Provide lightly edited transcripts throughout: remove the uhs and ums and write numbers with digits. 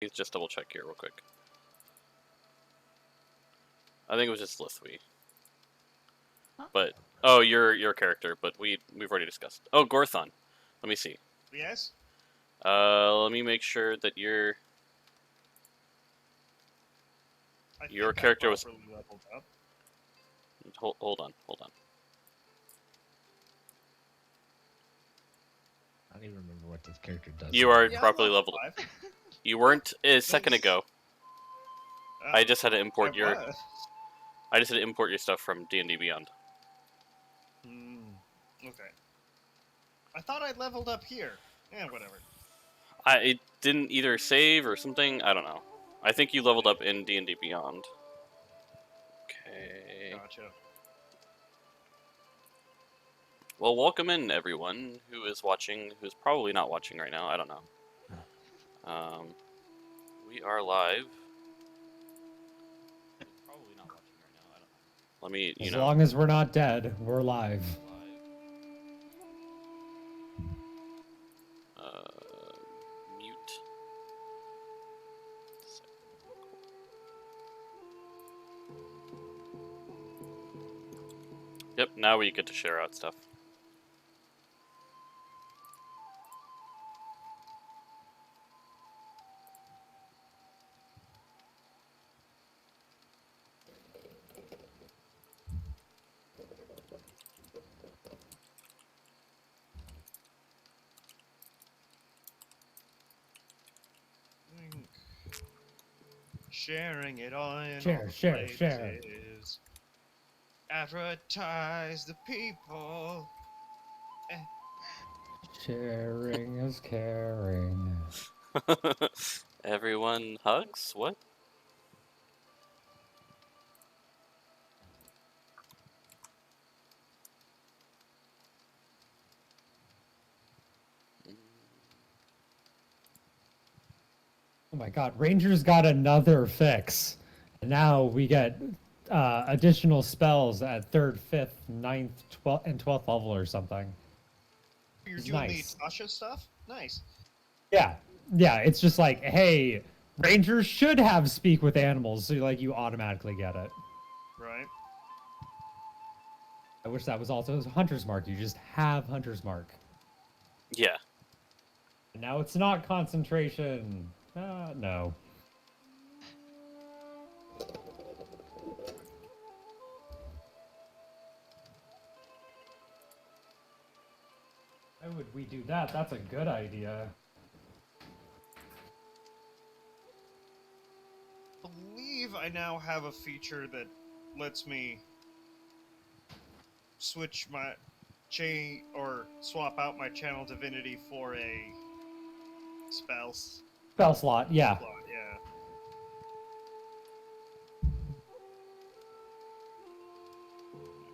Let's just double check here real quick. I think it was just Lithwy. Huh? But oh, your character, but we've already discussed. Oh, Gorthon. Let me see. Yes? Let me make sure that your character was leveled up. hold on. I don't even remember what this character does. You are Yeah, properly I'm leveled level up. You weren't a second ago. five. I just had to import I your was. I just had to import your stuff from D&D Beyond. Okay. I thought I leveled up here. Yeah, whatever. It didn't either save or something. I don't know. I think you leveled up in D&D Beyond. Okay. Gotcha. Well, welcome in everyone who is watching, who's probably not watching right now. I don't know. We are live. Probably not watching right now. I don't know. Let me, As long as we're not dead, we're live. Mute. Yep, now we get to share out stuff. Sharing it on Share, all the share, places. share. Advertise the people. Sharing is caring. Everyone hugs? What? Oh my god, Rangers got another fix. And now we get additional spells at 3rd, 5th, 9th, 12th, and 12th level or something. You're It's doing nice. the Tasha stuff? Nice. Yeah, it's just like, hey, Rangers should have speak with animals, so like you automatically get it. Right. I wish that was also Hunter's Mark. You just have Hunter's Mark. Yeah. And now it's not concentration. No. Why would we do that? That's a good idea. I believe I now have a feature that lets me switch my chain or swap out my channel divinity for a spell Spell slot, yeah. slot. Yeah.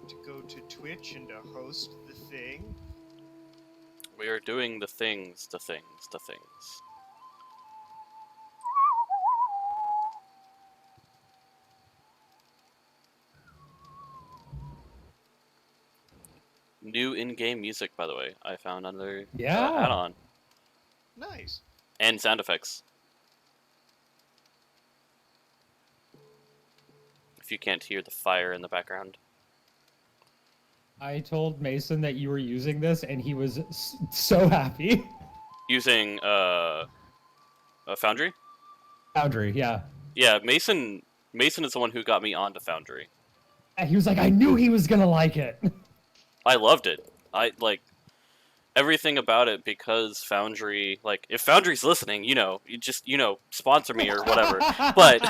To go to Twitch and to host the thing. We are doing the things. New in-game music, by the way, I found under Yeah. add-on. Nice. And sound effects. If you can't hear the fire in the background. I told Mason that you were using this, and he was so happy. Using a Foundry? Foundry, yeah. Yeah, Mason is the one who got me onto Foundry. And he was like, I knew he was gonna like it. I loved it. I like everything about it because Foundry, like, if Foundry's listening, you just, sponsor me or whatever. But,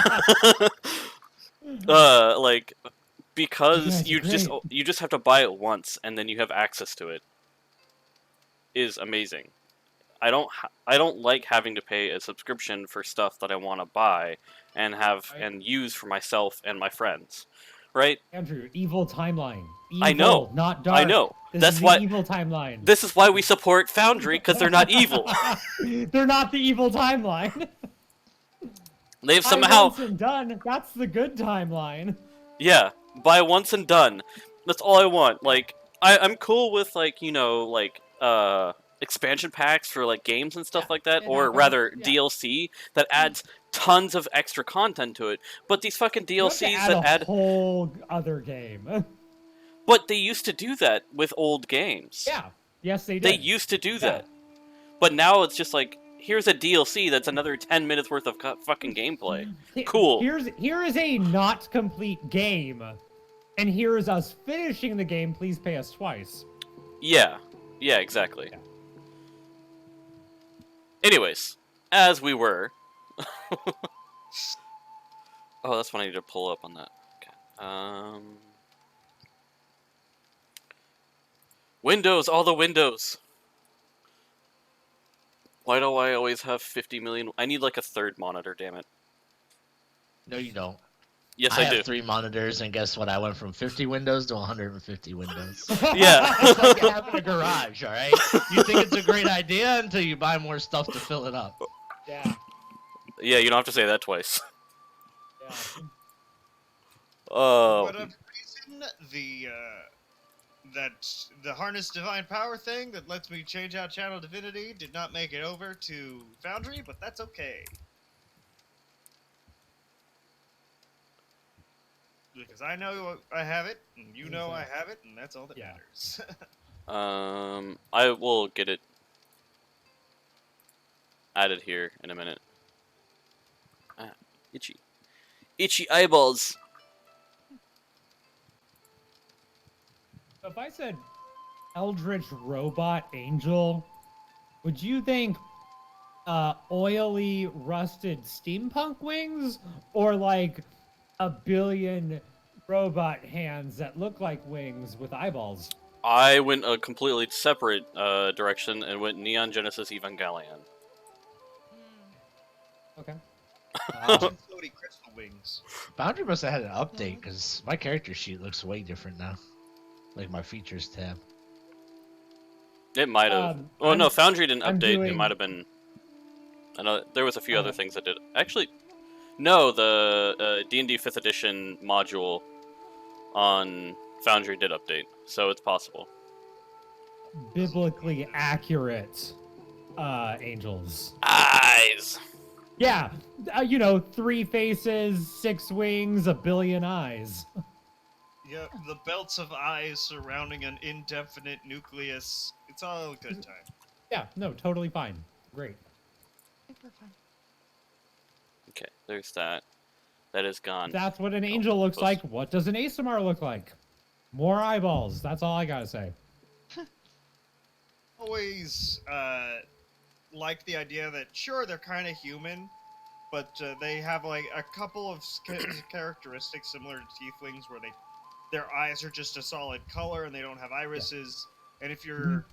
like, because you guys are you just have to buy it once and then you have access to it, is amazing. I don't like having to pay a subscription for stuff that I want to buy and and use for myself and my friends, right? Andrew, evil timeline. Evil, I know, not dark. I know. This That's is why the evil timeline. This is why we support Foundry, because they're not evil. They're not the evil timeline. They've Buy somehow, once and done. That's the good timeline. yeah, buy once and done. That's all I want. Like, I'm cool with, like, expansion packs for like games and stuff Yeah, like that, and or add-ons, rather yeah. DLC that adds tons of extra content to it. But these fucking You have to DLCs add that a add, whole other game. but they used to do that with old games. Yeah. Yes, they They did. used to do Yeah. that. But now it's just like, here's a DLC that's another 10 minutes worth of fucking gameplay. Cool. Here is a not complete game, and here is us finishing the game. Please pay us twice. Yeah. Yeah, exactly. Yeah. Anyways, as we were. Oh, that's what I need to pull up on that. Okay. Windows, all the windows. Why do I always have 50 million? I need like a third monitor, damn it. No, you don't. Yes, I I have do. 3 monitors, and guess what? I went from 50 windows to 150 windows. Yeah. It's like having a garage, all right? You think it's a great idea until you buy more stuff to fill it up. Yeah. Yeah, you don't have to say that twice. Yeah. Oh. For whatever reason, the harness divine power thing that lets me change out channel divinity did not make it over to Foundry, but that's okay. Because I know I have it, and you know I have it, and that's all that Yeah. matters. I will get it added here in a minute. Ah, itchy. Itchy eyeballs. If I said Eldritch Robot Angel, would you think oily, rusted steampunk wings, or like a billion robot hands that look like wings with eyeballs? I went a completely separate direction and went Neon Genesis Evangelion. Okay. Floaty crystal wings. Boundary must have had an update, because my character sheet looks way different now. Like my features tab. It might have. Oh no, Foundry didn't update. It might have been. I know there was a few other things that did. Actually, no, the D&D 5th edition module on Foundry did update, so it's possible. Biblically accurate angels. Eyes. Yeah, you know, 3 faces, 6 wings, a billion eyes. Yeah, the belts of eyes surrounding an indefinite nucleus. It's all a good time. Yeah, no, totally fine. Great. Super fun. Okay, there's that. That is gone. That's what an angel looks like. What does an ASMR look like? More eyeballs. That's all I gotta say. Always like the idea that sure they're kind of human, but they have like a couple of characteristics similar to tieflings, where their eyes are just a solid color and they don't have irises. And if you're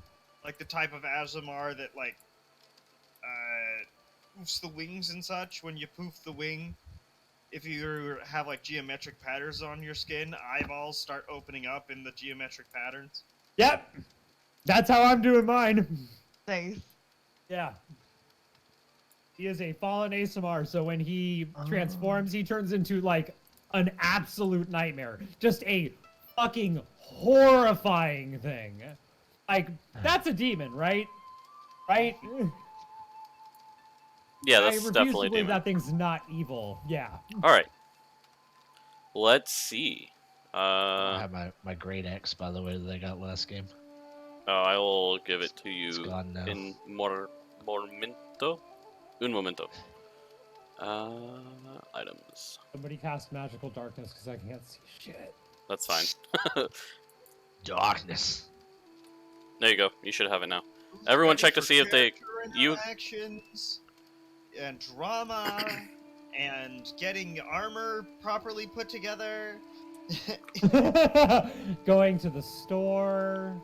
like the type of Azamar that like poofs the wings and such, when you poof the wing, if you have like geometric patterns on your skin, eyeballs start opening up in the geometric patterns. Yep. That's how I'm doing mine. Nice. Yeah. He is a fallen ASMR, so when he transforms, he turns into like an absolute nightmare. Just a fucking horrifying thing. Like, that's a demon, right? Right? Yeah, I that's refuse definitely to believe demon. that thing's not evil. Yeah. All right. Let's see. I have my great X, by the way, that I got last game. I will give it to It's you gone now. in momento. Un momento. Items. Somebody cast magical darkness because I can't see shit. That's fine. Darkness. There you go. You should have it now. Everyone check to see if they... You... Actions and drama and getting your armor properly put together. Going to the store.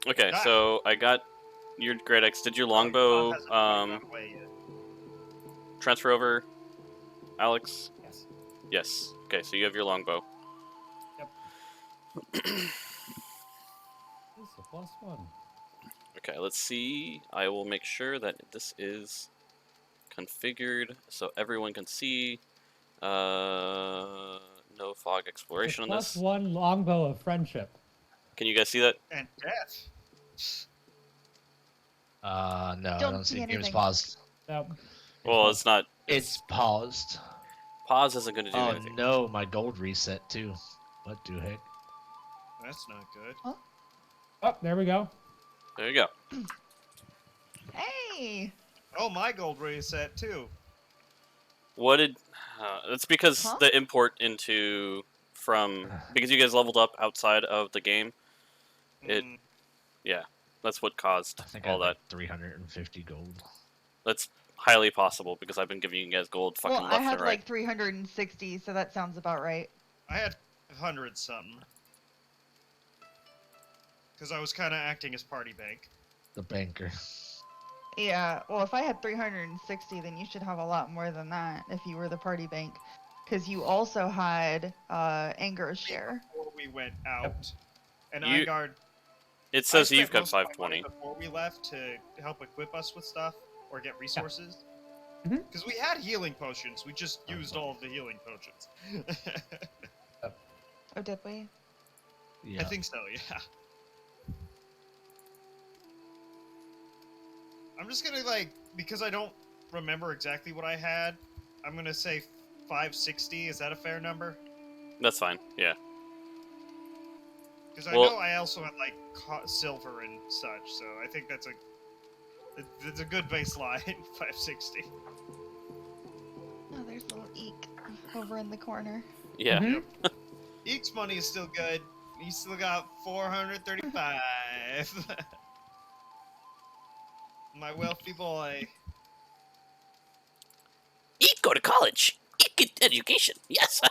Okay, so I got your Great X. Did your longbow transfer over, Alex? Yes. Yes. Okay, so you have your longbow. Yep. This is a +1. Okay, let's see. I will make sure that this is configured so everyone can see. No fog exploration on this. +1 longbow of friendship. Can you guys see that? And death. No, I Don't don't see see games anything. paused. Nope. Well, it's not. It's paused. Pause isn't going to do Oh anything. no, my gold reset too. What the heck? That's not good. Oh, there we go. There you go. Hey! Oh, my gold reset too. What did? It's because Huh? the import because you guys leveled up outside of the game. It Mm, That's what caused I think I all had that. like 350 gold. That's highly possible because I've been giving you guys gold fucking Well, I left had and right. like 360, so that sounds about right. I had 100 something. Because I was kind of acting as party bank. The banker. Yeah, well, if I had 360, then you should have a lot more than that if you were the party bank. Because you also had Aingar's share. Before we went out. And You- Aingar. It I says spent you've got most of my money 520. before we left to help equip us with stuff or get resources. Mhm. Because we had healing potions, we just used all of the healing potions. Oh, did we? Yeah. I think so, yeah. I'm just gonna because I don't remember exactly what I had, I'm gonna say 560. Is that a fair number? That's fine. Yeah. Because I Well- know I also had silver and such, so I think that's a good baseline. 560. Oh, there's little Eek over in the corner. Yeah. Mhm. Eek's money is still good. He's still got 435. My wealthy boy. Eat, go to college. Eat, get education. Yes.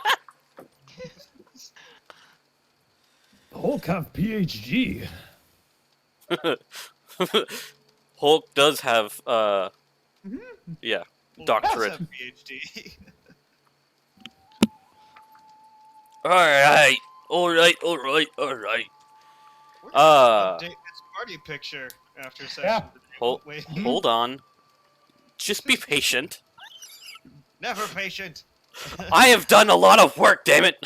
Hulk have PhD. Hulk does have yeah, Well, doctorate. he does have PhD. All right. Where's update this party picture after session. Yeah. Hold, Wait, hold on. Just be patient. never patient. I have done a lot of work, damn it.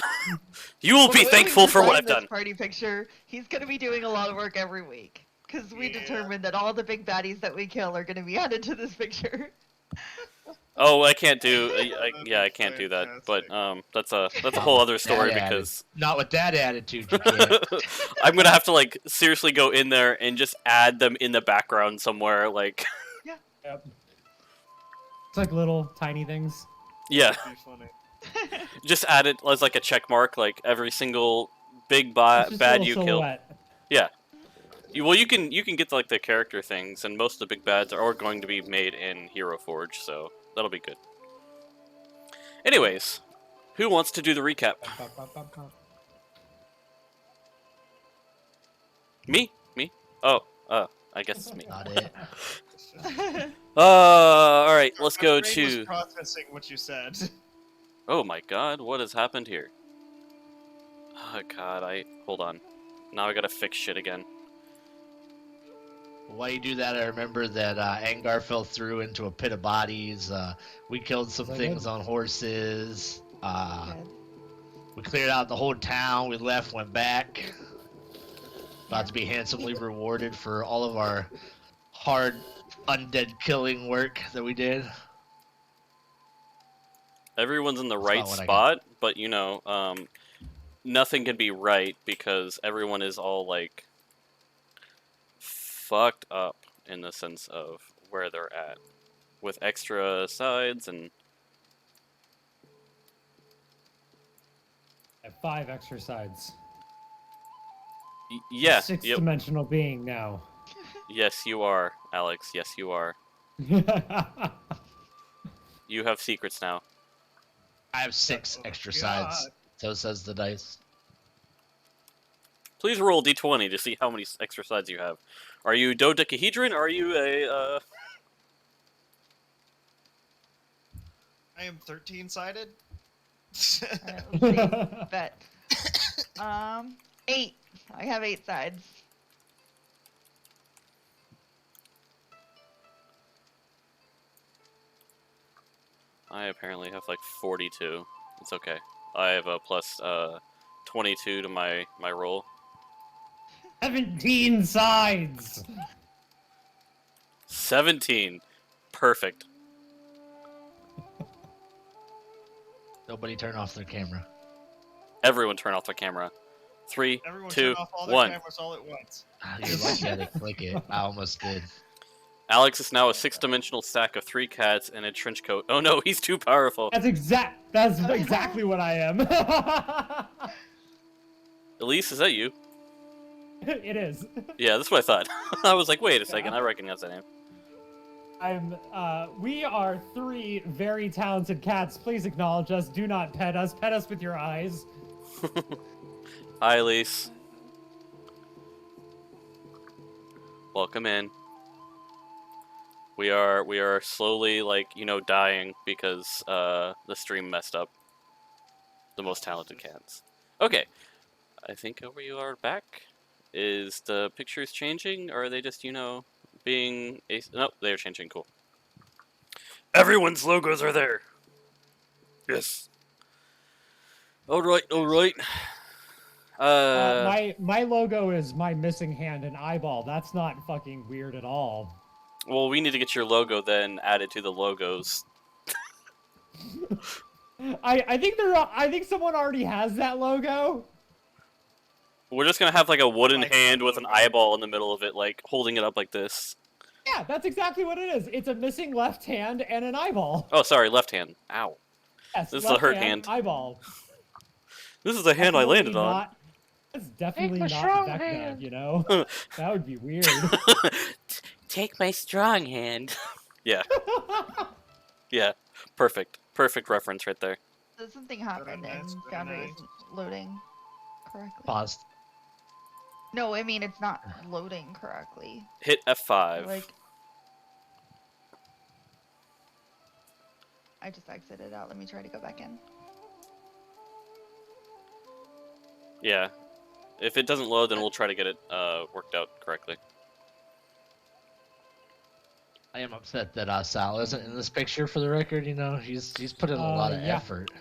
You will Well, the be way thankful we've for what designed I've this done. Party picture. He's gonna be doing a lot of work every week because we Yeah. determined that all the big baddies that we kill are gonna be added to this picture. Oh, I can't do. That'd Yeah, be I can't do that. But fantastic. that's a whole other story That because Not with that attitude, you can't. I'm gonna have to seriously go in there and just add them in the background somewhere. Yep. It's like little tiny things. Yeah, That'd be funny. just add it as a check mark, every single big It's just a bad little you killed. silhouette. You can get the character things, and most of the big bads are going to be made in Hero Forge, so that'll be good. Anyways, who wants to do the recap? Me? Oh, I guess it's me. Not it. All right, let's My go brain to. was processing what you said. Oh my God, what has happened here? Oh God, hold on. Now I gotta fix shit again. While you do that, I remember that Aingar fell through into a pit of bodies. We killed some Yes, I things did. on horses. Good. We cleared out the whole town. We left, went back. About to be handsomely rewarded for all of our hard undead killing work that we did. Everyone's in the That's right about what I spot, but nothing can be right because everyone is all fucked up in the sense of where they're at, with extra sides and I have 5 extra sides. yeah, Sixth yep, dimensional being now. yes you are, Alex. Yes you are. You have secrets now. I have 6 Oh, extra God. sides. So says the dice. Please roll d20 to see how many extra sides you have. Are you dodecahedron? Or are you a I am 13-sided. Alright, let's see. Bet. 8. I have 8 sides. I apparently have 42. It's okay. I have a plus 22 to my roll. 17 sides! 17. Perfect. Nobody turn off their camera. Everyone turn off the camera. 3, Everyone 2, turn off all their 1. cameras all at once. Ah, you're lucky I didn't click it. I almost did. Alex is now a 6-dimensional stack of 3 cats and a trench coat. Oh no, he's too powerful. That's exactly what I am. Elise, is that you? It is. Yeah, that's what I thought. I was like, wait a second, I recognize that name. We are 3 very talented cats. Please acknowledge us. Do not pet us. Pet us with your eyes. Hi, Elise. Welcome in. We are slowly, like, dying because the stream messed up. The most talented cats. Okay. I think we are back. Is the pictures changing, or are they just, being a... Nope, they're changing. Cool. Everyone's logos are there. Yes. Alright. My logo is my missing hand and eyeball. That's not fucking weird at all. Well, we need to get your logo then added to the logos. I think someone already has that logo. We're just gonna have like a wooden Like hand that with an logo. eyeball in the middle of it, like holding it up like this. Yeah, that's exactly what it is. It's a missing left hand and an eyeball. Oh, sorry, left hand. Ow. Yes, This is a left hurt hand. Eyeball. This is the hand I landed Definitely on. not- That's definitely my not strong Vecna, hand. you know? That would be weird. Take my strong hand. Yeah. Yeah. Perfect. Perfect reference right there. Does something happen Very nice, and very Foundry nice. isn't loading correctly? Paused. No, I mean it's not loading correctly. Hit F5. Like, I just exited out. Let me try to go back in. Yeah. If it doesn't load, then we'll try to get it worked out correctly. I am upset that Sal isn't in this picture for the record. He's put in a lot of yeah. effort.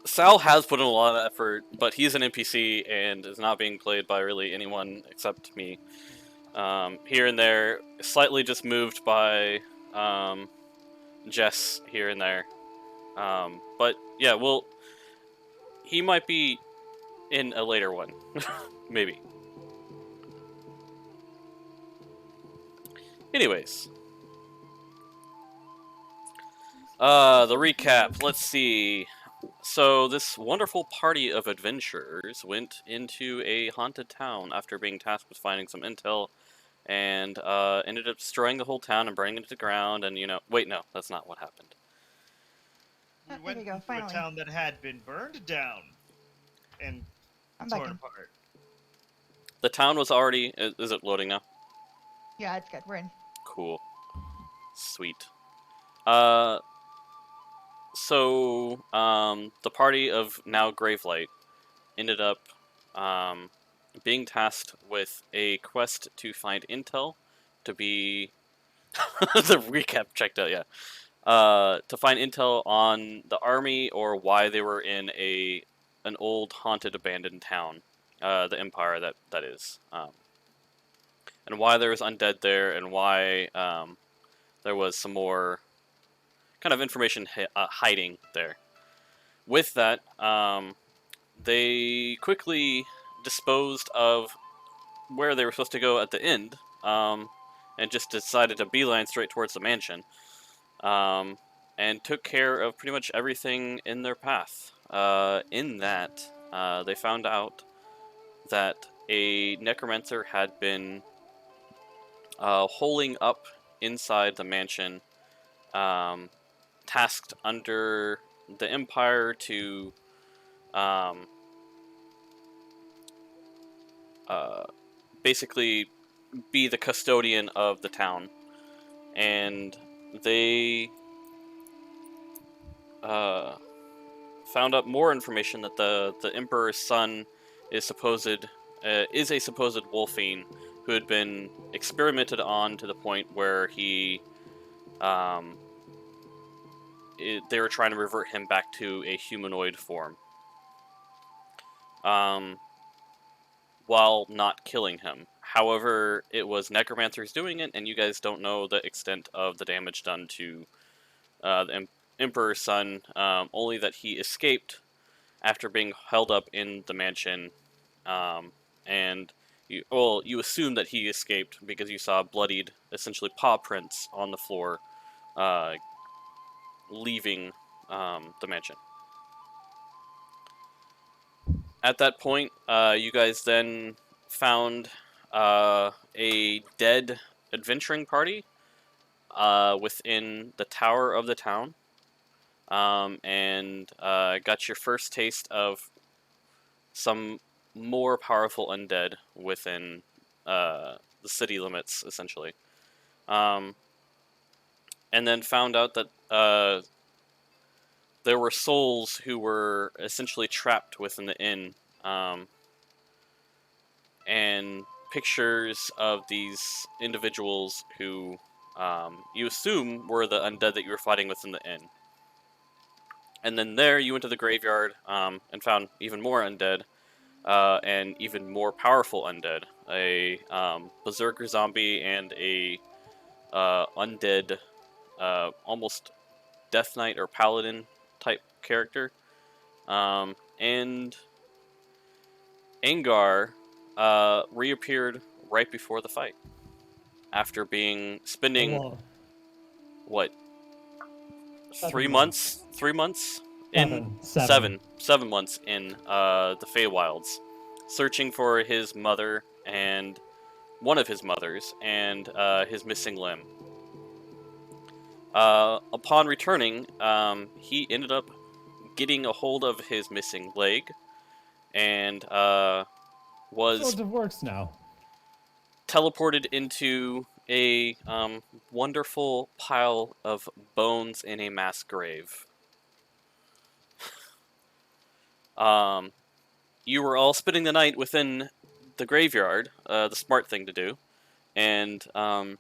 Sal has put in a lot of effort, but he's an NPC and is not being played by really anyone except me. Here and there, slightly just moved by Jess here and there. But yeah, well, he might be in a later one. Maybe. Anyways. The recap. Let's see. So, this wonderful party of adventurers went into a haunted town after being tasked with finding some intel, and ended up destroying the whole town and burning it to the ground, and, Wait, no, that's not what happened. We There went we go, into finally. a town that had been burned down and I'm back torn in. apart. The town was already... Is it loading now? Yeah, it's good. We're in. Cool. Sweet. So, the party of now Gravelight ended up being tasked with a quest to find intel to be... the recap checked out, yeah. To find intel on the army or why they were in an old haunted abandoned town. The Empire, that is. And why there was undead there, and why there was some more kind of information hiding there. With that, they quickly disposed of where they were supposed to go at the end, and just decided to beeline straight towards the mansion, and took care of pretty much everything in their path. In that, they found out that a necromancer had been holing up inside the mansion, tasked under the Empire to basically be the custodian of the town. And they found out more information that the Emperor's son is a supposed wolfine who had been experimented on to the point where he they were trying to revert him back to a humanoid form, while not killing him. However, it was necromancers doing it, and you guys don't know the extent of the damage done to the Emperor's son. Only that he escaped after being held up in the mansion, and you assume that he escaped because you saw bloodied, essentially paw prints on the floor, leaving the mansion. At that point, you guys then found a dead adventuring party within the tower of the town, and got your first taste of some more powerful undead within the city limits, essentially. And then found out that there were souls who were essentially trapped within the inn, and pictures of these individuals who you assume were the undead that you were fighting within the inn. And then there you went to the graveyard and found even more undead, and even more powerful undead. A berserker zombie and a undead, almost Death Knight or Paladin type character. And Aingar reappeared right before the fight, after spending Well, what, 3 7 months? 3 months in Seven. 7 months in the Feywilds, searching for his mother and one of his mothers and his missing limb. Upon returning, he ended up getting a hold of his missing leg, and was Sort of works now. teleported into a wonderful pile of bones in a mass grave. You were all spending the night within the graveyard, the smart thing to do, and were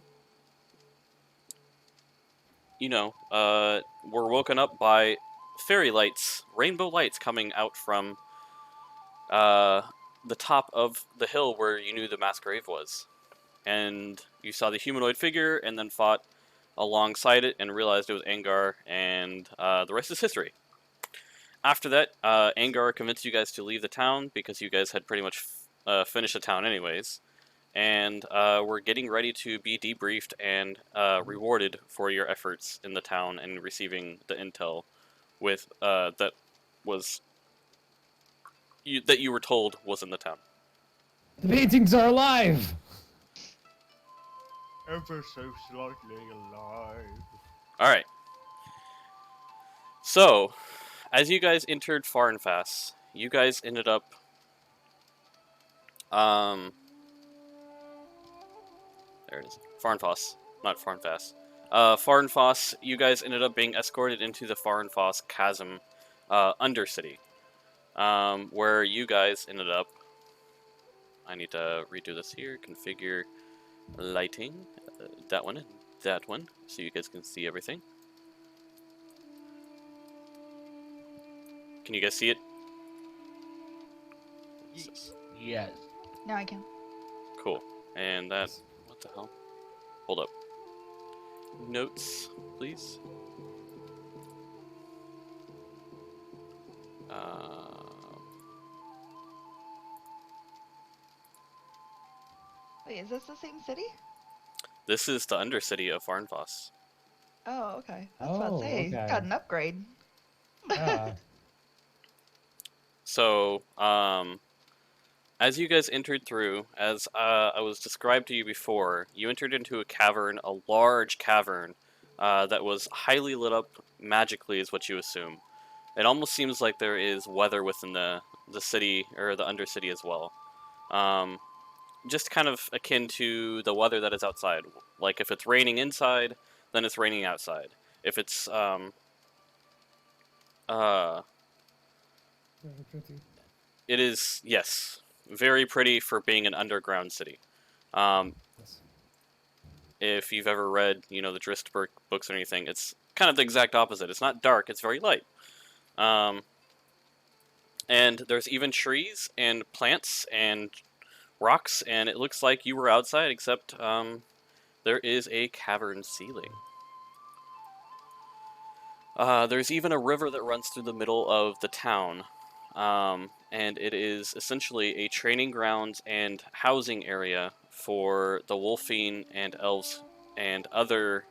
woken up by fairy lights, rainbow lights coming out from the top of the hill where you knew the mass grave was. And you saw the humanoid figure, and then fought alongside it, and realized it was Aingar, and the rest is history. After that, Aingar convinced you guys to leave the town, because you guys had pretty much finished the town anyways, and were getting ready to be debriefed and rewarded for your efforts in the town and receiving the intel with that you were told was in the town. The paintings are alive! Ever so slightly alive. Alright. So, as you guys entered Farnfass, you guys ended up there it is. Farnfoss, not Farnfass. Farnfoss, you guys ended up being escorted into the Farnfoss Chasm Undercity, where you guys ended up... I need to redo this here, configure lighting, that one and that one, so you guys can see everything. Can you guys see it? What's this? Yes. Now I can. Cool. And that... what the hell? Hold up. Notes, please. Wait, is this the same city? This is the Undercity of Farnfoss. Oh, okay. I was about to say, okay. got an upgrade. Yeah. So, as you guys entered through, as I was described to you before, you entered into a cavern, a large cavern, that was highly lit up magically, is what you assume. It almost seems like there is weather within the city, or the Undercity as well. Just kind of akin to the weather that is outside. Like, if it's raining inside, then it's raining outside. If it's, it is, yes, very pretty for being an underground city. Yes. If you've ever read, the Drizzt books or anything, it's kind of the exact opposite. It's not dark, it's very light. And there's even trees and plants and rocks, and it looks like you were outside, except there is a cavern ceiling. There's even a river that runs through the middle of the town, and it is essentially a training grounds and housing area for the Wolfine and elves and other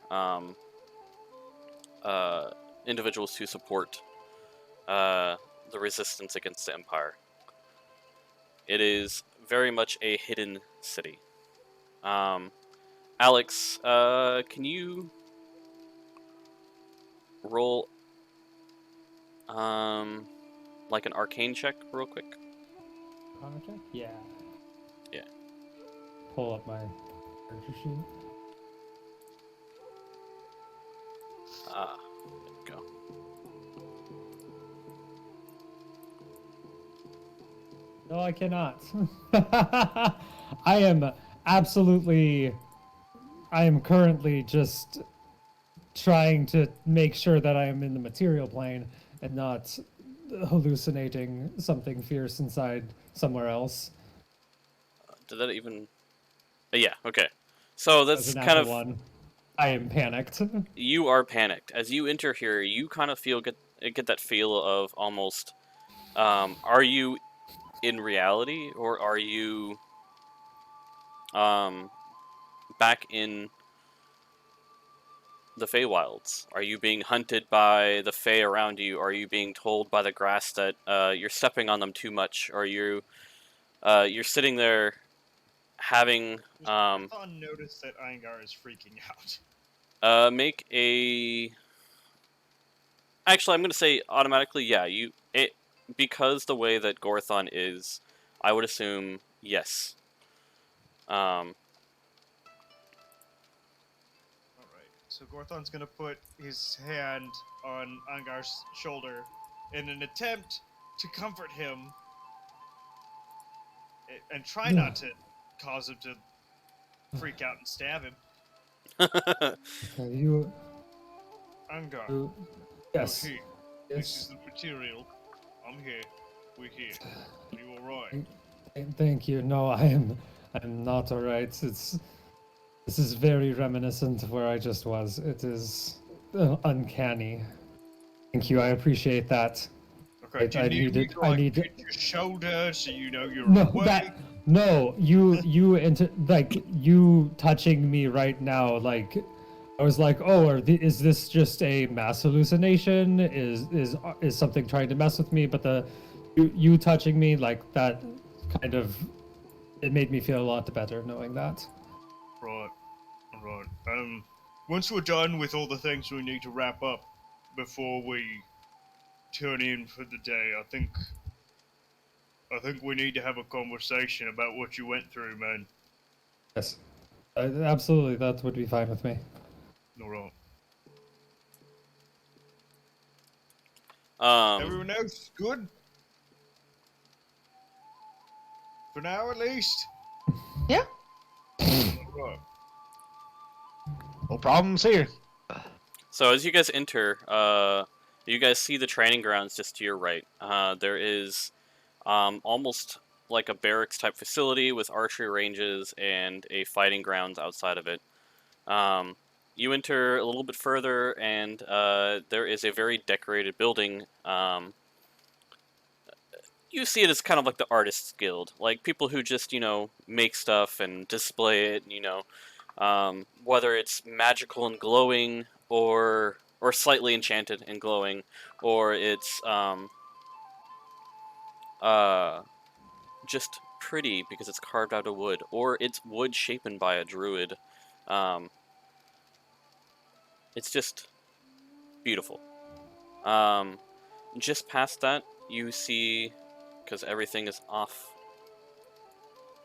individuals who support the resistance against the Empire. It is very much a hidden city. Alex, can you roll like an arcane check real quick? Arcana check? Yeah. Yeah. Pull up my character sheet. There we go. No, I cannot. I am currently just trying to make sure that I am in the material plane and not hallucinating something fierce inside somewhere else. Did that even... yeah, okay. So that's As a kind natural of... one. I am panicked. You are panicked. As you enter here, you kind of get that feel of almost... are you in reality, or are you back in the Feywilds? Are you being hunted by the Fey around you? Are you being told by the grass that you're stepping on them too much? Or you're sitting there having Thon noticed that Aingar is freaking out. make a... Actually, I'm going to say automatically, yeah. Because the way that Gorthon is, I would assume yes. Alright, so Gorthon's gonna put his hand on Aingar's shoulder in an attempt to comfort him and try not to cause him to freak out and stab him. You, Aingar, you yes. you're here. This is Yes. the material. I'm here. We're here. Are you alright? Thank you. No, I'm not alright. This is very reminiscent of where I just was. It is uncanny. Thank you. I appreciate that. Okay, do you I need needed- me to, I like, needed- hit your shoulder so you know you're No, awake? you touching me right now, like, I was like, oh, is this just a mass hallucination? Is something trying to mess with me? But you touching me like that, kind of, it made me feel a lot better knowing that. Right. Alright. Once we're done with all the things we need to wrap up before we turn in for the day, I think we need to have a conversation about what you went through, man. Yes, absolutely, that would be fine with me. Alright. Um, Everyone else good? For now, at least? Yeah. Alright. No problems here. So as you guys enter, you guys see the training grounds just to your right. There is almost like a barracks type facility with archery ranges and a fighting grounds outside of it. You enter a little bit further, and there is a very decorated building. You see it as kind of like the artist's guild, like people who just, make stuff and display it, whether it's magical and glowing, or slightly enchanted and glowing, or it's just pretty because it's carved out of wood, or it's wood shapen by a druid. It's just beautiful. Just past that, you see, because everything is off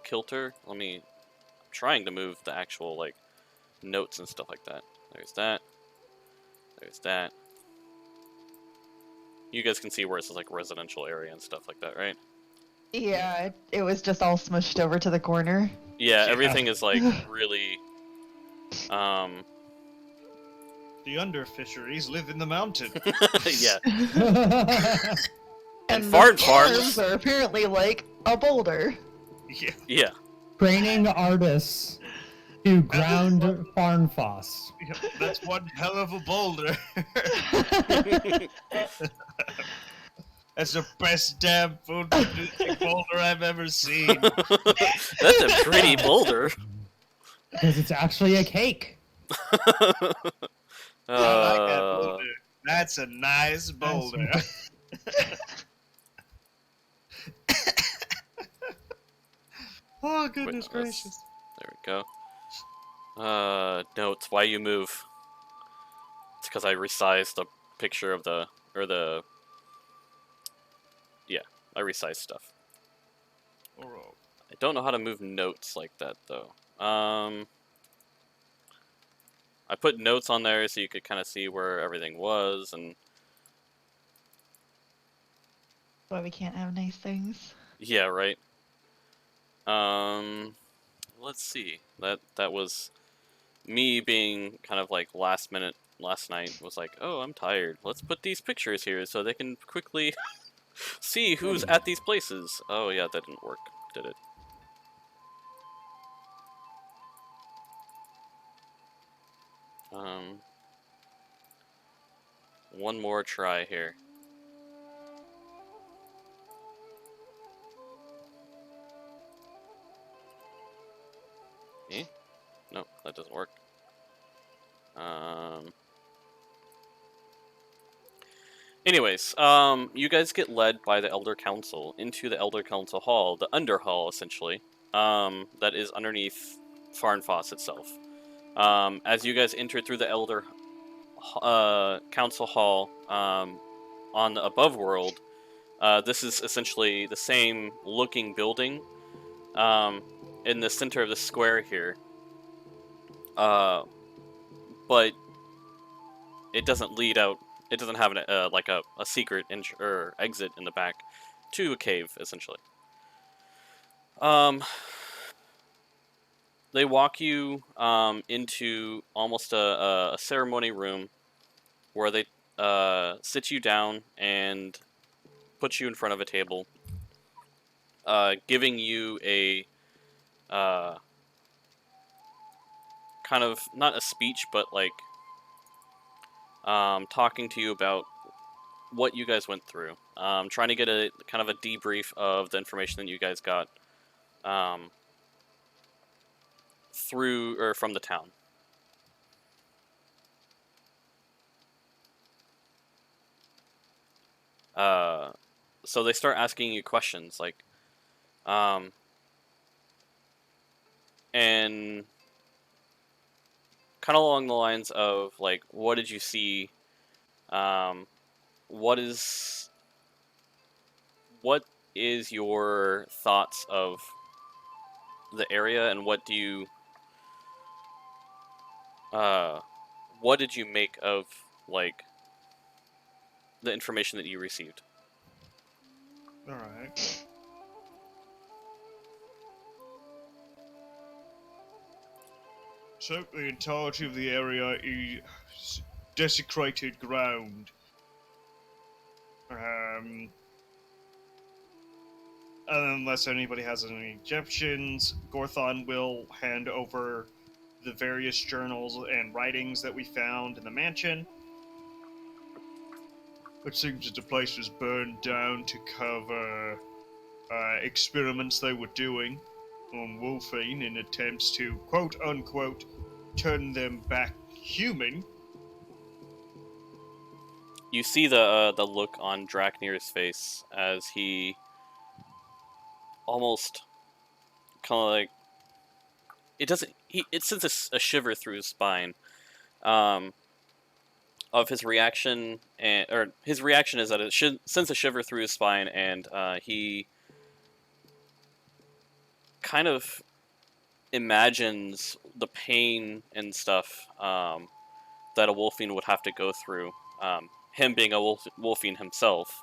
kilter. I'm trying to move the actual like notes and stuff like that. There's that. There's that. You guys can see where it says like residential area and stuff like that, right? Yeah, it was just all smushed over to the corner. Yeah, Yeah. everything is like really The underfisheries live in the mountain. yeah. And Fart the farms. farms are apparently like a boulder. Yeah. Yeah. training artists to ground Farnfoss. That's one hell of a boulder. That's the best damn food-producing boulder I've ever seen. That's a pretty boulder. Because it's actually a cake. I like that boulder. That's a nice boulder. Oh, goodness Wait, gracious. There we go. Notes, why you move? It's because I resized the picture of yeah, I resized stuff. Alright. I don't know how to move notes like that, though. I put notes on there so you could kind of see where everything was, and Why we can't have nice things. yeah, right. Let's see. That was me being kind of like last minute last night. Was like, oh, I'm tired. Let's put these pictures here so they can quickly see who's at these places. Oh yeah, that didn't work, did it? One more try here. Eh? No, that doesn't work. Anyways, you guys get led by the Elder Council into the Elder Council Hall, the Under Hall, essentially, that is underneath Farnfoss itself. As you guys enter through the Elder Council Hall on the above world, this is essentially the same looking building in the center of the square here. But it doesn't lead out. It doesn't have like a secret or exit in the back to a cave, essentially. They walk you into almost a ceremony room where they sit you down and put you in front of a table, giving you a kind of, not a speech, but like talking to you about what you guys went through. Trying to get a kind of a debrief of the information that you guys got through or from the town. So they start asking you questions like, and kind of along the lines of like, what did you see? What is your thoughts of the area, and what do you what did you make of like the information that you received? Alright. So, the entirety of the area is desecrated ground. Unless anybody has any objections, Gorthon will hand over the various journals and writings that we found in the mansion. It seems that the place was burned down to cover experiments they were doing on Wolfine in attempts to, quote-unquote, turn them back human. You see the look on Draknir's face as he almost kind of like, it sends a shiver through his spine of his reaction, or his reaction is that it sends a shiver through his spine, and he kind of imagines the pain and stuff that a Wolfine would have to go through, him being a Wolfine himself,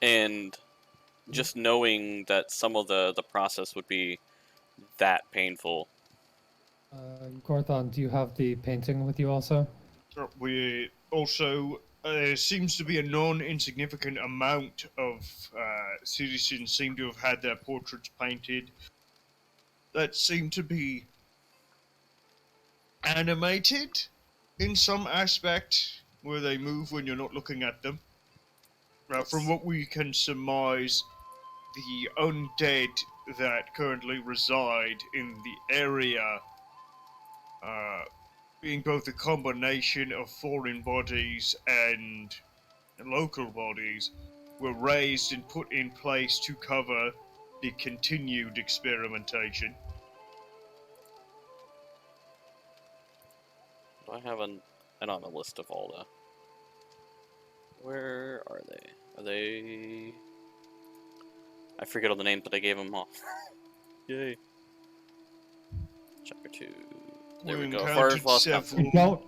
and just knowing that some of the process would be that painful. Gorthon, do you have the painting with you also? We also there seems to be a non-insignificant amount of citizens seem to have had their portraits painted that seem to be animated in some aspect where they move when you're not looking at them. From what we can surmise, the undead that currently reside in the area, being both a combination of foreign bodies and local bodies, were raised and put in place to cover the continued experimentation. Do I have an on a list of all the? Where are they? Are they? I forget all the names, but I gave them all. Yay! Chapter 2. There we go. Encountered Firefloss several.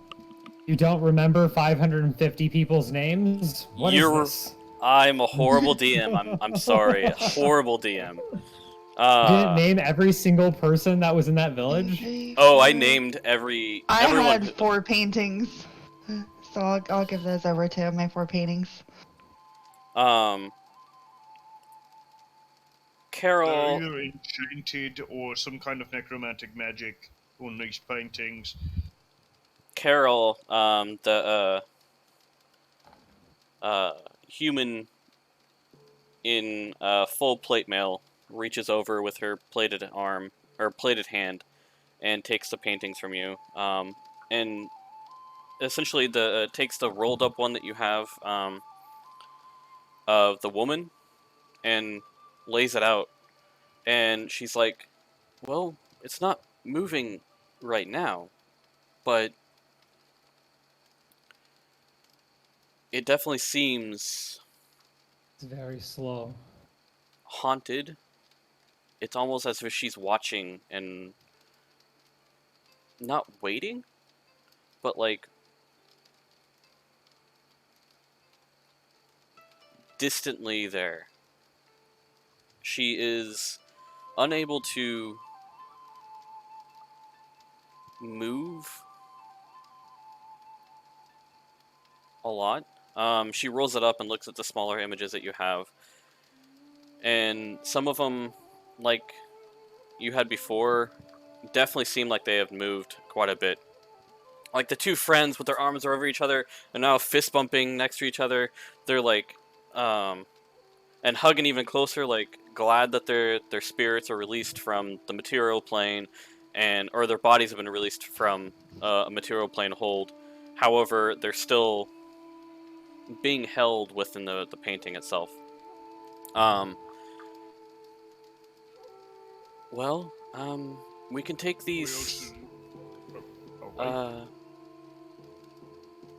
You don't remember 550 people's names? What is You're- this? I'm a horrible DM. I'm sorry. Horrible DM. You didn't name every single person that was in that village? Oh, I named everyone. I had 4 paintings, so I'll give those over to my 4 paintings. Carol. They're either enchanted or some kind of necromantic magic on these paintings. Carol, the human in full plate mail, reaches over with her plated arm or plated hand and takes the paintings from you. And essentially takes the rolled up one that you have of the woman and lays it out. And she's like, "Well, it's not moving right now, but it definitely seems It's very slow. haunted. It's almost as if she's watching and not waiting, but like distantly there. She is unable to move a lot. She rolls it up and looks at the smaller images that you have. And some of them, like you had before, definitely seem like they have moved quite a bit. Like the two friends with their arms over each other and now fist bumping next to each other. They're like, and hugging even closer, like glad that their spirits are released from the material plane, or their bodies have been released from a material plane hold. However, they're still being held within the painting itself. We can take these.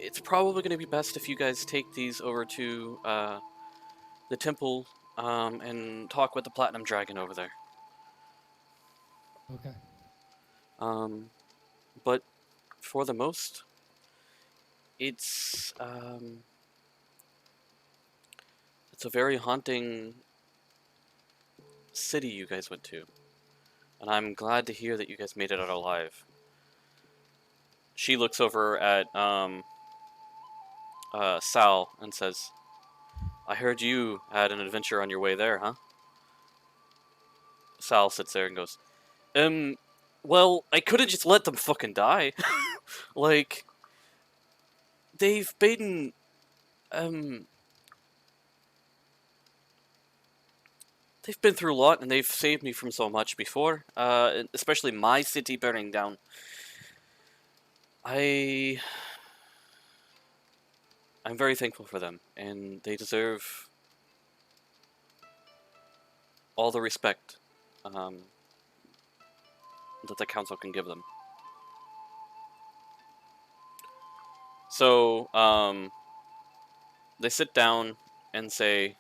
It's probably going to be best if you guys take these over to the temple and talk with the Platinum Dragon over there. Okay. But for the most, it's a very haunting city you guys went to, and I'm glad to hear that you guys made it out alive. She looks over at Sal and says, "I heard you had an adventure on your way there, huh?" Sal sits there and goes, well, I couldn't just let them fucking die. Like, they've been, they've been through a lot, and they've saved me from so much before, especially my city burning down. I'm very thankful for them, and they deserve all the respect that the council can give them. So, they sit down and say,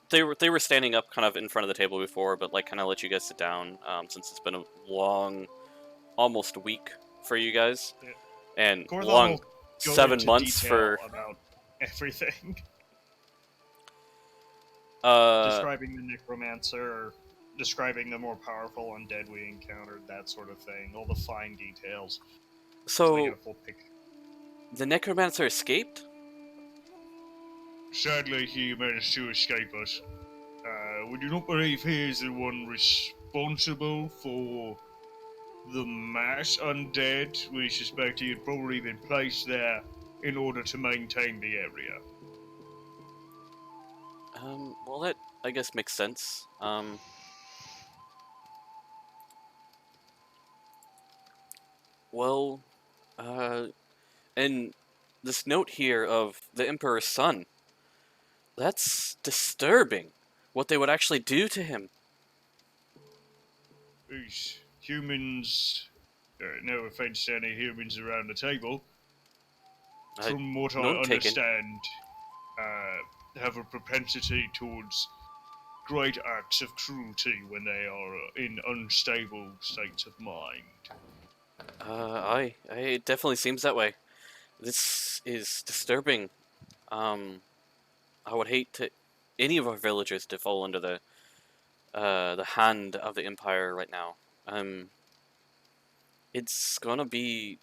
they were standing up kind of in front of the table before, but like kind of let you guys sit down since it's been a long, almost week for you guys, Yeah. and Gorthon long will go 7 into months detail for about everything. uh Describing the necromancer, describing the more powerful undead we encountered, that sort of thing. All the fine details. So they so get a full picture. The necromancer escaped? Sadly, he managed to escape us. We do not believe he is the one responsible for the mass undead. We suspect he had probably been placed there in order to maintain the area. Well, that, I guess, makes sense. Well, and this note here of the Emperor's son, that's disturbing. What they would actually do to him. These humans, no offense to any humans around the table, from what I none taken. understand, have a propensity towards great acts of cruelty when they are in unstable states of mind. It definitely seems that way. This is disturbing. I would hate to any of our villagers to fall under the hand of the Empire right now. It's gonna be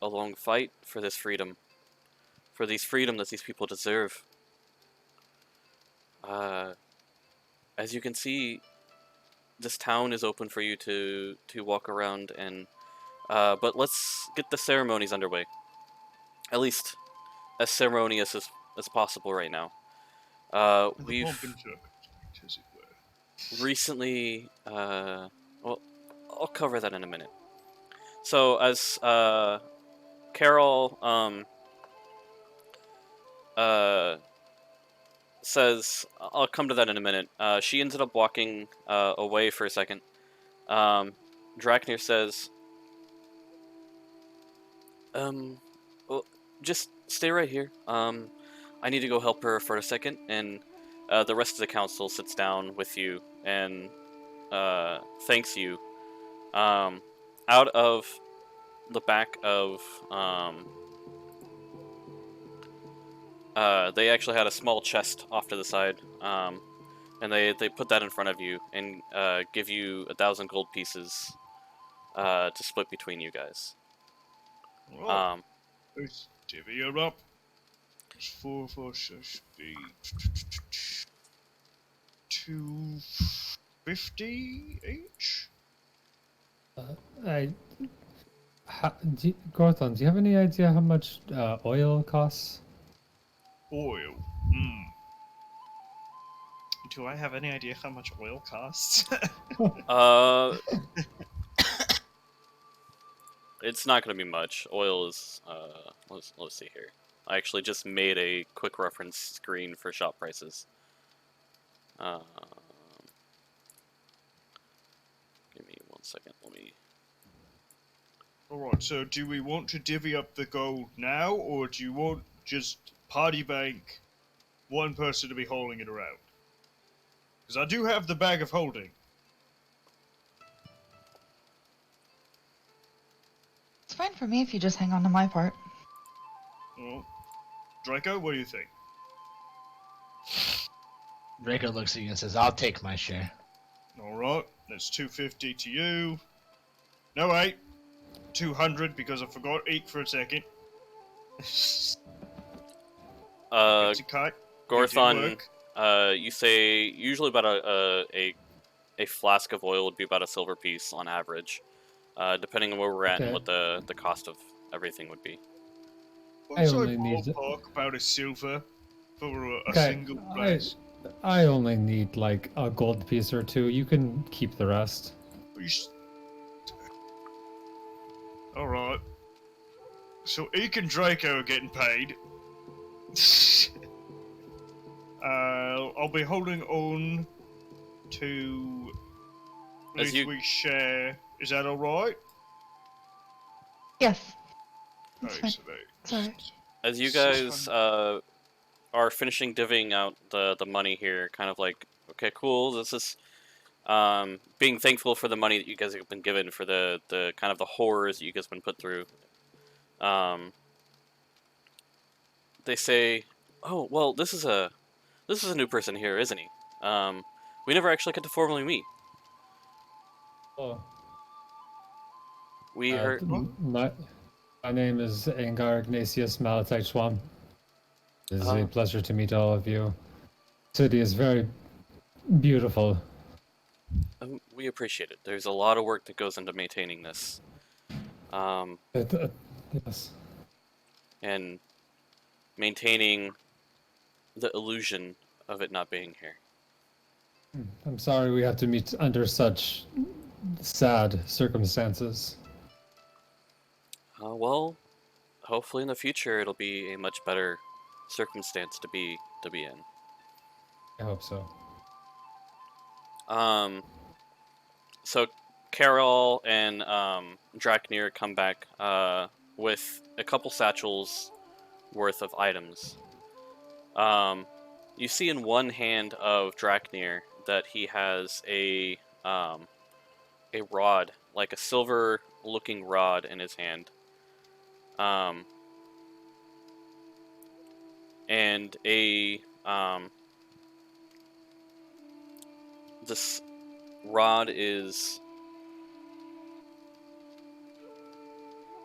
a long fight for this freedom, for these freedom that these people deserve. As you can see, this town is open for you to walk around and. But let's get the ceremonies underway. At least as ceremonious as possible right now. We've As it were. recently, well, I'll cover that in a minute. So as Carol says, I'll come to that in a minute. She ended up walking away for a second. Draknir says, well, just stay right here. I need to go help her for a second, and the rest of the council sits down with you and thanks you. Out of the back of they actually had a small chest off to the side, and they put that in front of you and give you 1,000 gold pieces to split between you guys. Well, let's divvy her up. It's 4 for 6 be 250 each. Gorthon, do you have any idea how much oil costs? Oil. Do I have any idea how much oil costs? It's not going to be much. Oil is, let's see here. I actually just made a quick reference screen for shop prices. Give me 1 second, let me... Alright, so do we want to divvy up the gold now, or do you want just party bank, one person to be holding it around? Because I do have the bag of holding. It's fine for me if you just hang on to my part. Well, Draco, what do you think? Draco looks at you and says, I'll take my share. Alright, that's 250 to you. No, wait. 200 because I forgot Eek for a second. Gorthon, you say usually about a flask of oil would be about a silver piece on average, depending on where we're at and what the cost of everything would be. What's like ballpark about a silver for a single place? I only need like a gold piece or two. You can keep the rest. Alright. So Eek and Draco are getting paid. I'll be holding on to... At least we share... Is that alright? Yes. Alright, Sorry. As you guys are finishing divvying out the money here, kind of like, okay, cool, this is being thankful for the money that you guys have been given, for the kind of the horrors that you guys have been put through. They say, oh, well, this is a new person here, isn't he? We never actually got to formally meet. Oh. We heard... My My name is Aingar Ignatius Malatai Schwam. It is a pleasure to meet all of you. City is very beautiful. We appreciate it. There's a lot of work that goes into maintaining this. Yes. And maintaining the illusion of it not being here. I'm sorry we have to meet under such sad circumstances. Well, hopefully in the future it'll be a much better circumstance to be in. I hope so. So Carol and Draknir come back with a couple satchels worth of items. You see in one hand of Draknir that he has a rod, like a silver-looking rod in his hand. And this rod is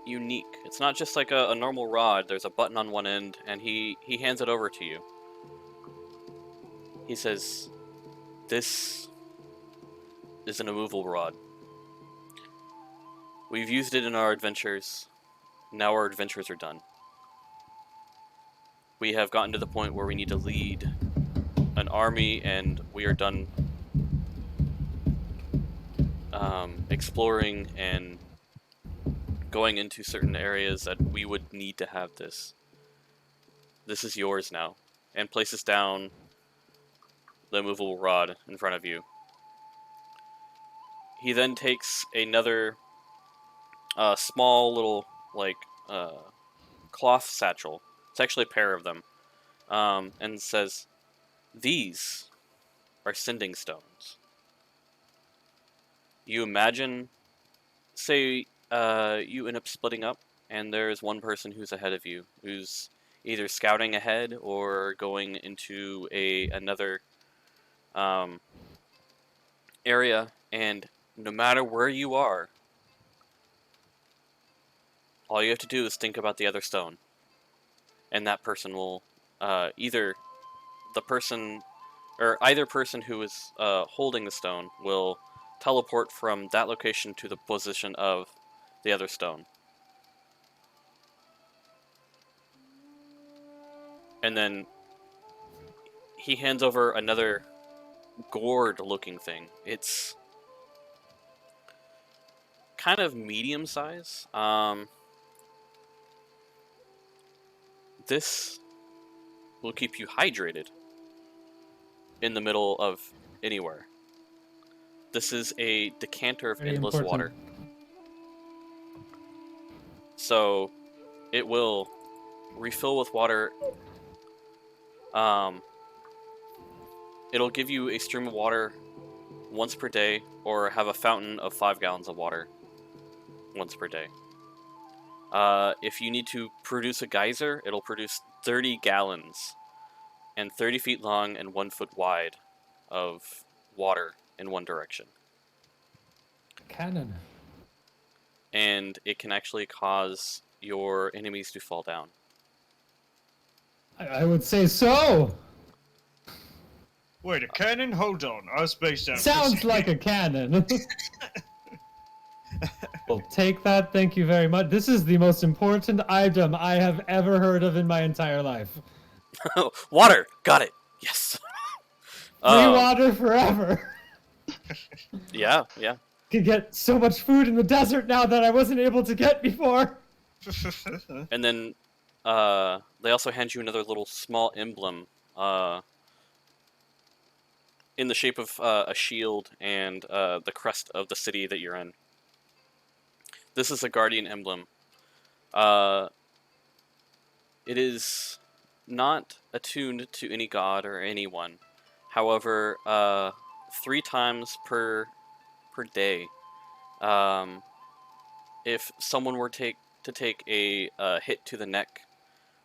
unique. It's not just like a normal rod. There's a button on one end, and he hands it over to you. He says, "This is an immovable rod. We've used it in our adventures. Now our adventures are done. We have gotten to the point where we need to lead an army, and we are done exploring and going into certain areas that we would need to have this. This is yours now." And places down the immovable rod in front of you. He then takes another small little, like, cloth satchel. It's actually a pair of them. And says, "These are sending stones. You imagine, say, you end up splitting up, and there's one person who's ahead of you, who's either scouting ahead or going into another area, and no matter where you are, all you have to do is think about the other stone, and that person will either either person who is holding the stone will teleport from that location to the position of the other stone." And then he hands over another gourd-looking thing. It's kind of medium size. This will keep you hydrated in the middle of anywhere. This is a decanter of Very endless important. water. So it will refill with water. It'll give you a stream of water once per day, or have a fountain of 5 gallons of water once per day. If you need to produce a geyser, it'll produce 30 gallons and 30 feet long and 1 foot wide of water in one direction. Cannon. And it can actually cause your enemies to fall down. I would say so. Wait, a cannon? Hold on, I was spaced out. Sounds like a cannon. We'll take that. Thank you very much. This is the most important item I have ever heard of in my entire life. Water! Got it! Yes! Free water forever. Yeah. Could get so much food in the desert now that I wasn't able to get before. And then they also hand you another little small emblem in the shape of a shield and the crest of the city that you're in. This is a guardian emblem. It is not attuned to any god or anyone. However, 3 times per day, if someone were to take a hit to the neck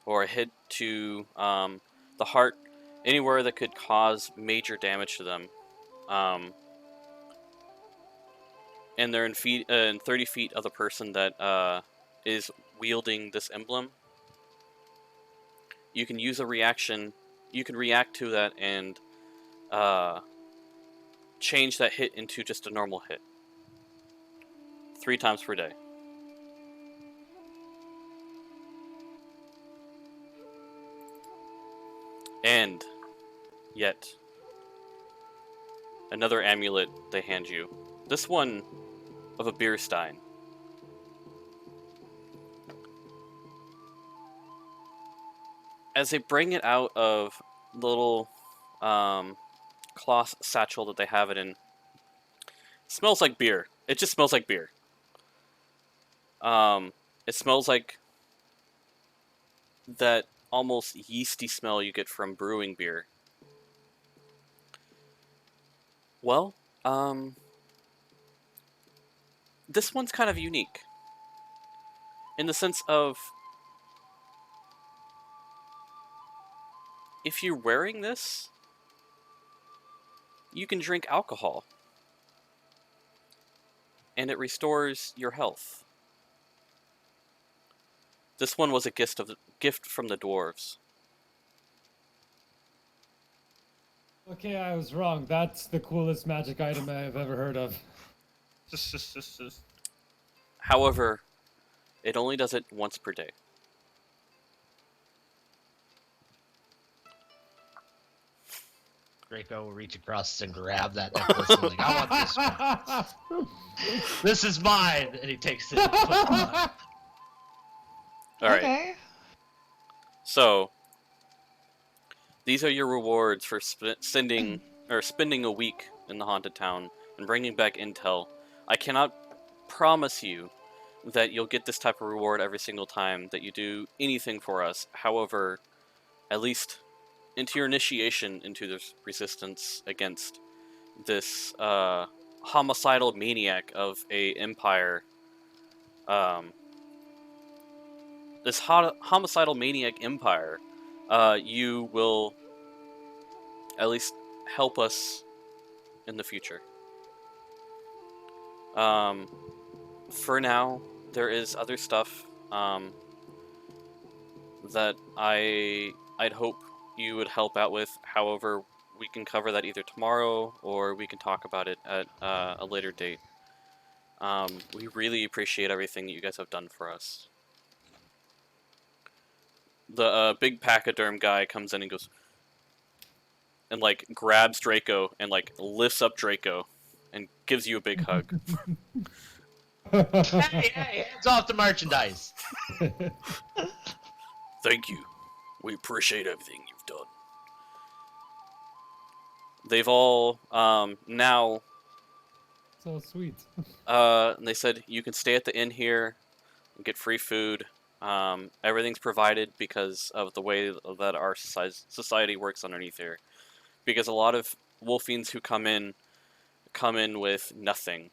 or a hit to the heart, anywhere that could cause major damage to them, and they're in 30 feet of the person that is wielding this emblem, you can use a reaction. You can react to that and change that hit into just a normal hit. 3 times per day. And yet, another amulet they hand you. This one of a beer stein. As they bring it out of the little cloth satchel that they have it in, it smells like beer. It just smells like beer. It smells like that almost yeasty smell you get from brewing beer. Well, this one's kind of unique. In the sense of, if you're wearing this, you can drink alcohol. And it restores your health. This one was a gift from the dwarves. Okay, I was wrong. That's the coolest magic item I've ever heard of. However, it only does it once per day. Draco will reach across and grab that necklace and like, I want this one. This is mine! And he takes it and puts it on. Alright, Okay. so these are your rewards for spending a week in the haunted town and bringing back intel. I cannot promise you that you'll get this type of reward every single time that you do anything for us. However, at least into your initiation into this resistance against this homicidal maniac of a empire, this homicidal maniac empire, you will at least help us in the future. For now, there is other stuff that I'd hope you would help out with. However, we can cover that either tomorrow or we can talk about it at a later date. We really appreciate everything that you guys have done for us. The big pachyderm guy comes in and goes and like grabs Draco and like lifts up Draco and gives you a big hug. Hey, hands off the merchandise! Thank you. We appreciate everything you've done. They've all now So sweet. they said you can stay at the inn here and get free food. Everything's provided because of the way that our society works underneath here. Because a lot of wolfiends who come in with nothing.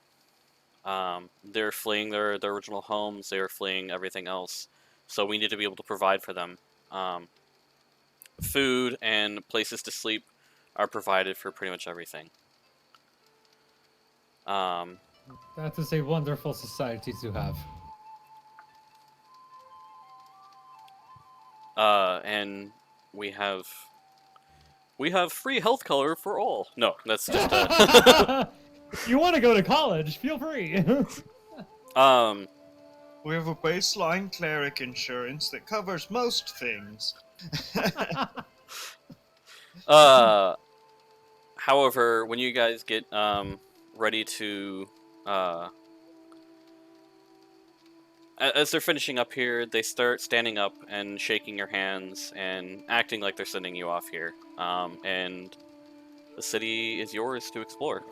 They're fleeing their original homes. They're fleeing everything else. So we need to be able to provide for them. Food and places to sleep are provided for pretty much everything. That is a wonderful society to have. And we have free health color for all. No, that's just If you want to go to college, feel free. We have a baseline cleric insurance that covers most things. However, when you guys get ready to as they're finishing up here, they start standing up and shaking your hands and acting like they're sending you off here. And the city is yours to explore.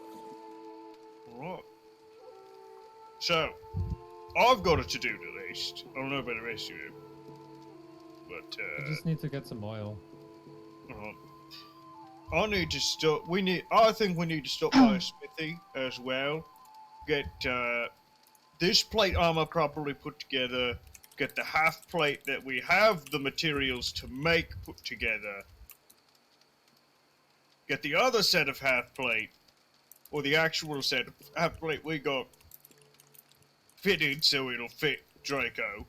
Alright. So, I've got a to-do list. I don't know about the rest of you. But, I just need to get some oil. I need to stop. I think we need to stop by a smithy as well. Get this plate armor properly put together. Get the half plate that we have the materials to make put together. Get the other set of half plate, or the actual set of half plate we got fitted so it'll fit Draco.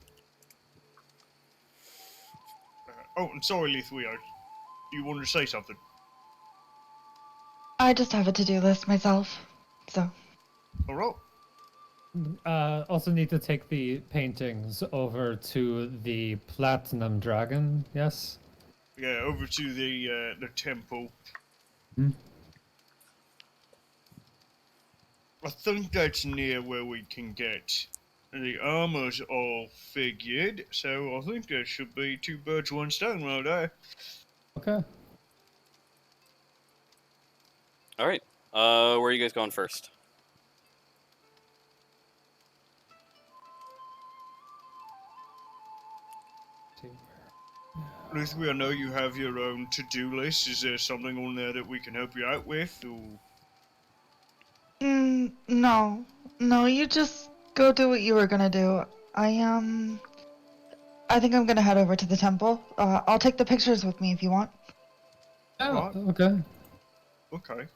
Oh, I'm sorry, Lithwea. You wanted to say something? I just have a to-do list myself, so. All right. Also need to take the paintings over to the Platinum Dragon, yes? Yeah, over to the temple. Hmm? I think that's near where we can get. The armor's all figured, so I think there should be 2 birds, 1 stone right there. Okay. All right. Where are you guys going first? Lithwea, I know you have your own to-do list. Is there something on there that we can help you out with? Or... No. No, you just go do what you were gonna do. I think I'm gonna head over to the temple. I'll take the pictures with me if you want. Oh, Right. okay. Okay.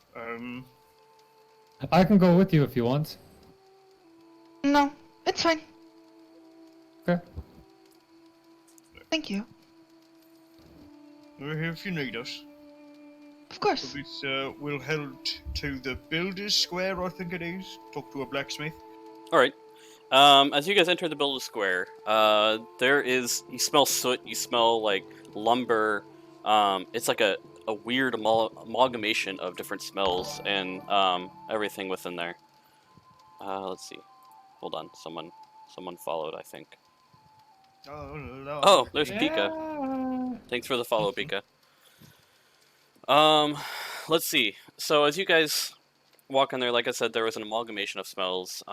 I can go with you if you want. No, it's fine. Okay. Thank you. We're here if you need us. Of course. We'll head to the Builders Square, I think it is. Talk to a blacksmith. All right. As you guys enter the Builder Square, you smell soot, you smell like lumber. It's like a weird amalgamation of different smells and everything within there. Let's see. Hold on, someone followed, I think. Oh, no. Oh, there's Pika. Yeah. Thanks for the follow, Pika. Let's see. So as you guys walk in there, like I said, there was an amalgamation of smells.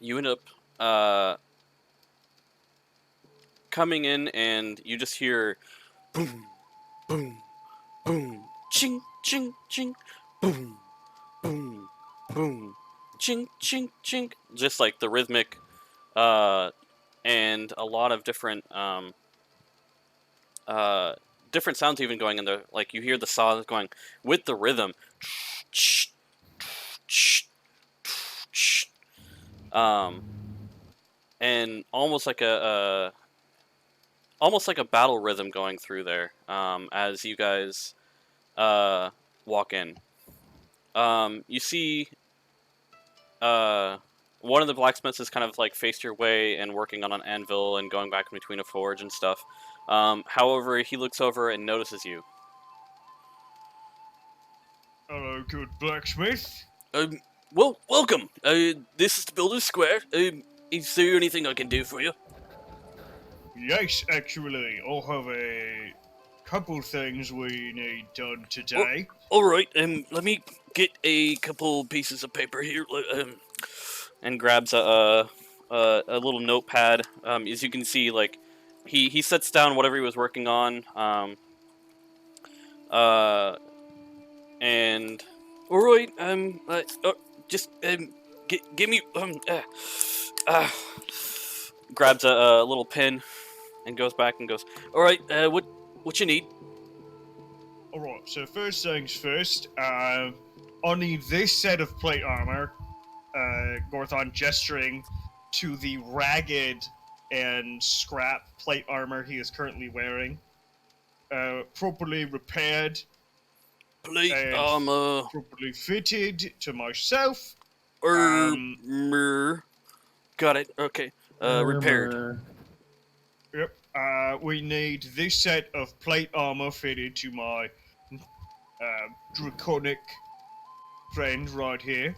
You end up coming in, and you just hear boom, boom, boom, ching, ching, ching, boom, boom, boom, ching, ching, ching. Just like the rhythmic, and a lot of different different sounds even going in there. Like you hear the saws going with the rhythm. And almost like a battle rhythm going through there as you guys walk in. You see one of the blacksmiths is kind of like faced your way and working on an anvil and going back between a forge and stuff. However, he looks over and notices you. Hello, good blacksmith. Well, welcome. This is the Builder's Square. Is there anything I can do for you? Yes, actually, I'll have a couple things we need done today. All right. Let me get a couple pieces of paper here. And grabs a little notepad. As you can see, like he sets down whatever he was working on. And all right. Just give me grabs a little pen and goes back and goes. All right. What you need? Alright, so first things first, I need this set of plate armor. Gorthon gesturing to the ragged and scrap plate armor he is currently wearing. Properly repaired, Plate and armor. properly fitted to myself. Got it. Okay. Repaired. Yep. We need this set of plate armor fitted to my draconic friend right here.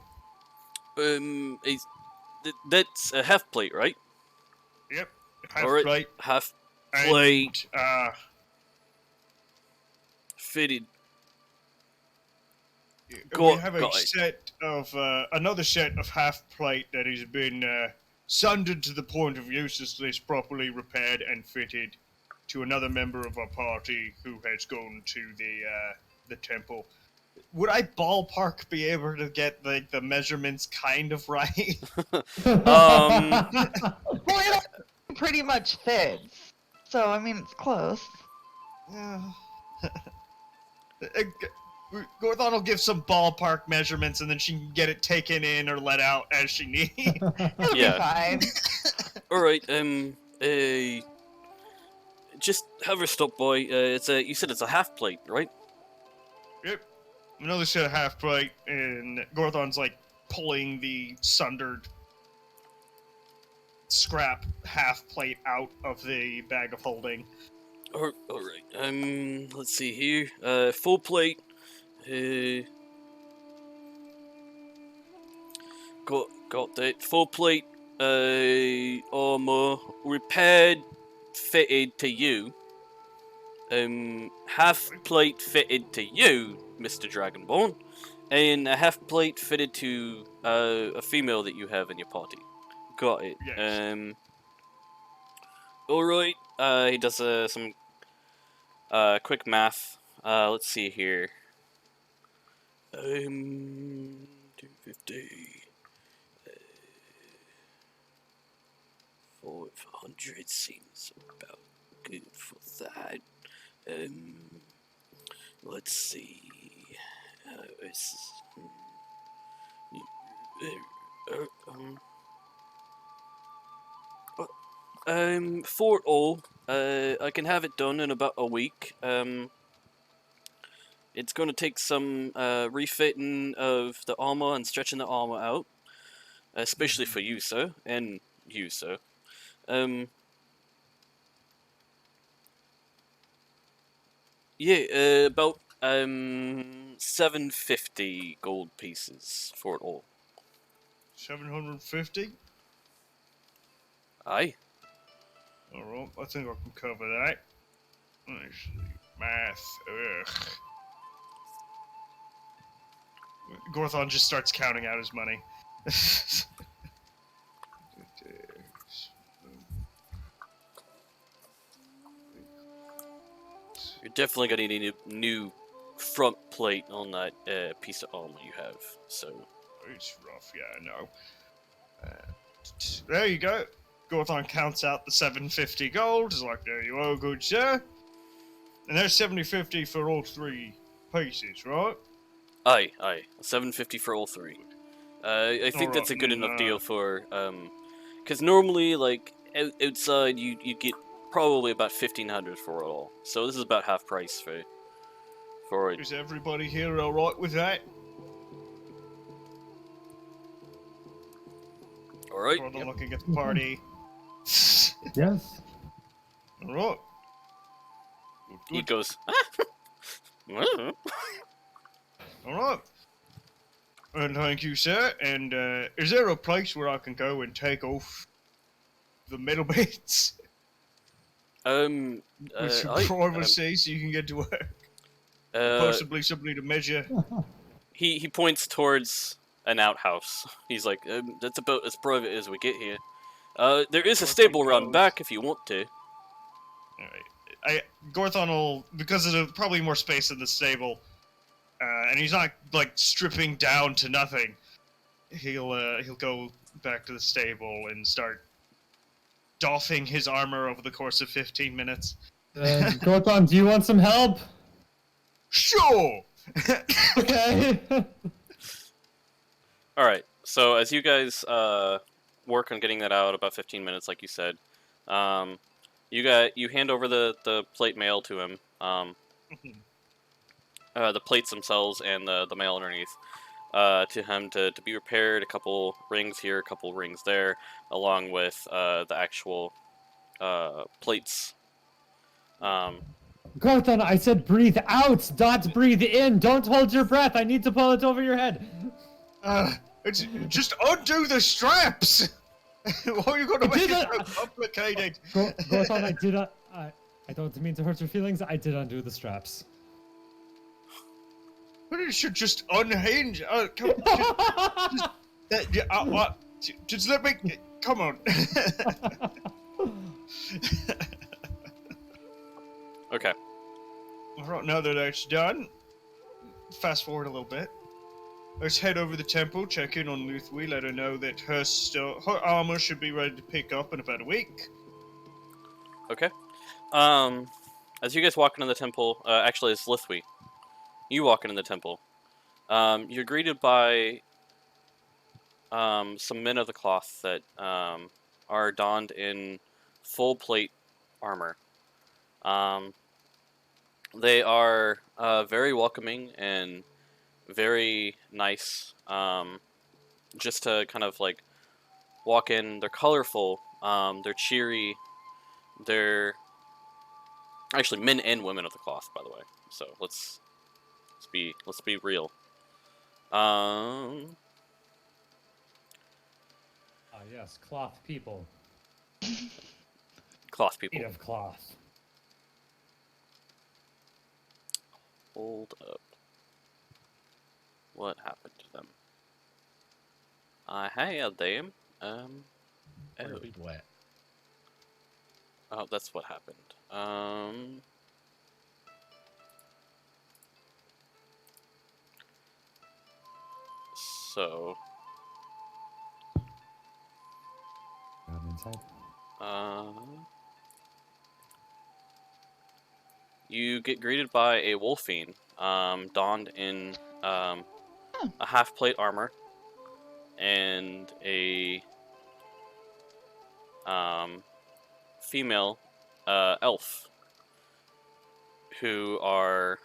That's a half plate, right? Yep. Half All right. plate. Half plate. And, fitted. we have a set of another set of half plate that has been sundered to the point of uselessness, properly repaired and fitted to another member of our party who has gone to the temple. Would I ballpark be able to get the measurements kind of right? Well, it pretty much fits. So, I mean, it's close. Yeah. Gorthon will give some ballpark measurements, and then she can get it taken in or let out as she needs. It'll Yeah. be fine. All right. just have her stop by. You said it's a half plate, right? Yep. Another set of half plate, and Gorthon's like pulling the sundered scrap half plate out of the bag of holding. All right. Let's see here. Full plate. Got that. Full plate. Armor repaired, fitted to you. Half plate fitted to you, Mr. Dragonborn, and a half plate fitted to a female that you have in your party. Got it. Yes. All right. He does some quick math. Let's see here. 250. 400 seems about good for that. Let's see. For all, I can have it done in about a week. It's going to take some refitting of the armor and stretching the armor out, especially for you, sir, and you, sir. Yeah, about 750 gold pieces for it all. 750? Aye. Alright, I think I can cover that. Let's see. Math. Ugh. Gorthon just starts counting out his money. You're definitely gonna need a new front plate on that piece of armor you have. So It's rough, yeah, I know. There you go. Gorthon counts out the 750 gold. He's like, there you are, good sir. And there's 750 for all three pieces, right? aye, 750 for all three. I think that's a good Alright, enough deal for because normally like outside you get probably about 1,500 for it all. So this is about half price for it. Is everybody here alright with that? All right. Gorthon looking at the party. Yes. Alright. He goes. Alright. And thank you, sir. And is there a place where I can go and take off the middle bits? With some privacy so you can get to work? Possibly somebody to measure. He points towards an outhouse. He's like, that's about as private as we get here. There is a stable around back if you want to. Alright. Gorthon will, because there's probably more space in the stable, and he's not like stripping down to nothing. He'll go back to the stable and start doffing his armor over the course of 15 minutes. Gorthon, do you want some help? Sure. Okay. All right. So as you guys work on getting that out, about 15 minutes, like you said, you hand over the plate mail to him. The plates themselves and the mail underneath to him to be repaired. A couple rings here, a couple rings there, along with the actual plates. Gorthon, I said breathe out, not breathe in. Don't hold your breath. I need to pull it over your head. Just undo the straps. Why are you going to make it so complicated? Gorthon, I did not. I don't mean to hurt your feelings. I did undo the straps. But it should just unhinge. Just let me. Come on. Okay. Alright, now that that's done, fast forward a little bit. Let's head over the temple, check in on Luthwi, let her know that her armor should be ready to pick up in about a week. Okay. As you guys walk into the temple, actually it's Lithwi. You walk into the temple. You're greeted by some men of the cloth that are donned in full plate armor. Um, they are very welcoming and very nice. Just to kind of like walk in. They're colorful. They're cheery. They're actually men and women of the cloth, by the way. So let's be real. Um, Ah, yes, cloth people. Cloth people. Made of cloth. Hold up. What happened to them? I had them. Where are Oh, people at? oh, that's what happened. So, I'm inside. you get greeted by a wolfine, donned in a half plate armor and a female elf who are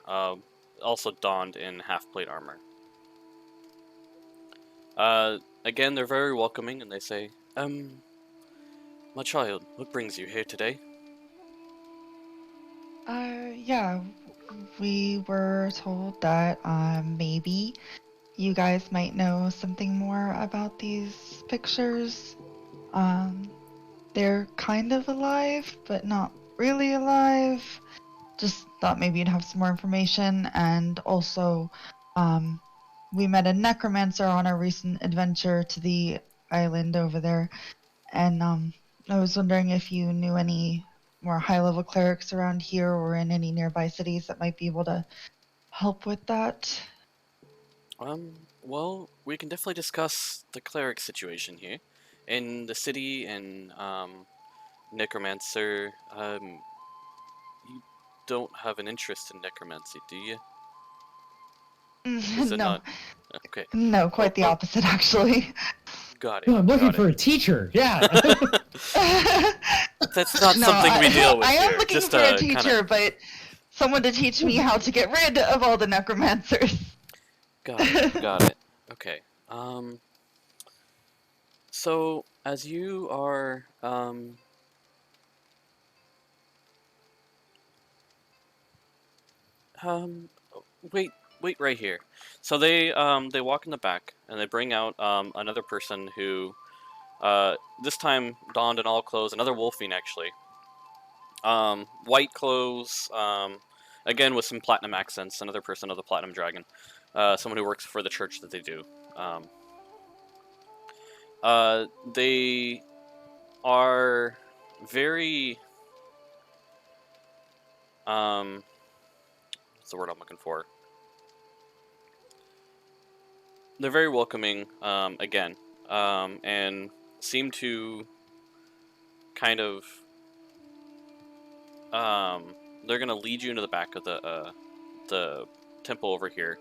also donned in half plate armor. Again, they're very welcoming, and they say, my child, what brings you here today? Yeah, we were told that maybe you guys might know something more about these pictures. Um, they're kind of alive, but not really alive. Just thought maybe you'd have some more information. And also, we met a necromancer on our recent adventure to the island over there. And I was wondering if you knew any more high-level clerics around here or in any nearby cities that might be able to help with that. Well, we can definitely discuss the cleric situation here. In the city and, necromancer, you don't have an interest in necromancy, do you? Is it No, not? Okay. no, quite the Oh, opposite, actually. got No, it, I'm looking got for it. a teacher. Yeah. That's not No, something we deal with I am here. looking Just for a kind teacher, of but someone to teach me how to get rid of all the necromancers. got it. Okay. So as you are, um, wait, wait right here. So they walk in the back and they bring out another person who, this time donned in all clothes, another wolfing actually. White clothes, again with some platinum accents, another person of the platinum dragon, someone who works for the church that they do. Um, they are very, what's the word I'm looking for? They're very welcoming, again, and seem to kind of, they're gonna lead you into the back of the temple over here,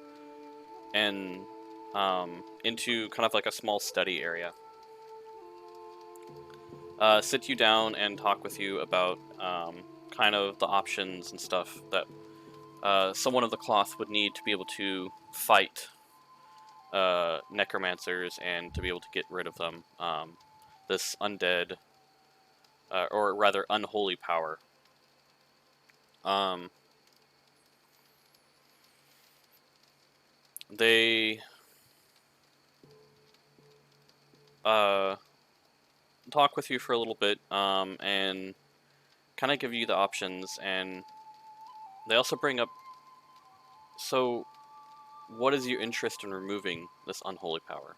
and into kind of like a small study area. Sit you down and talk with you about kind of the options and stuff that someone of the cloth would need to be able to fight necromancers and to be able to get rid of them. This undead, or rather unholy power. Um, they talk with you for a little bit and kind of give you the options, and they also bring up, so what is your interest in removing this unholy power?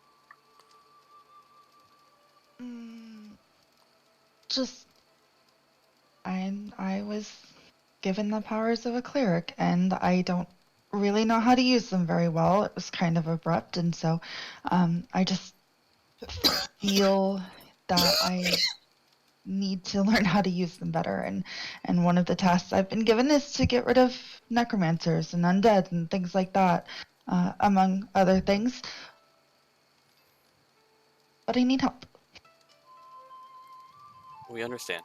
Mm, just, I was given the powers of a cleric, and I don't really know how to use them very well. It was kind of abrupt, and so I just feel that I need to learn how to use them better. And one of the tasks I've been given is to get rid of necromancers and undead and things like that, among other things. But I need help. We understand.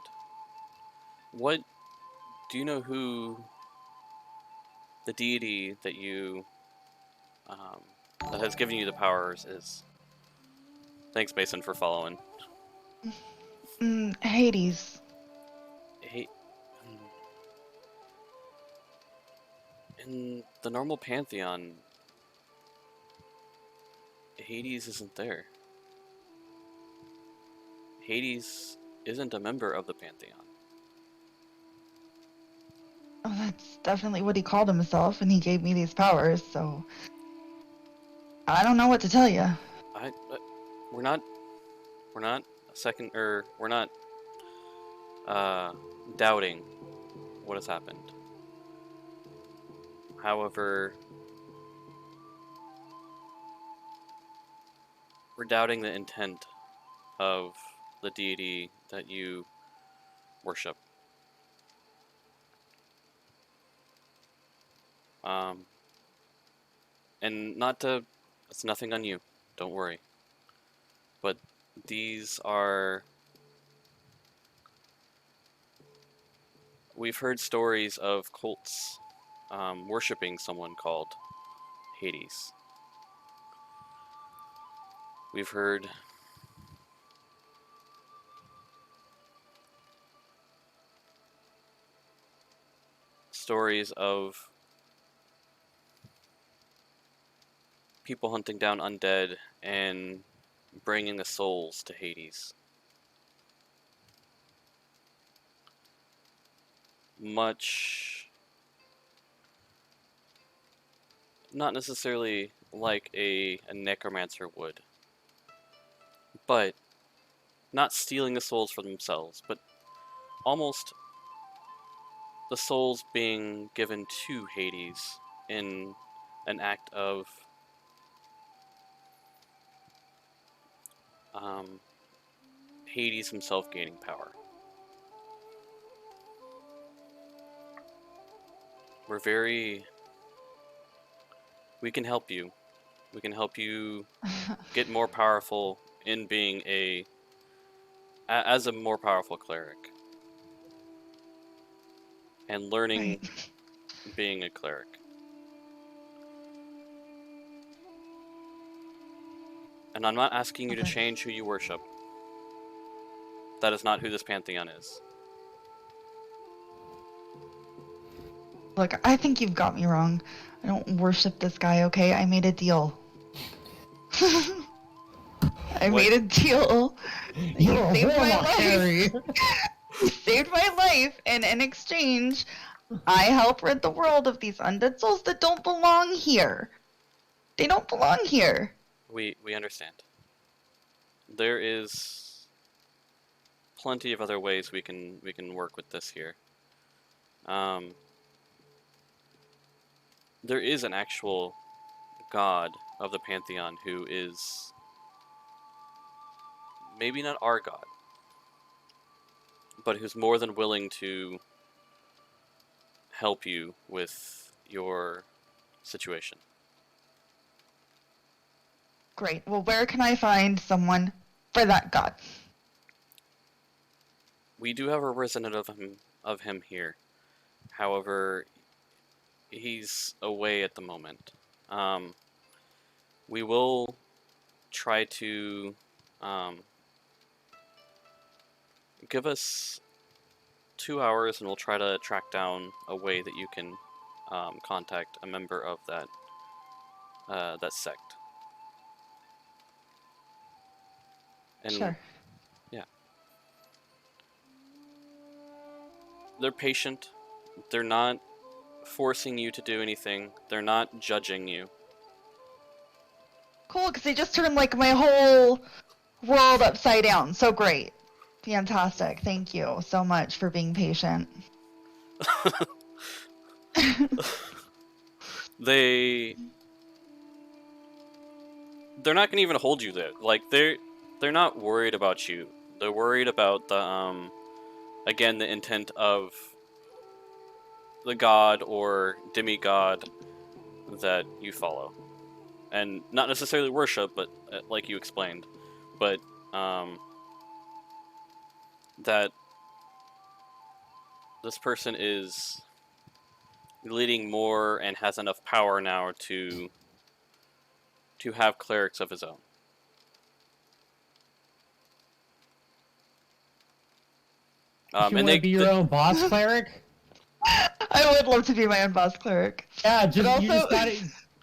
What Do you know who the deity that you that has given you the powers is? Thanks, Mason, for following. Hades. Hey, in the normal pantheon, Hades isn't there. Hades isn't a member of the pantheon. Oh, that's definitely what he called himself, and he gave me these powers, so I don't know what to tell you. We're not we're not doubting what has happened. However, we're doubting the intent of the deity that you worship. And not to, it's nothing on you, don't worry. But these are, we've heard stories of cults worshipping someone called Hades. We've heard stories of people hunting down undead and bringing the souls to Hades. Much, not necessarily like a necromancer would, but not stealing the souls for themselves, but almost the souls being given to Hades in an act of Hades himself gaining power. We can help you. We can help you get more powerful in being as a more powerful cleric. And learning Right. being a cleric. And I'm not asking you to Okay. change who you worship. That is not who this pantheon is. Look, I think you've got me wrong. I don't worship this guy, okay? I made a deal. I What? made a deal. He You're a saved my warlock, life. Harry. He saved my life, and in exchange, I help rid the world of these undead souls that don't belong here. They don't belong here. We understand. There is plenty of other ways we can work with this here. There is an actual god of the pantheon who is maybe not our god, but who's more than willing to help you with your situation. Great. Well, where can I find someone for that god? We do have a representative of him here. However, he's away at the moment. We will try to give us 2 hours, and we'll try to track down a way that you can contact a member of that sect. And Sure. yeah, they're patient. They're not forcing you to do anything. They're not judging you. Cool, because they just turned like my whole world upside down. So great. Fantastic. Thank you so much for being patient. They're not gonna even hold you there. Like they're not worried about you. They're worried about the again the intent of the god or demigod that you follow, and not necessarily worship, but like you explained, but that this person is leading more and has enough power now to have clerics of his own. You want to be your own boss cleric? I would love to be my own boss cleric. Yeah, But also, you just gotta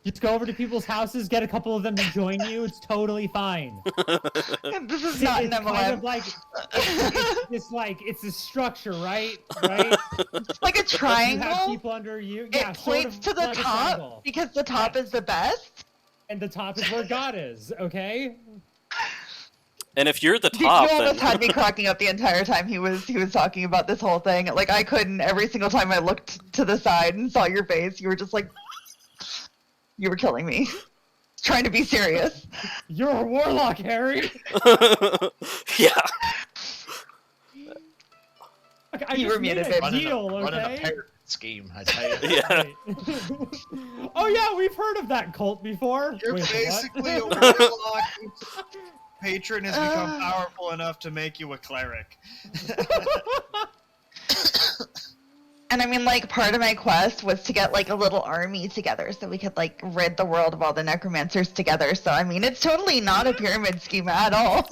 just go over to people's houses, get a couple of them to join you. It's totally fine. this is not an It's MLM. kind of like it's a structure, right? Right? It's like a You have triangle. people under you. It Yeah, sort points of to the like a top triangle. because the top is the best. And the top is where God is. Okay. And if you're the You top, almost then had me cracking up the entire time he was talking about this whole thing. Like I couldn't. Every single time I looked to the side and saw your face, you were just like, you were killing me. Trying to be serious. You're a warlock, Harry. yeah. Look, I You just were made muted, a babe. deal, Running a okay? parrot scheme, I tell you. Yeah. Right. Oh yeah, we've heard of that cult before. You're Wait, what? basically a warlock whose patron has become powerful enough to make you a cleric. And I mean, like, part of my quest was to get, like, a little army together so we could, like, rid the world of all the necromancers together. So, I mean, it's totally not a pyramid scheme at all.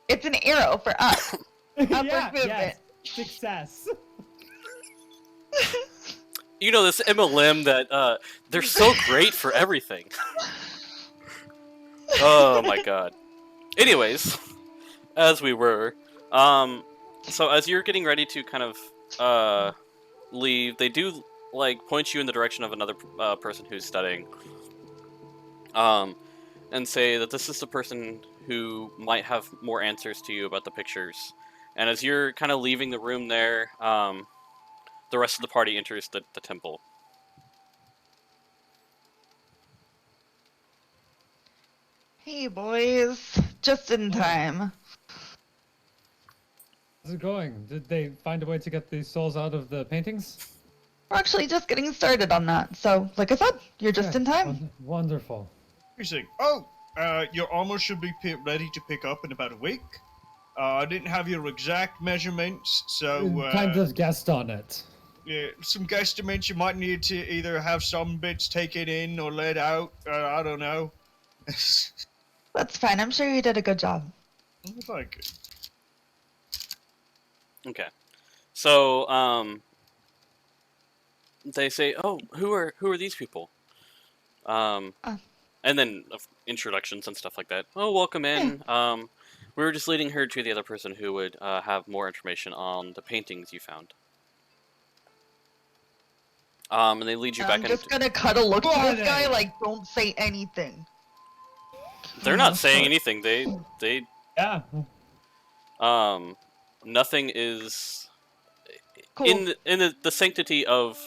It's an arrow for us. Upward movement. Yes. Success. You know, this MLM that they're so great for everything. Oh my god. Anyways, as we were, so as you're getting ready to kind of leave, they do like point you in the direction of another person who's studying, and say that this is the person who might have more answers to you about the pictures. And as you're kind of leaving the room there, the rest of the party enters the temple. Hey, boys. Just in time. How's it going? Did they find a way to get these souls out of the paintings? We're actually just getting started on that. So, like I said, you're just in time. Wonderful. He's like, oh, your armor should be ready to pick up in about a week. I didn't have your exact measurements, so Kind of guessed on it. yeah, some guesstimates you might need to either have some bits taken in or let out. I don't know. That's fine. I'm sure you did a good job. Thank you. Okay, so they say, "Oh, who are these people?" And then introductions and stuff like that. Oh, welcome in. We were just leading her to the other person who would have more information on the paintings you found. And they lead you back I'm into. just gonna cut a look at this guy, like, don't say anything. They're not saying anything. They Yeah. nothing is Cool. in the sanctity of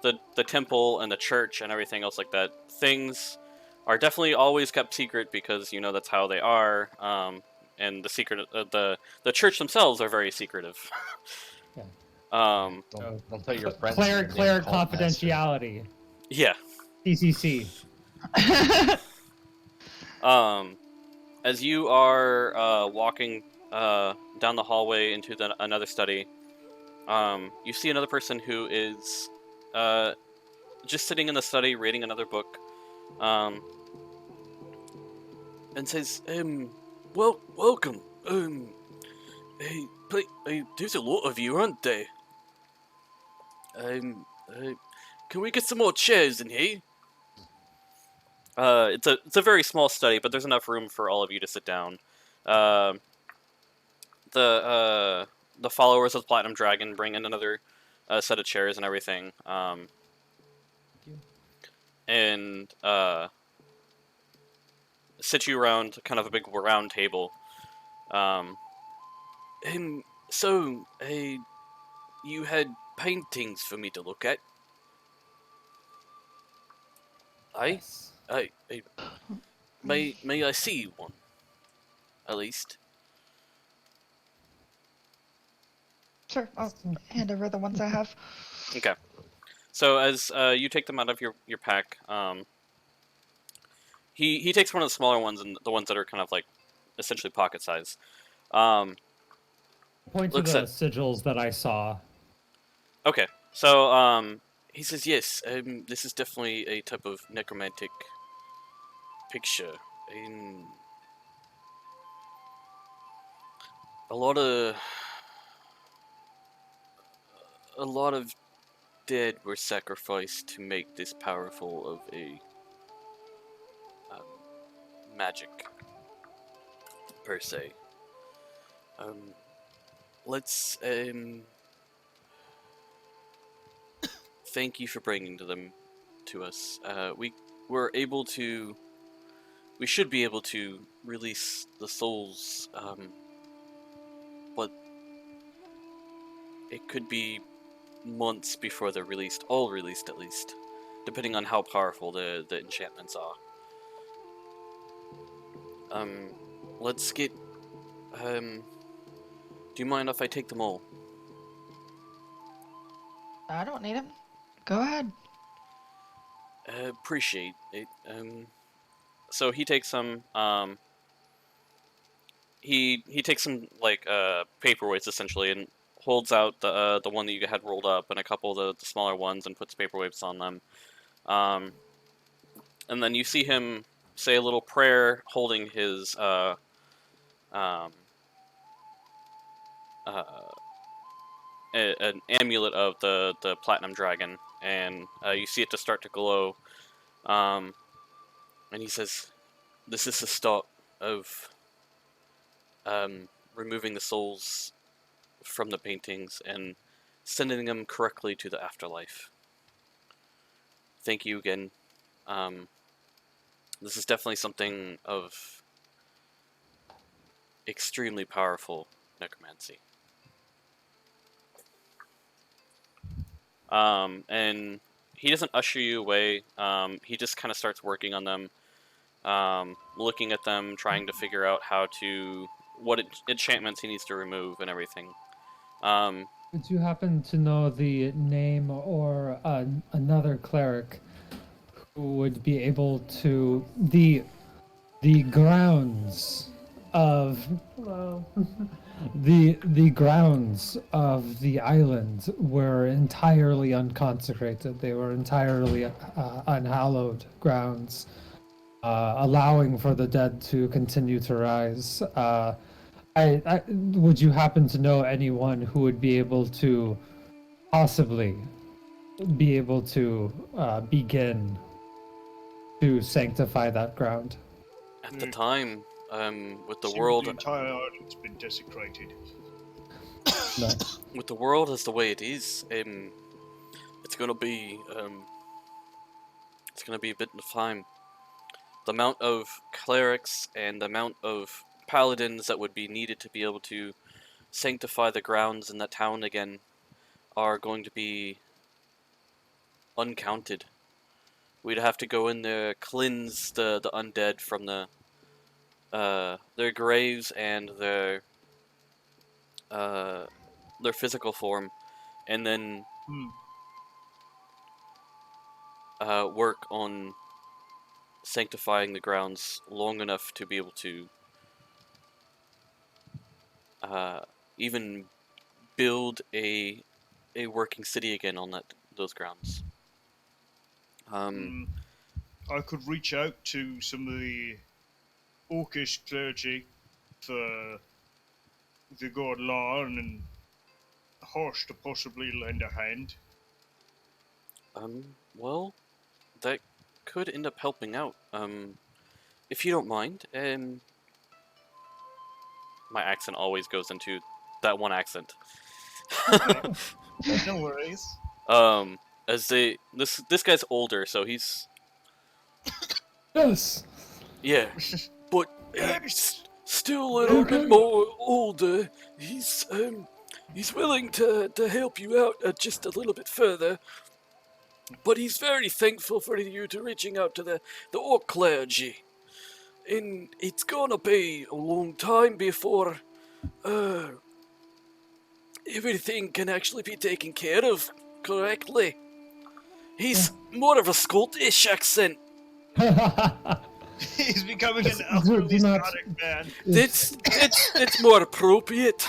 the temple and the church and everything else like that. Things are definitely always kept secret because you know that's how they are. And the secret the church themselves are very secretive. Yeah. Don't tell your friends. Cleric confidentiality. Yeah. CCC. As you are walking down the hallway into another study, you see another person who is just sitting in the study reading another book, and says, well, welcome. There's a lot of you, aren't there? Can we get some more chairs in here? It's a very small study, but there's enough room for all of you to sit down. The followers of the Platinum Dragon bring in another set of chairs and everything. And sit you around kind of a big round table. So, you had paintings for me to look at? Yes. May I see one? At least. Sure, I'll hand over the ones I have. Okay. So as you take them out of your pack, he takes one of the smaller ones and the ones that are kind of like essentially pocket size. point to Looks the at- sigils that I saw. Okay, so he says yes. This is definitely a type of necromantic picture. A lot of dead were sacrificed to make this powerful of a magic per se. Let's thank you for bringing them to us. We should be able to release the souls, but it could be months before they're released, all released at least, depending on how powerful the enchantments are. Let's get, do you mind if I take them all? I don't need him. Go ahead. Appreciate it. So he takes some, he takes some, like, paperweights, essentially, and holds out the one that you had rolled up and a couple of the smaller ones and puts paperweights on them. And then you see him say a little prayer holding his, an amulet of the platinum dragon, and you see it to start to glow. And he says, "This is the start of removing the souls from the paintings and sending them correctly to the afterlife. Thank you again. This is definitely something of extremely powerful necromancy." And he doesn't usher you away. He just kind of starts working on them, looking at them, trying to figure out what enchantments he needs to remove and everything. Would you happen to know the name or another cleric who would be able to the grounds of the grounds of the island were entirely unconsecrated. They were entirely unhallowed grounds, allowing for the dead to continue to rise. Would you happen to know anyone who would be able to possibly be able to begin to sanctify that ground? At the time, with the Seems world, the entire island's been desecrated. No. with the world as the way it is, it's gonna be a bit of time. The amount of clerics and the amount of paladins that would be needed to be able to sanctify the grounds in that town again are going to be uncounted. We'd have to go in there, cleanse the undead from their graves and their physical form, and then work on sanctifying the grounds long enough to be able to even build a working city again on those grounds. I could reach out to some of the orcish clergy for the god Larn and Horst to possibly lend a hand. Well, that could end up helping out. If you don't mind, my accent always goes into that one accent. No worries. As this guy's older, so he's Yes. yeah, but he's still a little bit more older. He's willing to help you out just a little bit further. But he's very thankful for you to reaching out to the orc clergy. And it's gonna be a long time before everything can actually be taken care of correctly. He's more of a Scottish accent. He's becoming an Do utterly not- Scottish man. It's more appropriate.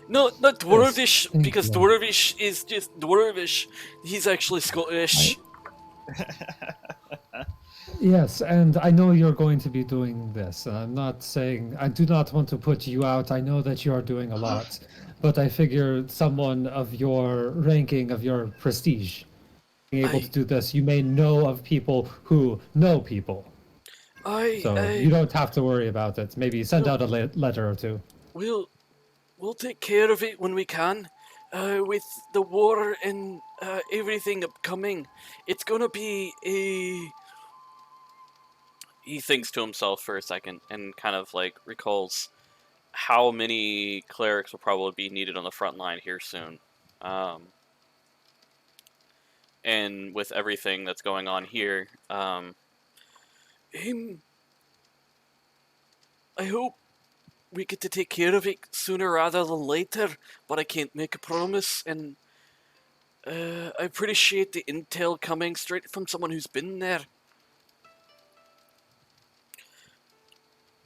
No, not Dwarvish, thank because you. Dwarvish is just Dwarvish. He's actually Scottish. Yes, and I know you're going to be doing this. And I'm not saying I do not want to put you out. I know that you are doing a lot, but I figure someone of your ranking, of your prestige, being able to do this, you may know of people who know people. So you don't have to worry about it. Maybe send out a letter or two. We'll take care of it when we can. With the war and everything upcoming, it's gonna be a. He thinks to himself for a second and kind of like recalls how many clerics will probably be needed on the front line here soon. And with everything that's going on here, I hope we get to take care of it sooner rather than later, but I can't make a promise, and I appreciate the intel coming straight from someone who's been there.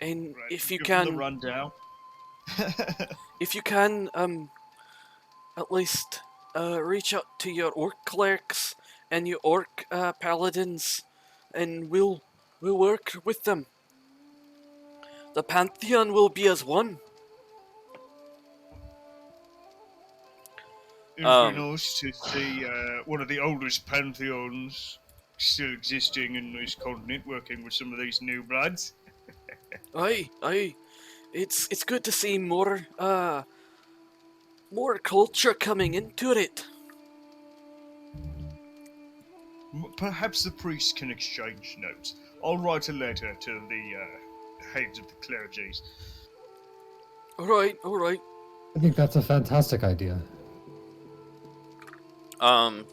And Right, if you give them the can, rundown. if you can, at least reach out to your orc clerics and your orc paladins, and we'll work with them. The Pantheon will be as one. It would be nice to see one of the oldest pantheons still existing in this continent, working with some of these new bloods. Aye. It's good to see more culture coming into it. Perhaps the priests can exchange notes. I'll write a letter to the heads of the clergies. All right. I think that's a fantastic idea. All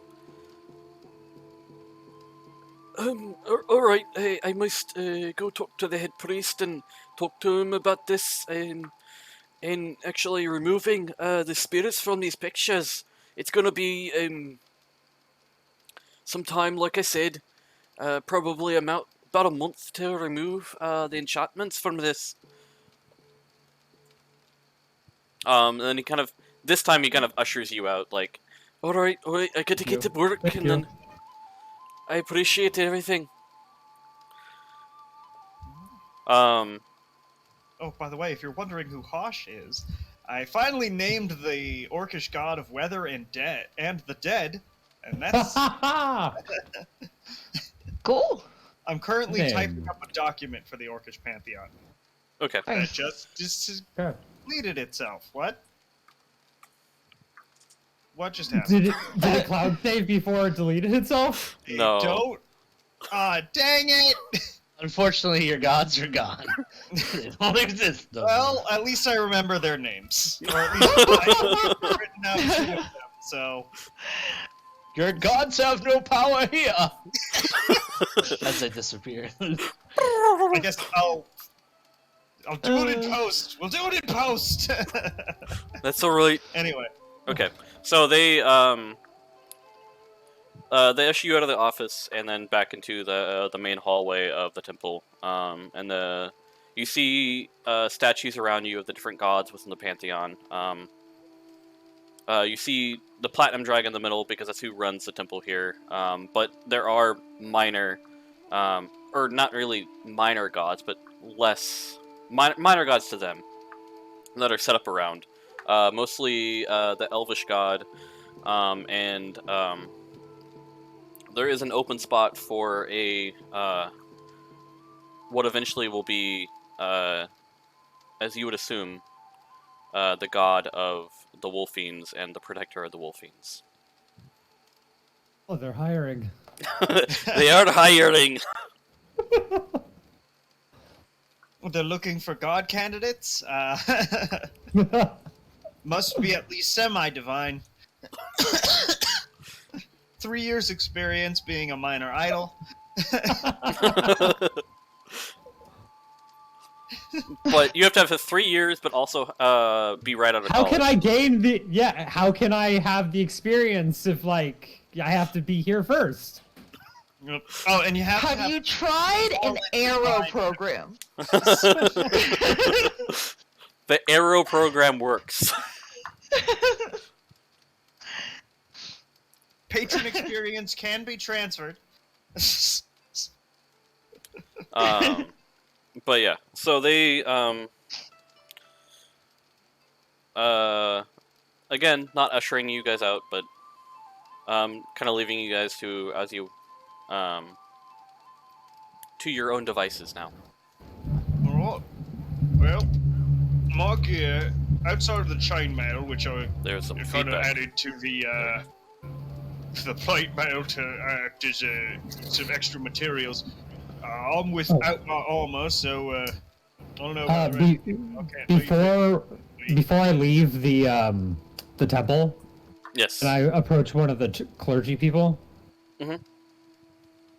right. I must go talk to the head priest and talk to him about this and actually removing the spirits from these pictures. It's gonna be sometime, like I said, probably about a month to remove the enchantments from this. And then this time he kind of ushers you out, like, all right, I got to get to work, and then I appreciate everything. Oh, by the way, if you're wondering who Hosh is, I finally named the orcish god of weather and the dead, and that's. Cool. I'm currently Name. typing up a document for the orcish pantheon. Okay. That just completed itself. What? What just happened? Did it cloud save before it deleted itself? No. Don't. Dang it! Unfortunately, your gods are gone. They don't exist. No Well, more. at least I remember their names. Or at least I've written out two of them, so. Your gods have no power here. As they disappear. I guess I'll do it in post. We'll do it in post. That's alright. Anyway. Okay, so they issue you out of the office and then back into the main hallway of the temple. And you see statues around you of the different gods within the pantheon. You see the platinum dragon in the middle because that's who runs the temple here. But there are minor, or not really minor gods, but minor gods to them that are set up around. Mostly the elvish god, and there is an open spot for a what eventually will be, as you would assume, the god of the Wolfiends and the protector of the Wolfiends. Oh, they're hiring. They are hiring. They're looking for god candidates. Must be at least semi-divine. 3 years experience being a minor idol. But you have to have 3 years, but also be right out of How college. can I gain the how can I have the experience if like I have to be here first? Oh, and you have to Have have you tried an solid arrow design. program? The arrow program works. Patron experience can be transferred. But yeah, so they again, not ushering you guys out, but kind of leaving you guys to to your own devices now. Alright. Well, my gear, outside of the chainmail, which I There's some kind of feedback. added to the plate mail to act as some extra materials. I'm without my armor, so I don't know about the rest. Okay, Before I leave the temple, Yes. and I approach one of the clergy people. Mhm.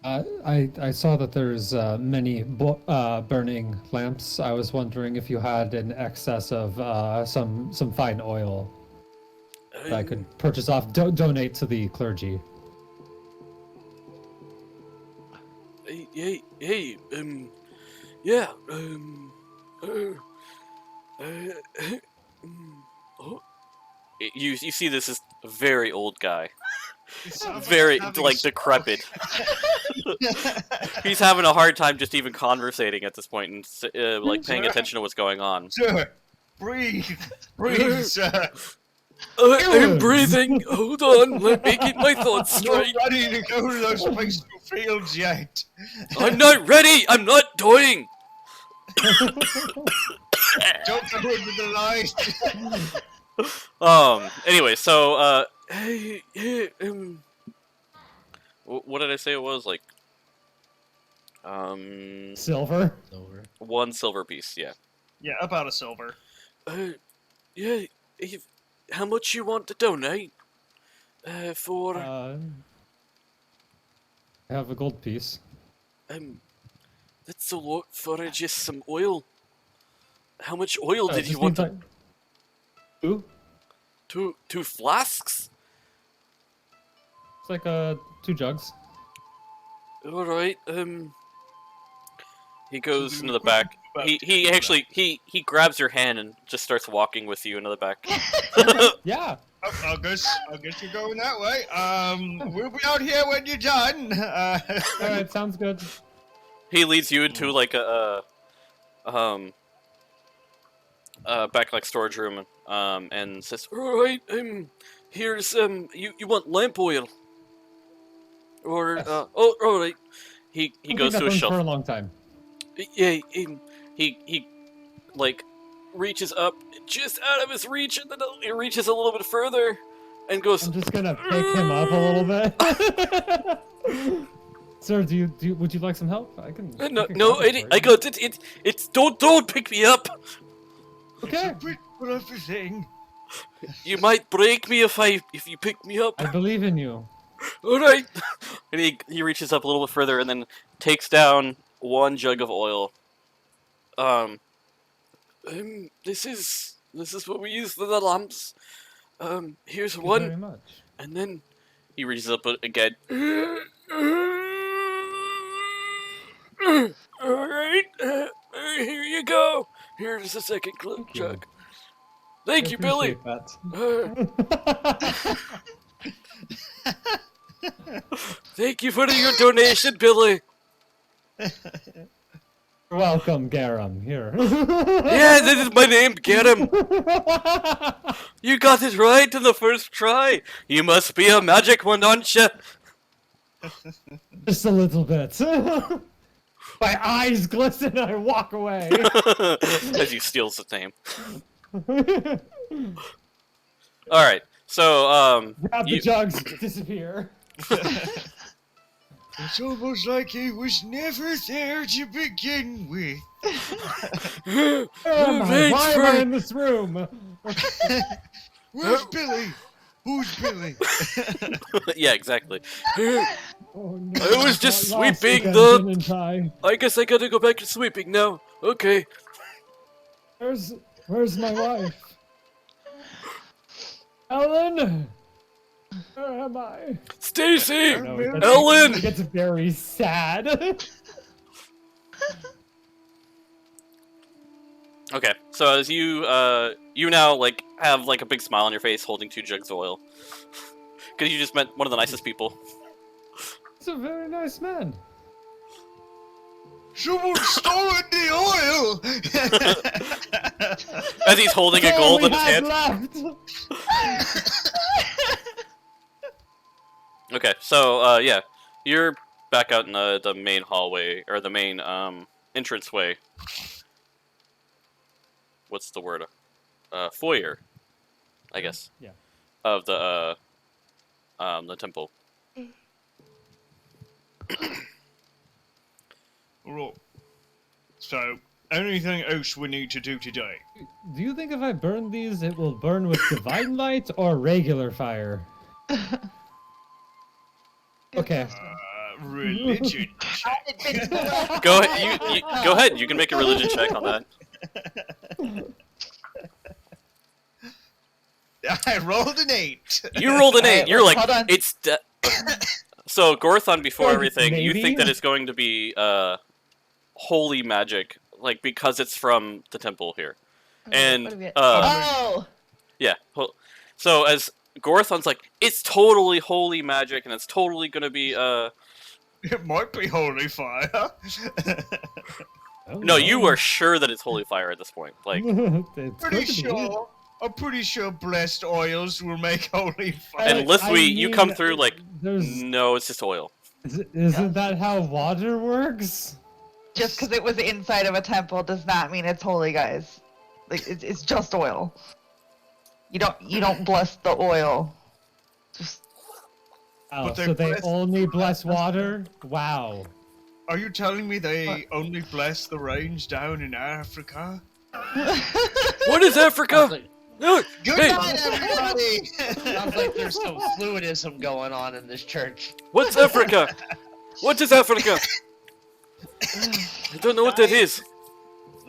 I saw that there's many burning lamps. I was wondering if you had an excess of some fine oil that I could purchase off, donate to the clergy. Hey, yeah, oh. You see this is a very old guy. It sounds Very, he's having like, a stroke. decrepit. He's having a hard time just even conversating at this point and, like, paying attention to what's going on. Sir, breathe, breathe, sir. I'm breathing. Hold on, let me get my thoughts I'm not straight. ready to go to those peaceful fields yet. I'm not ready. I'm not dying. Don't go into the light. Anyway, so, what did I say it was? Like, Silver. Over. 1 silver piece, yeah. Yeah, about a silver. Yeah, how much you want to donate? For, I have a gold piece. that's a lot for just some oil. How much oil did you Just want? means Ooh, Two flasks? it's like 2 jugs. Alright, he goes into the back. He actually, he grabs your hand and just starts walking with you into the back. Yeah. Oh, I guess you're going that way. We'll be out here when you're done. All right, sounds good. He leads you into like back like storage room, and says, "Alright, here's you want lamp oil?" Or Yes. oh, alright. He I've goes been to a that shelf. for a long time. Yeah, he like reaches up just out of his reach, and then he reaches a little bit further, and goes. I'm just gonna pick him up a little bit. Sir, would you like some help? I can. No, I can no, grab it for I you. got it. It's don't pick me up. Okay. What everything? You might break me if you pick me up. I believe in you. All right. And he reaches up a little bit further and then takes down 1 jug of oil. This is what we use for the lamps. Here's Thank you very one, much. and then he reaches up again. All right, here you go. Here's the second Thank you. jug. Thank I you, Billy. appreciate that. Thank you for your donation, Billy. You're welcome, Garum. Here. Yeah, this is my name. Get him. You got it right in the first try. You must be a magic one, aren't you? Just a little bit. My eyes glisten and I walk away. As he steals the name. All right. So, Grab the jugs, disappear. It's almost like he was never there to begin with. Where am I? Why am I in this room? Where's Billy? Who's Billy? yeah, exactly. Oh, no, I was got just lost sweeping again, the- didn't I? I guess I gotta go back to sweeping now. Okay. Where's my wife? Ellen! Where am I? Stacy! No, it gets- Ellen! It gets very sad. Okay, so as you you now like have like a big smile on your face, holding 2 jugs of oil, because you just met one of the nicest people. He's a very nice man. Someone stole the oil! As he's holding a That's all gold we in his had hand. left. Okay, so yeah, you're back out in the main hallway or the main entranceway. What's the word? Foyer, I guess. Yeah. Of the temple. Alright. So, anything else we need to do today? Do you think if I burn these, it will burn with divine light or regular fire? Okay. Religion check. Go ahead. You go ahead. You can make a religion check on that. I rolled an 8. You rolled an 8. Alright, You're like, hold on. it's. So Gorthon, before Like, everything, you maybe? think that it's going to be holy magic, like because it's from the temple here, and What are we at? uh, Oh! yeah. So as Gorthon's like, it's totally holy magic, and it's totally gonna be It might be holy fire. No, you are sure that it's holy fire at this point. Like, It's pretty good to be. sure. I'm pretty sure blessed oils will make holy fire. and Lithwy, you come mean, through like, There's, no, it's just oil. isn't that how water works? Just because it was inside of a temple does not mean it's holy, guys. Like it's just oil. You don't bless the oil. Just Oh, But they so they bless- only bless water? Wow. Are you telling me they only bless the range down in Africa? What is Africa? Good Hey. night, everybody! Sounds like there's some fluidism going on in this church. What's Africa? What is Africa? I don't know what that is.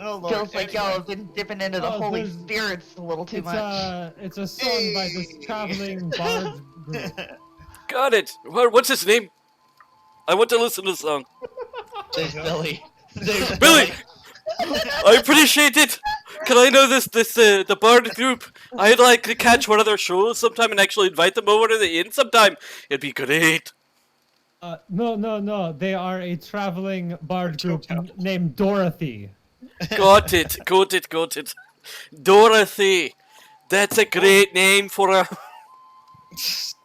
Oh, Lord. feels like y'all have been dipping into the Oh, Holy there's- Spirits a little too much. It's a song by this Hey. traveling bard group. Got it. What's his name? I want to listen to the song. There's Billy. There's Billy! I appreciate it. Can I know the bard group? I'd like to catch one of their shows sometime and actually invite them over to the inn sometime. It'd be great. No. They are a traveling bard group named Dorothy. Got it. Dorothy. That's a great name for a...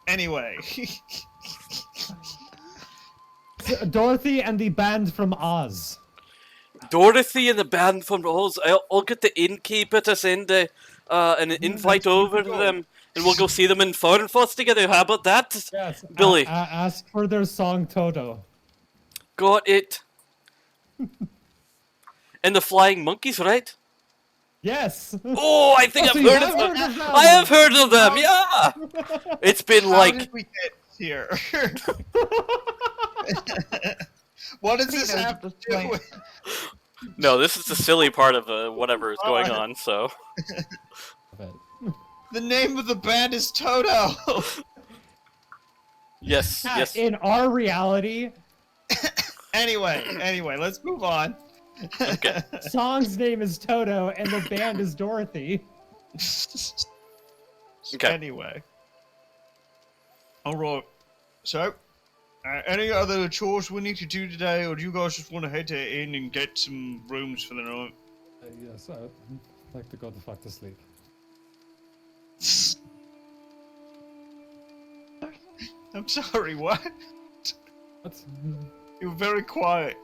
Anyway. Dorothy and the band from Oz. Dorothy and the band from Oz. I'll get the innkeeper to send an invite over to them, and we'll go see them in Farnfoss together. How about that? Yes. Billy. Ask for their song Toto. Got it. And the flying monkeys, right? Yes. Oh, I think Oh, so I've you heard have of them. heard of them. I have heard of them. Yeah. It's been How like did we get here? What does this Who knows have at to this do point? with... no. This is the silly part of whatever is going on. So The name of the band is Toto! yes, yes. In our reality, Anyway, let's move on. Okay. song's name is Toto and the band is Dorothy. Okay. Anyway. Alright. So, any other chores we need to do today, or do you guys just want to head to the inn and get some rooms for the night? Yes, I'd like to go the fuck to sleep. I'm sorry, what? What? You're very quiet.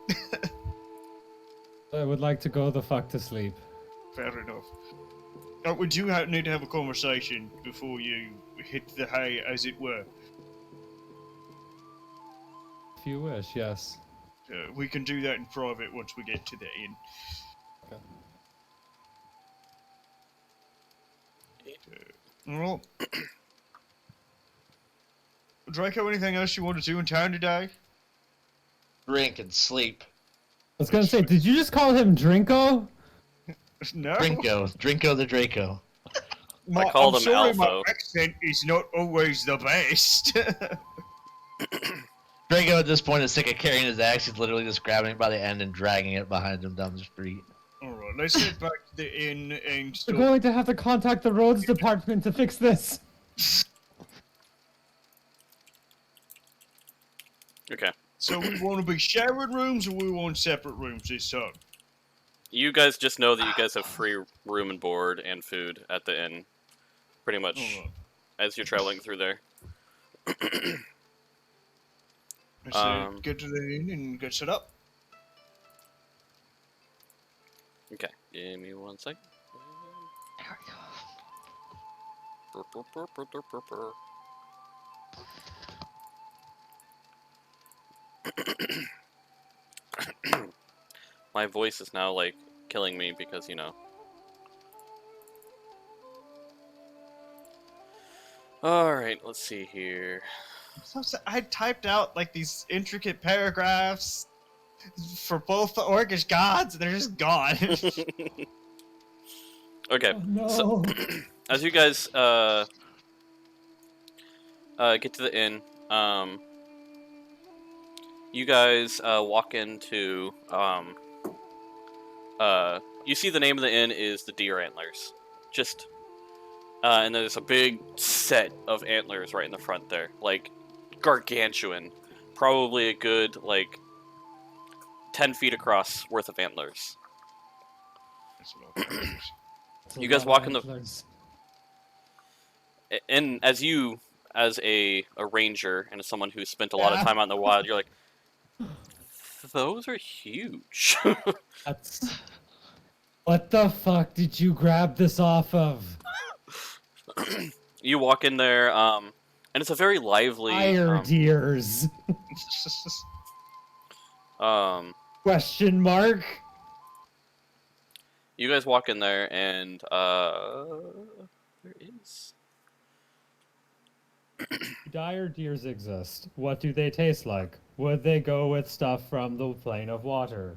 I would like to go the fuck to sleep. Fair enough. We do need to have a conversation before you hit the hay, as it were. If you wish, yes. We can do that in private once we get to the inn. Okay. Alright. Draco, anything else you want to do in town today? Drink and sleep. I was gonna say, did you just call him Drinko? No. Drinko the Draco. I called I'm him sorry, my Alpha. accent is not always the best. Draco at this point is sick of carrying his axe. He's literally just grabbing it by the end and dragging it behind him down the street. Alright, let's get back to the inn and We're stuff. going to have to contact the roads department to fix this. Okay. So we want to be sharing rooms, or we want separate rooms this time? You guys just know that you guys have free room and board and food at the inn, pretty much, Alright. as you're traveling through there. Let's get to the inn and get set up. Okay, give me 1 second. There we go. My voice is now, like, killing me because, you know. Alright, let's see here. I typed out like these intricate paragraphs for both the Orcish gods, and they're just gone. Okay, Oh, no. so as you guys get to the inn, you guys walk into you see the name of the inn is the Deer Antlers. Just and there's a big set of antlers right in the front there, like gargantuan, probably a good like 10 feet across worth of antlers. You guys walk in the and as you as a ranger and as someone who's spent a lot of time out in the wild, you're like, those are huge. That's... What the fuck did you grab this off of? You walk in there, and it's a very lively. Fire deers. Question mark. You guys walk in there, and there is. Dire deers exist. What do they taste like? Would they go with stuff from the plane of water?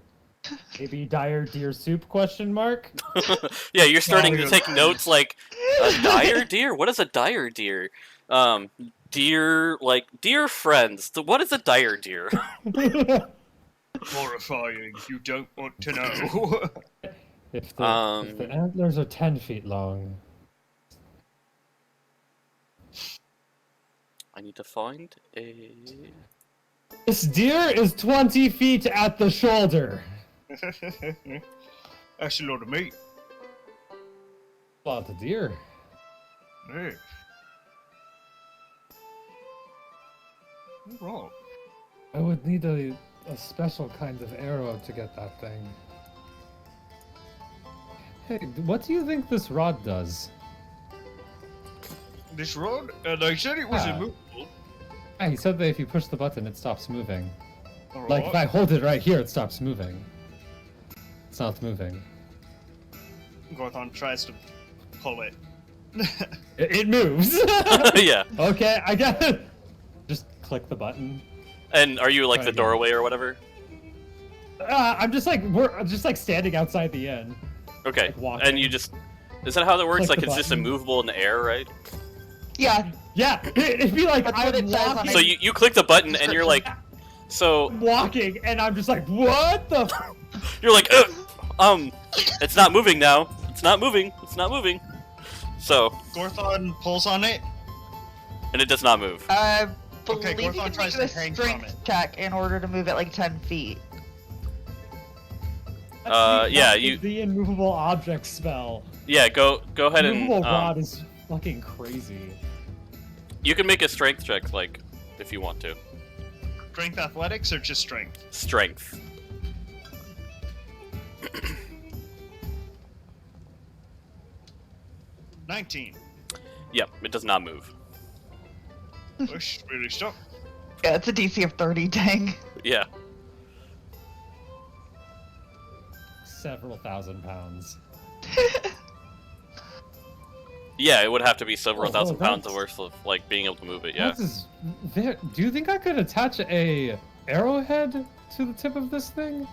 Maybe dire deer soup? Question mark. Yeah, you're starting to take notes like a dire deer. What is a dire deer? Deer like deer friends. What is a dire deer? Horrifying. You don't want to know. If the antlers are 10 feet long. I need to find a. This deer is 20 feet at the shoulder. That's a lot of meat. Lot of deer. Hey. What's wrong? I would need a special kind of arrow to get that thing. Hey, what do you think this rod does? This rod? They said it was Ah. immovable. Ah, he said that if you push the button, it stops moving. Alright. Like, if I hold it right here, it stops moving. It's not moving. Gorthon tries to pull it. It moves! Yeah. Okay, I got it! Just click the button. And are you like Try the again. doorway or whatever? I'm just like standing outside the inn. Okay. Like walking. And you just. Is that how that works? Click Like the it's just button. immovable in the air, right? Yeah, Yeah, it'd be like That's what I'm it says on walking, it. So you click the button and you're like. So walking, and I'm just like, what the? you're like, it's not moving now. It's not moving. It's not moving. So, Gorthon pulls on it. and it does not move. I Okay, believe you Gorthon can tries make to a hang from strength it. check in order to move it like 10 feet. Yeah, That's you- the immovable object spell. Yeah, go ahead and Immovable rod is fucking crazy. you can make a strength check, like if you want to. Strength athletics or just strength? Strength. $19. Yep, it does not move. Push, really stuck. Yeah, it's a DC of 30, dang. Yeah. Several thousand pounds. Yeah, it would have to be several Oh, thousand well, pounds that's- worth of like being able to move it. Yeah. This is do you think I could attach a arrowhead to the tip of this thing?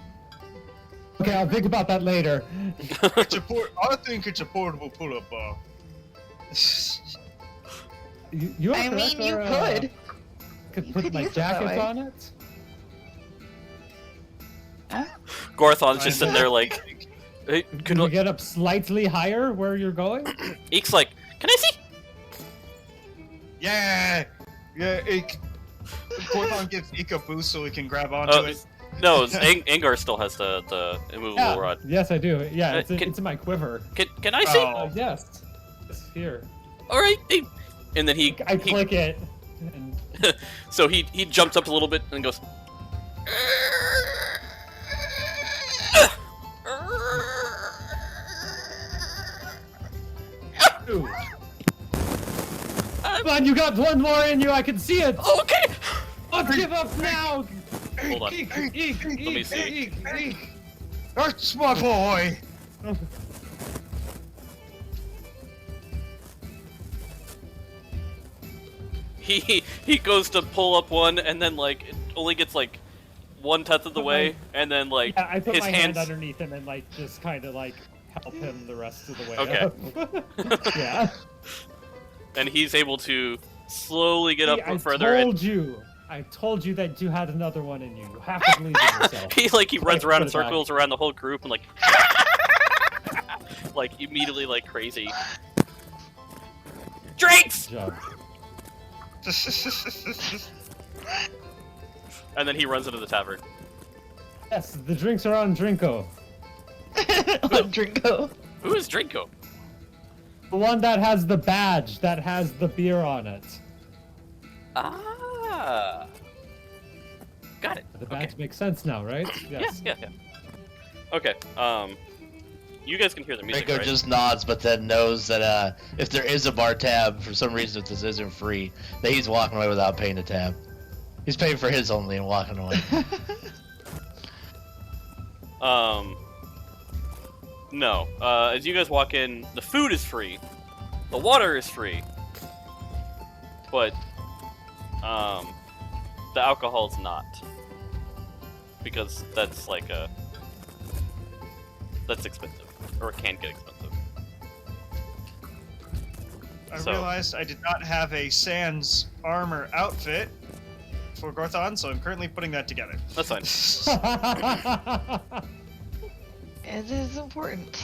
Okay, I'll think about that later. It's a I think it's a portable pull-up bar. You are I correct, mean, you or, could. could You put could my use it that jacket way. on it. Gorthon's just sitting there like, Hey, Can we get up slightly higher where you're going? Eek's like, can I see? Yeah! Yeah, Gorthon gives Eek a boost so he can grab onto it. No, Aingar still has the immovable rod. Yes, I do. Yeah, it's can- in my quiver. Can I see? Oh. Yes. It's here. All right. Hey. And then he click it. And... so he jumps up a little bit and goes. Ooh. Come on, you got one more in you. I can see it. Okay. Let's give up now. Hold on. Eek, Let me see. eek. That's my boy! He goes to pull up one and then like it only gets like 1/10 of the way and then like Yeah, I put his my hands. hand underneath him and like just kind of like help him the rest of the way. Okay. Up. Yeah. And he's able to slowly get up I further. I told you that you had another one in you. You have to believe in yourself. He runs around in Put it back. circles around the whole group and like like immediately like crazy. Drinks! Job. And then he runs into the tavern. Yes, the drinks are on Drinko. On Drinko. Who is Drinko? The one that has the badge that has the beer on it. Ah. Got it. The badge Okay. makes sense now, right? Yes. Yeah. Okay. You guys can hear the music, Rico right? just nods, but then knows that if there is a bar tab, for some reason, if this isn't free, that he's walking away without paying a tab. He's paying for his only and walking away. No. As you guys walk in, the food is free, the water is free, but the alcohol is not, because that's like that's expensive, or it can get expensive. I So- realized I did not have a Sans armor outfit for Gorthon, so I'm currently putting that together. That's fine. It is important.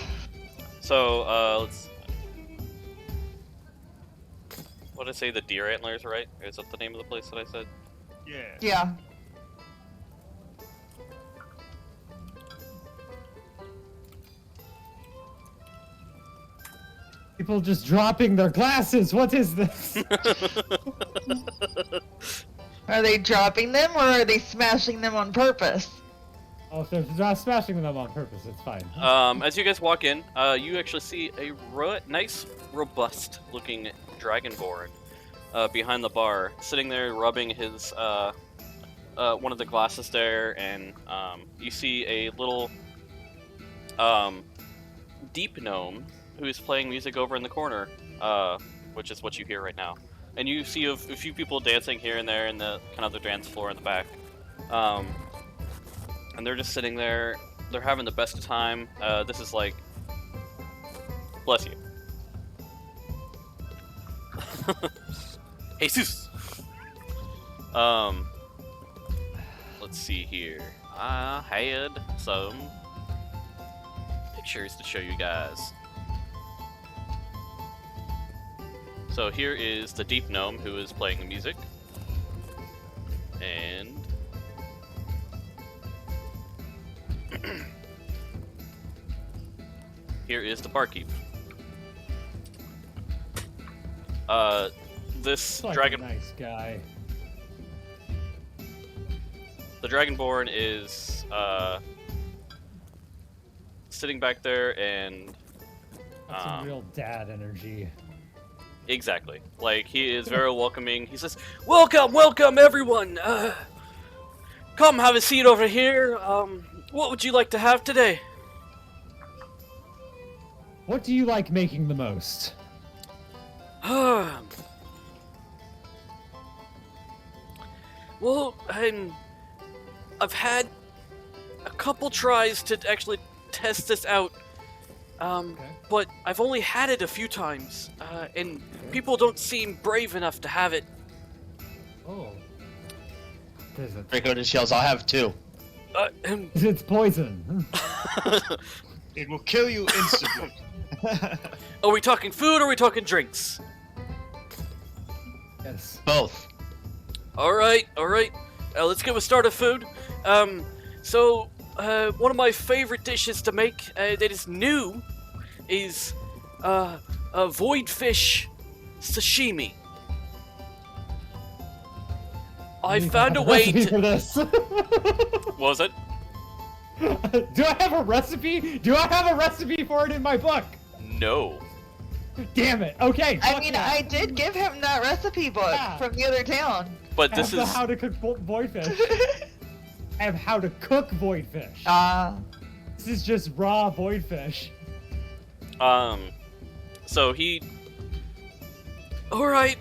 So let's. What did I say? The deer antlers, right? Is that the name of the place that I said? Yeah. Yeah. People just dropping their glasses. What is this? Are they dropping them or are they smashing them on purpose? Oh, if they're not smashing them on purpose, it's fine. As you guys walk in, you actually see a nice, robust-looking dragonborn behind the bar, sitting there rubbing his one of the glasses there, and you see a little deep gnome who is playing music over in the corner, which is what you hear right now. And you see a few people dancing here and there in the kind of the dance floor in the back. And they're just sitting there. They're having the best of time. This is like, bless you. Jesus. Let's see here. I had some pictures to show you guys. So here is the deep gnome who is playing the music, and here is the barkeep. This Like dragon, a nice guy. the dragonborn is sitting back there, and That's some real dad energy. exactly, like he is very welcoming. He says, "Welcome, welcome, everyone. Come have a seat over here. What would you like to have today?" What do you like making the most? Well, I've had a couple tries to actually test this out, but I've only had it a few times, and people don't seem brave enough to have it. Oh. Is it? Rico just yells, I'll have two. It's poison. It will kill you instantly. Are we talking food or are we talking drinks? Yes. Both. All right. Let's get with starter food. So one of my favorite dishes to make that is new is a void fish sashimi. I found a way recipe to. for this. What was it? Do I have a recipe? Do I have a recipe for it in my book? No. Damn it. Okay. I fuck mean, yeah. I did give him that recipe book Yeah. from the other town. But I this have the is how to cook void fish. I have how to cook void fish. This is just raw void fish. So he. All right.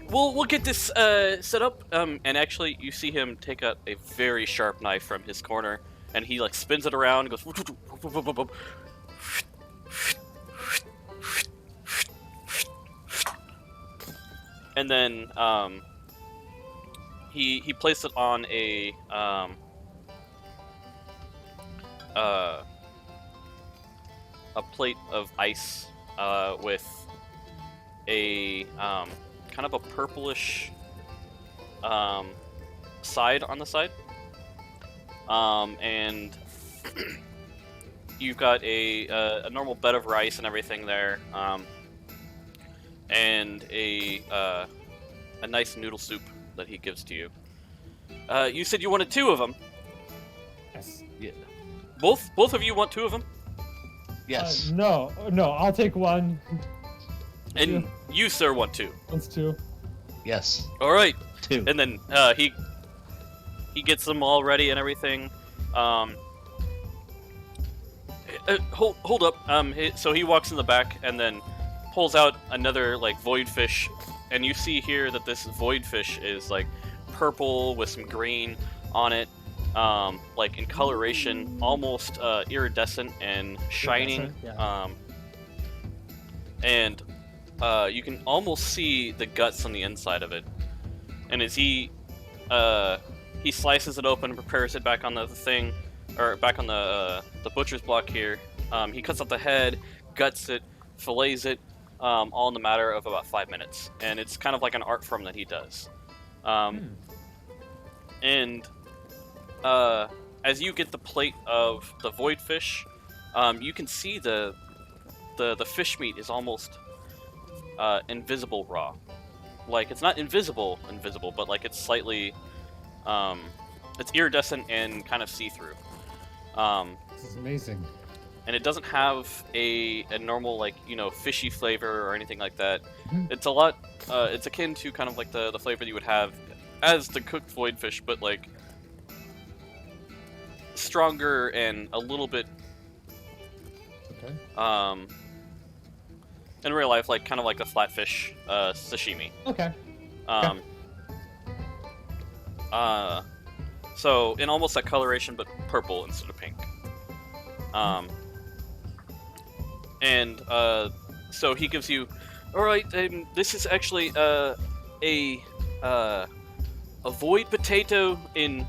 We'll get this set up. And actually, you see him take out a very sharp knife from his corner, and he like spins it around and goes. And then he placed it on a plate of ice with a kind of a purplish side on the side, and you've got a normal bed of rice and everything there, and a nice noodle soup that he gives to you. You said you wanted 2 of them. Yes. Yeah. Both of you want 2 of them, Yes. No, I'll take one. and you, sir, want 2. That's 2. Yes. All right. 2. And then he gets them all ready and everything. Hold up. So he walks in the back and then pulls out another like void fish, and you see here that this void fish is like purple with some green on it, like in coloration, almost iridescent and shining. Iridescent, yeah. And you can almost see the guts on the inside of it. And as he slices it open and prepares it back on the thing, or back on the butcher's block here, he cuts out the head, guts it, fillets it, all in the matter of about 5 minutes. And it's kind of like an art form that he does. And as you get the plate of the void fish, you can see the fish meat is almost invisible raw. Like, it's not invisible, but like it's slightly, it's iridescent and kind of see-through. This is amazing. And it doesn't have a normal, like, you know, fishy flavor or anything like that. It's a lot, it's akin to kind of like the flavor you would have as the cooked void fish, but like stronger and a little bit, Okay. in real life, like kind of like a flatfish sashimi. Okay. So in almost that coloration, but purple instead of pink. And so he gives you, all right, this is actually a void potato in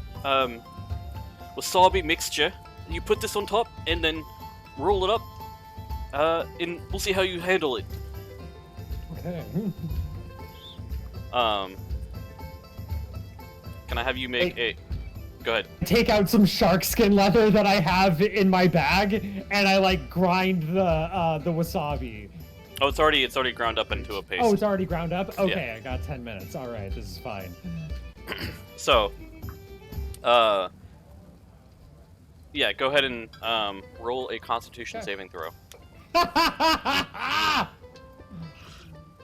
wasabi mixture. You put this on top and then roll it up, and we'll see how you handle it. Okay. Can I have you make a? Go ahead. Take out some shark skin leather that I have in my bag, and I like grind the wasabi. Oh, it's already ground up into a paste. Oh, it's already ground up. Okay, I got 10 minutes. All right, this is fine. So, yeah, go ahead and roll a Constitution Okay. saving throw.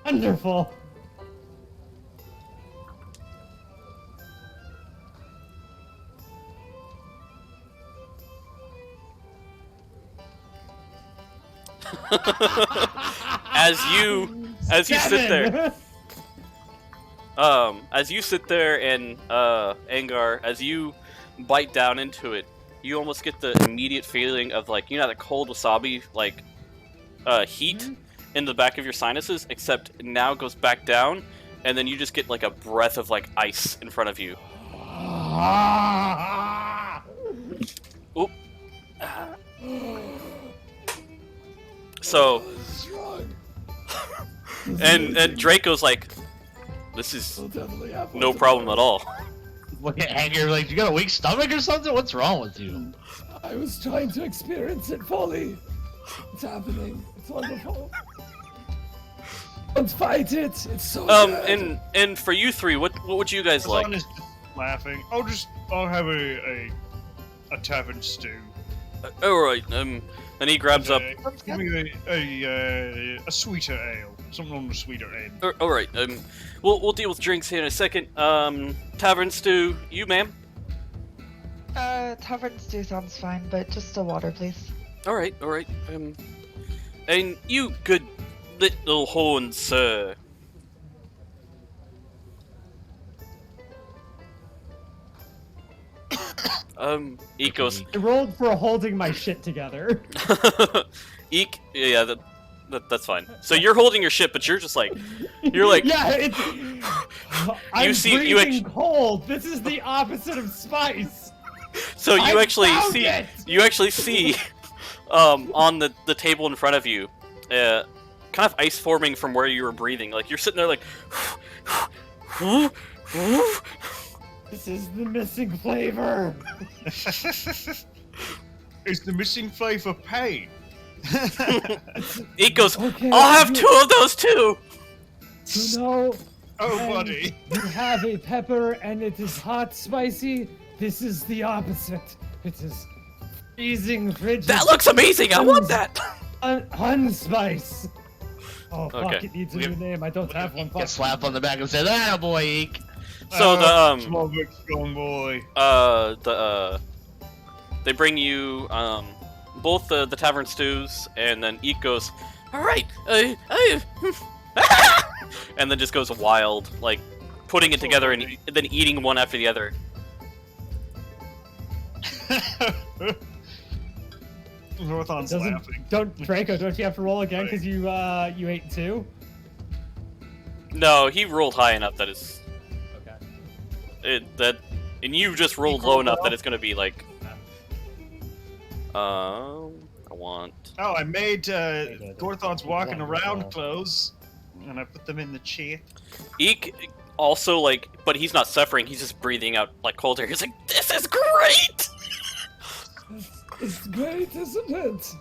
Wonderful. as you sit there, as you sit there and Aingar, as you bite down into it, you almost get the immediate feeling of, like, you know, that cold wasabi like heat in the back of your sinuses, except now it goes back down, and then you just get like a breath of like ice in front of you. Oop. So, What's wrong? and Draco's like, this is We'll definitely have one no problem at all. Look at Aingar like, you got a weak stomach or something? What's wrong with you? I was trying to experience it fully. It's happening. It's wonderful. Don't fight it. It's so good. And for you three, what would you guys Razan like? is just laughing. I'll have a tavern stew. All right. And he grabs up. Give me a sweeter ale. Something on the sweeter end. All right. We'll deal with drinks here in a second. Tavern stew. You, ma'am. Tavern stew sounds fine, but just a water, please. All right. And you, good little horn, sir. Eek goes. I rolled for holding my shit together. Eek. Yeah, that's fine. So you're holding your shit, but you're just like, Yeah, it's. I'm see- breathing you cold. This is the opposite of spice. So you I actually found see, it! on the table in front of you, kind of ice forming from where you were breathing. Like you're sitting there like, This is the missing flavor. Is the missing flavor pain? Eek goes, Okay, I'll have two of those too. You know, Oh, and buddy. you have a pepper and it is hot, spicy. This is the opposite. It is freezing, frigid. That looks amazing. I want that. Unspice. Oh fuck! Okay. It needs a new name. I don't have one. Get Fuck. slap on the back and say, "That boy, Eek." So Small big strong boy. they bring you both the tavern stews, and then Eek goes, all right, and then just goes wild, like putting it together and then eating one after the other. Northon's laughing. Draco, don't you have to roll again because you ate two? No, he rolled high enough that it's Okay. and you just rolled low enough that it's gonna be like. I want. Oh, I made Gorthon's walking around clothes, and I put them in the chair. Eek also like, but he's not suffering. He's just breathing out like cold air. He's like, "This is great." It's great, isn't it?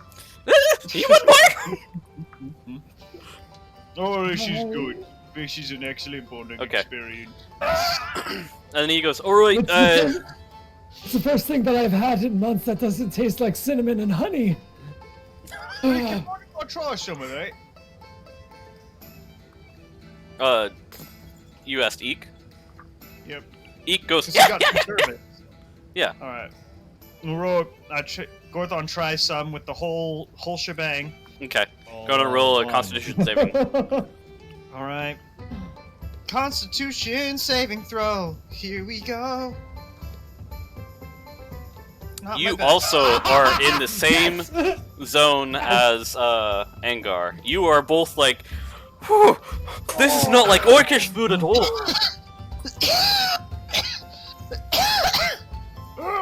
You want more? Oh, she's good. She's an excellent bonding Okay. experience. And then he goes, "All right, It's the first thing that I've had in months that doesn't taste like cinnamon and honey. I'll try some of that. You asked Eek. Yep. Eek goes, 'Cause yeah, you got yeah, yeah. service. Yeah. All right. Gorthon tries some with the whole shebang. Okay, gonna roll a Constitution saving. All right. Constitution saving throw. Here we go. Not You my best. also are in the same zone as Aingar. You are both like, "Whew, this is not like orcish food at all."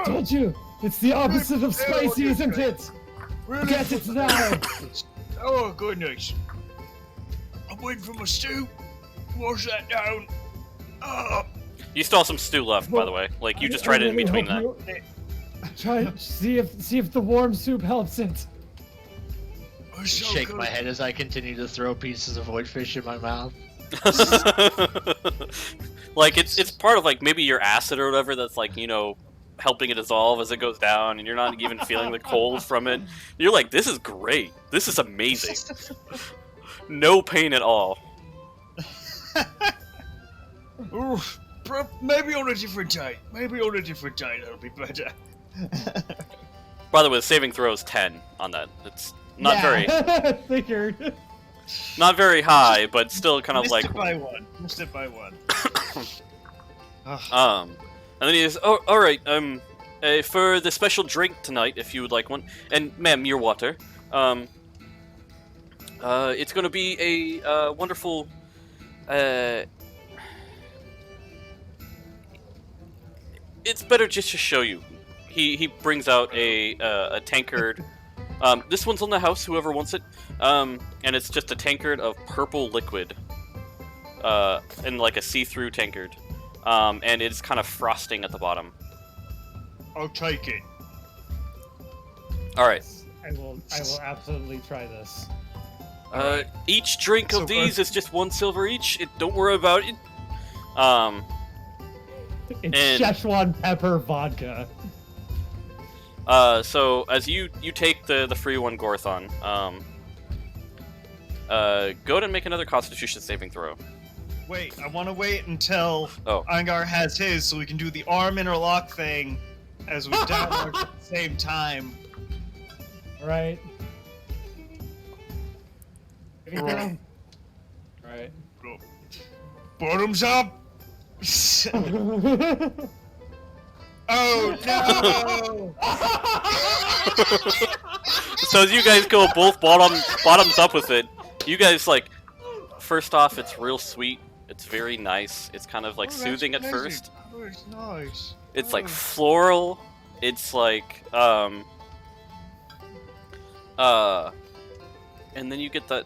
Told you, it's the opposite of spicy, isn't it? Really? Get it now. Oh goodness! I'm waiting for my stew. Wash that down. Oh. You still have some stew left, by the way. Like you just tried it in really between that. hope Try see if the warm soup helps it. It's so Shake good. my head as I continue to throw pieces of whitefish in my mouth. Like it's part of like maybe your acid or whatever that's like, you know, helping it dissolve as it goes down, and you're not even feeling the cold from it. You're like, this is great. This is amazing. No pain at all. Oof. Maybe on a different day. Maybe on a different day that'll be better. By the way, the saving throw is 10 on that. It's not very Figured. not very high, but still kind of Missed like it by one. Missed it by one. and then he says, "Oh, all right. For the special drink tonight, if you would like one, and ma'am, your water. It's going to be a wonderful. It's better just to show you. He brings out a tankard This one's on the house, whoever wants it. And it's just a tankard of purple liquid. In like a see-through tankard. And it's kind of frosting at the bottom. I'll take it. Alright. I will absolutely try this. Each drink So of these is just 1 silver each. Don't worry about it. It's And- Szechuan pepper vodka. So as you take the free one, Gorthon, go ahead and make another Constitution saving throw. Wait, I want to wait until Oh. Aingar has his, so we can do the arm interlock thing as we download at the same time. Right. Roll. Right. Bottoms up. Oh no! So as you guys go both bottoms up with it, you guys like. First off, it's real sweet. It's very nice. It's kind of like Oh, that's soothing at amazing. first. Oh, it's nice. It's like Oh. floral. It's like and then you get that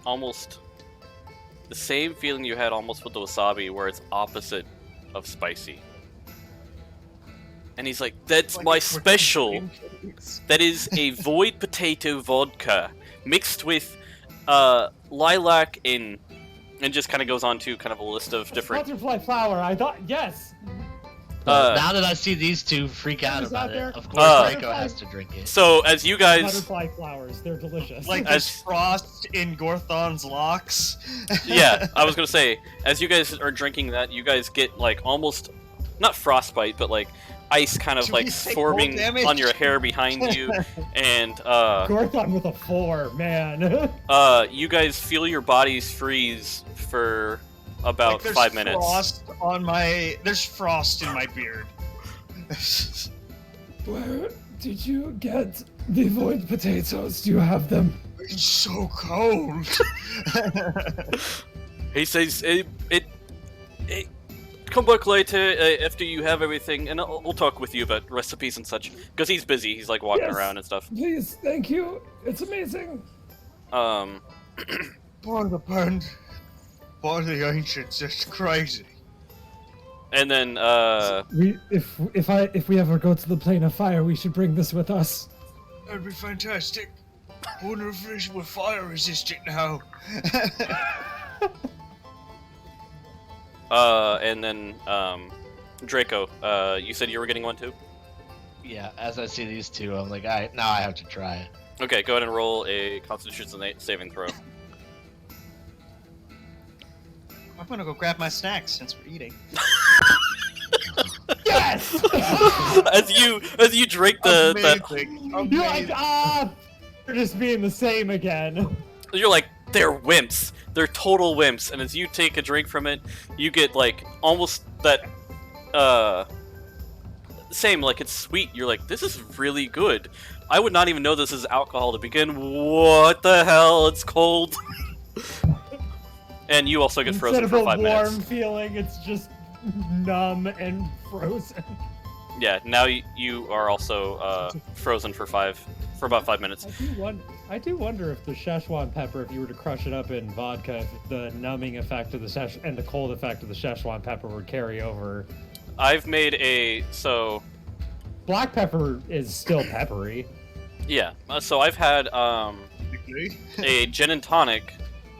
almost the same feeling you had almost with the wasabi, where it's opposite of spicy. And he's like, "That's Like my it's freaking special. pancakes. That is a void potato vodka mixed with lilac and just kind of goes on to kind of a list of different. Butterfly flower. I thought yes. Now that I see these two freak out Who's out about there? it, of course Draco has to drink it. So as you guys, Butterfly flowers. They're delicious. Like As- this frost in Gorthon's locks. yeah, I was gonna say, as you guys are drinking that, you guys get like almost not frostbite, but like ice kind of Do like we take forming cold damage? on your hair behind you, and Gorthon with a 4, man. you guys feel your bodies freeze for about Like, there's 5 minutes. Frost on my. There's frost in my beard. Where did you get the void potatoes? Do you have them? It's so cold. He says, it come back later after you have everything, and I'll talk with you about recipes and such. Because he's busy, he's like walking Yes. around and stuff. Please, thank you. It's amazing. By the band. By the ancients, it's crazy. And then, If we ever go to the plane of fire, we should bring this with us. That'd be fantastic. I wonder if this with fire resistant now. and then, Draco, you said you were getting one too? Yeah, as I see these two, I'm like, now I have to try it. Okay, go ahead and roll a Constitution saving throw. I'm gonna go grab my snacks since we're eating. Yes! as you drink that, Amazing. You're like, they're just being the same again. you're like, they're wimps. They're total wimps. And as you take a drink from it, you get like almost that, same, like it's sweet. You're like, this is really good. I would not even know this is alcohol to begin. What the hell? It's cold. And you also get frozen Instead for of a 5 warm minutes. feeling, it's just numb and frozen. Yeah, now you are also frozen for about 5 minutes. I do wonder if the Szechuan pepper, if you were to crush it up in vodka, if the numbing effect of the and the cold effect of the Szechuan pepper would carry over. I've made Black pepper is still peppery. yeah. So I've had Technically. a gin and tonic,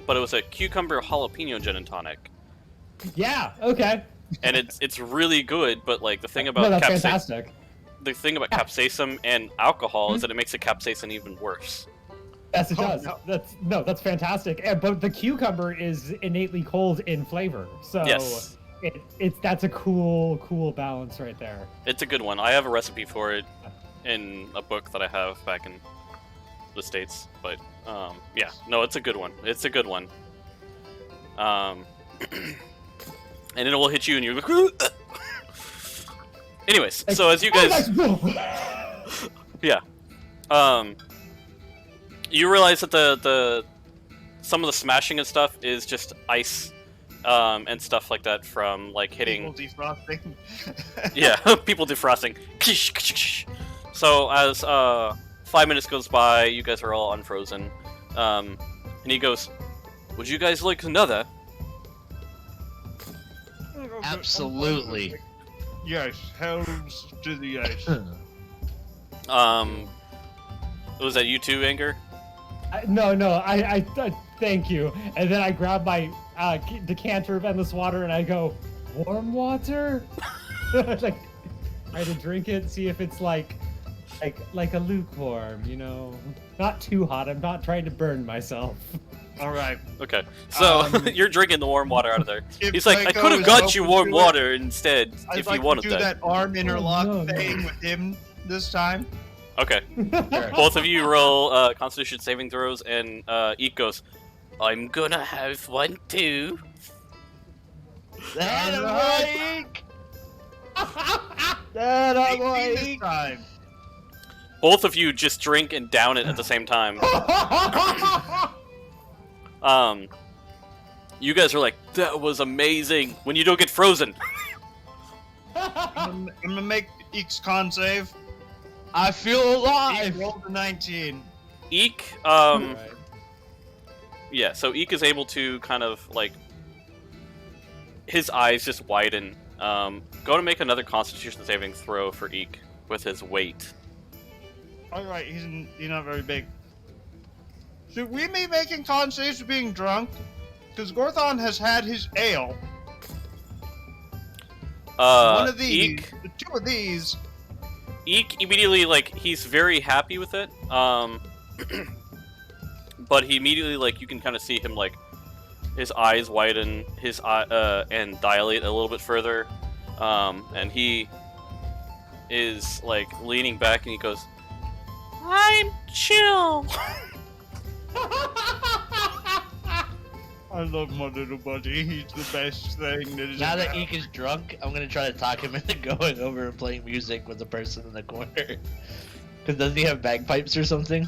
but it was a cucumber jalapeno gin and tonic, Yeah. Okay. and it's really good. But like the thing No, about that's fantastic. the thing about capsaicin and alcohol is that it makes the capsaicin even worse. Yes, it Oh, does. no. That's fantastic. But the cucumber is innately cold in flavor, so Yes. that's a cool balance right there. It's a good one. I have a recipe for it in a book that I have back in the States. But yeah, no, it's a good one. It's a good one. And then it will hit you and you're like, anyways, so as you guys, yeah, you realize that the some of the smashing and stuff is just ice, and stuff like that from like hitting. People defrosting. Yeah, people defrosting. So as 5 minutes goes by. You guys are all unfrozen. And he goes, "Would you guys like another?" Absolutely. Yes, hells to the ice. Was that you too, Aingar? No, I thank you. And then I grab my decanter of endless water and I go, warm water? Like, I had to drink it, see if it's like a lukewarm, you know? Not too hot, I'm not trying to burn myself. Alright. Okay, so you're drinking the warm water out of there. If He's like, "I Draco could have is got you open warm to it, water instead I'd if like you wanted to do that arm interlock no. thing with him this time. Okay, both of you roll Constitution saving throws, and Eek goes, "I'm gonna have one too." That Alright. awake! That 18 this awake! time. Both of you just drink and down it at the same time. You guys are like, "That was amazing," when you don't get frozen. I'm gonna make Eek's con save. I feel Eek alive! rolled a 19. Eek, yeah, so Eek is able to kind of, like, his eyes just widen. Go to make another Constitution saving throw for Eek with his weight. Alright, he's not very big. Should we be making con saves for being drunk? Because Gorthon has had his ale. One of these, Eek, the two of these. Eek immediately, like, he's very happy with it, but he immediately, like, you can kind of see him, like, his eyes widen, his and dilate a little bit further, and he is, like, leaning back and he goes, "I'm chill." I love my little buddy. He's the best thing that is Now that about. Eek is drunk, I'm gonna try to talk him into going over and playing music with the person in the corner. Cause doesn't he have bagpipes or something?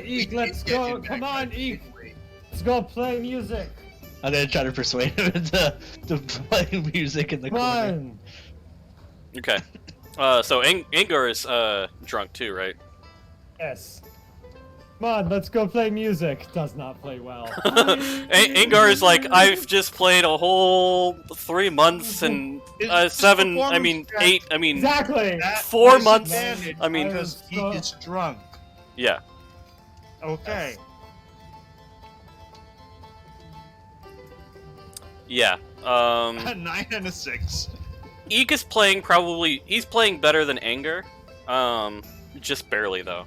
Eek, let's go. Come on, Eek. Let's go play music. I'm gonna try to persuade him into playing music in the Come corner. on. Okay. So Aingar is drunk too, right? Yes. Come on, let's go play music. Does not play well. Aingar is like, "I've just played a whole 3 months and His 7, I performance mean check- 8, I mean, Exactly. That 4 was months. advantage I mean, because he so- is drunk. yeah. Okay. Yeah. A 9 and a 6. Eek is playing he's playing better than Aingar. Just barely though.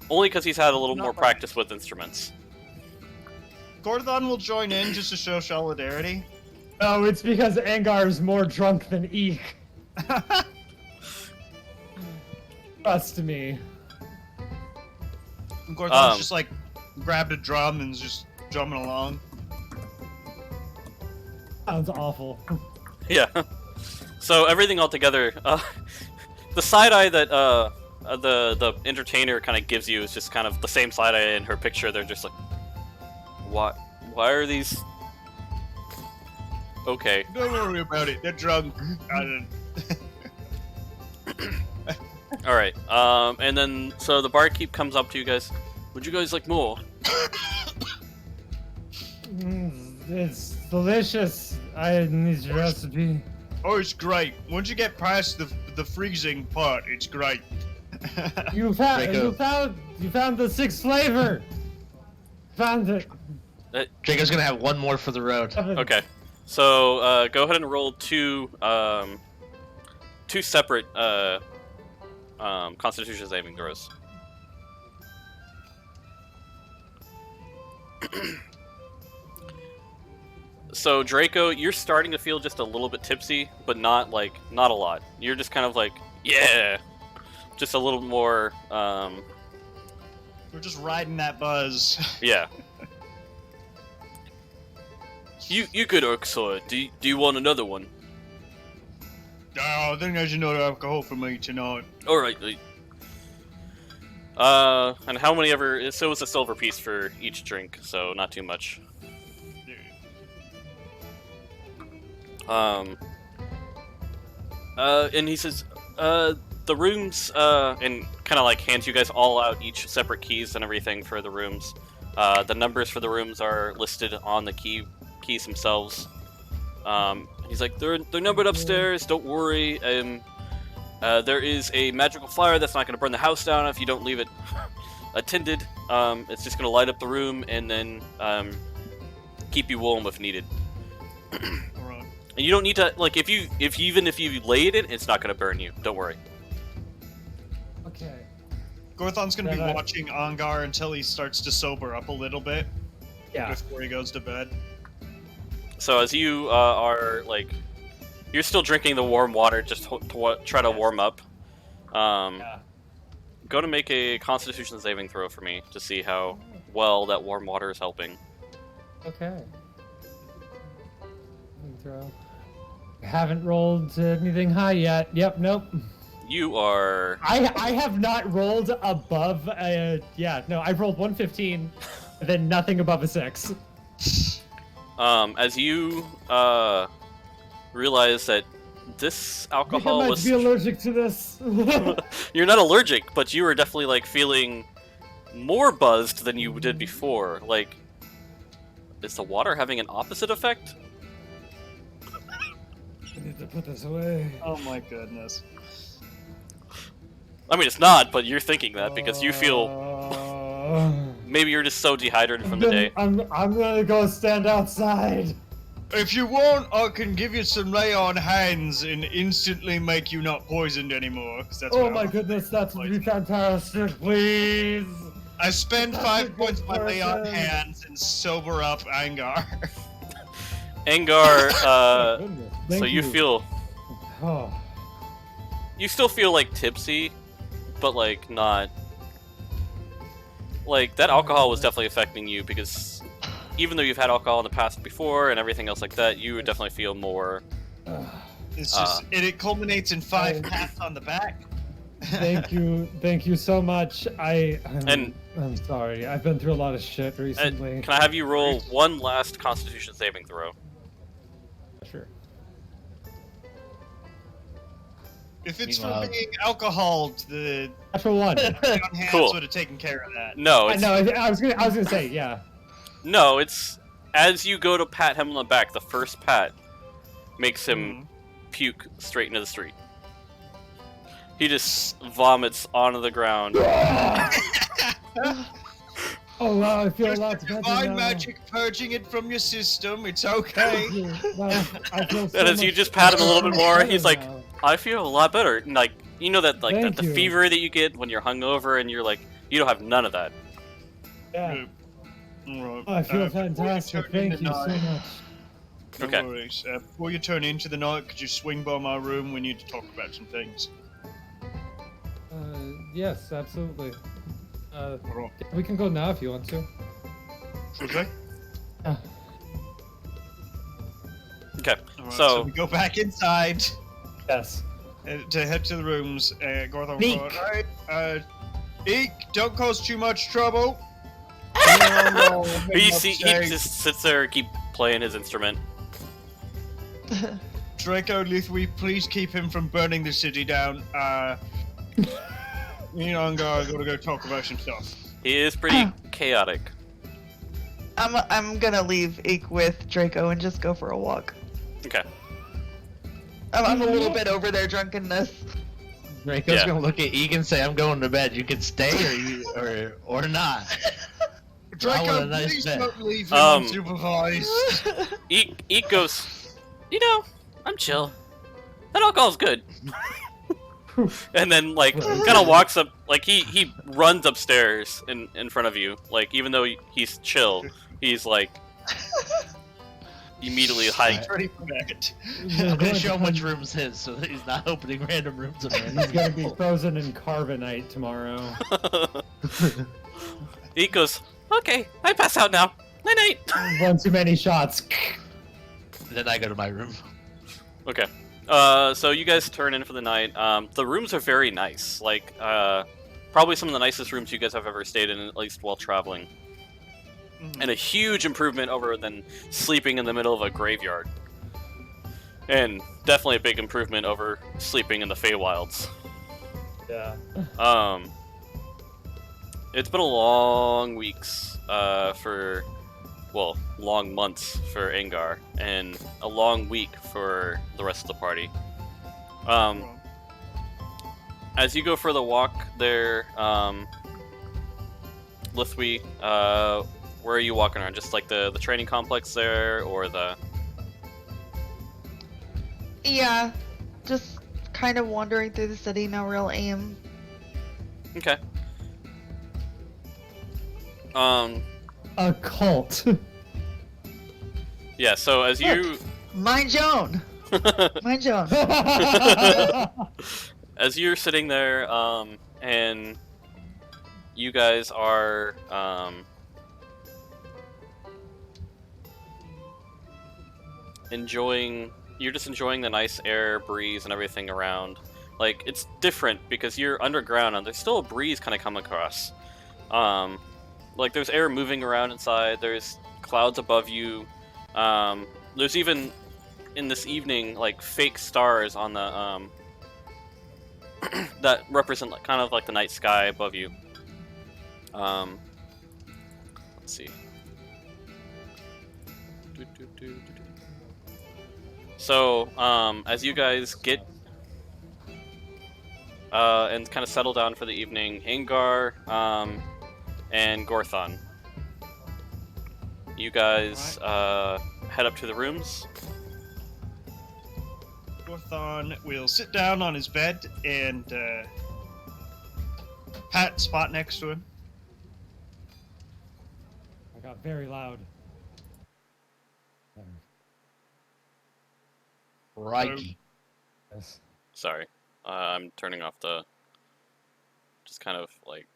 Only because he's had a little Not more much. practice with instruments. Gorthon will join in just to show solidarity. No, it's because Aingar is more drunk than Eek. Trust me. And Gorthon's Um, just like grabbed a drum and is just drumming along. Sounds awful. Yeah. So everything all together, the side eye that the entertainer kind of gives you is just kind of the same side eye in her picture. They're just like, why are these? Okay. Don't worry about it. They're drunk. All right. And then so the barkeep comes up to you guys. "Would you guys like more?" It's delicious. I need your recipe. Oh, it's great. Once you get past the freezing part, it's great. You Draco. found the sixth flavor. Found it. Draco's gonna have one more for the road. Okay. So go ahead and roll two separate Constitution saving throws. So Draco, you're starting to feel just a little bit tipsy, but not a lot. You're just kind of like, yeah, just a little more, We're just riding that buzz. yeah. You good, Urksor. Do you want another one? Oh, I think there's another alcohol for me tonight. All right. And how many ever? So it's a silver piece for each drink, so not too much. And he says, the rooms, and kind of like hands you guys all out each separate keys and everything for the rooms. The numbers for the rooms are listed on the keys themselves. He's like, they're numbered upstairs. Don't worry. There is a magical fire that's not going to burn the house down if you don't leave it attended. It's just going to light up the room and then keep you warm if needed. Alright. And you don't need to, like, even if you laid it, it's not going to burn you. Don't worry. Okay. Gorthon's gonna be Then I- watching Aingar until he starts to sober up a little bit Yeah. before he goes to bed. So as you are, like, you're still drinking the warm water just to try to warm up. Yeah. Go to make a Constitution saving throw for me to see how well that warm water is helping. Okay. Throw. Haven't rolled anything high yet. Yep. Nope. You are... I have not rolled above. Yeah. No. I've rolled 115, then nothing above a 6. As you realize that this I think I alcohol might was... be allergic to this. You're not allergic, but you were definitely, like, feeling more buzzed than you did before. Like, is the water having an opposite effect? I need to put this away. Oh my goodness. I mean, it's not, but you're thinking that because you feel... Maybe you're just so dehydrated from the day. I'm gonna go stand outside. If you want, I can give you some lay on hands and instantly make you not poisoned anymore. 'Cause that's Oh what my I'm- goodness, that would be fantastic, please. I spend That's 5 a good points my lay on person. hands and sober up Aingar. Angar, Goodness, so thank you feel... Oh. You still feel, like, tipsy, but, like, not... Like, that alcohol was definitely affecting you because even though you've had alcohol in the past before and everything else like that, you would definitely feel more... It's just it culminates in 5 I- pats on the back. Thank you so much. And- I'm sorry. I've been through a lot of shit recently. Can I have you roll one last Constitution saving throw? Sure. If it's Meanwhile- for being alcohol, the Natural one. lay on hands Cool. would have taken care of that. No, I it's... know. I was gonna say yeah. No, it's... As you go to pat him on the back, the first pat makes him puke straight into the street. He just vomits onto the ground. Oh wow, I feel a There's lot the better divine now. magic purging it from your system. It's okay. Thank you. Wow, I feel so And as you much just pat him a little bit more, better he's like, now. I feel a lot better. And, like, you know that, like, Thank the you. fever that you get when you're hungover and you're like, you don't have none of that. Yeah. Alright. Oh, I feel before you fantastic. turn Thank into you so night- much. No Okay. worries. Before you turn into the night, could you swing by my room? We need to talk about some things. Yes, absolutely. Alright. We can go now if you want to. Okay. Okay, Alright, so... we go back inside Yes. to head to the rooms. Gorthon, Eek. alright. Eek, don't cause too much trouble. he just sits there and keep playing his instrument. Draco, Lithwy, please keep him from burning the city down. Me and Aingar gotta go talk about some stuff. He is pretty chaotic. I'm gonna leave Eek with Draco and just go for a walk. Okay. I'm a little bit over their drunkenness. Draco's Yeah. gonna look at Egan and say, "I'm going to bed. You can stay or not." Draco, a nice please bed. don't leave him Um, unsupervised. Eek goes, you know, I'm chill. That alcohol's good. And then, like, kind of walks up, like, he runs upstairs in front of you. Like, even though he's chill, he's, like, immediately hiked. Ready for bed. I'm gonna show him which room's his, so that he's not opening random rooms of random He's gonna be people. frozen in carbonite tomorrow. Eek goes, okay, I pass out now. Night-night. One too many shots. Then I go to my room. Okay. So you guys turn in for the night. The rooms are very nice. Like, probably some of the nicest rooms you guys have ever stayed in, at least while traveling. And a huge improvement over than sleeping in the middle of a graveyard. And definitely a big improvement over sleeping in the Feywilds. Yeah. It's been a long weeks long months for Aingar, and a long week for the rest of the party. As you go for the walk there, Lithwy, where are you walking around? Just like the training complex there, or the... Yeah, just kind of wandering through the city, no real aim. Okay. A cult. Yeah, so as you... Mind your own. Mind your own. As you're sitting there, and you guys are, you're just enjoying the nice air, breeze, and everything around. Like, it's different because you're underground and there's still a breeze kind of coming across. Like, there's air moving around inside, there's clouds above you, there's even, in this evening, like, fake stars on the, that represent like, kind of like the night sky above you. Let's see. So, as you guys get and kind of settle down for the evening, Aingar and Gorthon, you guys head up to the rooms. Gorthon will sit down on his bed and pat spot next to him. I got very loud. Crikey. Yes. Sorry, I'm turning off the. Just kind of like.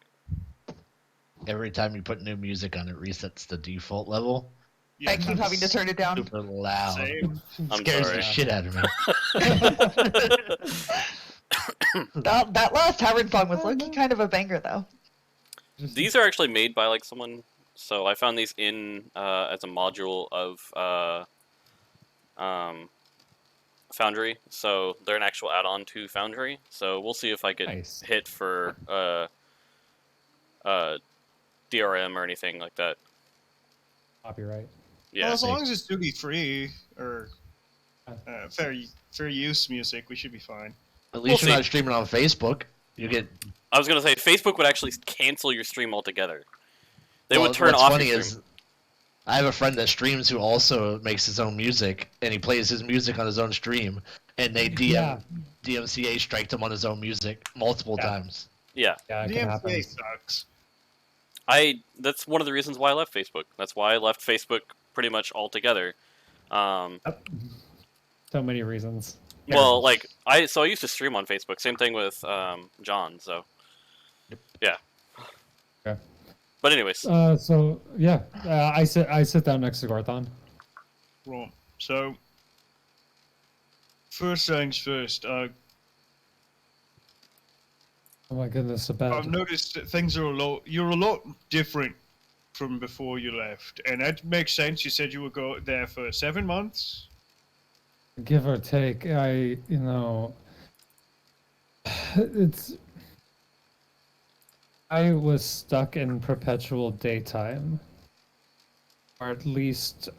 Every time you put new music on, it resets the default level. Yeah, I keep having to turn it down. Super loud. Same. I'm Scares sorry. the shit out of me. That last tavern song was low-key kind of a banger, though. These are actually made by like someone. So I found these in as a module of Foundry. So they're an actual add-on to Foundry. So we'll see if I get Nice. hit for DRM or anything like that. Copyright. Yeah. Well, as long as it's duty free or fair use music, we should be fine. At least We'll you're see. not streaming on Facebook. You get. I was gonna say Facebook would actually cancel your stream altogether. They Well, would turn what's off funny your stream. is, I have a friend that streams who also makes his own music, and he plays his music on his own stream, and they DMCA striked him on his own music multiple times. Yeah. Yeah, it can happen. DMCA sucks. That's one of the reasons why I left Facebook. That's why I left Facebook pretty much altogether. Yep. So many reasons. Well, like I used to stream on Facebook. Same thing with John. So yeah. Okay. But anyways, So yeah, I sit down next to Gorthon. Right. So, first things first. Oh my goodness, a bed. I've noticed that things are you're a lot different from before you left, and that makes sense. You said you would go there for 7 months. Give or take, it's. I was stuck in perpetual daytime. Or at least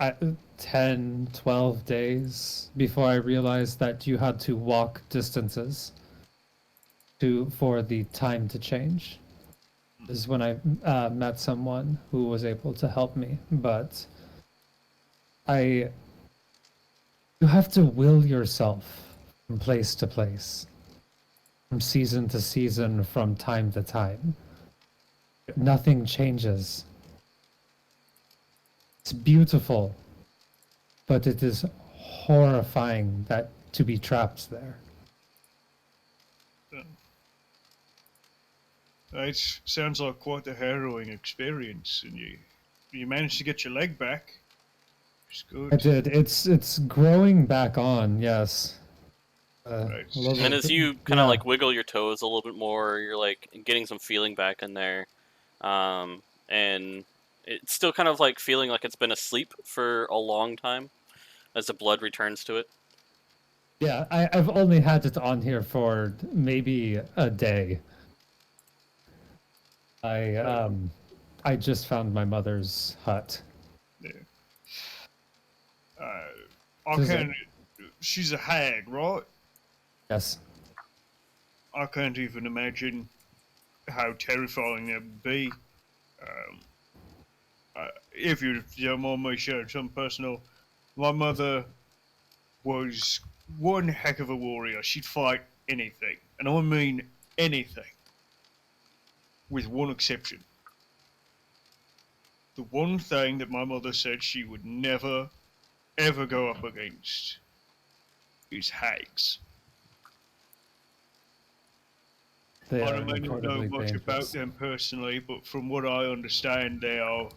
10, 12 days before I realized that you had to walk distances for the time to change. This is when I met someone who was able to help me, but you have to will yourself from place to place, from season to season, from time to time. Nothing changes. It's beautiful, but it is horrifying to be trapped there. That sounds like quite a harrowing experience, and you managed to get your leg back. It's good. I did. It's growing back on. Yes. Right. a little and as bit- you kind of yeah. like wiggle your toes a little bit more, you're like getting some feeling back in there, and it's still kind of like feeling like it's been asleep for a long time, as the blood returns to it. Yeah, I've only had it on here for maybe a day. I just found my mother's hut. I Does can't. it- She's a hag, right? Yes. I can't even imagine how terrifying that would be. Um, if you don't mind me sharing something personal, my mother was one heck of a warrior. She'd fight anything, and I mean anything, with one exception. The one thing that my mother said she would never, ever go up against is hags. They I are may not know incredibly much about dangerous. them personally, but from what I understand, they are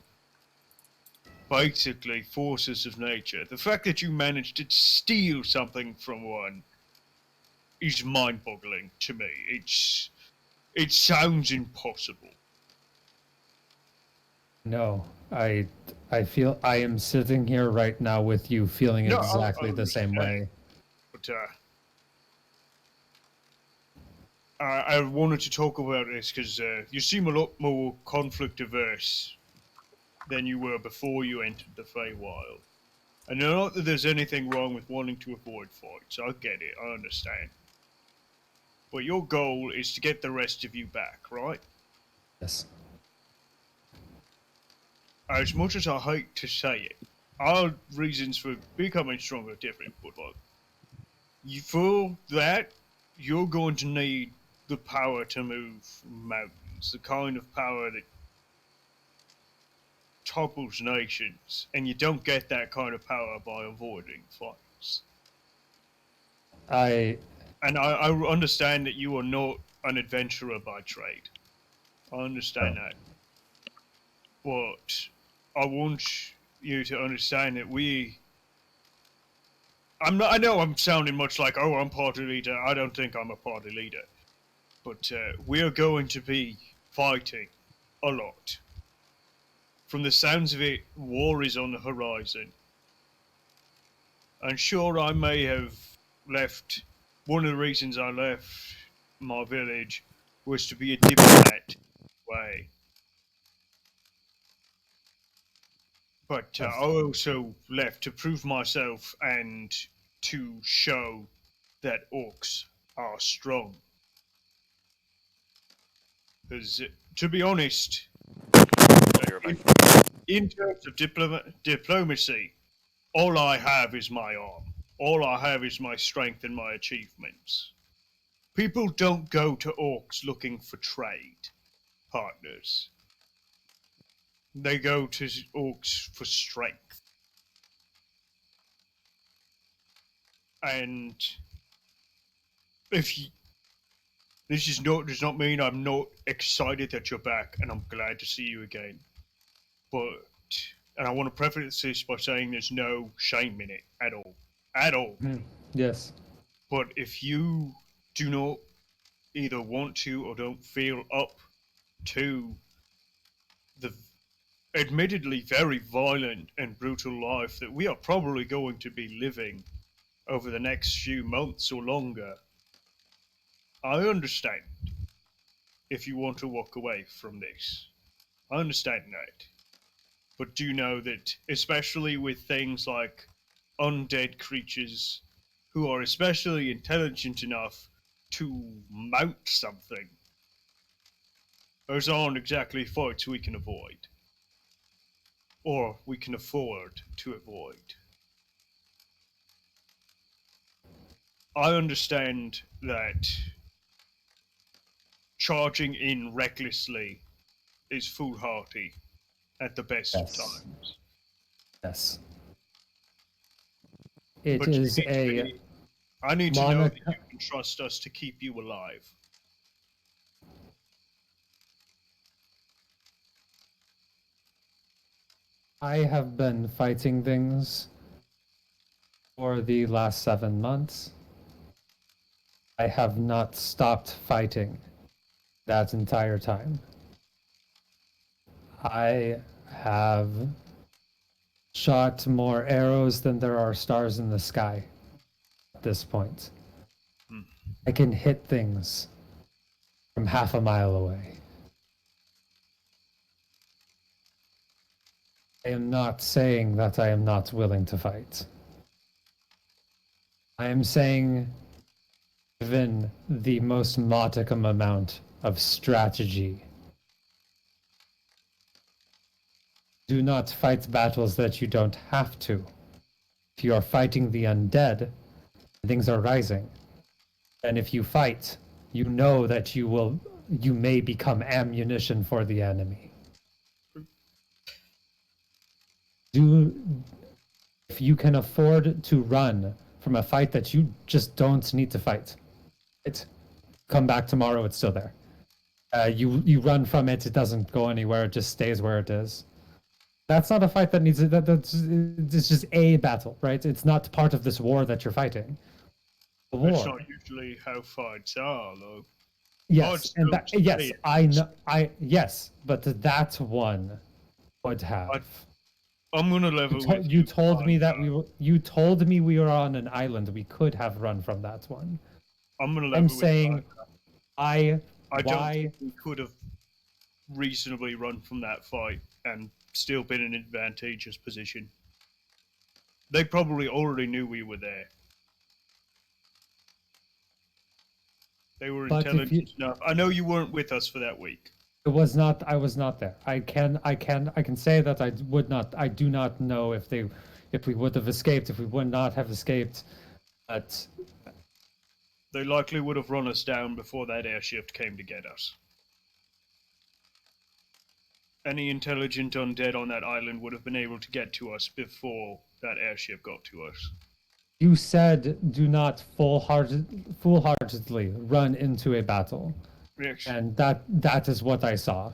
basically forces of nature. The fact that you managed to steal something from one is mind-boggling to me. It sounds impossible. No, I feel I am sitting here right now with you feeling No, I exactly the same understand, way. but I wanted to talk about this because you seem a lot more conflict averse than you were before you entered the Feywild. And not that there's anything wrong with wanting to avoid fights. I get it. I understand. But your goal is to get the rest of you back, right? Yes. As much as I hate to say it, our reasons for becoming stronger are different, but like, for that, you're going to need the power to move mountains, the kind of power that topples nations, and you don't get that kind of power by avoiding fights. I And I understand that you are not an adventurer by trade. I understand no. that. But I want you to understand that I'm not. I know I'm sounding much like, oh, I'm party leader. I don't think I'm a party leader, but we are going to be fighting a lot. From the sounds of it, war is on the horizon. And sure, I may have left. One of the reasons I left my village was to be a diplomat. Way, but I Yes. also left to prove myself and to show that orcs are strong. Because, to be honest, Yeah, you're back. in, in terms of diplomacy, all I have is my arm. All I have is my strength and my achievements. People don't go to orcs looking for trade partners. They go to orcs for strength. And if you, does not mean I'm not excited that you're back, and I'm glad to see you again. But and I want to preface this by saying there's no shame in it at all, at all. Yes. But if you do not either want to or don't feel up to the admittedly very violent and brutal life that we are probably going to be living over the next few months or longer, I understand if you want to walk away from this. I understand that. But do know that, especially with things like undead creatures who are especially intelligent enough to mount something, those aren't exactly fights we can avoid. Or we can afford to avoid. I understand that charging in recklessly is foolhardy at the best of Yes. times. Yes. It But is a I need to know that Monica. you can trust us to keep you alive. I have been fighting things for the last 7 months. I have not stopped fighting that entire time. I have shot more arrows than there are stars in the sky. this point. Hmm. I can hit things from half a mile away. I am not saying that I am not willing to fight. I am saying, given the most modicum amount of strategy, do not fight battles that you don't have to. If you are fighting the undead, things are rising. And if you fight, you know that you may become ammunition for the enemy. If you can afford to run from a fight that you just don't need to fight, come back tomorrow, it's still there. You run from it, it doesn't go anywhere, it just stays where it is. That's not a fight that needs it's just a battle, right? It's not part of this war that you're fighting. The war. That's not usually how fights are, though. Yes, and don't yes, say it. I know, yes, but that one would have. I'm gonna level with You told me that on you told me we were on an island. We could have run from that one. I'm gonna level I'm with saying, I don't why? think we could have reasonably run from that fight and still been in an advantageous position. They probably already knew we were there. They were But if intelligent enough. I know you weren't with us for that week. It was not. I was not there. I can say that I would not. I do not know if we would have escaped, if we would not have escaped. But They likely would have run us down before that airship came to get us. Any intelligent undead on that island would have been able to get to us before that airship got to us. you said do not foolhardily run into a battle, Yes. and that is what I saw.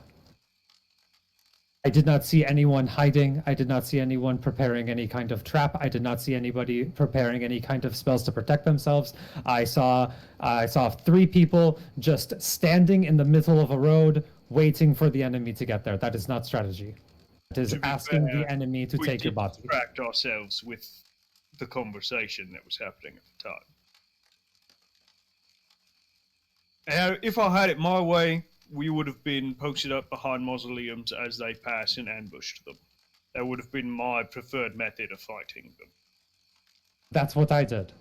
I did not see anyone hiding. I did not see anyone preparing any kind of trap. I did not see anybody preparing any kind of spells to protect themselves. I saw 3 people just standing in the middle of a road waiting for the enemy to get there. That is not strategy. It is To be asking fair, the enemy to we take your did body. distract ourselves with the conversation that was happening at the time. If I had it my way, we would have been posted up behind mausoleums as they pass and ambushed them. That would have been my preferred method of fighting them. That's what I did.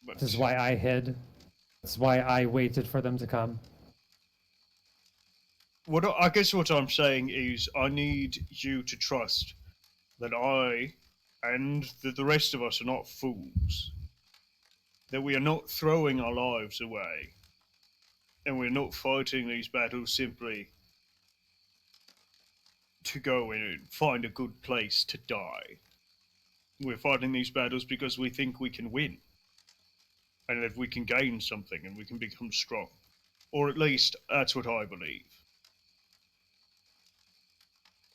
But This is why I hid. That's why I waited for them to come. I guess what I'm saying is I need you to trust that I and the rest of us are not fools. That we are not throwing our lives away. And we're not fighting these battles simply to go in and find a good place to die. We're fighting these battles because we think we can win. And that we can gain something and we can become strong. Or at least, that's what I believe.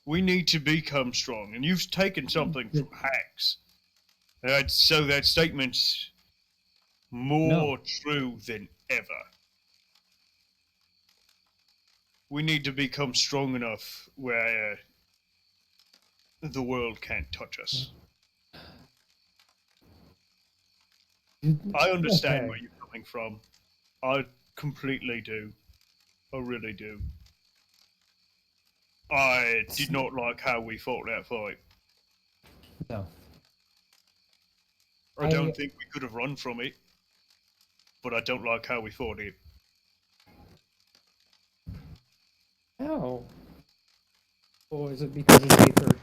We need to become strong, and you've taken something from Hags. So that statement's more true than ever. We need to become strong enough where the world can't touch us. I understand Okay. where you're coming from. I completely do. I really do. I did not like how we fought that fight. No. I don't think we could have run from it, but I don't like how we fought it. No. Or is it because it's 8:30?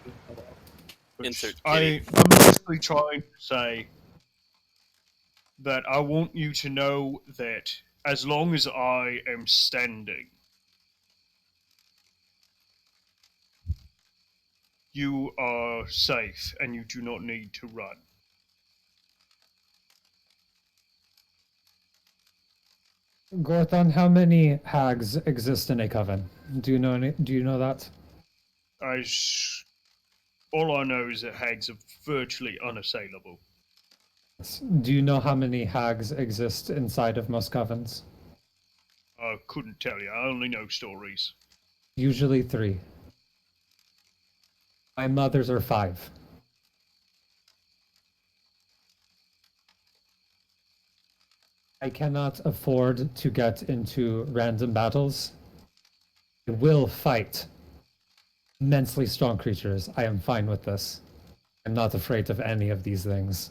Insert I'm kitty. basically trying to say that I want you to know that as long as I am standing, you are safe and you do not need to run. Gorthon, how many hags exist in a coven? Do you know that? All I know is that hags are virtually unassailable. Do you know how many hags exist inside of most covens? I couldn't tell you. I only know stories. Usually 3. My mother's are 5. I cannot afford to get into random battles. I will fight immensely strong creatures. I am fine with this. I'm not afraid of any of these things.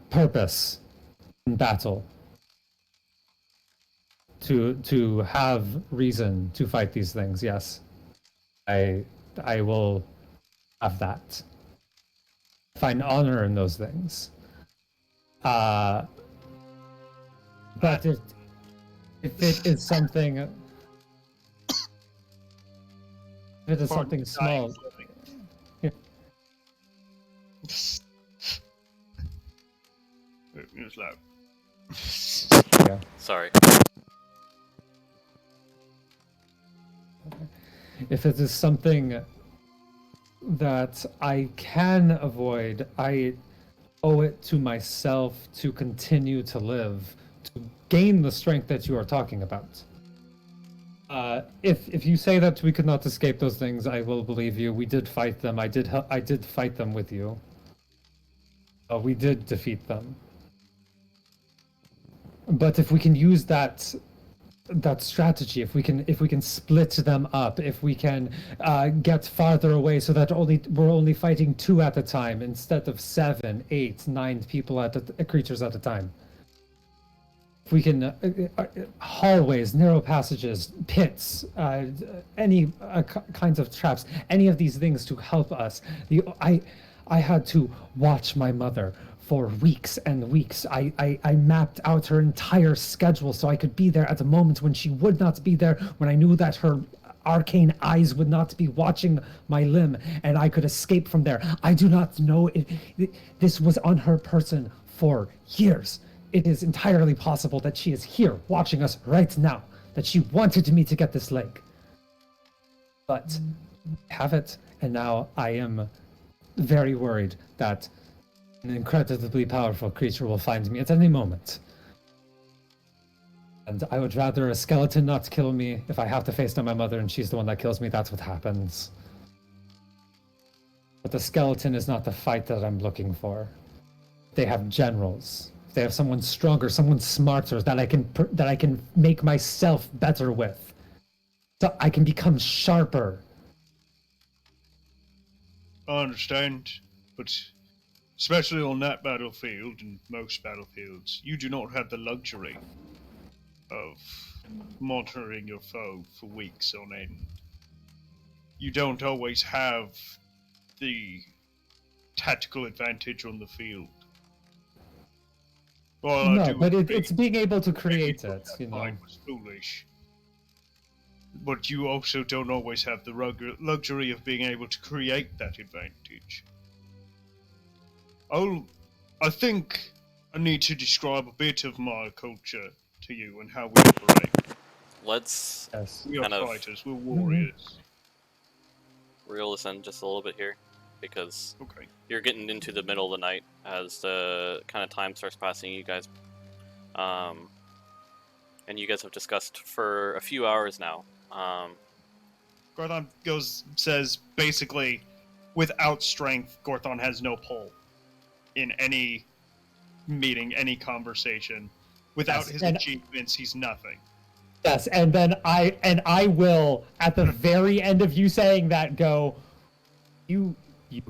Purpose in battle. To have reason to fight these things, yes. I will have that. Find honor in those things. But if it is something, if it is something small, It was loud. yeah. Sorry. If it is something that I can avoid, I owe it to myself to continue to live, to gain the strength that you are talking about. If you say that we could not escape those things, I will believe you. We did fight them. I did fight them with you. We did defeat them. But if we can use that strategy, if we can split them up, if we can get farther away so that we're only fighting 2 at a time instead of 7, 8, 9 people creatures at a time. If we can hallways, narrow passages, pits, any kinds of traps, any of these things to help us. I had to watch my mother for weeks and weeks. I mapped out her entire schedule so I could be there at the moment when she would not be there, when I knew that her arcane eyes would not be watching my limb, and I could escape from there. I do not know if this was on her person for years. It is entirely possible that she is here watching us right now, that she wanted me to get this leg. But I have it, and now I am very worried that an incredibly powerful creature will find me at any moment. And I would rather a skeleton not kill me. If I have to face down my mother and she's the one that kills me, that's what happens. But the skeleton is not the fight that I'm looking for. They have generals. They have someone stronger, someone smarter that I can make myself better with. So I can become sharper. I understand, but especially on that battlefield and most battlefields, you do not have the luxury of monitoring your foe for weeks on end. You don't always have the tactical advantage on the field. Well, No, but it's being able to create it, you know. Fight was foolish. But you also don't always have the luxury of being able to create that advantage. I think I need to describe a bit of my culture to you and how we operate. Let's Yes. We are kind of fighters, we're warriors. reel this in just a little bit here, because Okay. you're getting into the middle of the night as the kind of time starts passing. You guys, and you guys have discussed for a few hours now. Gorthon says basically, without strength, Gorthon has no pull in any meeting, any conversation. Without Yes, his and- achievements, he's nothing. Yes, and then I will, at the very end of you saying that, go, you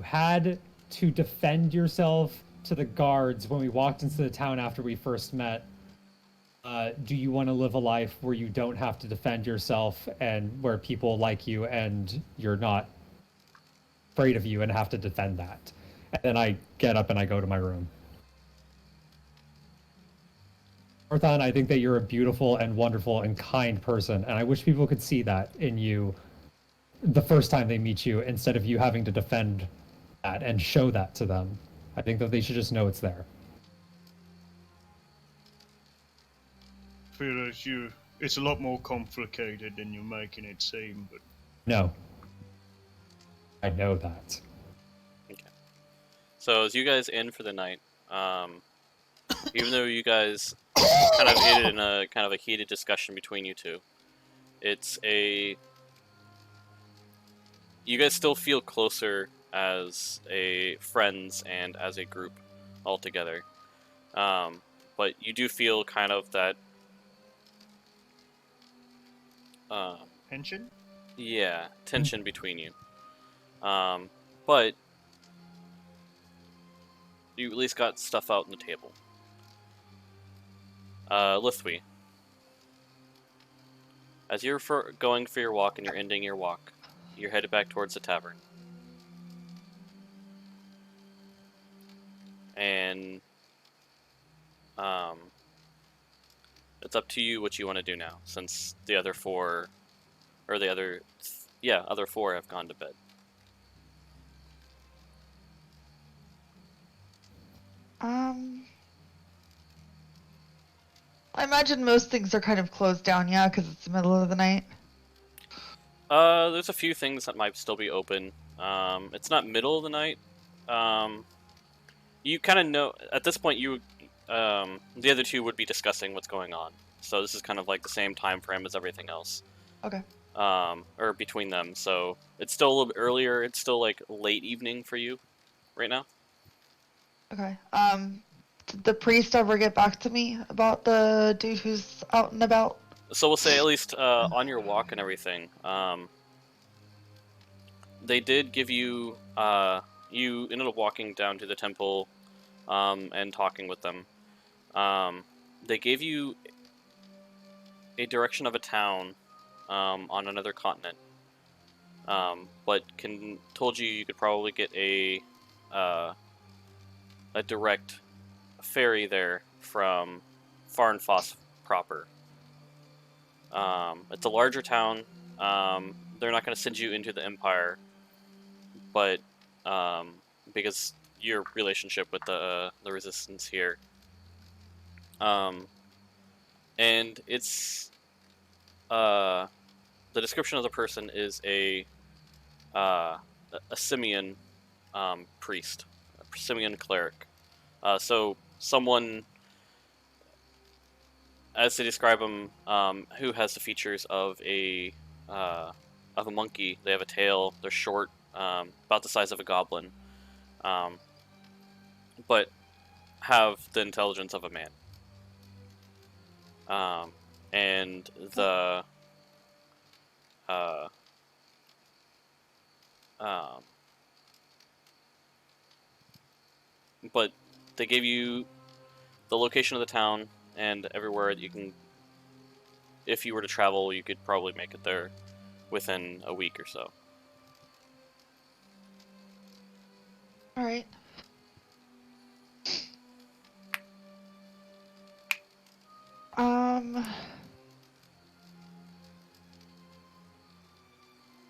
had to defend yourself to the guards when we walked into the town after we first met. Do you want to live a life where you don't have to defend yourself and where people like you and you're not afraid of you and have to defend that? And then I get up and I go to my room. Orthon, I think that you're a beautiful and wonderful and kind person, and I wish people could see that in you the first time they meet you, instead of you having to defend that and show that to them. I think that they should just know it's there. I feel as it's a lot more complicated than you're making it seem, but No. I know that. So as you guys end for the night, even though you guys kind of ended in a kind of a heated discussion between you two, you guys still feel closer as friends and as a group all together. but you do feel kind of that. Tension? Yeah, tension between you. But you at least got stuff out on the table. Lithwy, as you're going for your walk and you're ending your walk, you're headed back towards the tavern. And it's up to you what you want to do now, since the other four, or the other, other four have gone to bed. I imagine most things are kind of closed down, yeah, because it's the middle of the night. There's a few things that might still be open. It's not middle of the night. You kind of know, at this point, the other two would be discussing what's going on. So this is kind of like the same time frame as everything else. Okay. Or between them. So it's still a little bit earlier. It's still like late evening for you right now. Okay. Did the priest ever get back to me about the dude who's out and about? So we'll say at least on your walk and everything, they did give you, you ended up walking down to the temple and talking with them. They gave you a direction of a town on another continent, but told you could probably get a direct ferry there from Farnfoss proper. It's a larger town. They're not going to send you into the Empire, but because your relationship with the Resistance here, and it's the description of the person is a Simeon priest, a Simeon cleric. So someone, as they describe him, who has the features of a monkey. They have a tail. They're short, about the size of a goblin, but have the intelligence of a man. And the but they gave you the location of the town and everywhere you can. If you were to travel, you could probably make it there within a week or so. All right.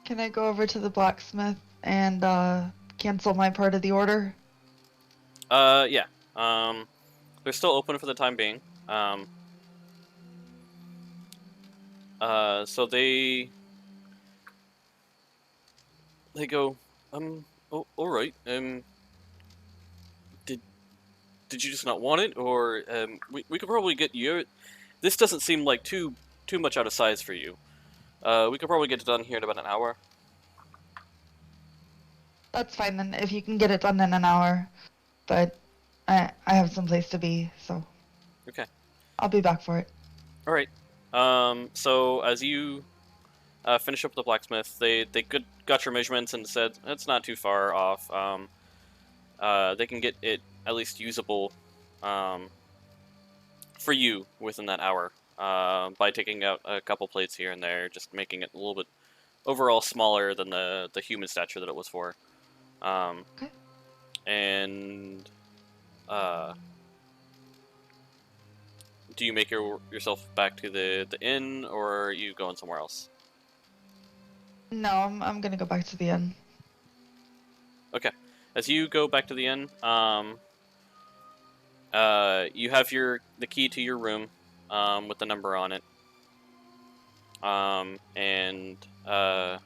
Can I go over to the blacksmith and cancel my part of the order? Yeah. They're still open for the time being. So they go, oh, all right. Did you just not want it, or we could probably get you. This doesn't seem like too much out of size for you. We could probably get it done here in about an hour. That's fine then, if you can get it done in an hour. But I have some place to be, so. Okay. I'll be back for it. All right. So as you finish up with the blacksmith, they got your measurements and said it's not too far off. They can get it at least usable for you within that hour by taking out a couple plates here and there, just making it a little bit overall smaller than the human stature that it was for. Okay. And do you make yourself back to the inn, or are you going somewhere else? No, I'm gonna go back to the inn. Okay. As you go back to the inn, you have the key to your room with the number on it. And are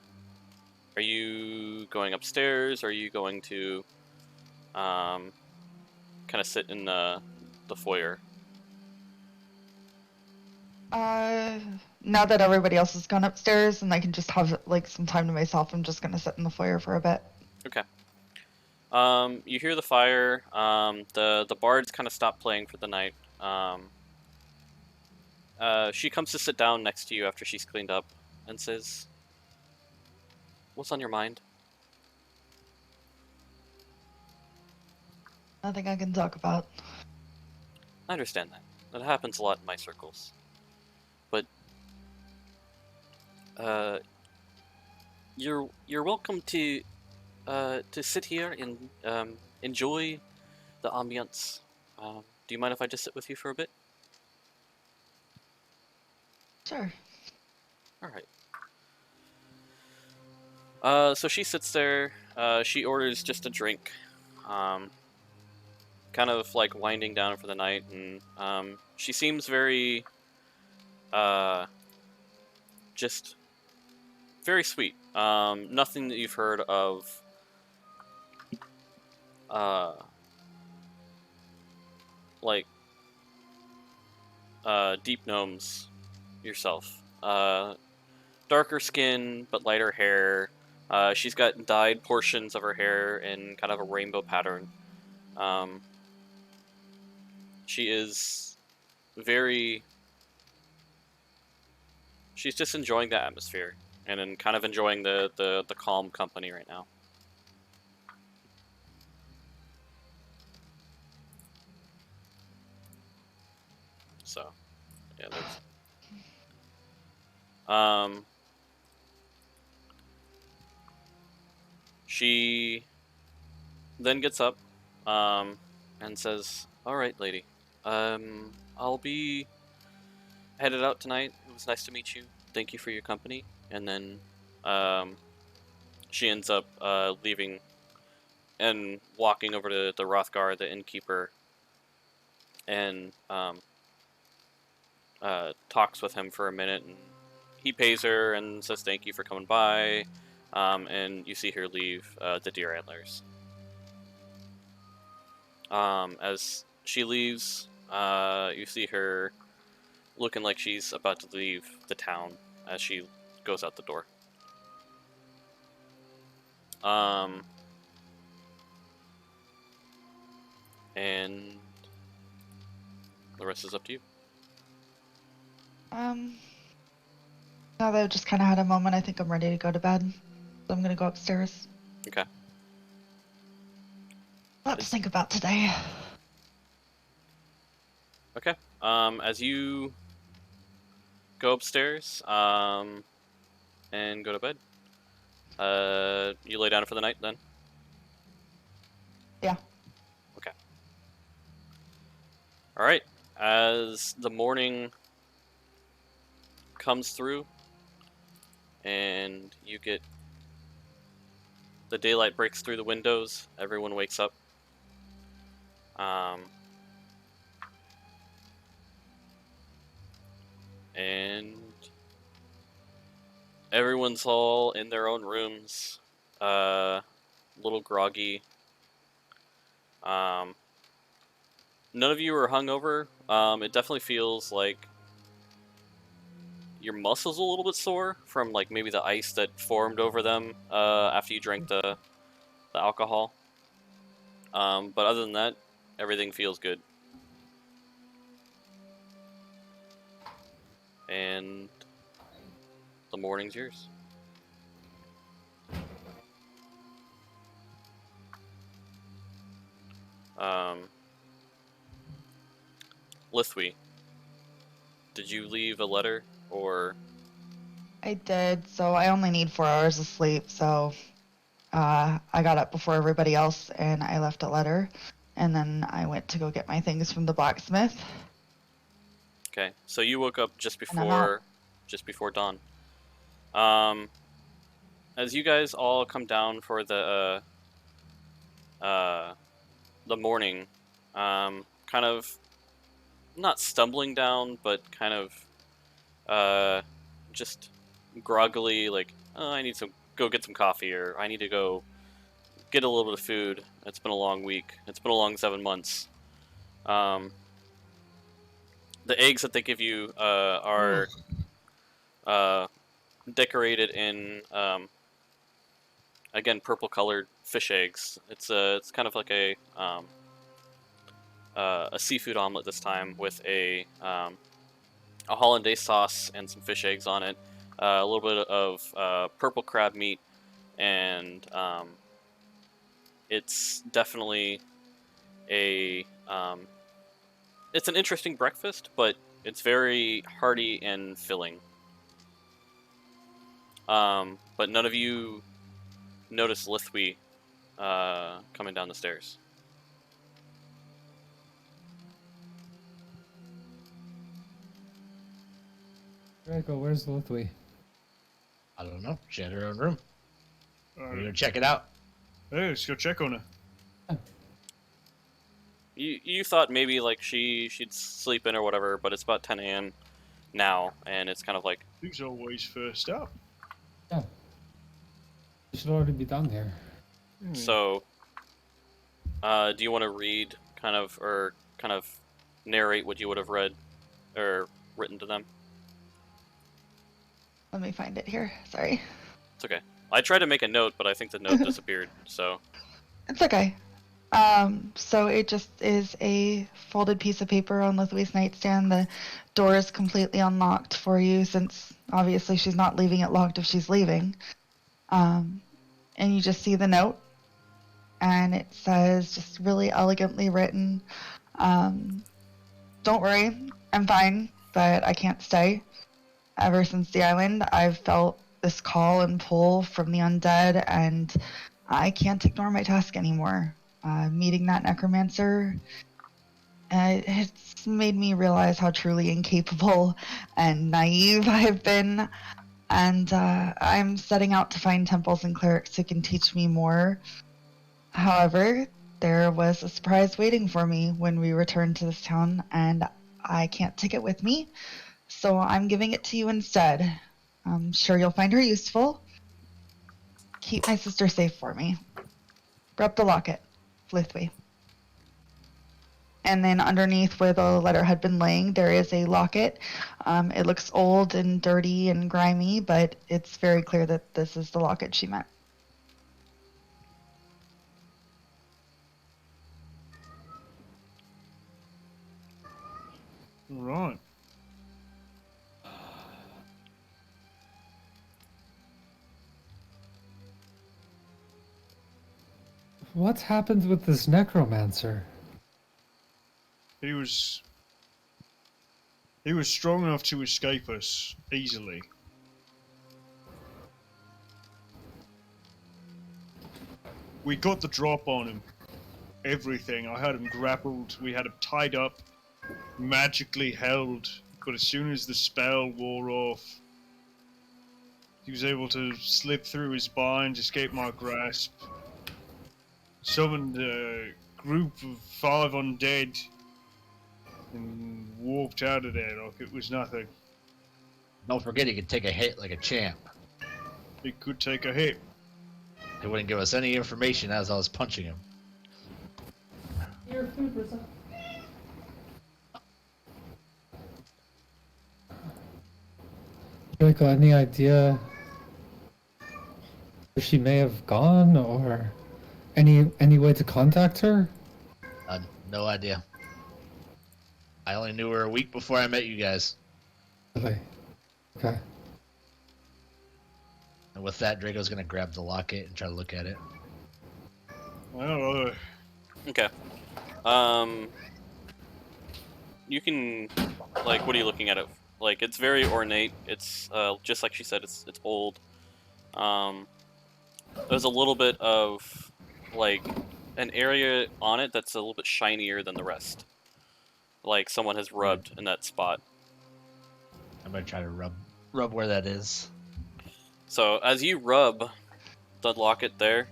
you going upstairs, or are you going to kind of sit in the foyer? Now that everybody else has gone upstairs and I can just have like some time to myself, I'm just gonna sit in the foyer for a bit. Okay. You hear the fire. The bards kind of stop playing for the night. She comes to sit down next to you after she's cleaned up and says, "What's on your mind?" Nothing I can talk about. I understand that. That happens a lot in my circles. But you're welcome to sit here and enjoy the ambience. Do you mind if I just sit with you for a bit? Sure. All right. So she sits there. She orders just a drink, kind of like winding down for the night, and she seems very, just very sweet. Nothing that you've heard of, uh, like, deep gnomes yourself. Darker skin, but lighter hair. She's got dyed portions of her hair in kind of a rainbow pattern. She is very... She's just enjoying the atmosphere and kind of enjoying the calm company right now. So, yeah, that's... She then gets up, and says, "All right, lady. I'll be headed out tonight. It was nice to meet you. Thank you for your company." And then, she ends up leaving and walking over to the Rothgar, the innkeeper, and talks with him for a minute. And he pays her and says thank you for coming by. And you see her leave the deer antlers. As she leaves, you see her looking like she's about to leave the town as she goes out the door. And the rest is up to you. Now that I've just kind of had a moment, I think I'm ready to go to bed. So I'm gonna go upstairs. Okay. Lots to think about today. Okay. As you go upstairs, and go to bed, you lay down for the night then? Yeah. Okay. Alright. As the morning comes through, and you get... The daylight breaks through the windows, everyone wakes up. And everyone's all in their own rooms, a little groggy. None of you are hungover. It definitely feels like your muscles a little bit sore from like maybe the ice that formed over them after you drank the alcohol. But other than that, everything feels good. And the morning's yours. Lithwy, did you leave a letter, or... I did, so I only need 4 hours of sleep, so I got up before everybody else and I left a letter. And then I went to go get my things from the blacksmith. Okay, so you woke up just And I'm out. before dawn. As you guys all come down for the morning, kind of not stumbling down, but kind of just groggily, like, oh, I need to go get some coffee, or I need to go get a little bit of food. It's been a long week. It's been a long 7 months. The eggs that they give you are decorated in again purple-colored fish eggs. It's kind of like a a seafood omelet this time with a hollandaise sauce and some fish eggs on it, a little bit of purple crab meat, and it's definitely a it's an interesting breakfast, but it's very hearty and filling. But none of you notice Lithwy coming down the stairs. Draco, where's Lithwy? I don't know. She had her own room. We're Uh, gonna check it out. hey, let's go check on her. You thought maybe like she'd sleep in or whatever, but it's about 10 a.m. now, and it's kind of like Who's always first up? Yeah. You should already be down here. so. Do you want to read or narrate what you would have read or written to them? Let me find it here. Sorry. It's okay. I tried to make a note, but I think the note disappeared. So It's okay. So it just is a folded piece of paper on Lithwy's nightstand. The door is completely unlocked for you since obviously she's not leaving it locked if she's leaving. And you just see the note. And it says, just really elegantly written, don't worry, I'm fine, but I can't stay. Ever since the island, I've felt this call and pull from the undead, and I can't ignore my task anymore. Meeting that necromancer, it's made me realize how truly incapable and naive I've been. And I'm setting out to find temples and clerics who can teach me more. However, there was a surprise waiting for me when we returned to this town, and I can't take it with me, so I'm giving it to you instead. I'm sure you'll find her useful. Keep my sister safe for me. Grab the locket, Lithwy. And then underneath where the letter had been laying, there is a locket. It looks old and dirty and grimy, but it's very clear that this is the locket she meant. Right. What happened with this necromancer? He was strong enough to escape us easily. We got the drop on him. Everything. I had him grappled. We had him tied up, magically held. But as soon as the spell wore off, he was able to slip through his binds, escape my grasp. Summoned a group of 5 undead and warped out of there like it was nothing. Don't forget he could take a hit like a champ. He could take a hit. He wouldn't give us any information as I was punching him. Your food was up. Draco, any idea where she may have gone, or any way to contact her? No idea. I only knew her a week before I met you guys. Really? Okay. And with that, Draco's gonna grab the locket and try to look at it. Well, okay. You can what are you looking at it? Like, it's very ornate. It's just like she said. It's old. There's a little bit of like an area on it that's a little bit shinier than the rest. Like someone has rubbed in that spot. I'm gonna try to rub where that is. So as you rub the locket there,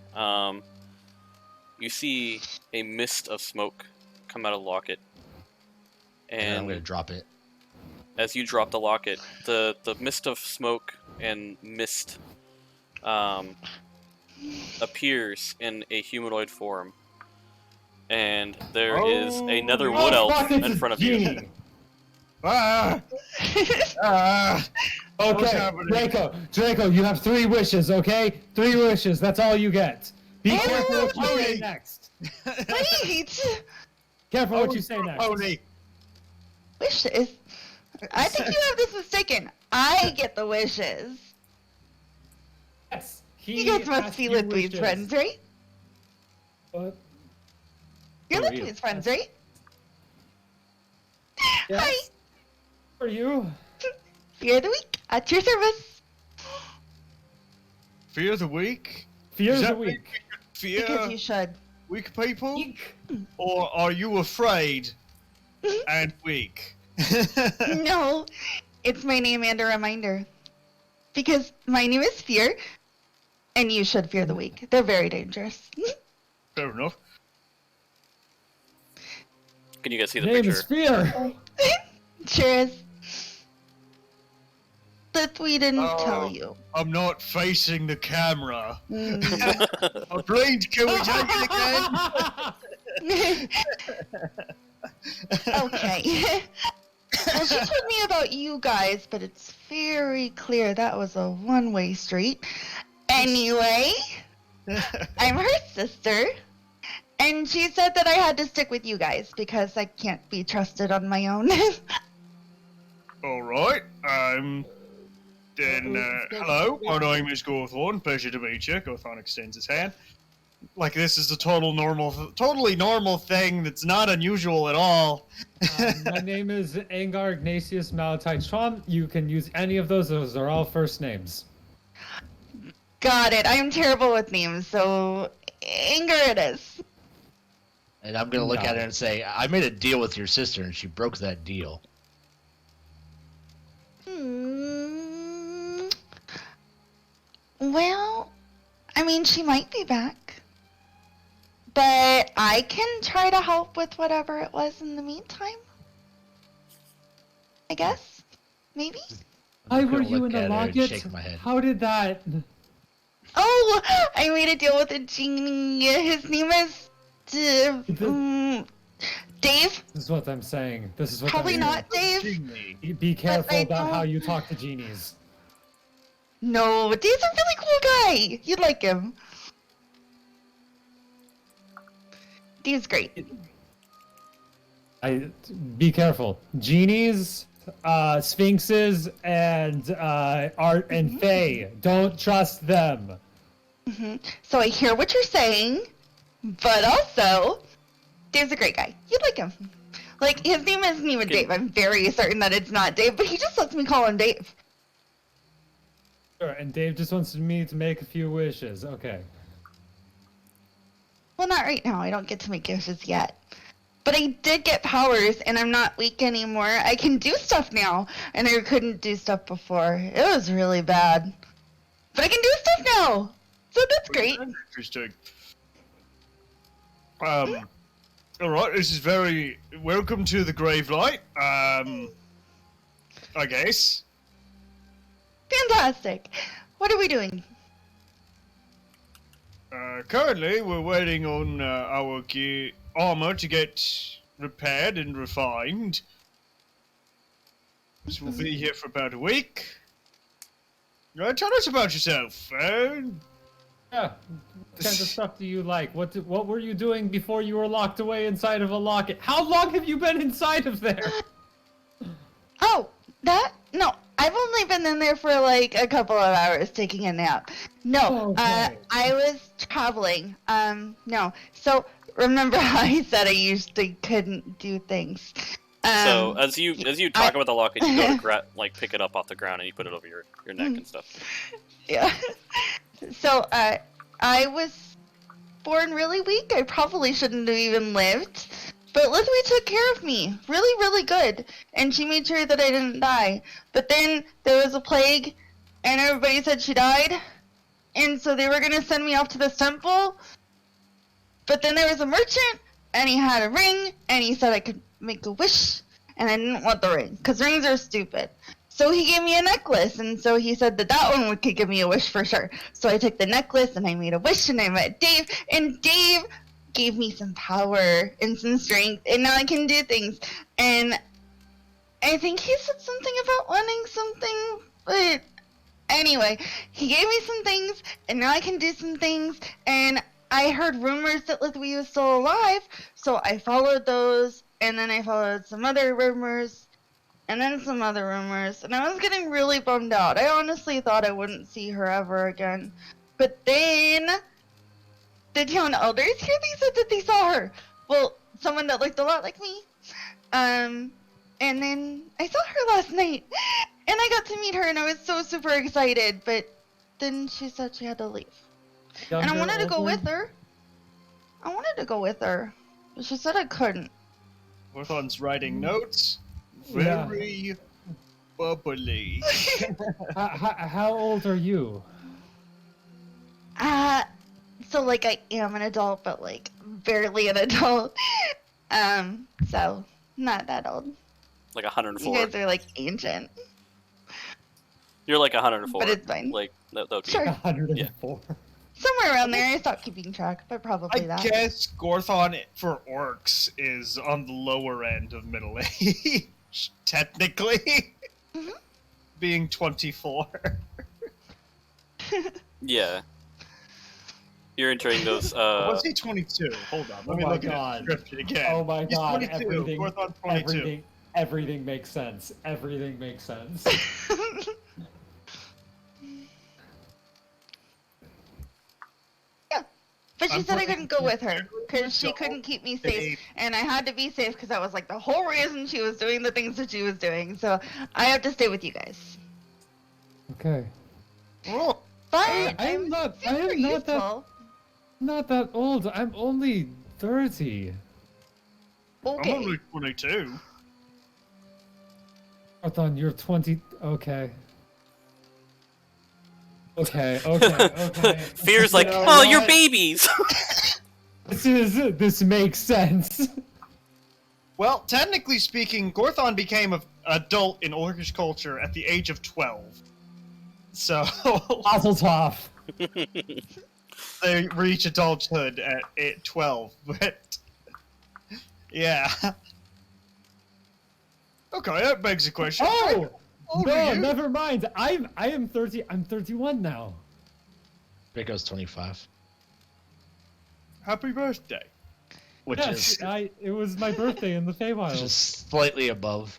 you see a mist of smoke come out of the locket. And I'm gonna And drop it. as you drop the locket, the mist of smoke and mist appears in a humanoid form. And there is another wood elf in front of you. ah! Ah! What's Okay, happening? Draco, you have 3 wishes, okay? 3 wishes, that's all you get. Be careful what you say next. Wait! Careful what you say next. Pony. Wishes? I think you have this mistaken. I get the wishes. Yes. You guys must asked be you Lithuanian wishes. friends, right? What? You're Who are Lithuanian you? friends, right? Yes. Hi. Who are you? Fear of the week at your service. Fear the weak? Fear Does the that mean weak. Fear Because you should. weak people? Eek. Or are you afraid and weak? No, it's my name and a reminder. Because my name is Fear, and you should fear the weak. They're very dangerous. Fair enough. Can you guys see the Name picture? is Fear. Sure is. But we didn't Oh. tell you. I'm not facing the camera. Mm. I'm blind. Can we take it again? Okay. Well, she told me about you guys, but it's very clear that was a one-way street. Anyway, I'm her sister, and she said that I had to stick with you guys because I can't be trusted on my own. All right. Then, hello. My name is Gawthorn. Pleasure to meet you. Gawthorn extends his hand. Like this is a totally normal thing that's not unusual at all. My name is Aingar Ignatius Malatai Schwam. You can use any of those. Those are all first names. Got it. I'm terrible with names, so Anger it is. And I'm gonna look No. at her and say, I made a deal with your sister and she broke that deal. Well, I mean, she might be back. But I can try to help with whatever it was in the meantime. I guess? Maybe? Why I'm were gonna you look in the at her and locket? shake my head. How did that? Oh, I made a deal with a genie. His name is Dave? This is what I'm saying. This is what Probably I'm not Dave. Genie. Be careful I about how don't- you talk to genies. No, Dave's a really cool guy. You'd like him. Dave's great. Be careful. Genies, sphinxes, and art and fae. Don't trust them. So I hear what you're saying, but also, Dave's a great guy. You'd like him. Like, his name isn't even Dave. I'm very certain that it's not Dave, but he just lets me call him Dave. Sure, and Dave just wants me to make a few wishes. Okay. Well, not right now. I don't get to make wishes yet. But I did get powers, and I'm not weak anymore. I can do stuff now, and I couldn't do stuff before. It was really bad. But I can do stuff now! So that's great. Interesting. All right. This is very welcome to the Gravelight. I guess. Fantastic. What are we doing? Currently, we're waiting on our armor to get repaired and refined. This will be here for about a week. Tell us about yourself. Yeah. What kind of stuff do you like? What were you doing before you were locked away inside of a locket? How long have you been inside of there? Oh, that? No, I've only been in there for like a couple of hours taking a nap. No, Okay. I was traveling. No. So, remember how I said I usually couldn't do things? So as you talk I- about the locket, you go to pick it up off the ground and you put it over your neck and stuff. Yeah. So, I was born really weak. I probably shouldn't have even lived. But Lizzie took care of me. Really, really good. And she made sure that I didn't die. But then there was a plague, and everybody said she died. And so they were going to send me off to this temple. But then there was a merchant, and he had a ring, and he said I could make a wish. And I didn't want the ring, because rings are stupid. So he gave me a necklace, and so he said that one could give me a wish for sure. So I took the necklace, and I made a wish, and I met Dave, and Dave gave me some power and some strength, and now I can do things. And I think he said something about wanting something, but anyway, he gave me some things, and now I can do some things, and I heard rumors that Lithwy was still alive, so I followed those, and then I followed some other rumors, and then some other rumors, and I was getting really bummed out. I honestly thought I wouldn't see her ever again. But then the town elders here, they said that they saw her. Well, someone that looked a lot like me. And then I saw her last night, and I got to meet her, and I was so super excited, but then she said she had to leave. And I Younger, wanted to go older? with her. But she said I couldn't. Gorthon's writing notes. Yeah. Very bubbly. How old are you? So like I am an adult, but like barely an adult. So not that old. Like You 104. guys are like ancient. You're like 104. But it's fine. Like that would be. Sure. 104. Somewhere around there. I stopped keeping track, but probably I that. guess Gorthon for orcs is on the lower end of middle age, technically. Mhm. Being 24. Yeah. You're entering those. Was he 22? Hold on, let me my look God. at the description again. Oh my He's god, 22. everything, Gorthon's 22. everything makes sense. Everything makes sense. Yeah. But she I'm said I putting couldn't go with her two because she adults couldn't keep me and safe, and I had to be safe because that was like the whole reason she was doing the things that she was doing. So I have to stay with you guys. Okay. Oh, But I am I'm not- I super am not that- useful. Not that old. I'm only 30. Okay. I'm only 22. Arthon, you're 20. Okay. Okay. Fear's like, You know oh, you're what? babies. This makes sense. Well, technically speaking, Gorthon became an adult in Orcish culture at the age of 12. So Mazeltov. they reach adulthood at 12. But yeah. Okay, that begs the question. Oh! How old are No, you? never mind. I am 30. I'm 31 now. Rico's 25, Happy birthday. which Yes, is it was my birthday in the which Feywild. is slightly above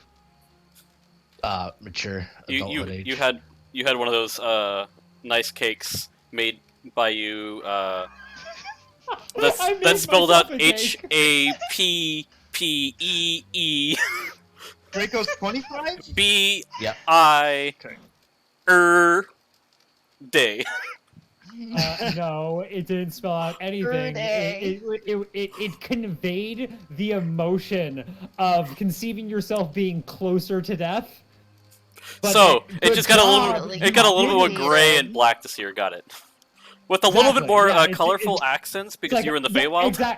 mature adulthood age. You had one of those nice cakes made by you. I made That's spelled myself out a cake. HAPPEE Draco's 25? BI Okay. day. No, it didn't spell out anything. Birthday. It conveyed the emotion of conceiving yourself being closer to death. But So that- it good just got a job. little. It got a little bit more gray and black this year. Got it. With a little bit Exactly, more yeah, it's- colorful it's- accents It's because like- you were in the yeah, Feywild.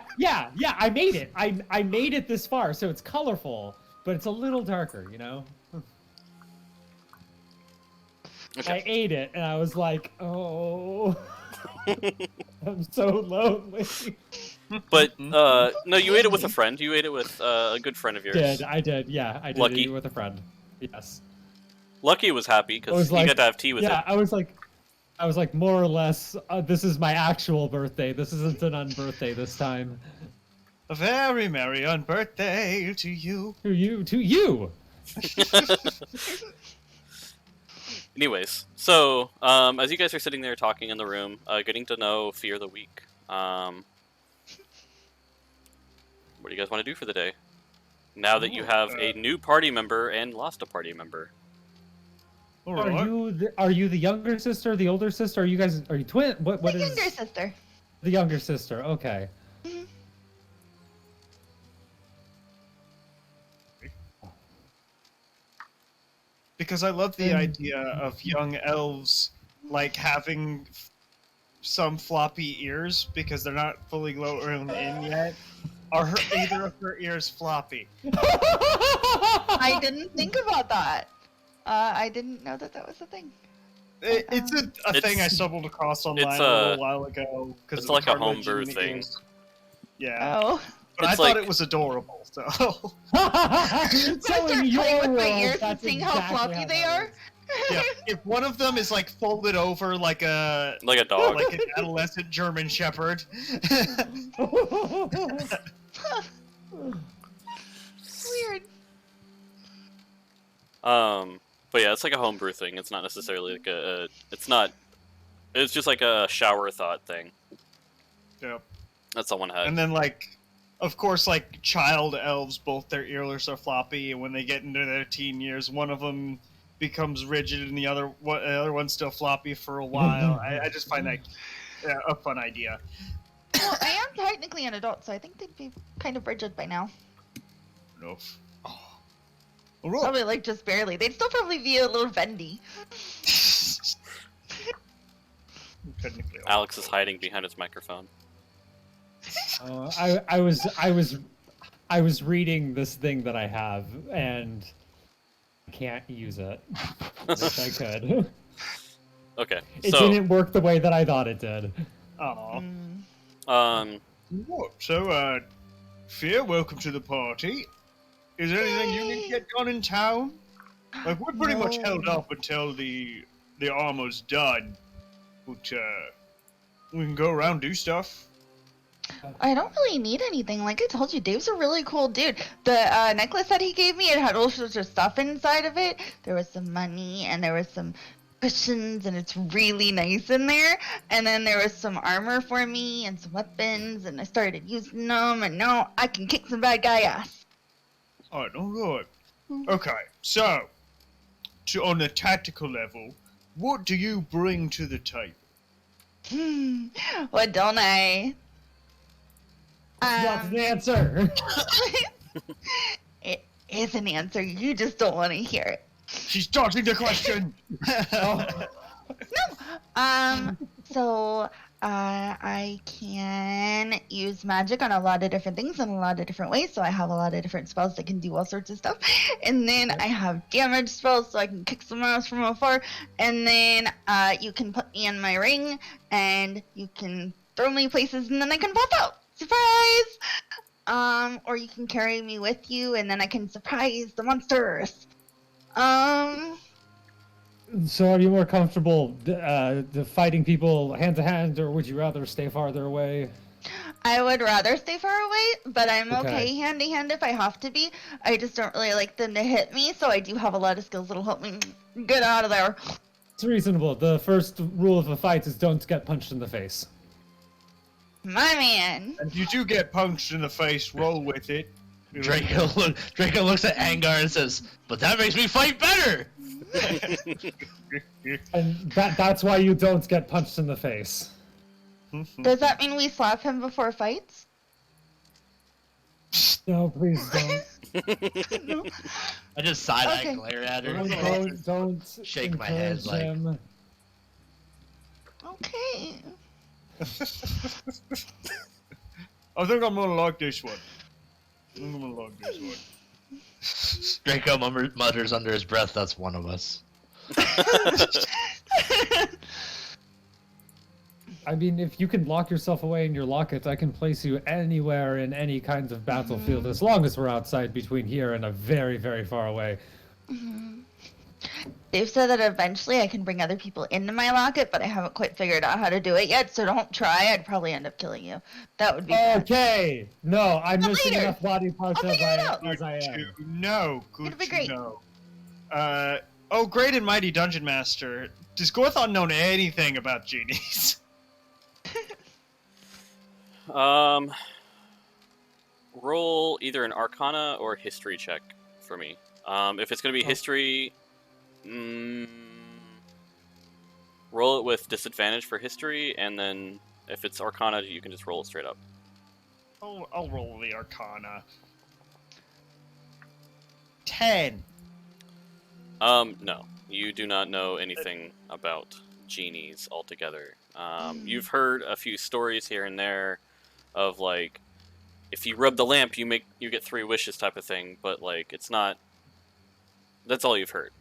Yeah, I made it. I made it this far, so it's colorful, but it's a little darker, you know? Okay. I ate it, and I was like, oh, I'm so lonely. But no, you ate it with a friend. You ate it with a good friend of yours. I did, yeah, I did Lucky. it with a friend. Yes. Lucky was happy I because was he like- got to have tea with Yeah, it. I was like, more or less, this is my actual birthday. This isn't an unbirthday this time. A very merry unbirthday to you. To you. Anyways, so as you guys are sitting there talking in the room, getting to know Fear the Week, what do you guys want to do for the day? Now that you have a new party member and lost a party member. Alright. Are you the younger sister, the older sister? Are you twin? What My is younger sister. the younger sister? Okay. Because I love the idea of young elves, like, having some floppy ears because they're not fully grown in yet. Are either of her ears floppy? I didn't think about that. I didn't know that was a thing. It's a thing I stumbled across online it's a a- little while ago. it's like a homebrew thing. Yeah, Oh. but I It's thought like- it was adorable. So So I'm gonna start in your playing with my world, ears and that's seeing how exactly floppy they that are. Yeah, if one of them is like folded over like a dog. like an adolescent German Shepherd. Weird. But yeah, it's like a homebrew thing. It's not necessarily like it's not. It's just like a shower thought thing Yep. that someone had. And then like, of course, like child elves, both their ears are floppy, and when they get into their teen years, one of them becomes rigid, and the other one's still floppy for a while. I just find that a fun idea. Well, I am technically an adult, so I think they'd be kind of rigid by now. Enough. Oh. All right. Probably like just barely. They'd still probably be a little bendy. Technically, Alex is hiding behind his microphone. I was reading this thing that I have and I can't use it. Wish I could. Okay, It so didn't work the way that I thought it did. Aw. what? So, Fear, welcome to the party. Is there anything you need to get done in town? Like, we're pretty much No. held up until the armor's done. But, we can go around, do stuff. I don't really need anything. Like I told you, Dave's a really cool dude. The necklace that he gave me, it had all sorts of stuff inside of it. There was some money and there was some cushions, and it's really nice in there. And then there was some armor for me and some weapons, and I started using them, and now I can kick some bad guy ass. Alright. Okay, so, on the tactical level, what do you bring to the table? What don't I? What's the answer? It is an answer. You just don't want to hear it. She's dodging the question! So I can use magic on a lot of different things in a lot of different ways. So I have a lot of different spells that can do all sorts of stuff. And then I have damage spells, so I can kick someone else from afar. And then you can put me in my ring, and you can throw me places, and then I can pop out. Surprise! Or you can carry me with you, and then I can surprise the monsters. So are you more comfortable fighting people hand to hand, or would you rather stay farther away? I would rather stay far away, but I'm Okay. okay hand to hand if I have to be. I just don't really like them to hit me, so I do have a lot of skills that'll help me get out of there. It's reasonable. The first rule of a fight is don't get punched in the face. My man. If you do get punched in the face, roll with it. Draco looks at Aingar and says, "But that makes me fight better." And that's why you don't get punched in the face. Does that mean we slap him before fights? No, please don't. I just side-eye Okay. glare at her. Don't Shake my head encourage like- him. Okay. I think I'm gonna like this one. Draco mutters under his breath, "That's one of us." I mean, if you can lock yourself away in your locket, I can place you anywhere in any kind of battlefield, as long as we're outside between here and a very, very far away. Dave said that eventually I can bring other people into my locket, but I haven't quite figured out how to do it yet, so don't try. I'd probably end up killing you. That would be bad. Okay! No, I'm But missing later. enough body parts I'll as figure it out. I To am. know, good It'll be to great. know. Oh, great and mighty dungeon master. Does Gorthon know anything about genies? Roll either an Arcana or History check for me. If it's gonna be History, roll it with disadvantage for History, and then if it's Arcana, you can just roll it straight up. I'll roll the Arcana. 10. No, you do not know anything about genies altogether. You've heard a few stories here and there of like, if you rub the lamp, you get 3 wishes type of thing, but like it's not. That's all you've heard.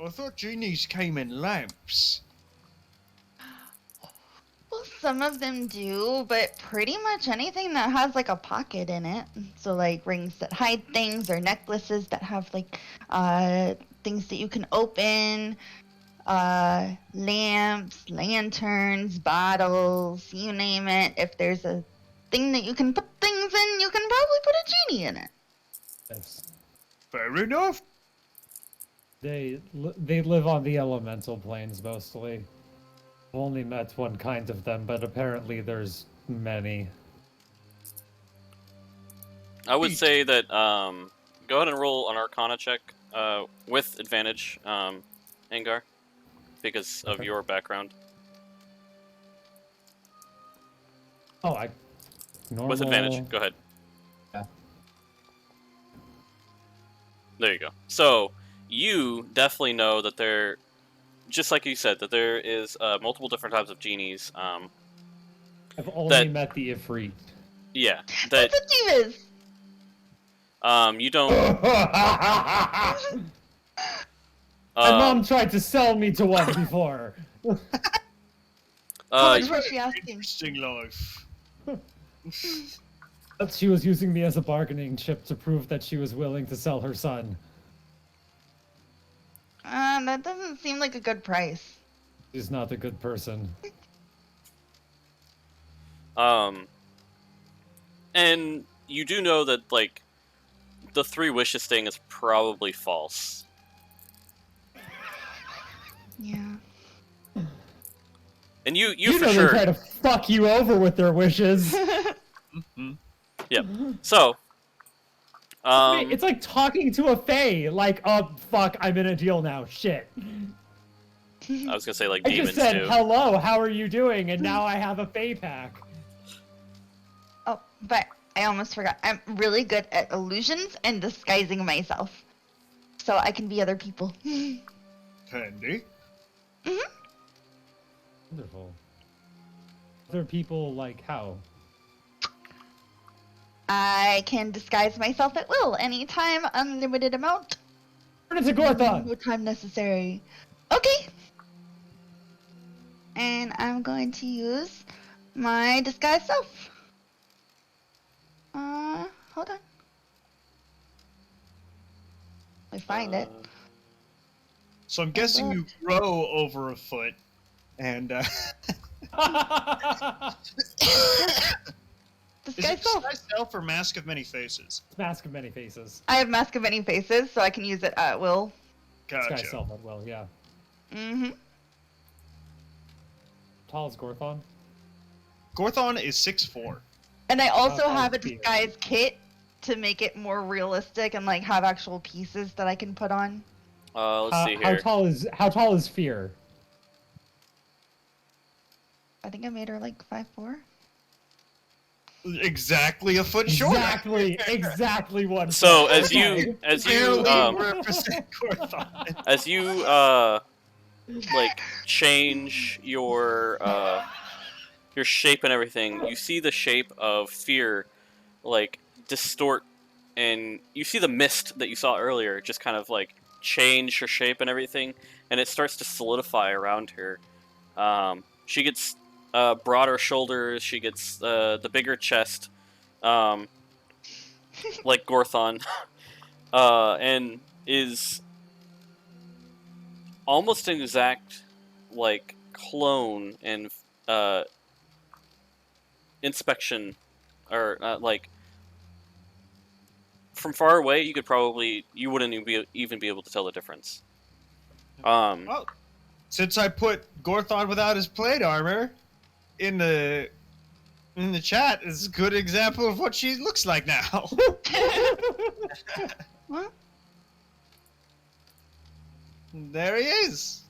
I thought genies came in lamps. Well, some of them do, but pretty much anything that has like a pocket in it. So like rings that hide things or necklaces that have like things that you can open, lamps, lanterns, bottles, you name it. If there's a thing that you can put things in, you can probably put a genie in it. Yes. Fair enough. They live on the elemental planes mostly. I've only met one kind of them, but apparently there's many. I would say that go ahead and roll an Arcana check with advantage, Aingar, because of Okay. your background. Oh, I normal. With advantage, go ahead. Yeah. There you go. So you definitely know that there, just like you said, that there is multiple different types of genies. I've only that- met the Ifrit. Yeah, that That's what Divas. you don't. My mom tried to sell me to one before. How much was she asking? Interesting life. But she was using me as a bargaining chip to prove that she was willing to sell her son. That doesn't seem like a good price. She's not a good person. And you do know that like the 3 wishes thing is probably false. Yeah. And you You for know sure. they try to fuck you over with their wishes. Yep. So, It's like talking to a fae. Like, oh fuck, I'm in a deal now. Shit. I was gonna say like I demons just said do. hello. How are you doing? And now I have a fae pack. Oh, but I almost forgot. I'm really good at illusions and disguising myself. So I can be other people. Handy. Wonderful. Other people like how? I can disguise myself at will anytime, unlimited amount. Turn into Gorthon. No time necessary. Okay. And I'm going to use my disguise self. Hold on. I find it. So I'm guessing you grow over a foot, and is Disguise it self. disguise self or mask of many faces? Mask of many faces. I have Mask of Many Faces, so I can use it at will. This Gotcha. guy self at will, yeah. Mm-hmm. Tall as Gorthon. Gorthon is 6'4". And I also Oh, have a dear. disguise kit to make it more realistic and like have actual pieces that I can put on. Let's see How here. tall is Fear? I think I made her like 5'4". Exactly a foot shorter. Exactly one. So foot. as you Barely represent Gorthon. as you like change your shape and everything, you see the shape of Fear like distort, and you see the mist that you saw earlier just kind of like change her shape and everything, and it starts to solidify around her. She gets broader shoulders, she gets the bigger chest, like Gorthon, and is almost an exact like clone and inspection, or like from far away you wouldn't even be able to tell the difference. Well, since I put Gorthon without his plate armor in the chat, it's a good example of what she looks like now. What? There he is.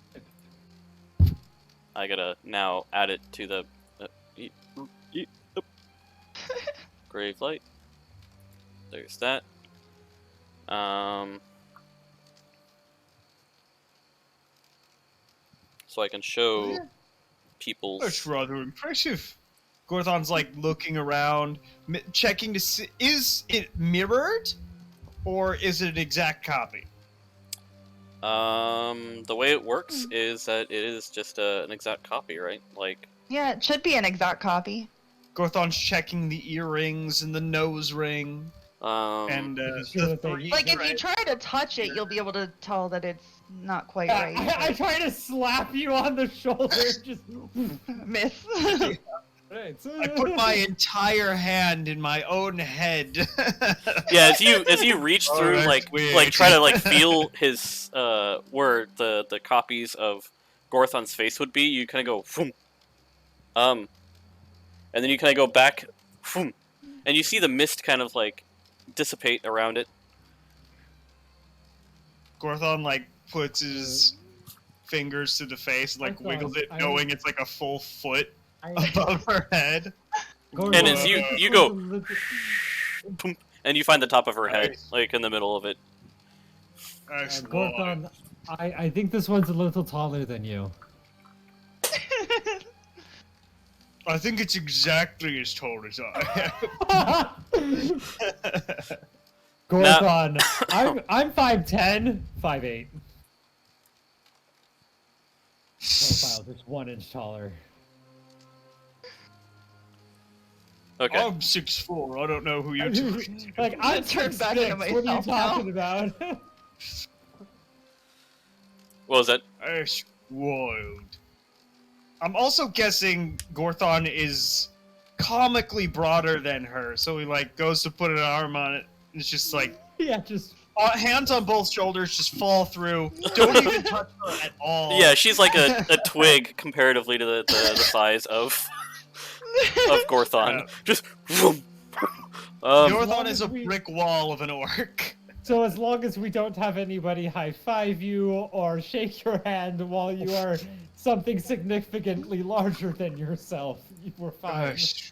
I gotta now add it to the Gravelight. There's that. So I can show people's. That's rather impressive. Gorthon's like looking around, checking to see, is it mirrored, or is it an exact copy? The way it works is that it is just an exact copy, right? Like Yeah, it should be an exact copy. Gorthon's checking the earrings and the nose ring and Making sure that they're- Like, if you try to touch it, you'll be able to tell that it's not quite Yeah, right. I try to slap you on the shoulder, just Miss. right. I put my entire hand in my own head. Yeah, as you reach Oh, through, that's like weird. try to like feel his where the copies of Gorthon's face would be, you kind of go, Phoom. And then you kind of go back, Phoom. And you see the mist kind of like dissipate around it. Gorthon like puts his fingers to the face, like Gorthon, wiggles it, I- knowing it's like a full foot I, above her head. And as you go, Gorthon- Phoom, and you find the top of her head, Nice. like in the middle of it. Excellent. Gorthon, I think this one's a little taller than you. I think it's exactly as tall as I am. Gorthon, I'm 5'10", 5'8". Profile just 1 inch taller. Okay. I'm 6'4". I don't know who you're talking to. Like I'm Turn 6'6". back into What are you myself now. talking about? What was that? That's wild. I'm also guessing Gorthon is comically broader than her, so he like goes to put an arm on it, and it's just like Yeah, just hands on both shoulders just fall through. Don't even touch her at all. Yeah, she's like a twig comparatively to the size of Gorthon. Yeah. Just. Vroom. Gorthon is a as we- brick wall of an orc. so as long as we don't have anybody high five you or shake your hand while you are something significantly larger than yourself, we're fine. That's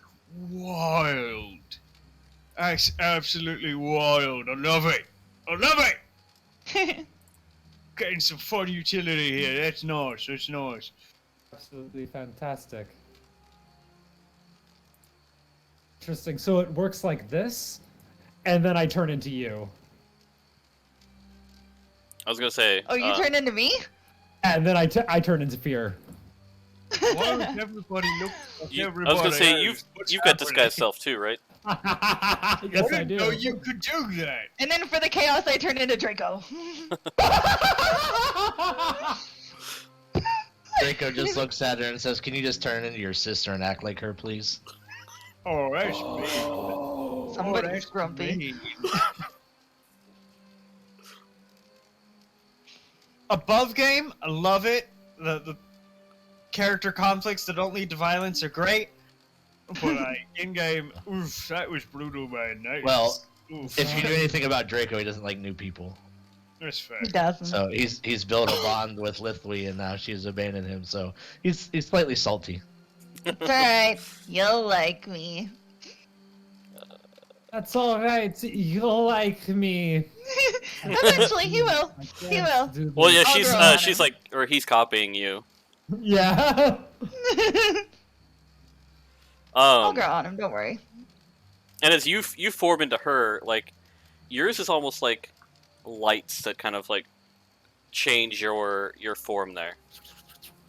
wild. That's absolutely wild. I love it. I love it. Getting some fun utility here. That's nice. That's nice. Absolutely fantastic. Interesting. So it works like this, and then I turn into you. I was gonna say. Oh, you turned into me? And then I turn into fear. Why does everybody look like I everybody was gonna say else? What's you've got happening? disguise self too, right? Yes, I I didn't do. know you could do that. And then for the chaos, I turned into Draco. Draco just looks at her and says, "Can you just turn into your sister and act like her, please?" Oh, that's mean. Somebody's that's grumpy. mean. Above game, I love it. The character conflicts that don't lead to violence are great. But in game, oof, that was brutal, man. That Well, is- oof, If you knew anything about Draco, he doesn't like new people. that's fair. He doesn't. So he's built a bond with Lithwy, and now she's abandoned him. So he's slightly salty. It's alright. You'll like me. That's all right. You'll like me. Eventually, he will. He will. Do Well, yeah, I'll she's grow on she's him. like, or he's copying you. Yeah. I'll grow on him, don't worry. And as you form into her, like yours is almost like lights that kind of like change your form there.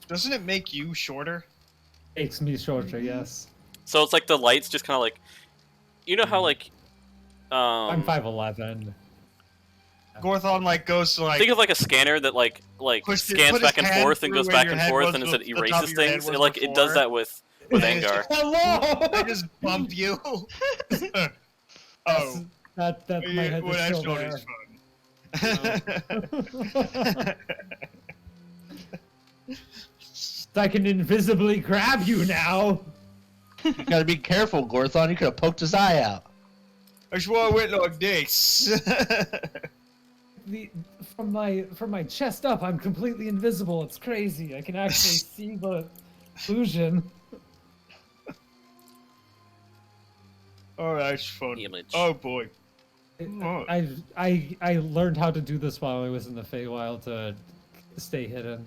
Doesn't it make you shorter? Makes me shorter. Yes. So it's like the lights just kind of like, you know how like, I'm 5'11". Gorthon like goes to like think of like a scanner that like Push it- scans put his back and hand forth and through goes where back your and head forth was and bef- it the top erases of your head things. was It like it does before. that with Aingar. Hello. I just bump you. Oh, That my head well, is that's still not there. as fun. I can invisibly grab you now. You gotta be careful, Gorthon. You could have poked his eye out. That's why I went like this. From my chest up, I'm completely invisible. It's crazy. I can actually see the illusion. Oh, that's fun. Image. Oh boy. Oh. I learned how to do this while I was in the Feywild to stay hidden.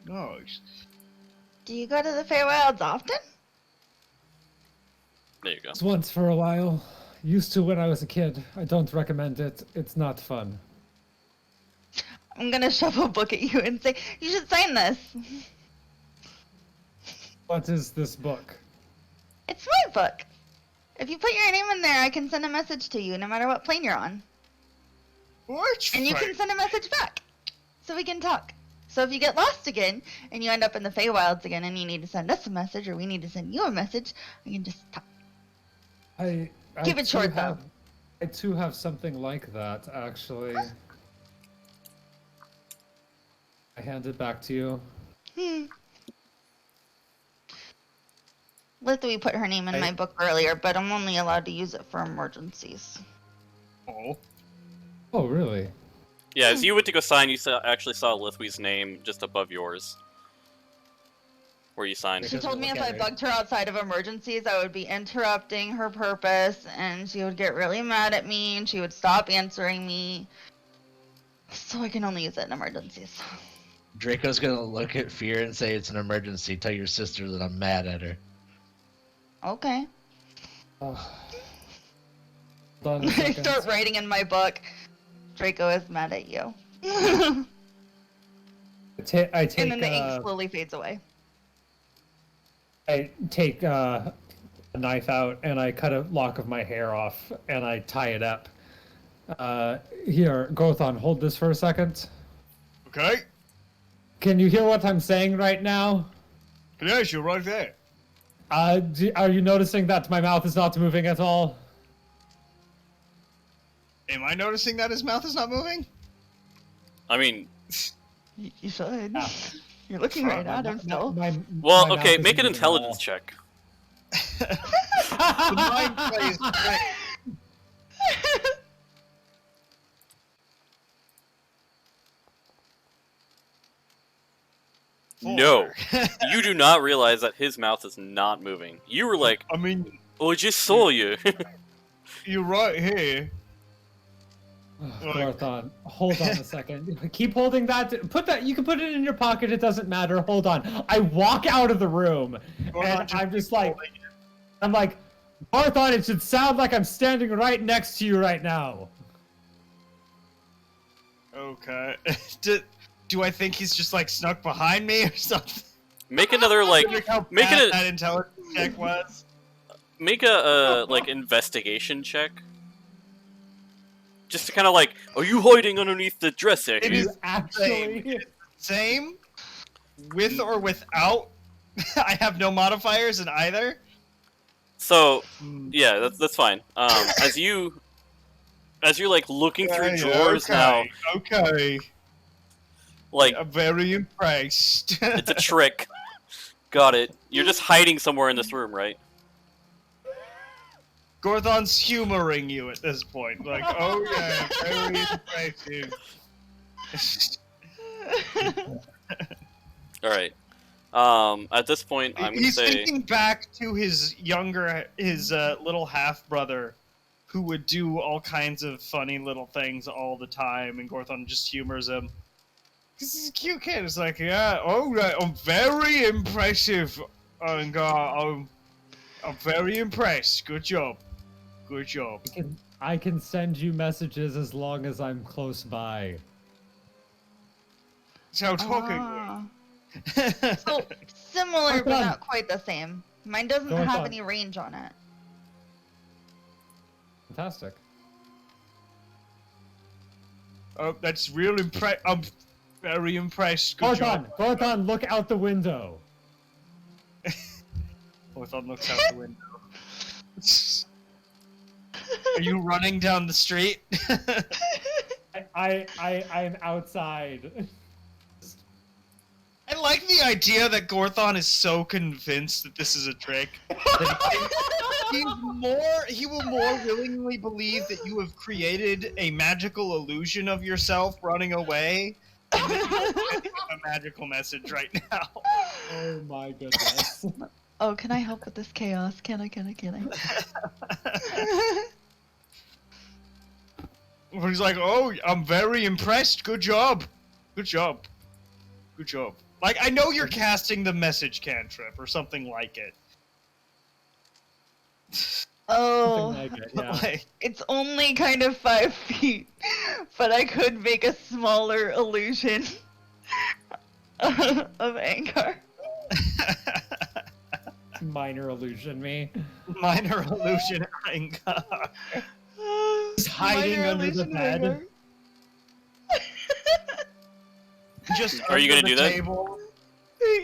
Nice. Do you go to the Feywilds often? There you go. Just once for a while. Used to when I was a kid. I don't recommend it. It's not fun. I'm gonna shove a book at you and say, you should sign this. What is this book? It's my book. If you put your name in there, I can send a message to you no matter what plane you're on. Which And you can send a message back. So we can talk. So if you get lost again, and you end up in the Feywilds again, and you need to send us a message, or we need to send you a message, we can just talk. I Keep it too short, though. have, I too have something like that, actually. I hand it back to you. Lithwy put her name in my book earlier, but I'm only allowed to use it for emergencies. Oh. Oh, really? Yeah, as you went to go sign, you actually saw Lithwy's name just above yours. Where you signed. She doesn't told me look if at I it. bugged her outside of emergencies, I would be interrupting her purpose, and she would get really mad at me, and she would stop answering me. So I can only use it in emergencies. Draco's gonna look at Fear and say it's an emergency. Tell your sister that I'm mad at her. Okay. Hold on a I second. start writing in my book, Draco is mad at you. I take And then the ink slowly fades away. I take a knife out and I cut a lock of my hair off and I tie it up. Here, Gothon, hold this for a second. Okay. Can you hear what I'm saying right now? Yes, you're right there. Are you noticing that my mouth is not moving at all? Am I noticing that his mouth is not moving? I mean, You should. Yeah. You're looking right at him still. well, my okay, mouth make isn't an moving at all. intelligence check. The mind plays great. No. Four. You do not realize that his mouth is not moving. You were like, I mean, oh, I just saw you. you're right here. Gothon, hold on a second. Keep holding that. Put that. You can put it in your pocket. It doesn't matter. Hold on. I walk out of the room, and I'm just like, Gothon, it should sound like I'm standing right next to you right now. Okay. Do I think he's just like snuck behind me or something? Make another like, Look how make bad it that intelligence check was. make a like investigation check. Just to kind of like, are you hiding underneath the dresser? It You is actually. Same, with or without. I have no modifiers in either. So, yeah, that's fine. As you're like looking through drawers now, Okay. like I'm very impressed. it's a trick. Got it. You're just hiding somewhere in this room, right? Gorthon's humoring you at this point. Like, oh yeah, very impressive. All right. At this point, I'm gonna He's say, thinking back to his little half brother, who would do all kinds of funny little things all the time, and Gorthon just humors him. Cause he's a cute kid. It's like, yeah, oh right, I'm very impressive, Aingar. I'm very impressed. Good job. Good job. I can send you messages as long as I'm close by. That's how talking Ah. works. So, similar, Hold but on. not quite the same. Mine doesn't Go have on. any range on it. Fantastic. Oh, that's real I'm very impressed. Good job. Gothon, look out the window. Gorthon looks out the window. Are you running down the street? I'm outside. I like the idea that Gorthon is so convinced that this is a trick. That he will more willingly believe that you have created a magical illusion of yourself running away than that you are sending him a magical message right now. Oh my goodness. Oh, can I help with this chaos? Can I? He's like, oh, I'm very impressed. Good job. Good job. Good job. Like, I know you're casting the message cantrip or something like it. Oh, Something like it, yeah. Like, it's only kind of 5 feet, but I could make a smaller illusion of Aingar. Minor illusion me. Minor illusion Aingar. Just hiding Minor under the illusion bed. Aingar. Just Are you under gonna the do that? table.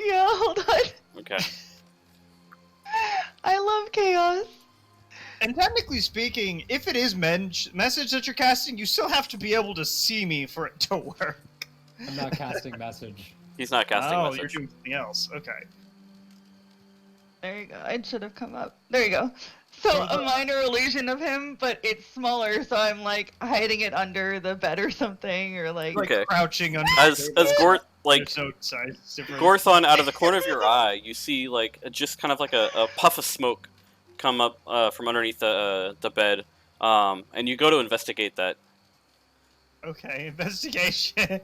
Yeah, hold on. Okay. I love chaos. And technically speaking, if it is message that you're casting, you still have to be able to see me for it to work. I'm not casting message. He's not casting oh, message. you're doing something else. Okay. There you go. It should have come up. There you go. So a minor illusion of him, but it's smaller, so I'm like hiding it under the bed or something, or like. Like Okay. crouching under As the table. like So size different. Gorthon, out of the corner of your eye, you see like just kind of like a puff of smoke come up from underneath the bed, and you go to investigate that. Okay, investigation.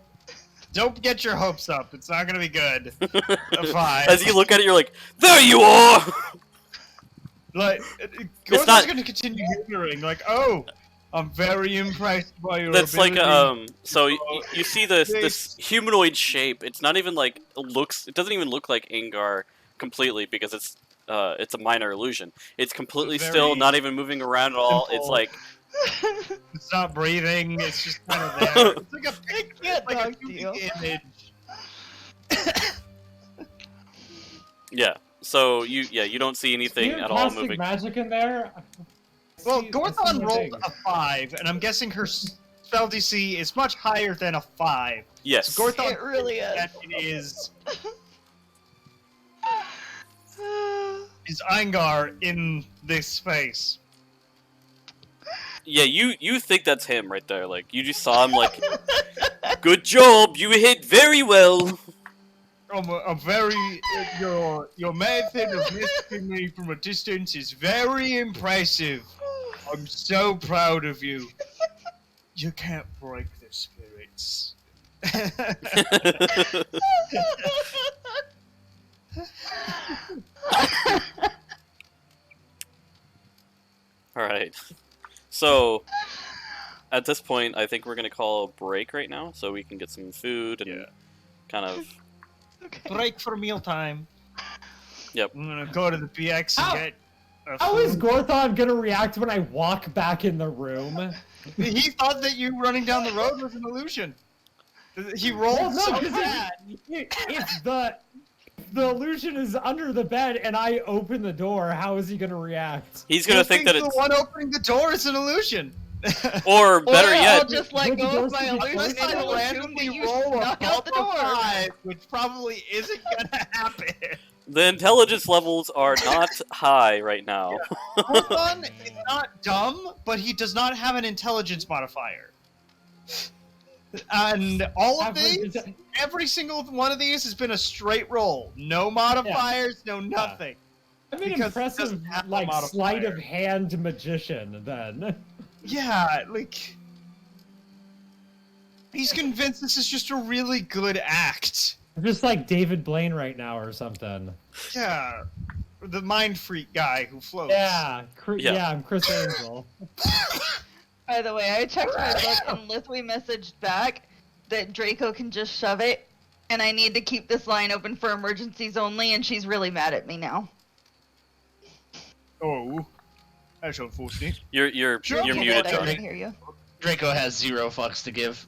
Don't get your hopes up. It's not gonna be good. A 5. As you look at it, you're like, "There you are!" Like, It's Gordon's not- gonna continue humoring, like, oh, I'm very impressed by your That's like ability. so you see this humanoid shape. It's not even like it doesn't even look like Aingar completely because it's a minor illusion. It's completely Very still, not even moving around at all. It's simple. like It's not breathing, it's just kind of there. It's like a picture, can't like a talk to 2D you. image. yeah. So you don't see anything You're at all casting moving. magic in there. Well, I see Gorthon the rolled thing. a 5, and I'm guessing her spell DC is much higher than a 5. Yes. So Gorthon It really is. that it is Aingar in this space. Yeah, you think that's him right there. Like you just saw him. Like, good job, you hit very well. I'm very your method of missing me from a distance is very impressive. I'm so proud of you. You can't break the spirits. All right. So at this point, I think we're gonna call a break right now, so we can get some food and Yeah. kind of. Okay. Break for mealtime. Yep. I'm gonna go to the PX and Ow! get. How is food. Gorthon gonna react when I walk back in the room? He thought that you running down the road was an illusion. He rolled Well, no, so 'cause bad. if the illusion is under the bed and I open the door, how is he gonna react? He's gonna think that the it's, one opening the door is an illusion. or better I'll yet, just let Would the go of doors my be illusion Unless closed? and I assume that randomly you roll a knock out the bump of door. 5, which probably isn't gonna happen. the intelligence levels are not high right now. Gorthon is not dumb, but he does not have an intelligence modifier. And all of these, every single one of these has been a straight roll. No modifiers, no nothing. I'm an Because it impressive, doesn't have a like, sleight of modifier. hand magician, then. Yeah, like... He's convinced this is just a really good act. I'm just like David Blaine right now or something. Yeah. The mind freak guy who floats. Yeah, Yeah. yeah, I'm Chris Angel. By the way, I checked my book and Lithwy messaged back that Draco can just shove it, and I need to keep this line open for emergencies only, and she's really mad at me now. Oh. That's unfortunate. You're Sure. you're He muted, said I Tony. didn't hear you. Draco has 0 fucks to give.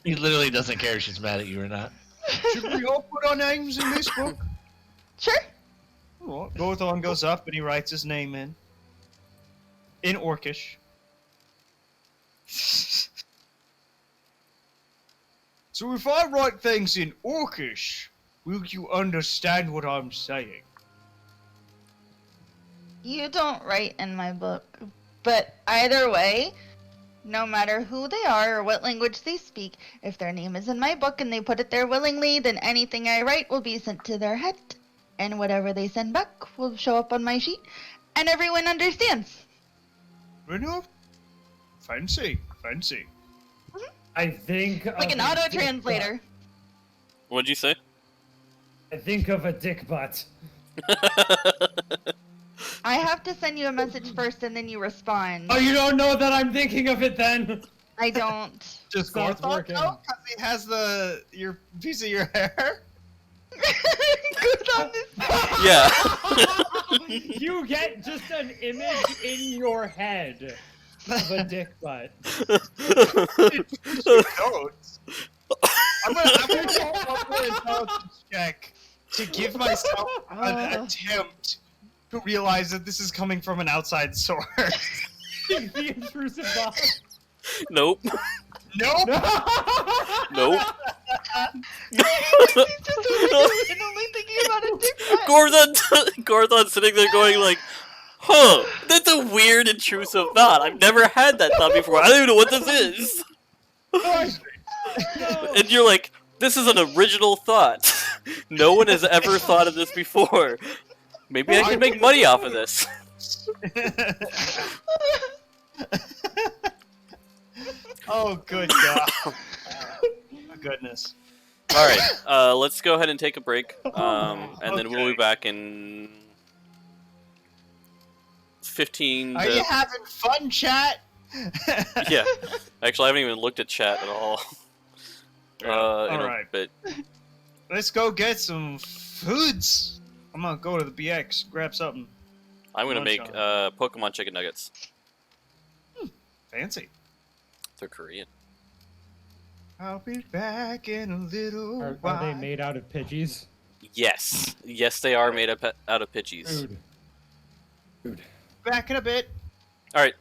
He literally doesn't care if she's mad at you or not. Should we all put our names in this book? Sure. Alright. Gorthon goes up and he writes his name in. In Orcish. So if I write things in Orcish, will you understand what I'm saying? You don't write in my book, but either way, no matter who they are or what language they speak, if their name is in my book and they put it there willingly, then anything I write will be sent to their head, and whatever they send back will show up on my sheet, and everyone understands. Enough? Fancy, fancy. I think Like of an a auto dick translator. What'd you say? butt. I think of a dick butt. I have to send you a message first and then you respond. Oh, you don't know that I'm thinking of it then? I don't. Just Sounds Gorthon? working. No, because he has your piece of your hair. Good on this. Yeah. You get just an image in your head of a dick butt. Don't. I'm gonna roll an intelligence check to give myself an attempt to realize that this is coming from an outside source. The intrusive thought. Nope. Nope. Nope. He's just only thinking about a dick butt. Gorthon's sitting there going like, huh, that's a weird intrusive thought. I've never had that thought before. I don't even know what this is. And you're like, this is an original thought. No one has ever thought of this before. Maybe I can make money off of this. Oh, good God. Oh, goodness. Alright, let's go ahead and take a break. And then we'll be back in 15 Are to... you having fun, chat? Yeah. Actually, I haven't even looked at chat at all. In Alright. a bit. Let's go get some foods. I'm gonna go to the BX, grab something. I'm gonna Lunch make on. Pokemon chicken nuggets. Fancy. They're Korean. I'll be back in a little while. Are they made out of Pidgeys? Yes. Yes, they are made out of Pidgeys. Food. Back in a bit. Alright.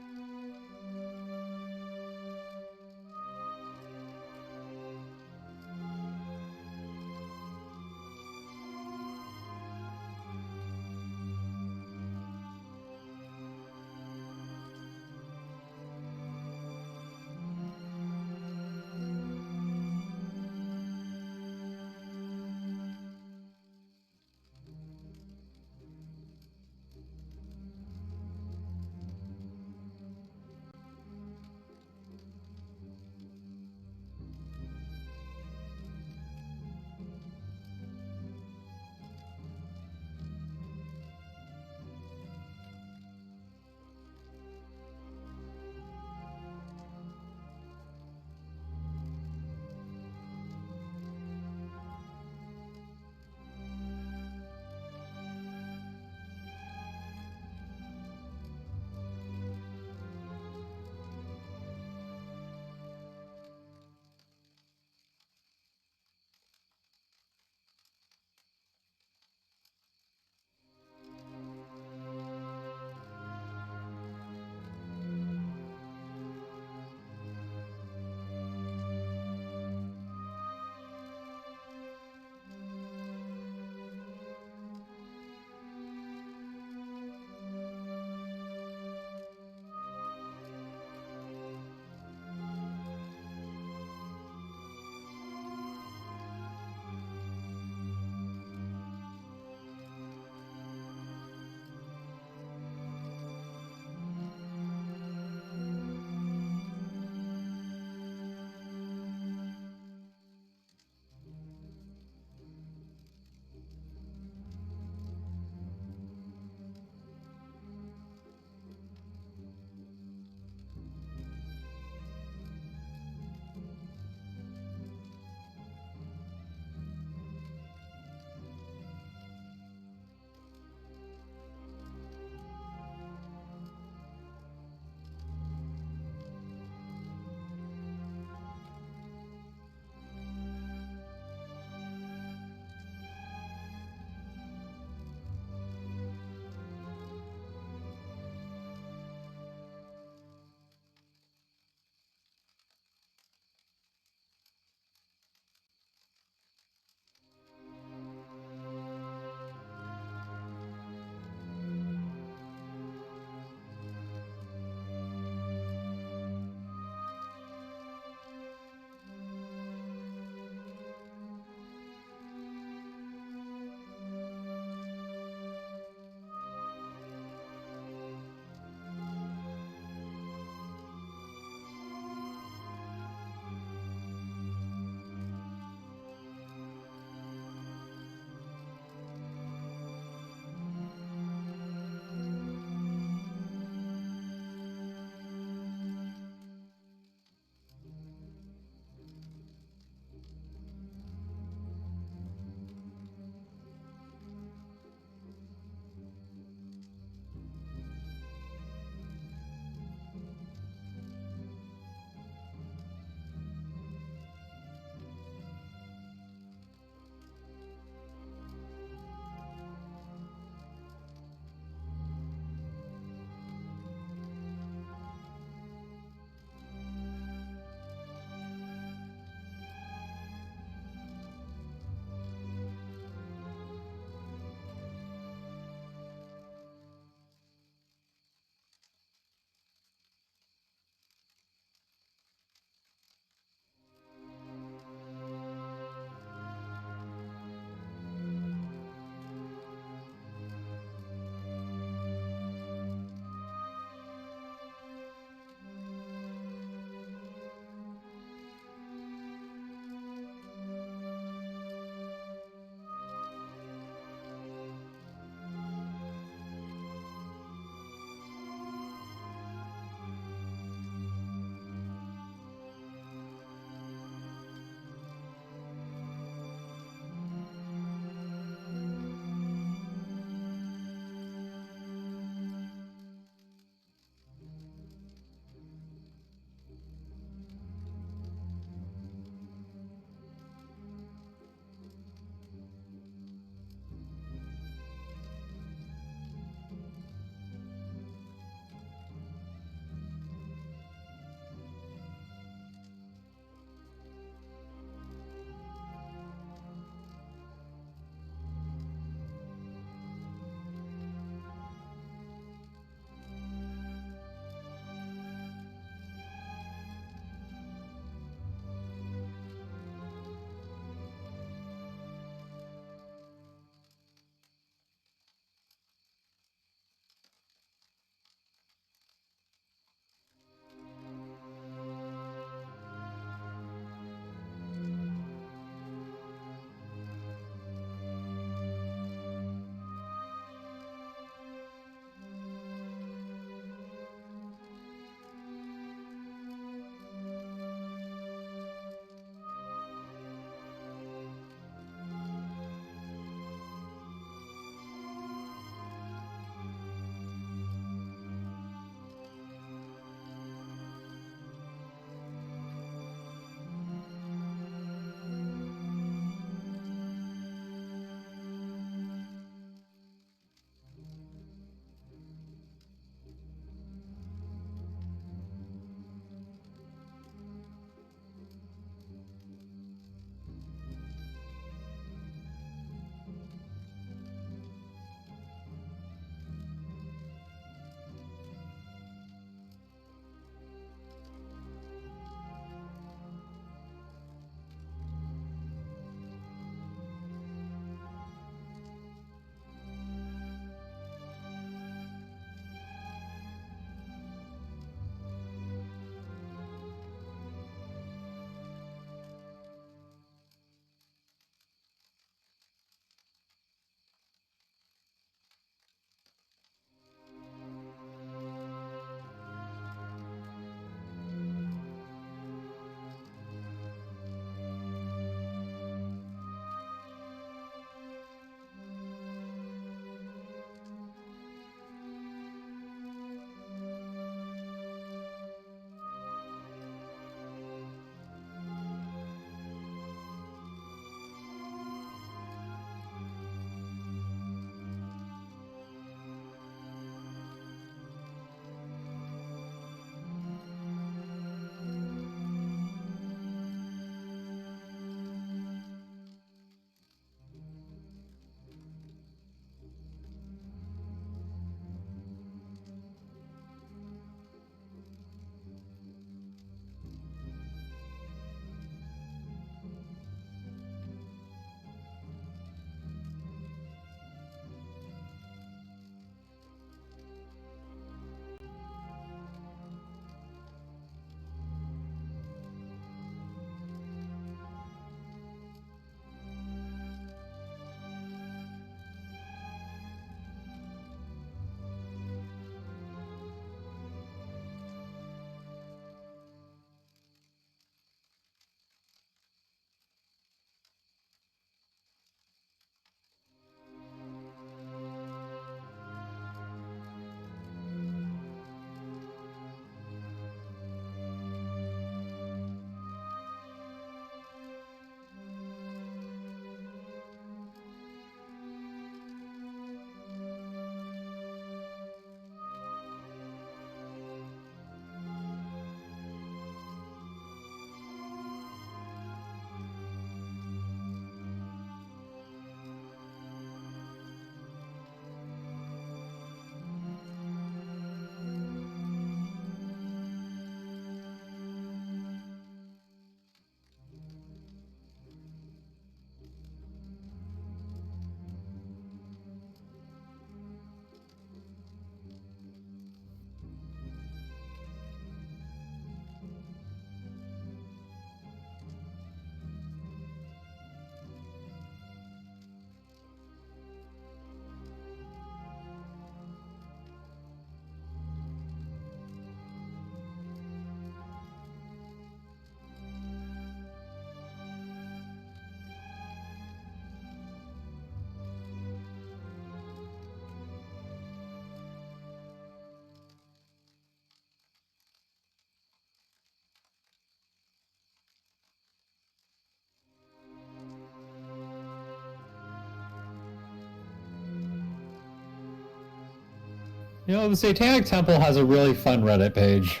You know, the Satanic Temple has a really fun Reddit page.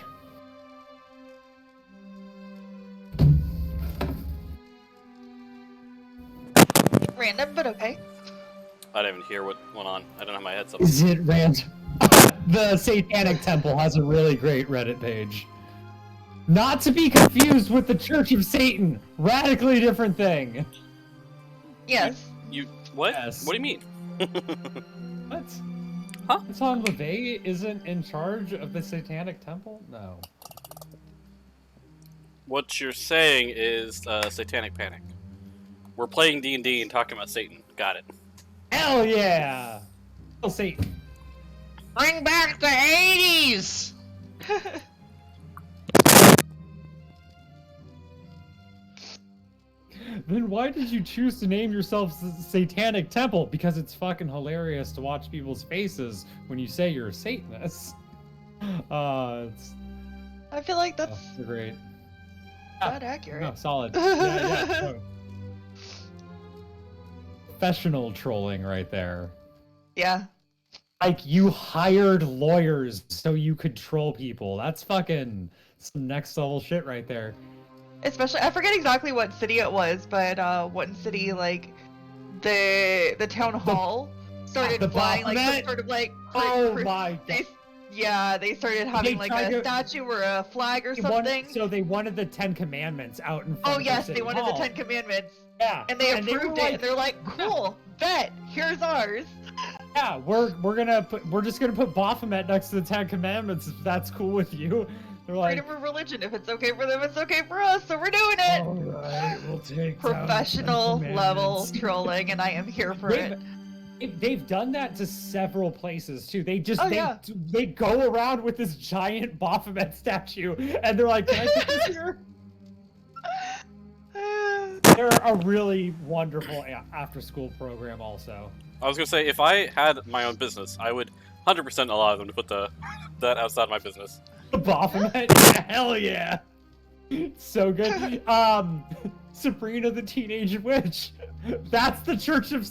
Random, but okay. I didn't even hear what went on. I don't have my headset on. Is it random? The Satanic Temple has a really great Reddit page. Not to be confused with the Church of Satan. Radically different thing. Yes. You what? Yes. What do you mean? What? Huh? Tom LaVey isn't in charge of the Satanic Temple? No. What you're saying is Satanic Panic. We're playing D&D and talking about Satan. Got it. Hell yeah! Hell Satan. Bring back the 80s! Then why did you choose to name yourself Satanic Temple? Because it's fucking hilarious to watch people's faces when you say you're a Satanist. It's I feel like that's great. not accurate. No, solid. Yeah, no. Professional trolling right there. Yeah. Like, you hired lawyers so you could troll people. That's fucking some next level shit right there. Especially, I forget exactly what city it was, but one city, like, the town hall started the flying, like, some Baphomet? sort of, like, Oh my god. they started having, like, tried a to- statue or a flag or They something. so they wanted the 10 Commandments out in front Oh, of yes, the they city wanted hall. the 10 Commandments. Yeah. And they were approved it, like, and they're like, cool, bet, here's ours. yeah, we're just gonna put Baphomet next to the 10 Commandments if that's cool with you. They're like, Freedom of religion. If it's okay for them, it's okay for us, so we're doing it. alright, we'll take down the 10 Professional level Commandments." trolling, and I am here for it. They've done that to several places too. They just Oh, yeah. they go around with this giant Baphomet statue, and they're like, "Can I put this here?" They're a really wonderful after-school program, also. I was gonna say, if I had my own business, I would 100% allow them to put that outside my business. The Baphomet, yeah, hell yeah, so good. Sabrina the Teenage Witch. That's the Church of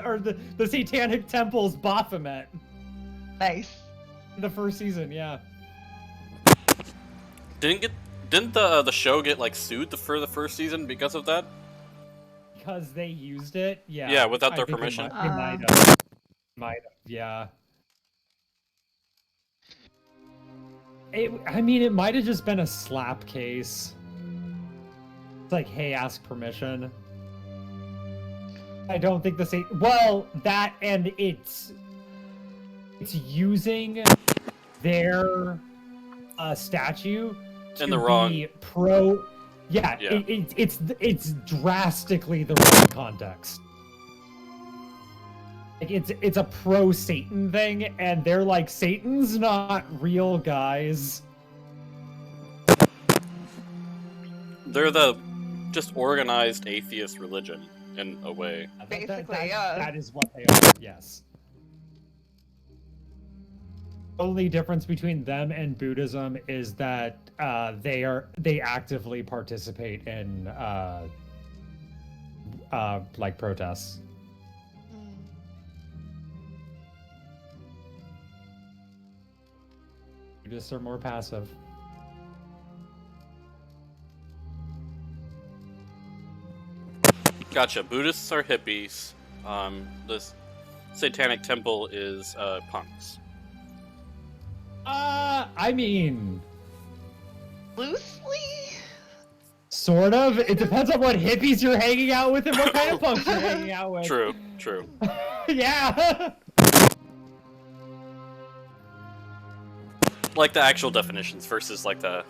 or the Satanic Temple's Baphomet. Nice. In the first season, yeah. Didn't the show get like sued for the first season because of that? Because they used it, yeah. Yeah, without their I think permission. They Ah. might have, yeah. I mean, it might have just been a slap case. It's like, hey, ask permission. I don't think that and it's using their statue to In the wrong- be pro. Yeah, Yeah. It's drastically the wrong context. Like it's a pro Satan thing, and they're like, Satan's not real, guys. They're the just organized atheist religion in a way. Basically, yeah. That is what they are. Yes. Only difference between them and Buddhism is that they actively participate in like protests. Buddhists are more passive. Gotcha. Buddhists are hippies. This Satanic Temple is punks. I mean, Loosely? sort of. It depends on what hippies you're hanging out with and what kind of punks you're hanging out with. True. True. Yeah. Like the actual definitions versus like the.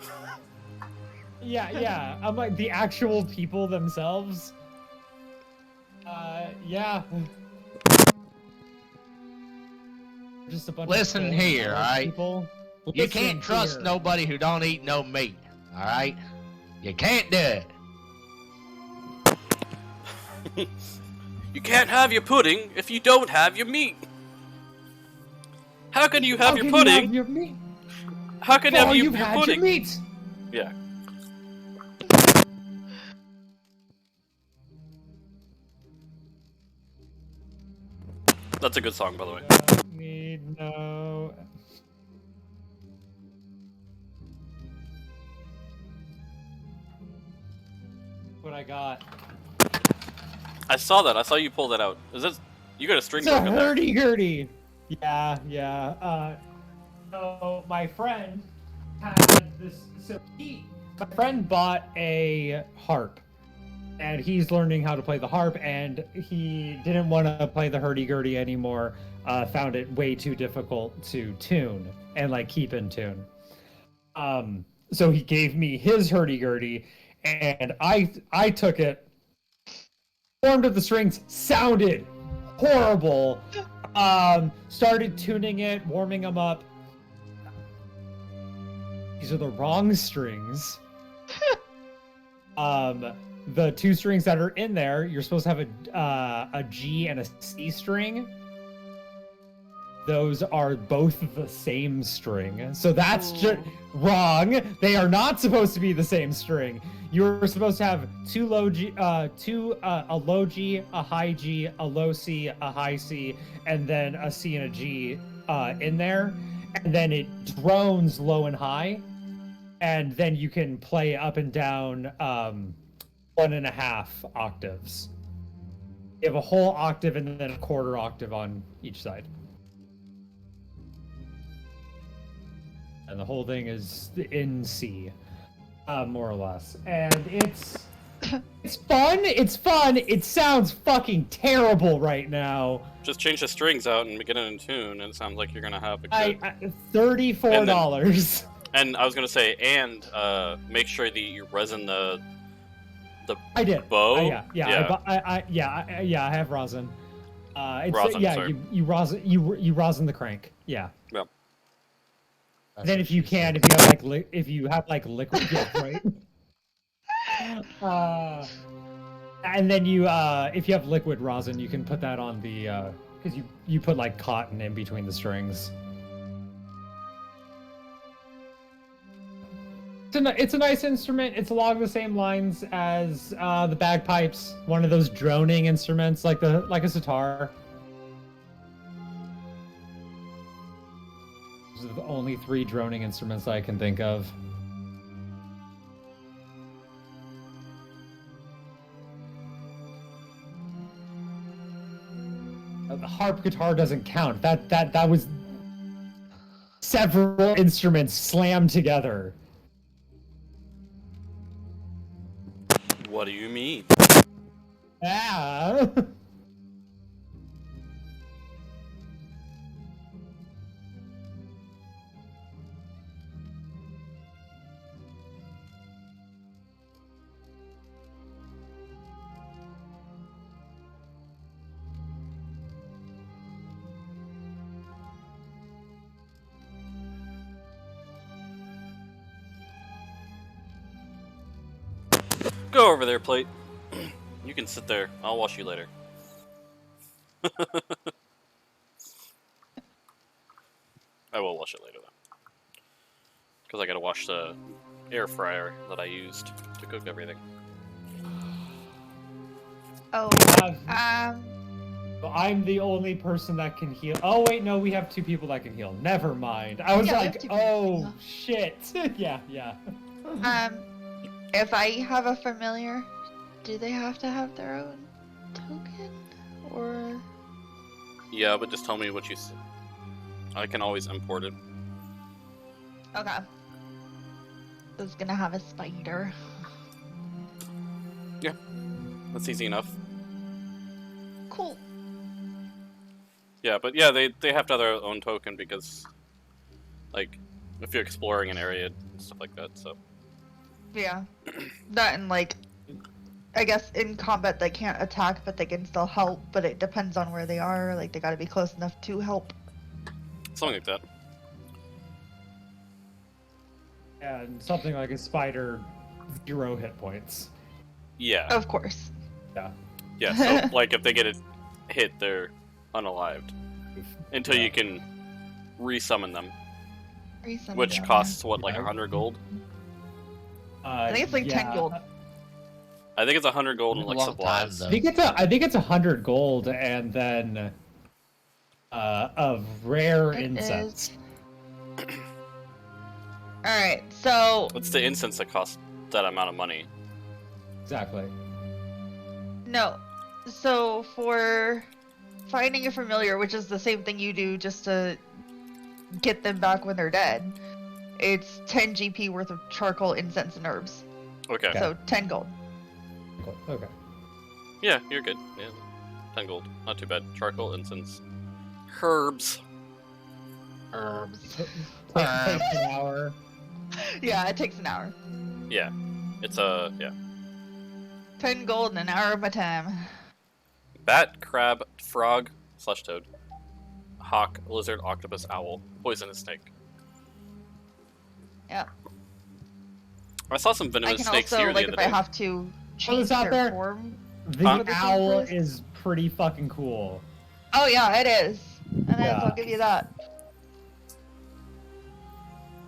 Yeah. I'm like the actual people themselves. Yeah. Just a bunch Listen of here, alright? people. You Listen can't trust here. nobody who don't eat no meat, alright? You can't do it. You can't have your pudding if you don't have your meat. How can you have How your can pudding? You have your meat? How can you Oh, have you've your had pudding? your meat. Yeah. That's a good song, by the way. Need no what I got. I saw that. I saw you pull that out. Is this? You got a string It's a book in there. hurdy-gurdy. Yeah, yeah. So my friend had this. So my friend bought a harp, and he's learning how to play the harp, and he didn't want to play the hurdy-gurdy anymore. Found it way too difficult to tune and like keep in tune. So he gave me his hurdy-gurdy, and I took it. Formed of the strings sounded horrible. Started tuning it, warming them up. These are the wrong strings. The two strings that are in there, you're supposed to have a G and a C string. Those are both the same string, so that's just wrong. They are not supposed to be the same string. You're supposed to have two low G, a low G, a high G, a low C, a high C, and then a C and a G in there, and then it drones low and high, and then you can play up and down 1.5 octaves. You have a whole octave and then a quarter octave on each side. And the whole thing is in C, more or less. And it's fun. It's fun. It sounds fucking terrible right now. Just change the strings out and get it in tune, and it sounds like you're gonna have a good. $34. And I was gonna say, and make sure that you resin the I did. bow. I have rosin. Rosin, sorry. you rosin the crank. Yeah. Yeah. Then if you have like liquid, yeah, right. And then if you have liquid rosin, you can put that on the because you put like cotton in between the strings. It's a nice instrument. It's along the same lines as the bagpipes, one of those droning instruments like a sitar. Those are the only 3 droning instruments I can think of. The harp guitar doesn't count. That was several instruments slammed together. What do you mean? Yeah. Go over there, plate. You can sit there. I'll wash you later. I will wash it later, though. Because I gotta wash the air fryer that I used to cook everything. Oh, So I'm the only person that can heal. Oh wait, no, we have 2 people that can heal. Never mind. I was Yeah, we have like, 2 people that can oh heal. shit. Yeah. If I have a familiar, do they have to have their own token? Or... Yeah, but just tell me what you see. I can always import it. Okay. I was gonna have a spider. Yeah, that's easy enough. Cool. Yeah, but yeah, they have to have their own token because, like, if you're exploring an area and stuff like that, so. Yeah. That and like, I guess in combat they can't attack, but they can still help, but it depends on where they are. Like, they gotta be close enough to help. Something like that. And something like a spider, 0 hit points. Yeah. Of course. Yeah. Yeah, so, like, if they get a hit, they're unalived. Until you can resummon them. Which costs, what, like 100 gold? I think it's like 10 gold. I think it's 100 gold and, like, supplies. I think it's 100 gold and then of rare incense. Alright, so... It's the incense that costs that amount of money. Exactly. No. So for finding a familiar, which is the same thing you do just to get them back when they're dead, it's 10 GP worth of charcoal, incense, and herbs. Okay. Yeah. So 10 gold. Cool. Okay. Yeah, you're good. Yeah. 10 gold. Not too bad. Charcoal, incense, herbs. Herbs. Takes an hour. Yeah, it takes an hour. Yeah. It's yeah. 10 gold and an hour of my time. Bat, crab, frog, slush toad, hawk, lizard, octopus, owl, poisonous snake. Yeah. I saw some I venomous can snakes also, here the like, other if I day. have to change it's out their there. form. The Huh? owl is pretty fucking cool. Oh yeah, it is. And Yeah. I'll give you that.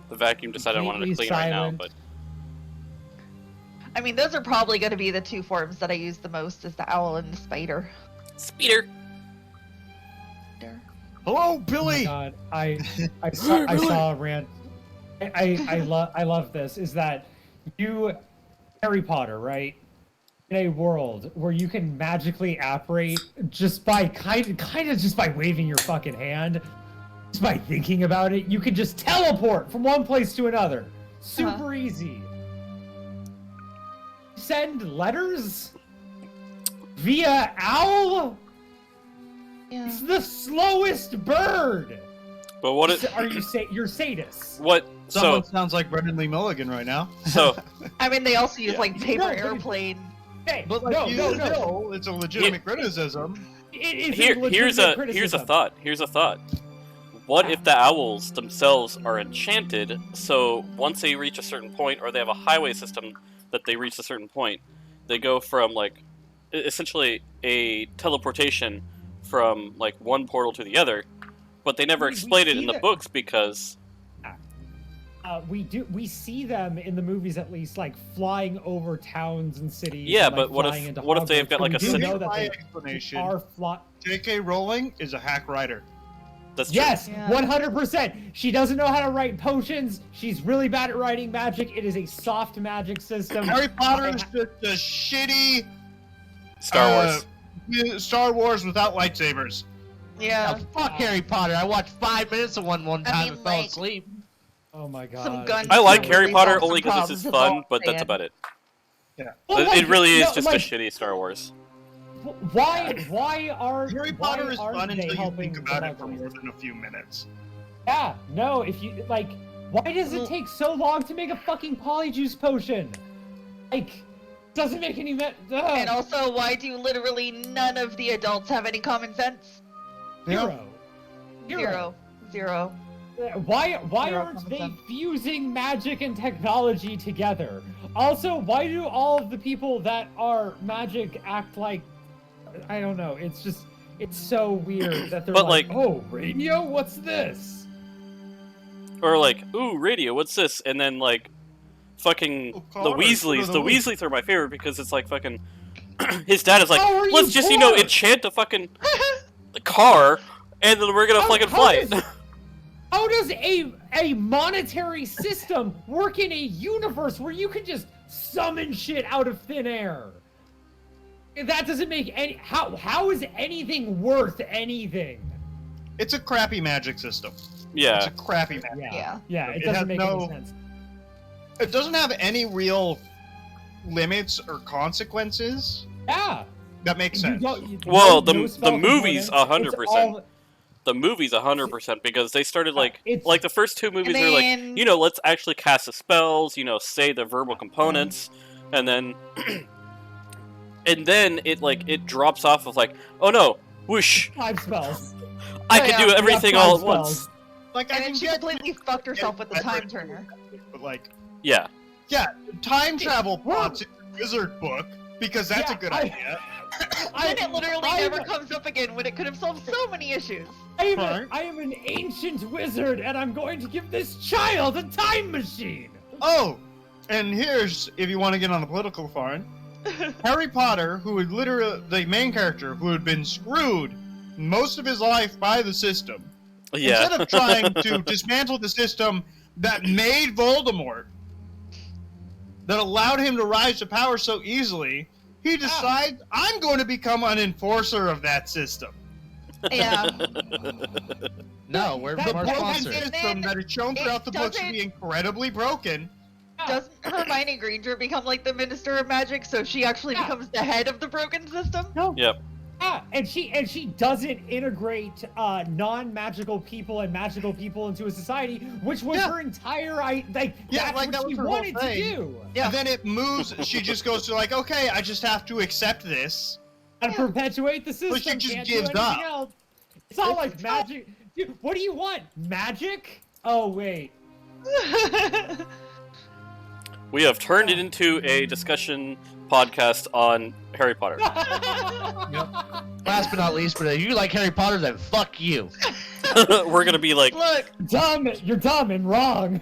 The vacuum decided I wanted to Completely clean right now, silent. but I mean, those are probably going to be the two forms that I use the most, is the owl and the spider. Speeder. Hello, Oh my Billy. God, I saw a rant. I love this. Is that you, Harry Potter, right? In a world where you can magically apparate just by kind of just by waving your fucking hand, just by thinking about it, you can just teleport from one place to another. Super easy. Send letters via owl. Yeah. It's the slowest bird. But what it? Are you you're sadists? What? Someone So sounds like Brendan Lee Milligan right now. so I mean, they also use, Yeah. like, paper No, but- airplane. Hey, But like no, you no, no. know, it's a legitimate criticism. It is here's legitimate a criticism. thought. Here's a thought. What if the owls themselves are enchanted? So once they reach a certain point, or they have a highway system that they reach a certain point, they go from like essentially a teleportation from like one portal to the other, but they never We explain it see in the that- books because We see them in the movies at least, like flying over towns and cities. Yeah, and, like, but what if- flying into what if they've Hogwarts, got, but like, we a do city- know that My they explanation: are fly. J.K. Rowling is a hack writer. that's true. Yes, Yeah. 100%. She doesn't know how to write potions. She's really bad at writing magic. It is a soft magic system. Harry Potter is just a shitty Star Wars. Star Wars without lightsabers. Yeah. Now, fuck Harry Potter. I watched 5 minutes of one time mean, and fell like, asleep. Oh my god. Some guns I like Really Harry solve Potter some only because it's problems fun, of but that's all about it. Well, It like, really is no, just like, a shitty Star Wars. Why are Harry why Potter is aren't fun they until you helping think about the it for Muggles? more than a few minutes. Yeah, no, if you like, why does it take so long to make a fucking polyjuice potion? Like, doesn't make any And also, why do literally none of the adults have any common sense? Hero. Zero. Zero. Why Zero aren't common they sense. fusing magic and technology together? Also, why do all of the people that are magic act like, I don't know, it's just, it's so weird that they're But, like, like- oh, radio? What's this? Or like, ooh, radio, what's this? And then like, fucking Oh, the cars, Weasleys. what are The those? Weasleys are my favorite because it's like fucking. His dad is like, How are you let's just poor?" enchant a fucking car, and then we're gonna fucking How fly does- it. How does a monetary system work in a universe where you can just summon shit out of thin air? That doesn't make any. How is anything worth anything? It's a crappy magic system. It's Yeah, a crappy magic. Yeah. Yeah, it It doesn't has make no- any sense. It doesn't have any real limits or consequences. Yeah. That makes sense. Well, no the spell movies, components. 100%. It's all- the movies 100% because they started It's- like the first two movies And were like, then- you know, let's actually cast the spells, you know, say the verbal components, and then and then it drops off of like, oh no, whoosh, 5 spells. I Oh, can yeah. do everything You got all at 5 once. spells. Like I And can then she get, completely fucked herself with the Yeah, time turner. but like, Yeah. yeah, time travel plots in the wizard book because that's Yeah, a good I- idea. Then it literally I'm- never comes up again when it could have solved so many issues. Right. I am an ancient wizard, and I'm going to give this child a time machine. Oh, and here's if you want to get on the political front, Harry Potter, who had literally the main character, who had been screwed most of his life by the system. Yeah. Instead of trying to dismantle the system that made Voldemort, that allowed him to rise to power so easily, he decides, I'm going to become an enforcer of that system. Yeah. No, we're That- more that- sponsored. that's- System that is shown throughout the books to doesn't- be incredibly broken. Doesn't Hermione Granger become like the Minister of Magic, so she actually Yeah. becomes the head of the broken system? No. Yep. Yeah, and she doesn't integrate non-magical people and magical people into a society, which was Yeah. her entire Yeah, that's like, what that she was her whole wanted to thing. do. Yeah. And then it moves, she just goes to like, okay, I just have to accept this. And perpetuate the system. she just can't gives do anything up. else. It's not like It's magic. Dude, what do you want? Magic? Oh wait. We have turned it into a discussion podcast on Harry Potter. Last but not least, but if you like Harry Potter, then fuck you. We're gonna be like, Look, Dumb. You're dumb and wrong.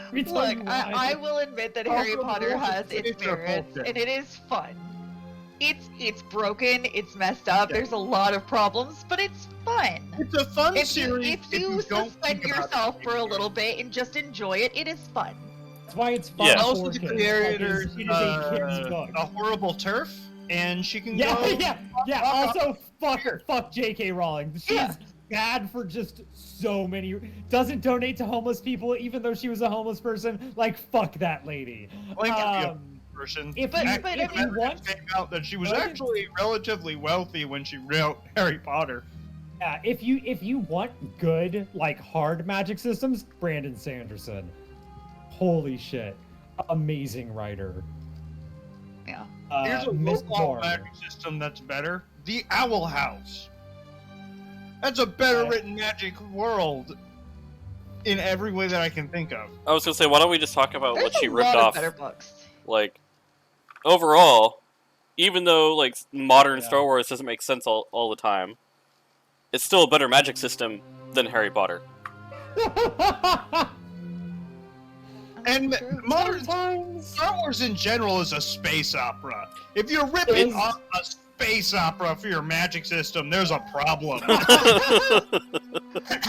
Let me tell look, you I why. will admit that Also, Harry Potter the has its it's a merits, bullshit. and it is fun. It's broken, it's messed up, Yeah. there's a lot of problems, but it's fun. It's a fun If series. you don't suspend think about yourself it. for a little bit and just enjoy it, it is fun. That's why it's fun. Yeah. for Also, the kids. creator's It is a kid's book. a horrible turf, and she can Yeah, go. yeah. Also, fuck J.K. Rowling. She's Yeah. bad for just so many. Doesn't donate to homeless people, even though she was a homeless person. Like, fuck that lady. Like, If person. you, But if if you It want, came out that she was But- actually relatively wealthy when she wrote Harry Potter. yeah, if you want good like hard magic systems, Brandon Sanderson. Holy shit, amazing writer. Yeah. Here's a Miss local Barr. magic system that's better: the Owl House. That's a better written magic world in every way that I can think of. I was gonna say, why don't we just talk about There's what she a ripped lot of off? better books. Like, overall, even though like modern Yeah. Star Wars doesn't make sense all the time, it's still a better magic system than Harry Potter. And True. modern Sometimes. Star Wars in general is a space opera. If you're ripping Is- off a space opera for your magic system, there's a problem.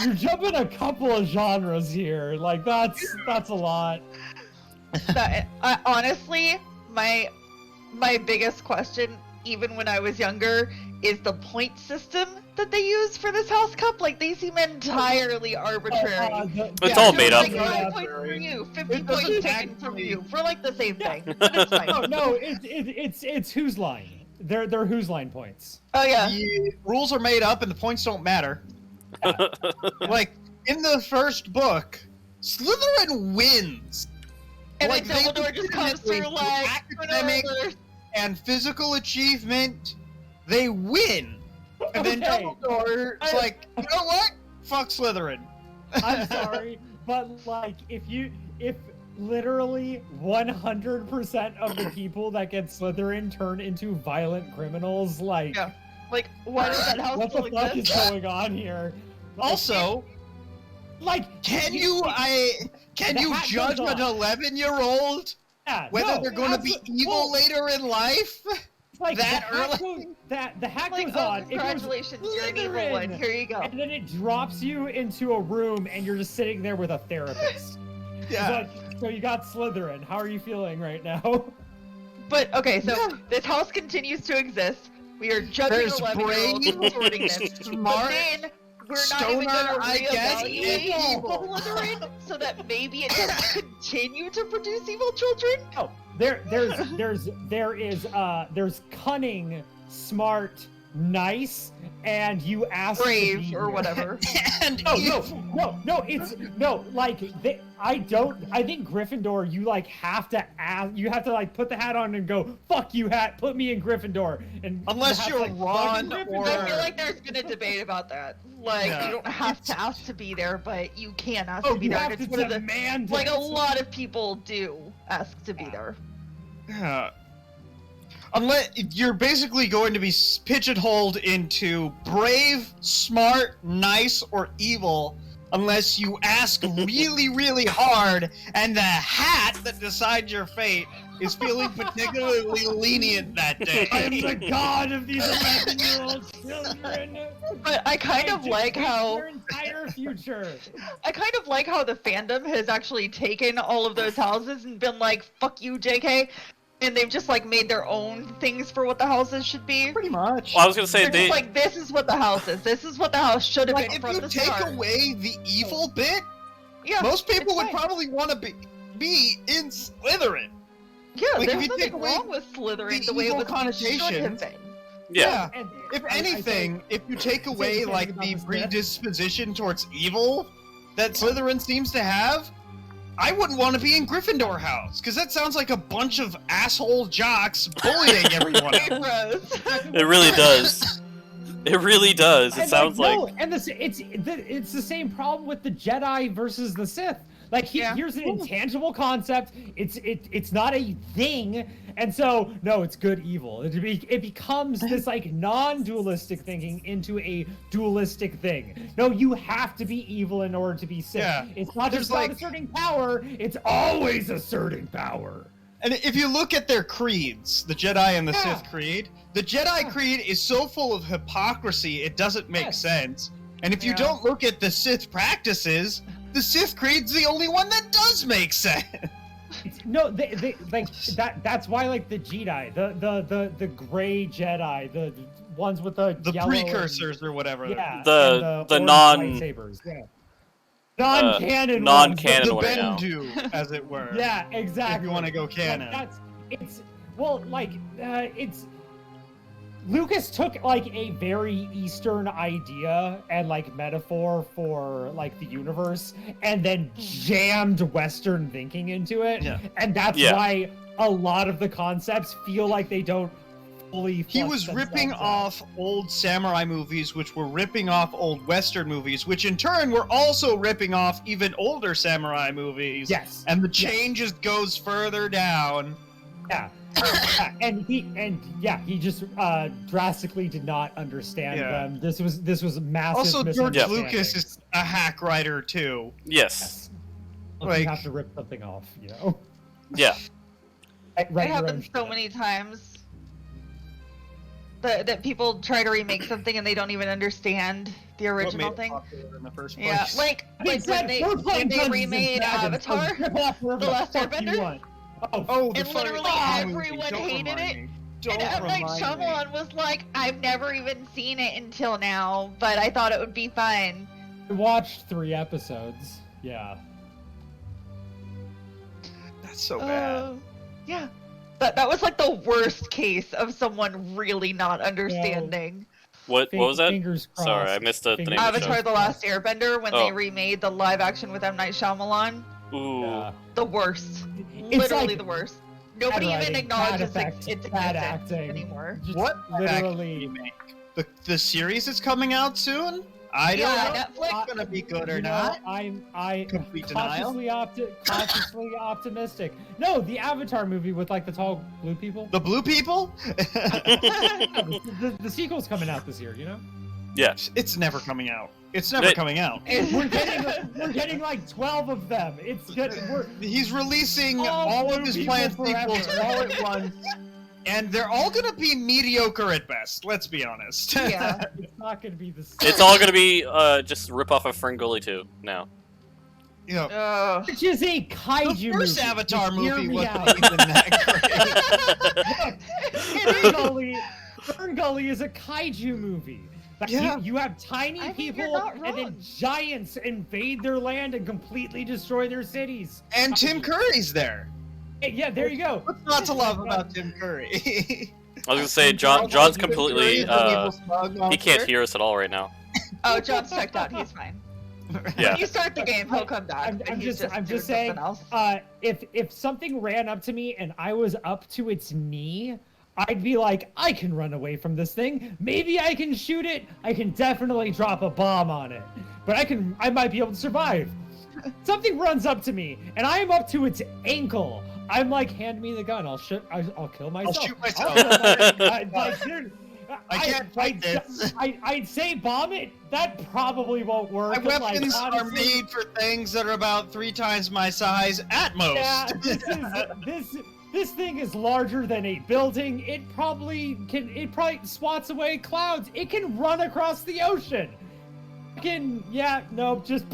You're jumping a couple of genres here. Like that's a lot. Honestly, my biggest question, even when I was younger, is the point system that they use for this house cup. Like, they seem entirely arbitrary. It's all made up. Like, 5 points for you, 50 It points doesn't taken from actually- you for like the same thing. But it's fine. No, it's whose line? They're whose line points. Oh yeah. The rules are made up and the points don't matter. Like, in the first book, Slytherin wins. And Like, then they Dumbledore just comes through legitimately like academic- whatever. And physical achievement, they win. And then Okay. Dumbledore's like, you know what? Fuck Slytherin. I'm sorry, but like if literally 100% of the people that get Slytherin turn into violent criminals, like Yeah. Like, why does that house what the still fuck is exist? going on here? Like, Also, like can the you hat judge goes an off. 11-year-old yeah, whether no, they're going to be evil well, later in life? like that the hat early? the hat Like, goes oh, on. It goes, congratulations, you're an evil one. Slytherin! Here you go. And then it drops you into a room, and you're just sitting there with a therapist. Yeah. But, so you got Slytherin. How are you feeling right now? But okay, so this house continues to exist. We are judging There's 11-year-olds brave, for sorting this. smart, But then we're not even stoner, gonna I guess, reevaluate and evil. Slytherin so that maybe it doesn't continue to produce evil children. Oh, there's cunning, smart, nice, and you ask to Brave be or here. whatever. And No, evil. it's no, like I think Gryffindor, you like have to ask, you have to like put the hat on and go, fuck you hat, put me in Gryffindor. And Unless the hat's you're like, Ron "Fuck or- I Gryffindor." feel like there's been a debate about that. Like, Yeah. you don't have to ask to be there, but you can ask Oh, to be you there. have And to it's one of the demand like a it. lot of people do ask to be there. Yeah. Unless you're basically going to be pigeonholed into brave, smart, nice, or evil, unless you ask really, really hard, and the hat that decides your fate is feeling particularly lenient that day. I am the god of these 11-year-old children. But I kind of like how their entire future. I kind of like how the fandom has actually taken all of those houses and been like, "Fuck you, JK," and they've just like made their own things for what the houses should be. Pretty much. Well, I was gonna say They're they. just like, "This is what the house is. This is what the house should have Like, been if from you the take start." away the evil bit, Yeah, most people it's would fine. probably want to be in Slytherin. Yeah, like, if there's you nothing take away wrong with Slytherin the the way it evil was should have connotations, been. Yeah. And If I anything, if you take away thing like about the the Smith. predisposition towards evil that Slytherin seems to have, I wouldn't want to be in Gryffindor house because that sounds like a bunch of asshole jocks bullying everyone else. Gross. It really does. It really does. It And, sounds like. no, and it's the same problem with the Jedi versus the Sith. Like Yeah. here's an intangible concept. It's not a thing, and so no, it's good evil. It becomes this like non-dualistic thinking into a dualistic thing. No, you have to be evil in order to be Sith. Yeah. It's not There's just about like- asserting power. It's always asserting power. And if you look at their creeds, the Jedi and the Yeah. Sith creed, the Jedi creed is so full of hypocrisy it doesn't make Yes. sense. And if you Yeah. don't look at the Sith practices, the Sith creed's the only one that does make sense. No, they like that. That's why like the Jedi, the gray Jedi, the ones with the The yellow and- precursors or whatever. yeah, The- and the orange non- lightsabers, yeah, non-canon, non-canon The right now. Bendu, as it were. ones. Yeah, exactly. If you want to go Like, canon. it's Lucas took like a very Eastern idea and like metaphor for like the universe, and then jammed Western thinking into it. Yeah. And that's Yeah. why a lot of the concepts feel like they don't fully. He flesh was ripping themselves out. off old samurai movies, which were ripping off old Western movies, which in turn were also ripping off even older samurai movies. Yes. And the chain just goes further down. Yeah. Yeah, and he just drastically did not understand Yeah. them. This was massive. Also, George misunderstanding. Lucas is a hack writer too. Yes. You like- have to rip something off, you know. Yeah. Write It your own happens so shit. many times that people try to remake something and they don't even understand the original what made it thing. popular in the first place. Yeah, like when they remade Avatar, The Last Airbender. Oh, the And fucking literally Shyamalan everyone movie. Don't hated remind it. me. And Don't M. Night remind me. Shyamalan was like, "I've never even seen it until now, but I thought it would be fun." I watched 3 episodes. Yeah. That's so bad. Yeah. That was like the worst case of someone really not understanding. What was that? Fingers crossed. Sorry, I missed the name of the Avatar: show. The Last Airbender, when Oh. they remade the live action with M. Night Shyamalan, Ooh. Yeah. the worst. It's Literally like the worst. Nobody bad even writing, bad acknowledges effects, its bad existence acting. anymore. Just What literally. The series that's coming out soon? I don't Yeah, know if Netflix. it's gonna be good or You know, not. I Complete denial. cautiously optimistic. No, the Avatar movie with like the tall blue people. The blue people? The sequel's coming out this year. You know. Yeah. It's never coming out. It's never It- coming out. We're getting like 12 of them. It's good. He's releasing All all of blue his people planned forever. sequels all at once, and they're all gonna be mediocre at best. Let's be honest. Yeah. It's not gonna be the same. It's all gonna be just rip off of Ferngully 2 now. You know, Ugh. Which is a kaiju the first movie. Avatar Just hear movie me wasn't out. even that Ferngully is a kaiju movie. Like, Yeah. you have tiny I mean, you're people not and then wrong. giants invade their land and completely destroy their cities. great. And Tim Curry's there. Yeah, there you go. What's not to love about Tim Curry? I was gonna say John's Tim completely Curry's an evil smug he monster. can't hear us at all right now. Oh, John's checked out. He's fine. Yeah. When you start the game, he'll come back. I'm but just he's doing saying, something else. if something ran up to me and I was up to its knee, I'd be like, I can run away from this thing. Maybe I can shoot it. I can definitely drop a bomb on it. But I might be able to survive. Something runs up to me and I'm up to its ankle. I'm like, hand me the gun. I'll kill myself. shoot myself. Like, dude, I can't fight this. I'd say bomb it. That probably won't work. My but, weapons like, are honestly, made for things that are about 3 times my size at most. Yeah, this thing is larger than a building. It probably swats away clouds. It can run across the ocean. Just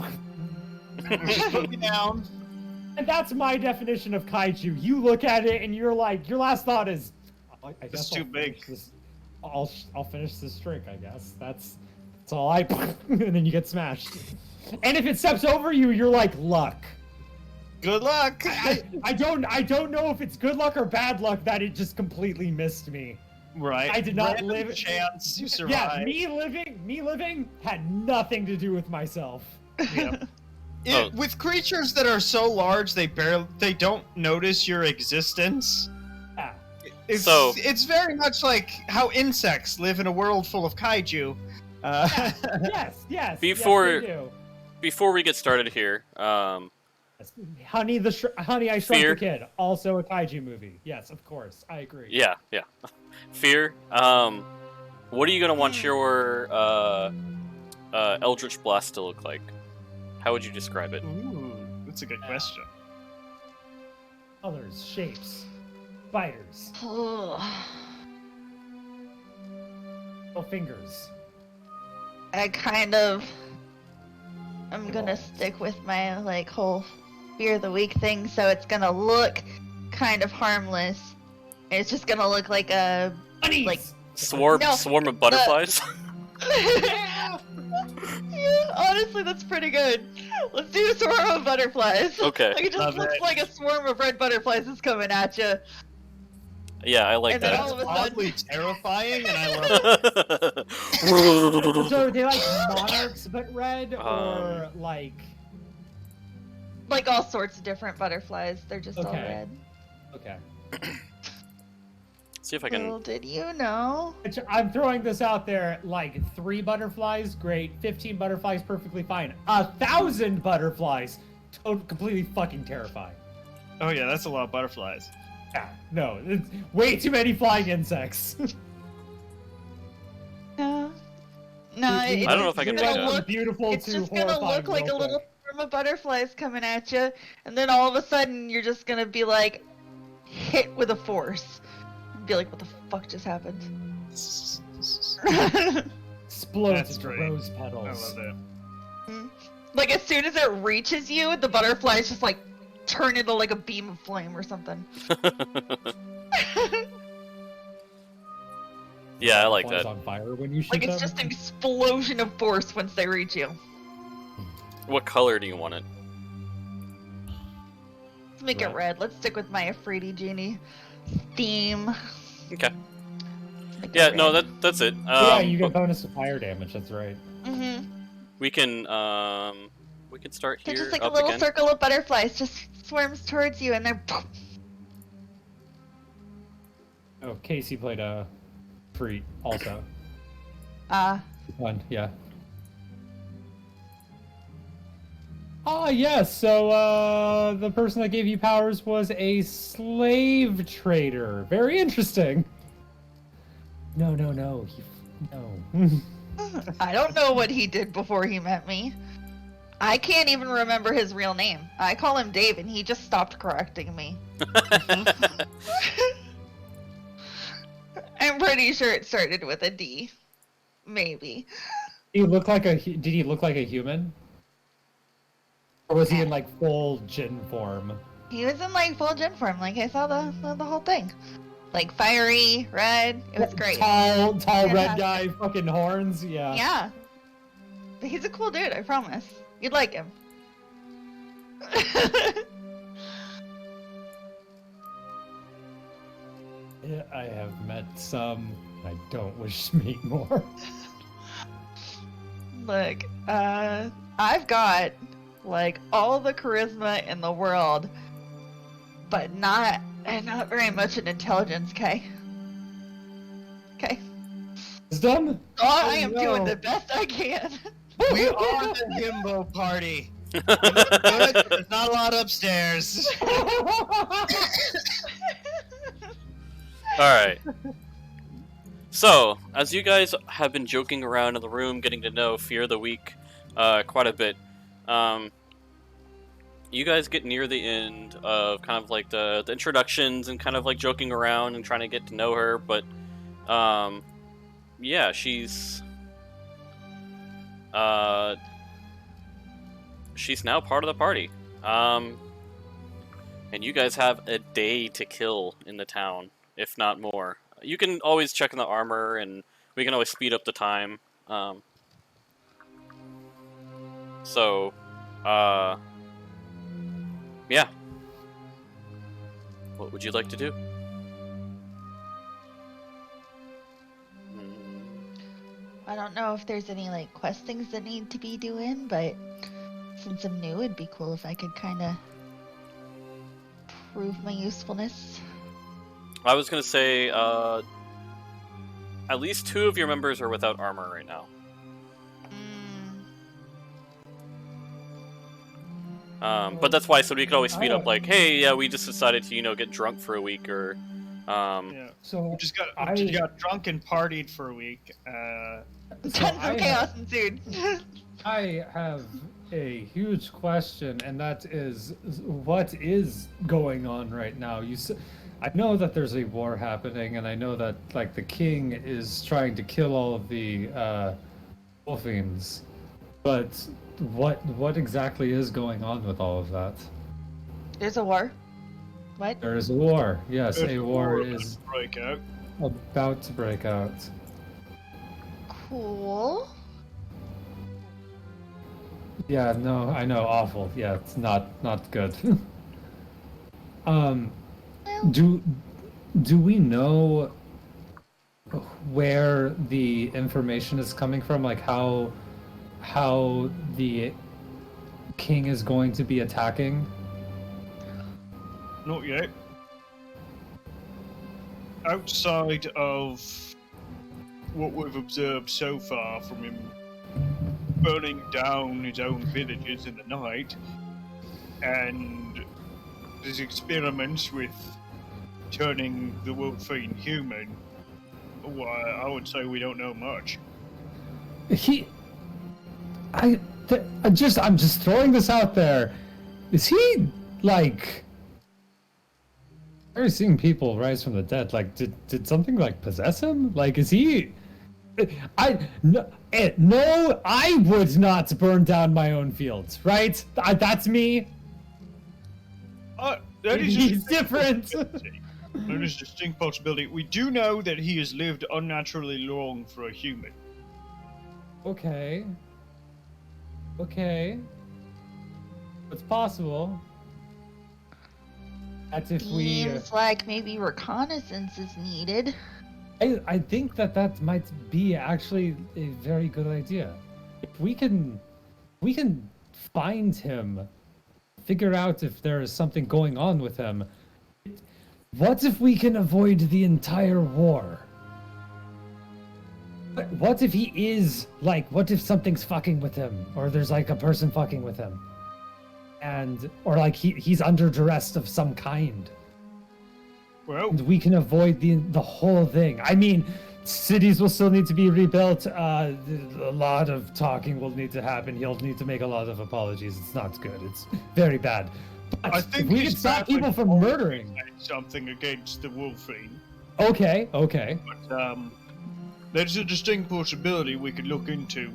Put me down. and that's my definition of kaiju. You look at it and you're like, your last thought is, I guess It's too big. I'll finish this drink. I guess that's all I. And then you get smashed. And if it steps over you, you're like, luck. Good luck. I don't know if it's good luck or bad luck that it just completely missed me. Right. I did not Random live. chance you survive. Yeah, me living had nothing to do with myself. Yep. Oh. With creatures that are so large they don't notice your existence. Yeah. It's very much like how insects live in a world full of kaiju. Yes. Before- Yes, they do. Before we get started here, Honey, I Shrunk Fear. the Kid, also a kaiju movie. Yes, of course, I agree. yeah. Fear, what are you gonna want your Eldritch Blast to look like? How would you describe it? Ooh, that's a good question. Colors, shapes, spiders, little fingers. I'm gonna stick with my like whole fear the weak thing, so it's gonna look kind of harmless. And it's just gonna look like a Bunnies! like Swarm of butterflies? yeah, honestly, that's pretty good. Let's do a swarm of butterflies. Okay. Like it just Love looks it. like a swarm of red butterflies is coming at you. Yeah, I like And then that. all of a Oddly sudden, terrifying, and I love it. So are they like monarchs but red, or Um, like? like all sorts of different butterflies. They're just all Okay. red. Okay. See if I Little can. did you know? I'm throwing this out there. Like 3 butterflies, great. 15 butterflies, perfectly fine. 1,000 butterflies, completely fucking terrifying. Oh yeah, that's a lot of butterflies. Yeah, no, it's way too many flying insects. No. No, I it's don't know if I can gonna make that. look- Beautiful It's to just gonna horrifying look like a real little quick. swarm of butterflies coming at you, and then all of a sudden you're just gonna be like hit with a force. And be like, what the fuck just happened? Explodes That's into great. rose I petals. love it. Like as soon as it reaches you, the butterflies just like turn into like a beam of flame or something. Yeah, I like Flies that. on fire when you shoot Like it's them. just an explosion of force once they reach you. What color do you want it? Let's make Red. it red. Let's stick with my Afridi genie theme. Okay. Make it Yeah, no, red. that's it. Yeah, you get bonus to fire damage. That's right. Mhm. we can start They're here just like a up little again. circle of butterflies, just swarms towards you, and they're. Oh, Casey played a treat also. Fun, yeah. Ah, yes. So, the person that gave you powers was a slave trader. Very interesting. No. No. I don't know what he did before he met me. I can't even remember his real name. I call him Dave, and he just stopped correcting me. I'm pretty sure it started with a D. Maybe. Did he look like a human? Or was he in like full djinn form? He was in like full gym form. Like I saw the whole thing. Like fiery, red. It was great. Tall red Fantastic. guy, fucking horns. Yeah. Yeah. But he's a cool dude, I promise. You'd like him. Yeah, I have met some. I don't wish to meet more. Look, I've got like all the charisma in the world, but not very much in intelligence, okay? Okay. Wisdom? I am no. doing the best I can. We are the himbo party. Good, there's not a lot upstairs. All right. So, as you guys have been joking around in the room, getting to know Fear of the Week quite a bit, you guys get near the end of kind of like the introductions and kind of like joking around and trying to get to know her, but yeah, she's now part of the party. And you guys have a day to kill in the town, if not more. You can always check in the armor, and we can always speed up the time. So, yeah. What would you like to do? I don't know if there's any like quest things that need to be doing, but since I'm new, it'd be cool if I could kind of prove my usefulness. I was gonna say, at least 2 of your members are without armor right now. But that's why, so we could always speed up, like, hey, yeah, we just decided to, get drunk for a week, or, Yeah. So We just got drunk and partied for a week. Tons of chaos ensued. I have a huge question, and that is, what is going on right now? I know that there's a war happening, and I know that like the king is trying to kill all of the Wolfiends, but what exactly is going on with all of that? There's a war. What? There is a war. Yes, a war is break out. about to break out. Cool. Yeah, no, I know, awful. Yeah, it's not good. Well, Do we know where the information is coming from? Like how the king is going to be attacking? Not yet. Outside of what we've observed so far from him burning down his own villages in the night, and his experiments with turning the Wolfine human, I would say we don't know much. I'm just throwing this out there. Is he like? I've seeing people rise from the dead. Like, did something like possess him? Like, is he? No, I would not burn down my own fields. Right? That's me. That is He's different. That is a distinct possibility. We do know that he has lived unnaturally long for a human. Okay. It's possible. That's if we. seems like maybe reconnaissance is needed. I think that might be actually a very good idea. If we can find him, figure out if there is something going on with him. What if we can avoid the entire war? What if he is like? What if something's fucking with him, or there's like a person fucking with him, or like he's under duress of some kind? Well, And we can avoid the whole thing. I mean, cities will still need to be rebuilt. A lot of talking will need to happen. He'll need to make a lot of apologies. It's not good. It's very bad. But I think if we he's can stop badly people from murdering. something against the Wolfine. Okay. But there's a distinct possibility we could look into.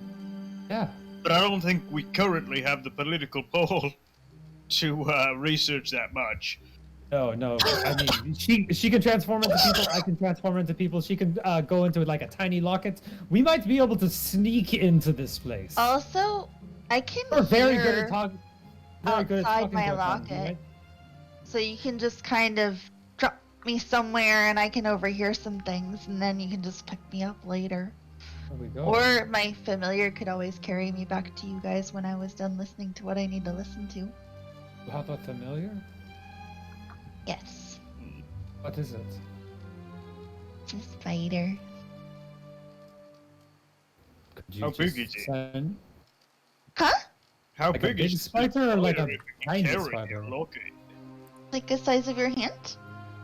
Yeah. But I don't think we currently have the political pull to research that much. No. I mean, she can transform into people. I can transform into people. She can go into like a tiny locket. We might be able to sneak into this place. Also, I can We're very hear good at talking. outside my locket, so you can just kind of drop me somewhere, and I can overhear some things, and then you can just pick me up later. There we go. Or my familiar could always carry me back to you guys when I was done listening to what I need to listen to. How about familiar? Yes, What is it? it's a spider. Could you How big just is it? send- Huh? How Like a big big is spider or like a if it can tiny carry spider? a locket? Like the size of your hand?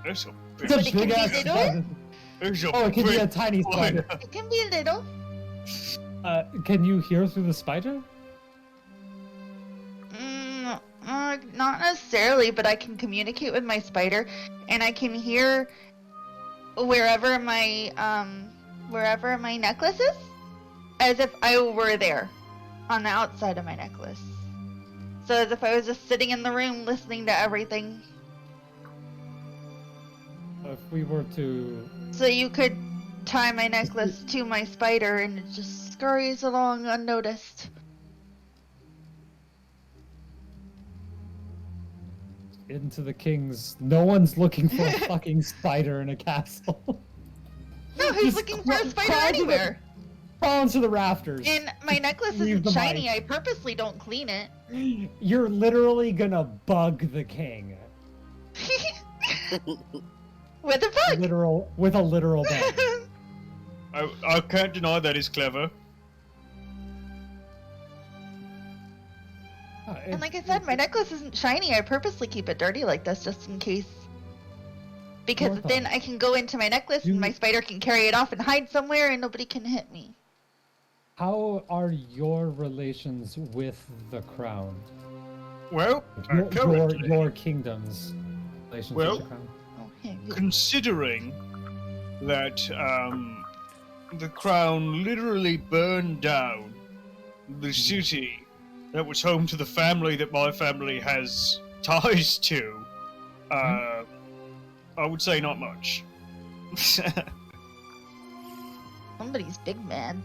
That's a It's a But it can big be ass bigger? spider. There's Oh, it can be a big tiny spider. It can be little. Can you hear through the spider? Not necessarily, but I can communicate with my spider, and I can hear wherever my necklace is, as if I were there, on the outside of my necklace. So as if I was just sitting in the room listening to everything. If we were to... So you could tie my necklace to my spider, and it just scurries along unnoticed. into the king's... No one's looking for a fucking spider in a castle. No, who's Just looking for a spider crawl to the- anywhere? Crawl into the rafters. And my necklace Leave isn't the shiny. mic. I purposely don't clean it. You're literally gonna bug the king. With a bug. With a literal bug. I can't deny that is clever. And like I said, my necklace isn't shiny. I purposely keep it dirty like this just in case. Because Martha, then I can go into my necklace and my spider can carry it off and hide somewhere and nobody can hit me. How are your relations with the crown? Well, Your kingdom's relations Well, with the crown? Oh, hey, you. considering that the crown literally burned down the city that was home to the family that my family has ties to, I would say not much. Somebody's big man.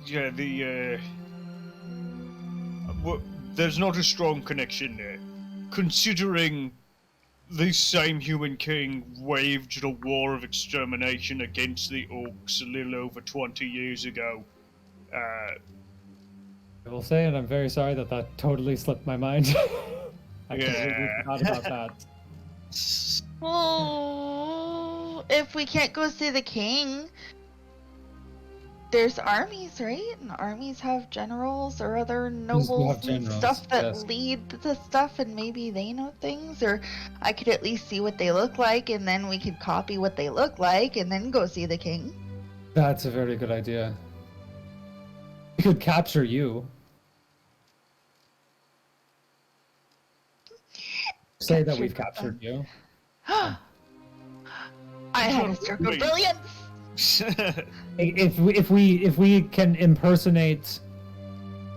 Yeah, there's not a strong connection there. Considering this same human king waged a war of extermination against the orcs a little over 20 years ago. I will say, and I'm very sorry that totally slipped my mind. I completely forgot about that. Well, if we can't go see the king, there's armies, right? And armies have generals or other nobles and generals, stuff that yes. lead the stuff, and maybe they know things, or I could at least see what they look like, and then we could copy what they look like, and then go see the king. That's a very good idea. We could capture you. Say that we've captured you. I had a stroke of Wait. brilliance. If we can impersonate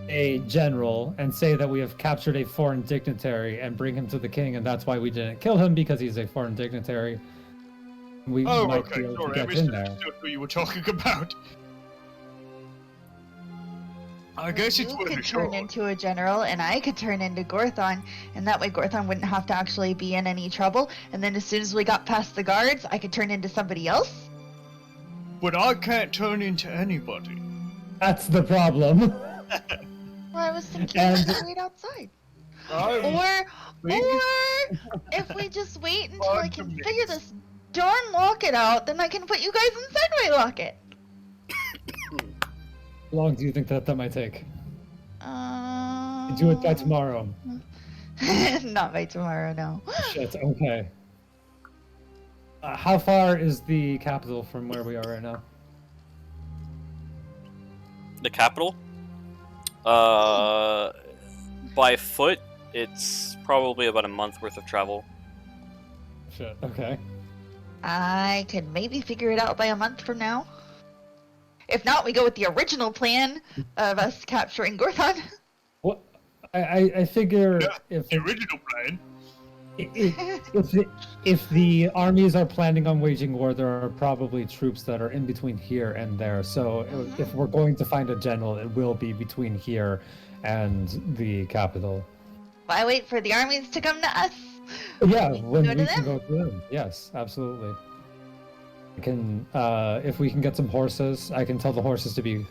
a general and say that we have captured a foreign dignitary and bring him to the king, and that's why we didn't kill him because he's a foreign dignitary, we Oh, might okay, be able to sorry, I get in there. misunderstood what you were talking about. I guess it's You worth a could turn shot. into a general, and I could turn into Gorthon, and that way Gorthon wouldn't have to actually be in any trouble. And then as soon as we got past the guards, I could turn into somebody else. But I can't turn into anybody. That's the problem. Well, I was thinking And- right outside. I'm Or if we just wait until I can Argument. figure this darn locket out, then I can put you guys inside my locket. How long do you think that might take? Do it by tomorrow. Not by tomorrow, no. Shit, okay. How far is the capital from where we are right now? The capital? By foot, it's probably about a month worth of travel. Shit, okay. I could maybe figure it out by a month from now. If not, we go with the original plan of us capturing Gorthon. What? I figure Yeah, if the original plan. if the armies are planning on waging war, there are probably troops that are in between here and there. So if we're going to find a general, it will be between here and the capital. Why wait for the armies to come to us? Yeah, We can when go we to can them. go to them. Yes, absolutely. I can, if we can get some horses, I can tell the horses to be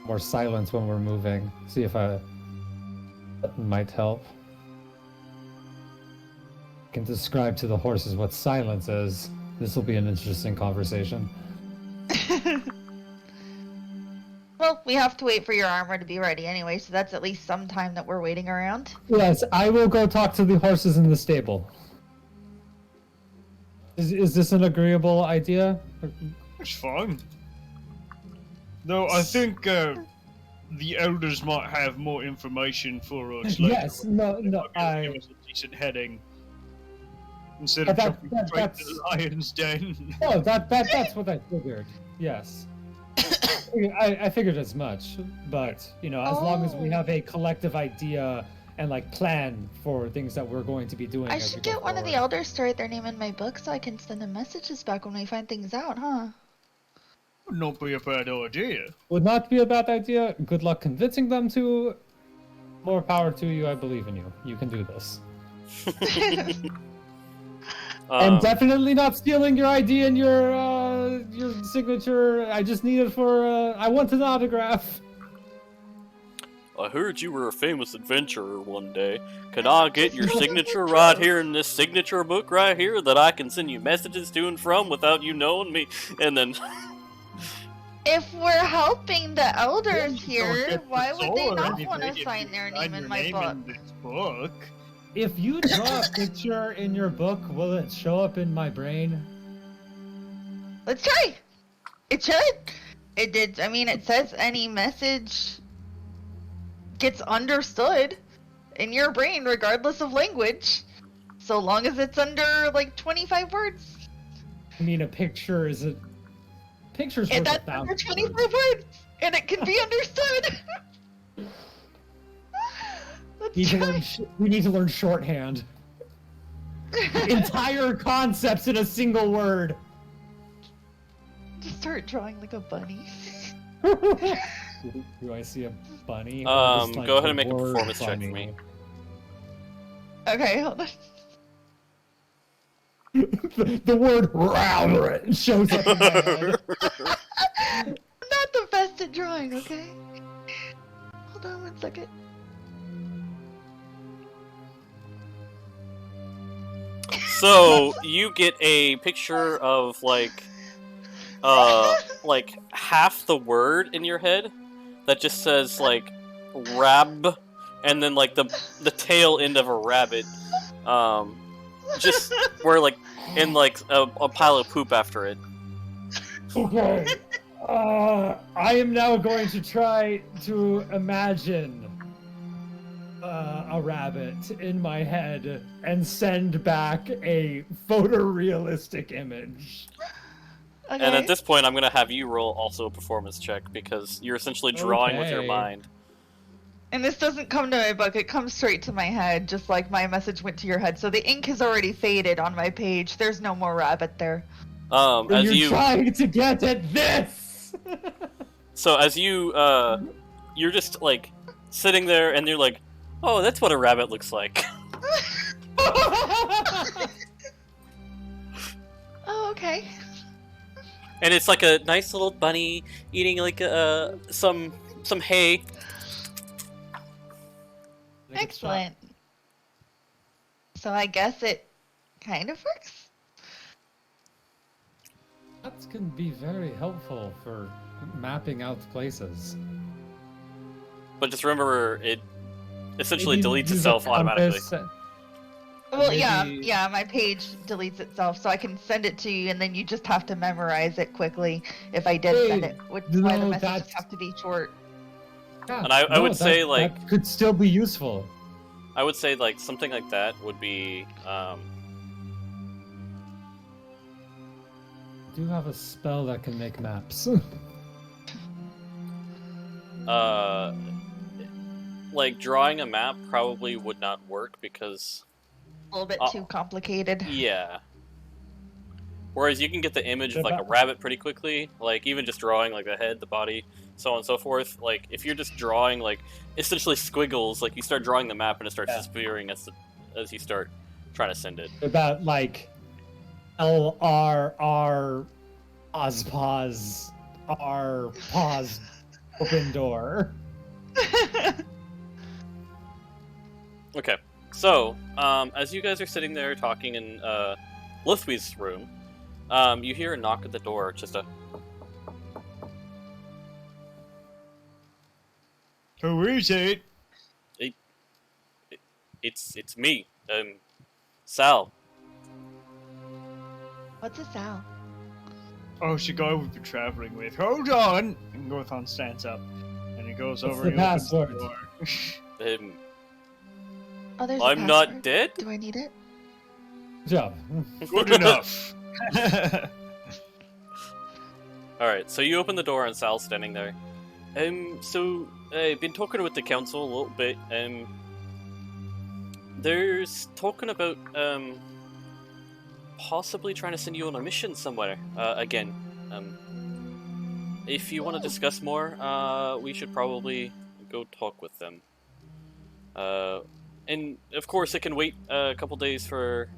more silent when we're moving. See if that might help. I can describe to the horses what silence is. This will be an interesting conversation. Well, we have to wait for your armor to be ready anyway, so that's at least some time that we're waiting around. Yes, I will go talk to the horses in the stable. Is this an agreeable idea? It's fine. Though I think the elders might have more information for us later. Yes, no, They no, might be able to give us a decent heading. Instead of jumping straight to the lion's den. Oh, that's what I figured. Yes. I figured as much, but you know, as long as we have a collective idea and like plan for things that we're going to be doing. I as should we go get one of the forward. elders to write their name in my book so I can send them messages back when we find things out, huh? Would not be a bad idea. Would not be a bad idea. Good luck convincing them to. More power to you. I believe in you. You can do this. I'm definitely not stealing your ID and your signature. I just need it for. I want an autograph. I heard you were a famous adventurer one day. Can I get your signature right here in this signature book right here that I can send you messages to and from without you knowing me? And then... If we're helping the elders Don't here, get why the would they soul or not want to anything if sign you their sign name in your my name book? in this book. If you draw a picture in your book, will it show up in my brain? Let's try! It should! It did. I mean, it says any message gets understood in your brain regardless of language. So long as it's under, like, 25 words. I mean, a picture is a... Picture's And worth that's under 1,000 25 words. words! And it can be understood! Let's try. We need to learn shorthand. Entire concepts in a single word. Just start drawing like a bunny. Do I see a bunny? Or just, like, go ahead the and make a word performance check for bunny? me. Okay, hold on. The word "round" shows up in my head. I'm not the best at drawing, okay? Hold on 1 second. So, you get a picture of, like half the word in your head that just says, like, rab, and then, like, the tail end of a rabbit, just where, like, in, like, a pile of poop after it. Okay. I am now going to try to imagine a rabbit in my head and send back a photorealistic image. Okay. And at this point, I'm gonna have you roll also a performance check, because you're essentially drawing with your Okay. mind. And this doesn't come to my book, it comes straight to my head, just like my message went to your head. So the ink has already faded on my page. There's no more rabbit there. As You're you... trying to get at this! So as you, you're just, like, sitting there, and you're like, oh, that's what a rabbit looks like. Oh, okay. And it's like a nice little bunny eating, like, some hay. Excellent. So I guess it kind of works? That can be very helpful for mapping out places. But just remember, it essentially Maybe deletes use a itself automatically. compass. Well, yeah, Maybe- my page deletes itself, so I can send it to you, and then you just have to memorize it quickly if I did send Hey, it, which is why the no, messages that's- have to be short. Yeah, And I would say, like- that could still be useful. I would say, like, something like that would be, I do have a spell that can make maps. like, drawing a map probably would not work, because, A little bit Oh. too complicated. yeah. Whereas you can get the image of, like, a rabbit pretty quickly, like, even just drawing, like, the head, the body, so on and so forth. Like, if you're just drawing, like, essentially squiggles, like, you start drawing the map and it starts Yeah. disappearing as you start trying to send it. About like LRR pause R pause open door. Okay, so, as you guys are sitting there talking in, Lithwe's room, you hear a knock at the door, just a... Who is it? It's me, Sal. What's a Sal? Oh, it's the guy we've been traveling with. Hold on! And Gorthon stands up. And he goes What's over the and opens the password? door. Oh, there's a I'm password. not dead. Do I need it? Good job. Good enough. All right, so you open the door and Sal's standing there. So I've been talking with the council a little bit. There's talking about possibly trying to send you on a mission somewhere again. If you want to discuss more, we should probably go talk with them. And of course, it can wait a couple days for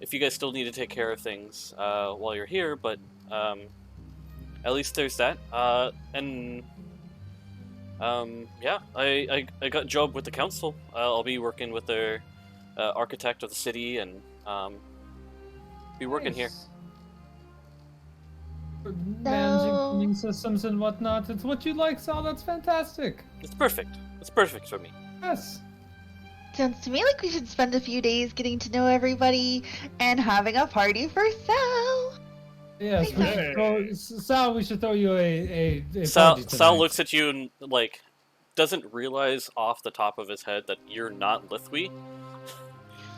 if you guys still need to take care of things while you're here. But at least there's that. Yeah, I got a job with the council. I'll be working with their architect of the city and be working here. Managing cleaning systems and whatnot. It's what you like, Sal. That's fantastic. It's perfect. It's perfect for me. Yes. Sounds to me like we should spend a few days getting to know everybody and having a party for Sal. Yes. We should throw, Sal, we should throw you a Sal party tonight. looks at you and like doesn't realize off the top of his head that you're not Lithwi.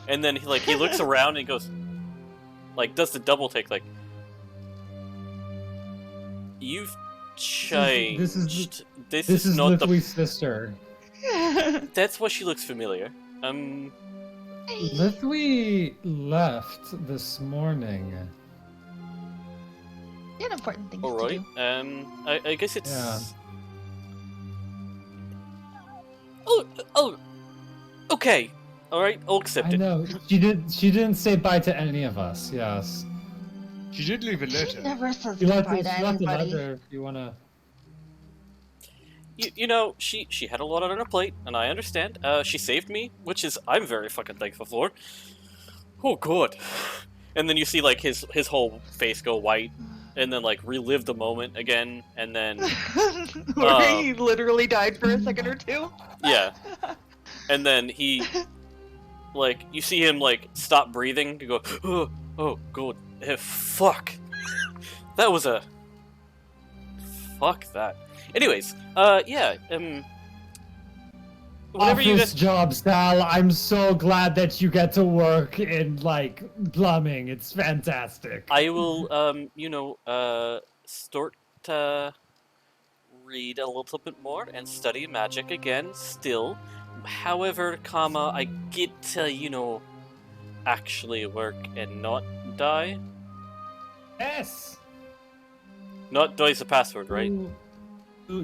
And then he looks around and he goes, like, does the double take, like, you've changed. This is not Lithwi's sister. That's why she looks familiar. Lithwi left this morning. You had important things All to right. do. I guess it's. Yeah. Oh. Okay. All right. I'll accept I it. know. She didn't say bye to any of us. Yes. She did leave a She letter. never says She left, goodbye to she left a anybody. letter if you wanna. You know, she had a lot on her plate, and I understand. She saved me, which is I'm very fucking thankful for. Oh god. And then you see like his whole face go white, and then like relive the moment again, and then Where he literally died for a second or two. yeah, and then he like you see him like stop breathing to go oh god fuck that was a fuck that. Anyways, yeah, whatever you Office guys. job, Sal. I'm so glad that you get to work in like plumbing. It's fantastic. I will, start to read a little bit more and study magic again. Still, however, I get to, actually work and not die. Yes. Not die's a password, right?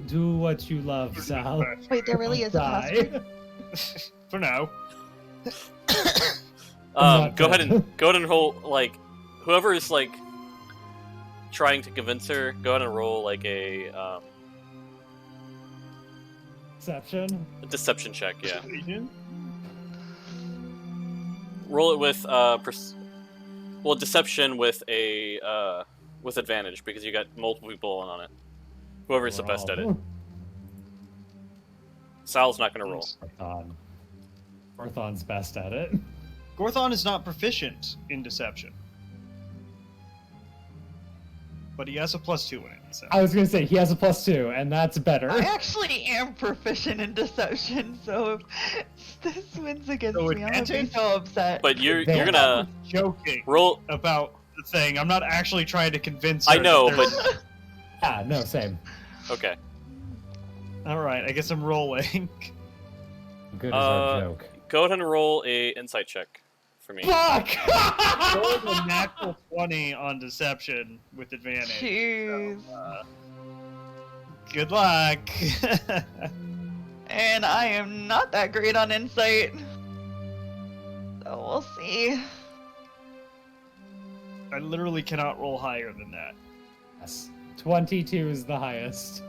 Do what you love, Sal. Wait, there really is a password. Die. For now. not Go ahead dead. and roll like whoever is like trying to convince her. Go ahead and roll like a Deception. check. Yeah, roll it with deception with a with advantage because you got multiple people on it. Whoever's the best at it. Sal's not gonna roll. Gorthon's best at it. Gorthon is not proficient in deception. But he has a +2 in it. So. I was gonna say he has a +2, and that's better. I actually am proficient in deception, so if this wins against So me, I'm gonna be advantage? so upset. But you're There. gonna Joking roll. about the thing. I'm not actually trying to convince her. I know, that but there's- Ah, no, same. okay. Alright, I guess I'm rolling. Good as our joke. Go ahead and roll a insight check for me. Fuck! Rolled a natural 20 on deception with advantage. Jeez. Good luck. And I am not that great on insight. So we'll see. I literally cannot roll higher than that. Yes. 22 is the highest.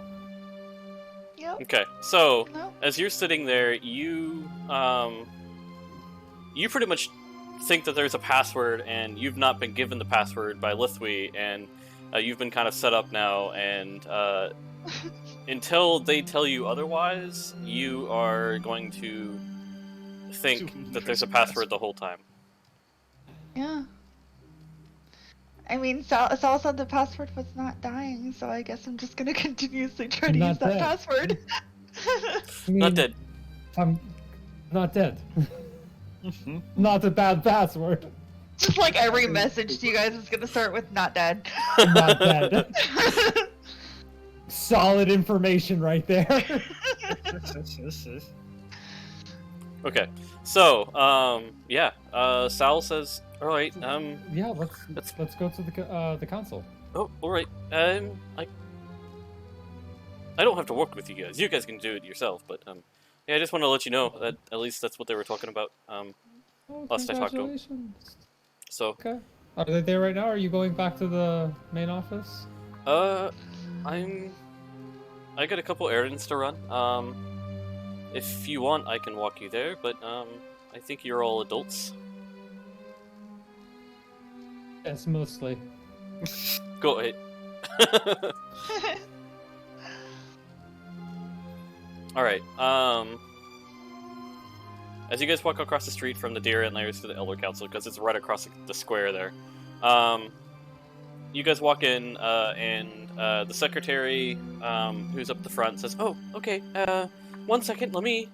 Yep. Okay, so No. as you're sitting there, you pretty much think that there's a password, and you've not been given the password by Lithwi, and you've been kind of set up now, and until they tell you otherwise, you are going to think that there's a password the whole time. Yeah. I mean, Sal said the password was not dying, so I guess I'm just gonna continuously try to Not use that dead. password. I Not mean, dead. I'm not dead. Not a bad password. Just like every message to you guys is gonna start with "not dead." Not dead. Solid information right there. Okay, so yeah, Sal says, "All right, Yeah, let's go to the council. oh, all right, I don't have to work with you guys. You guys can do it yourself, but yeah, I just want to let you know that at least that's what they were talking about. Oh, Last I talked to 'em. congratulations. So, Okay. Are they there right now? Or are you going back to the main office? I got a couple errands to run. If you want, I can walk you there, but I think you're all adults. Yes, mostly. Go ahead. All right. As you guys walk across the street from the Deer Antlers to the Elder Council, because it's right across the square there, you guys walk in, and the secretary, who's up the front, says, "Oh, okay. 1 second. Let me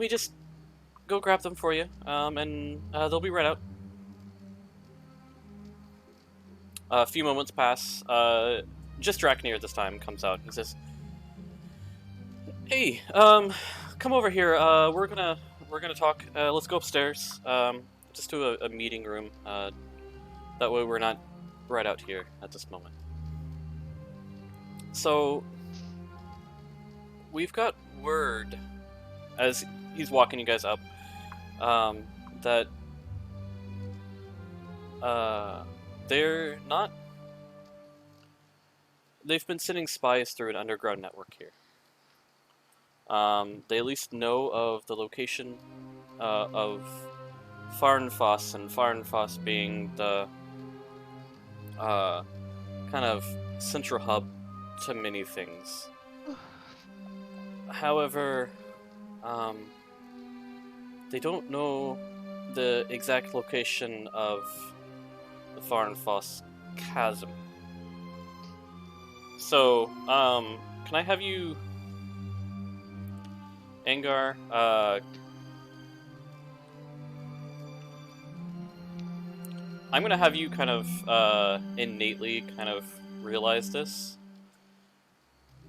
just go grab them for you, and they'll be right out." A few moments pass. Just Draknir this time comes out. He says, "Hey, come over here. We're gonna talk. Let's go upstairs. Just to a meeting room. That way we're not right out here at this moment." So we've got word, as he's walking you guys up, that they're not. They've been sending spies through an underground network here. They at least know of the location of Farnfoss, and Farnfoss being the kind of central hub to many things. However, they don't know the exact location of the Farnfoss chasm. So, can I have you, Aingar, I'm gonna have you kind of innately kind of realize this,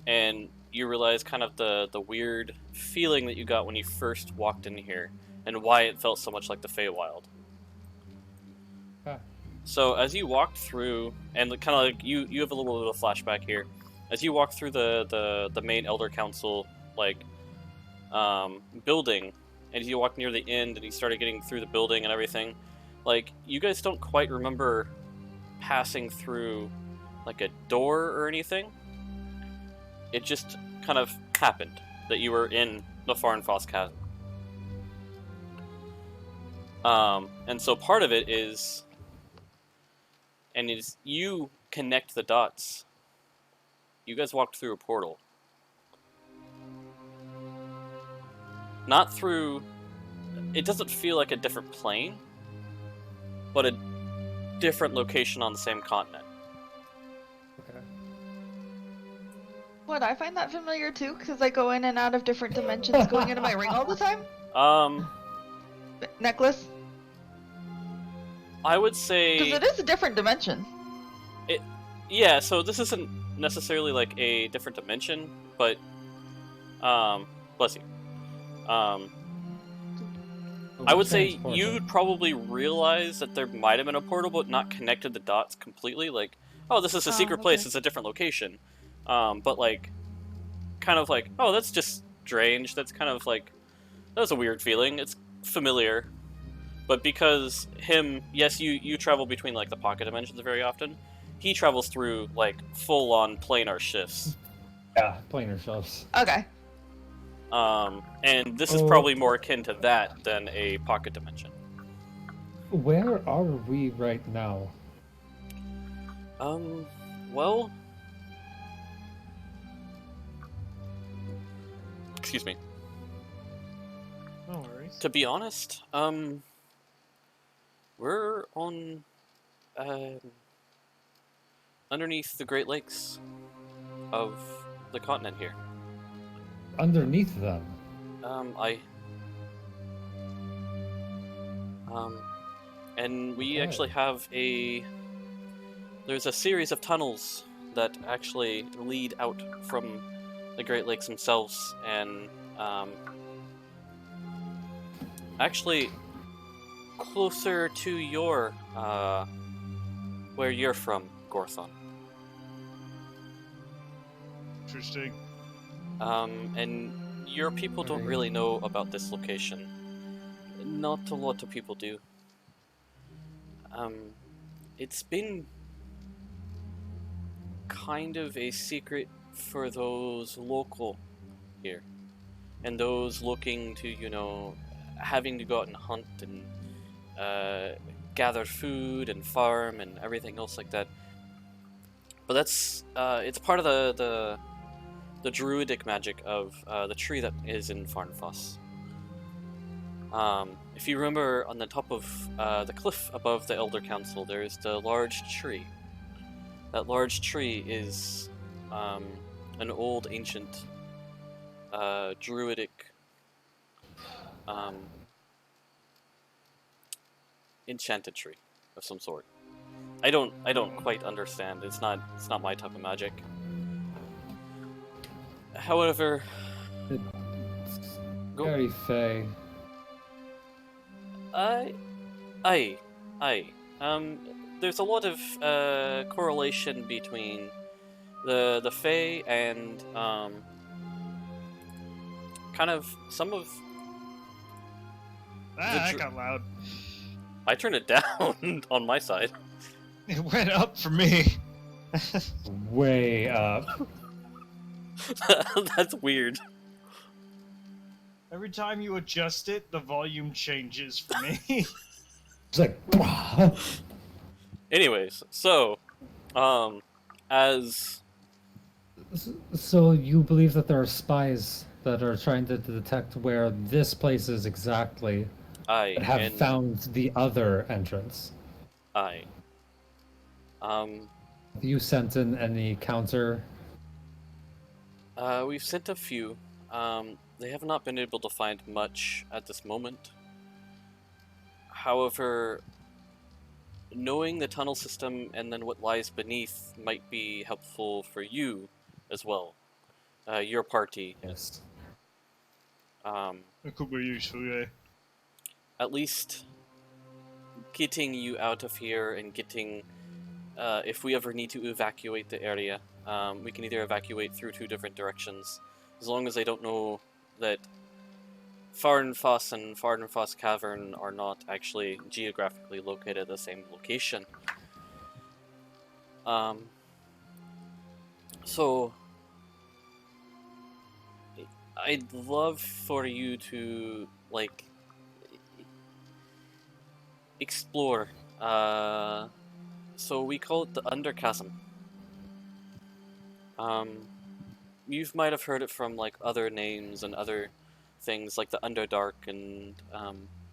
and you realize kind of the weird feeling that you got when you first walked in here, and why it felt so much like the Feywild. Okay. So as you walked through, and kind of like you have a little bit of a flashback here, as you walk through the main Elder Council building, and you walk near the end, and you started getting through the building and everything. Like, you guys don't quite remember passing through, like, a door or anything. It just kind of happened that you were in the Farnfoss chasm. And so part of it is, and is you connect the dots. You guys walked through a portal. Not through... It doesn't feel like a different plane, but a different location on the same continent. Okay. What, I find that familiar too, because I go in and out of different dimensions going into my ring all the time? Necklace? I would say... Because it is a different dimension. Yeah, so this isn't necessarily like a different dimension, but... bless you. I would say you'd probably realize that there might have been a portal, but not connected the dots completely. Like, oh, this is a secret place, okay. it's a different location. But like, kind of like, oh, that's just strange. That's kind of like, that's a weird feeling. It's familiar. But because yes, you travel between like the pocket dimensions very often. He travels through like full-on planar shifts. Yeah, planar shifts. Okay. And this is probably more akin to that than a pocket dimension. Where are we right now? Well, Excuse me. No worries. To be honest, we're on underneath the Great Lakes of the continent here. Underneath them. I and we Okay. actually have there's a series of tunnels that actually lead out from the Great Lakes themselves, and actually closer to your where you're from, Gorthon. Interesting. And your people don't really know about this location. Not a lot of people do. It's been kind of a secret for those local here, and those looking to, you know, having to go out and hunt and gather food and farm and everything else like that. But that's it's part of the druidic magic of the tree that is in Farnfoss. If you remember, on the top of the cliff above the Elder Council, there's the large tree. That large tree is an old, ancient, druidic enchanted tree of some sort. I don't quite understand. It's not my type of magic. However, It's Go. very fey. Aye. There's a lot of correlation between the Fae and kind of some of. That got loud. I turned it down on my side. It went up for me. Way up. That's weird. Every time you adjust it, the volume changes for me. It's like, Anyways, so, as so you believe that there are spies that are trying to detect where this place is exactly, I and have and found the other entrance. I, Have you sent in any counter? we've sent a few. They have not been able to find much at this moment. However, knowing the tunnel system and then what lies beneath might be helpful for you as well. Your party. Yes. It could be useful, yeah. At least getting you out of here and getting, if we ever need to evacuate the area, we can either evacuate through two different directions, as long as they don't know that Farnfoss and Farnfoss Cavern are not actually geographically located at the same location. So I'd love for you to, like, explore. So we call it the Under Chasm. You might have heard it from, like, other names and other things like the Underdark and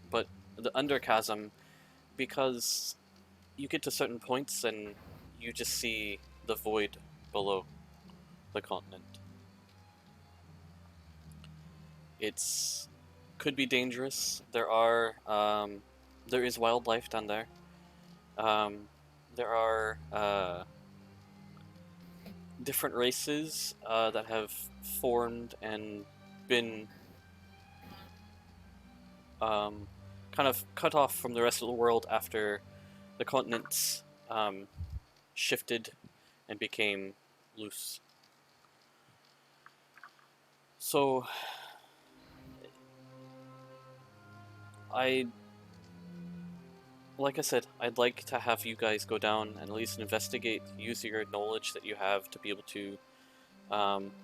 but the Under Chasm, because you get to certain points and you just see the void below the continent. It's could be dangerous. There is wildlife down there. There are different races that have formed and been kind of cut off from the rest of the world after the continents shifted and became loose. So like I said, I'd like to have you guys go down and at least investigate, use your knowledge that you have to be able to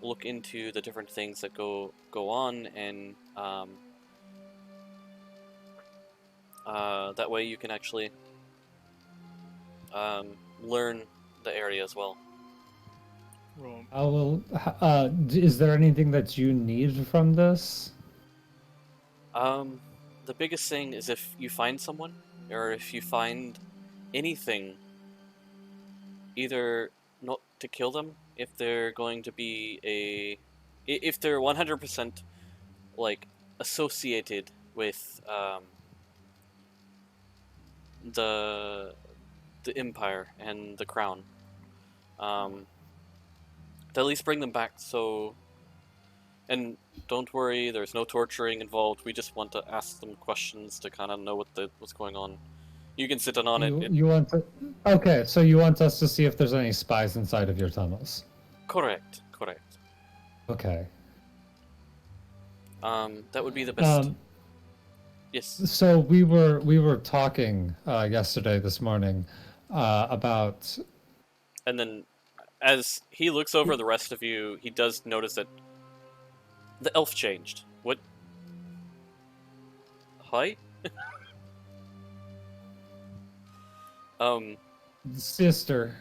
look into the different things that go on, and that way you can actually learn the area as well. Well, I will. Is there anything that you need from this? The biggest thing is if you find someone, or if you find anything, either not to kill them, if they're going to be if they're 100% like associated with the Empire and the Crown, to at least bring them back. So, and don't worry, there's no torturing involved. We just want to ask them questions to kind of know what's going on. You can sit in on it. You want to? Okay, so you want us to see if there's any spies inside of your tunnels. Correct. Okay. That would be the best. Um, Yes. So we were talking this morning about. And then, as he looks over the rest of you, he does notice that the elf changed. What? Hi? Sister.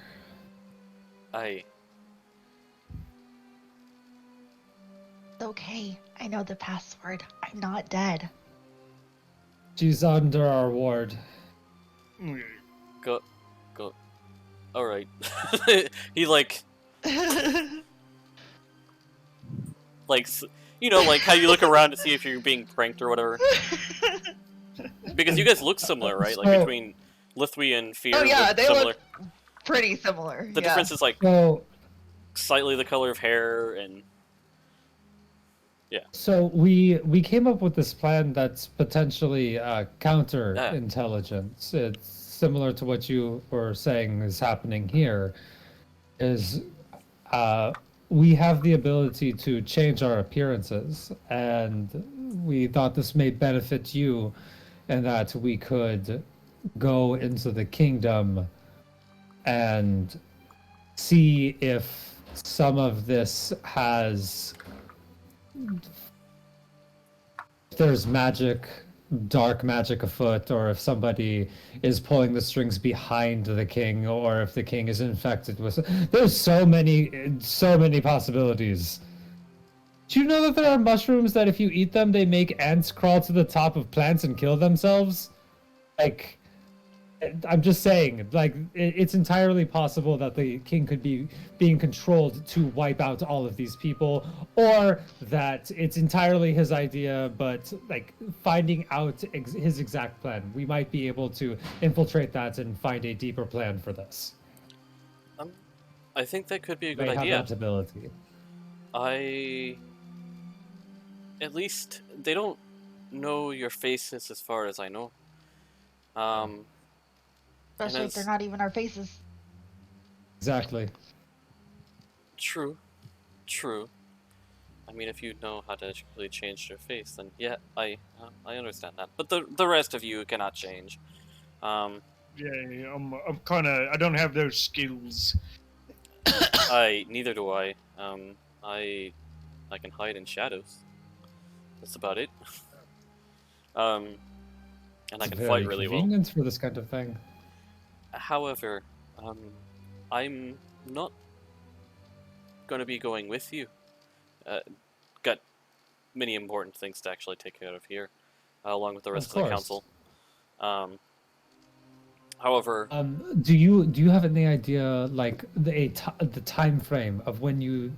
I. It's okay. I know the password. I'm not dead. She's under our ward. Go. Alright. He, like, like how you look around to see if you're being pranked or whatever. Because you guys look similar, right? Like, between Lithwy and Fear. Oh yeah, they similar. look pretty similar. The difference is, like, So slightly the color of hair and. Yeah. So we came up with this plan that's potentially counterintelligence. It's similar to what you were saying is happening here. Is we have the ability to change our appearances, and we thought this may benefit you, and that we could go into the kingdom and see if some of this has. If there's magic, dark magic afoot, or if somebody is pulling the strings behind the king, or if the king is infected with. There's so many possibilities. Do you know that there are mushrooms that if you eat them, they make ants crawl to the top of plants and kill themselves? Like, I'm just saying, like, it's entirely possible that the king could be being controlled to wipe out all of these people, or that it's entirely his idea, but, like, finding out his exact plan. We might be able to infiltrate that and find a deeper plan for this. I think that could be a good They idea. have that ability. At least they don't know your faces as far as I know. Especially if they're not even our faces. Exactly. True. I mean, if you know how to really change your face, then yeah, I understand that. But the rest of you cannot change. Yeah, I'm kind of. I don't have those skills. Neither do I. I can hide in shadows. That's about it. And I can fight really well. Convenient for this kind of thing. However, I'm not going to be going with you. Got many important things to actually take care of here, along with the rest of the council. However, do you have any idea, like, the time frame of when you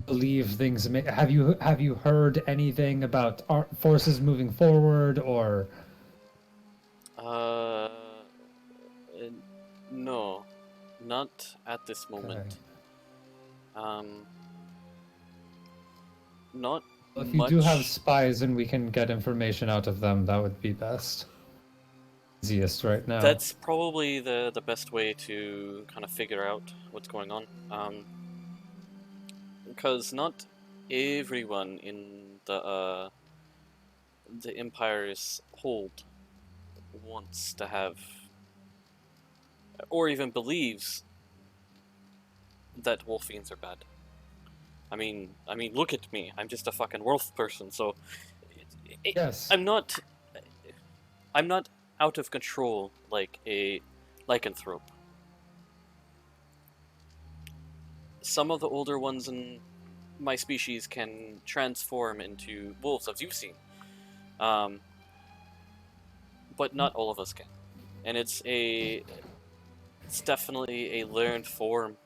believe things have you heard anything about our forces moving forward, or no, not at this moment. Not if you do have spies and we can get information out of them, that would be best. Easiest right now. That's probably the best way to kind of figure out what's going on. Because not everyone in the Empire's hold wants to have, or even believes that wolf fiends are bad. I mean, look at me. I'm just a fucking wolf person, so yes. I'm not out of control like a lycanthrope. some of the older ones in my species can transform into wolves, as you've seen. But not all of us can. And it's definitely a learned form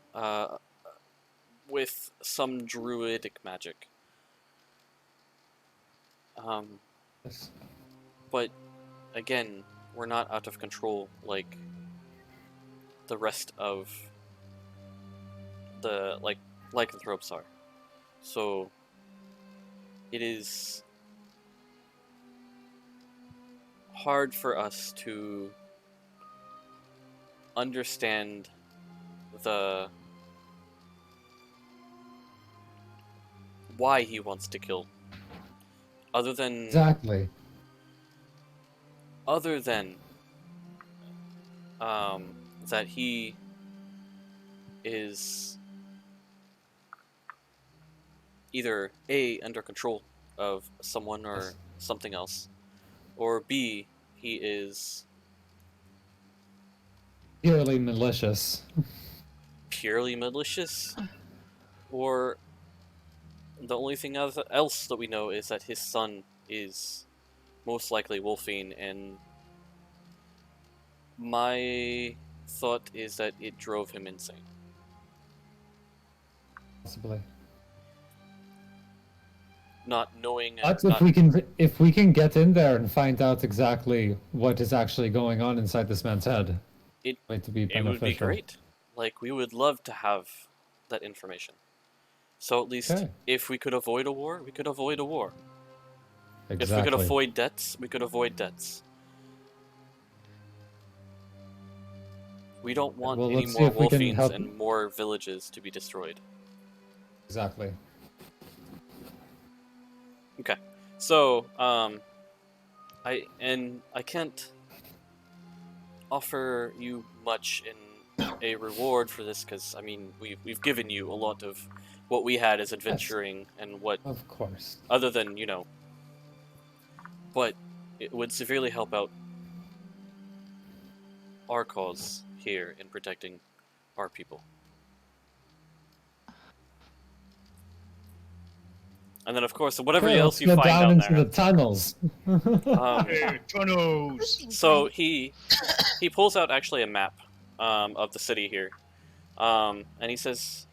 with some druidic magic. Yes. But again, we're not out of control like the rest of the lycanthropes are. So it is hard for us to understand the why he wants to kill. Other than Exactly. that he is either A, under control of someone or Yes. something else, or B, he is Purely malicious. purely malicious, or the only thing else that we know is that his son is most likely wolfine, and my thought is that it drove him insane. Possibly. Not knowing, But not, if we can get in there and find out exactly what is actually going on inside this man's head, It- going to be it beneficial. would be great. Like, we would love to have that information. So at least Okay. if we could avoid a war, we could avoid a war. If we Exactly. could avoid debts, we could avoid debts. We don't want Well, any let's see more if we can wolfines help- and more villages to be destroyed. Exactly. Okay, so I can't offer you much in a reward for this because I mean we've given you a lot of what we had as adventuring and what Of course. other than but it would severely help out our cause here in protecting our people. And then, of course, whatever Okay, else let's you go find down down into there. the tunnels. Hey, tunnels! So he pulls out actually a map of the city here, and he says,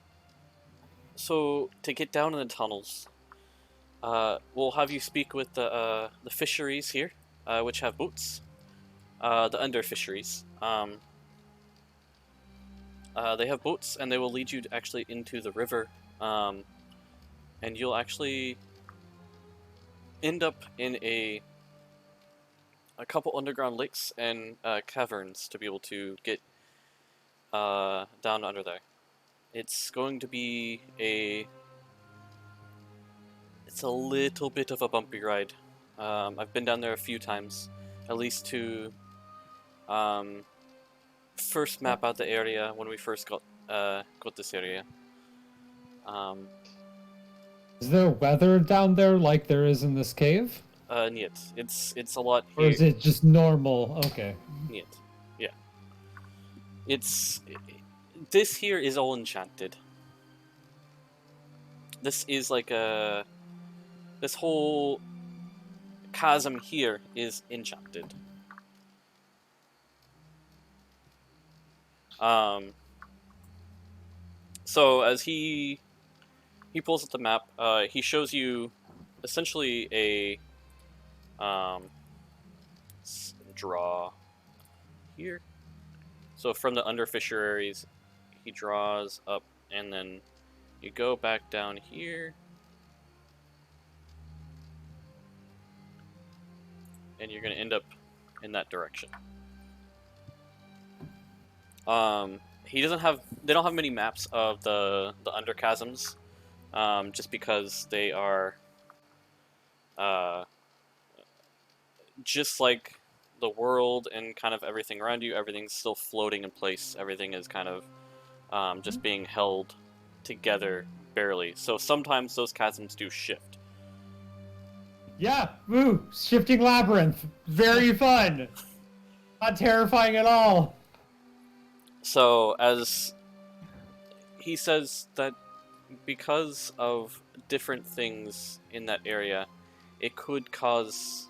"So to get down in the tunnels, we'll have you speak with the fisheries here, which have boats, the under fisheries. They have boats, and they will lead you actually into the river, and you'll actually end up in a couple underground lakes and caverns to be able to get down under there. It's going to be it's a little bit of a bumpy ride. I've been down there a few times, at least to first map out the area when we first got this area. Is there weather down there like there is in this cave? Niet. It's a lot Or here. is it just normal? Okay. Niet. Yeah. This here is all enchanted. This is like this whole chasm here is enchanted. So as he pulls up the map, he shows you essentially a draw here. So from the under fisheries, he draws up, and then you go back down here, and you're gonna end up in that direction. He doesn't have. They don't have many maps of the under chasms, just because they are just like the world and kind of everything around you. Everything's still floating in place. Everything is kind of just being held together barely. So sometimes those chasms do shift. Yeah, woo, shifting labyrinth, very fun. Not terrifying at all. So as he says that because of different things in that area, it could cause.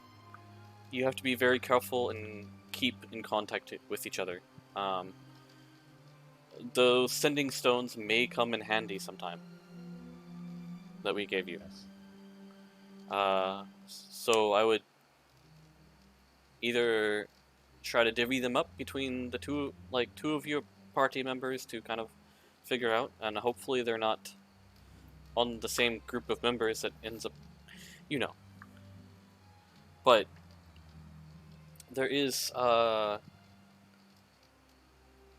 You have to be very careful and keep in contact with each other. Those sending stones may come in handy sometime. That we gave you. So I would either try to divvy them up between the two of your party members to kind of figure out, and hopefully they're not on the same group of members that ends up, you know. But there is,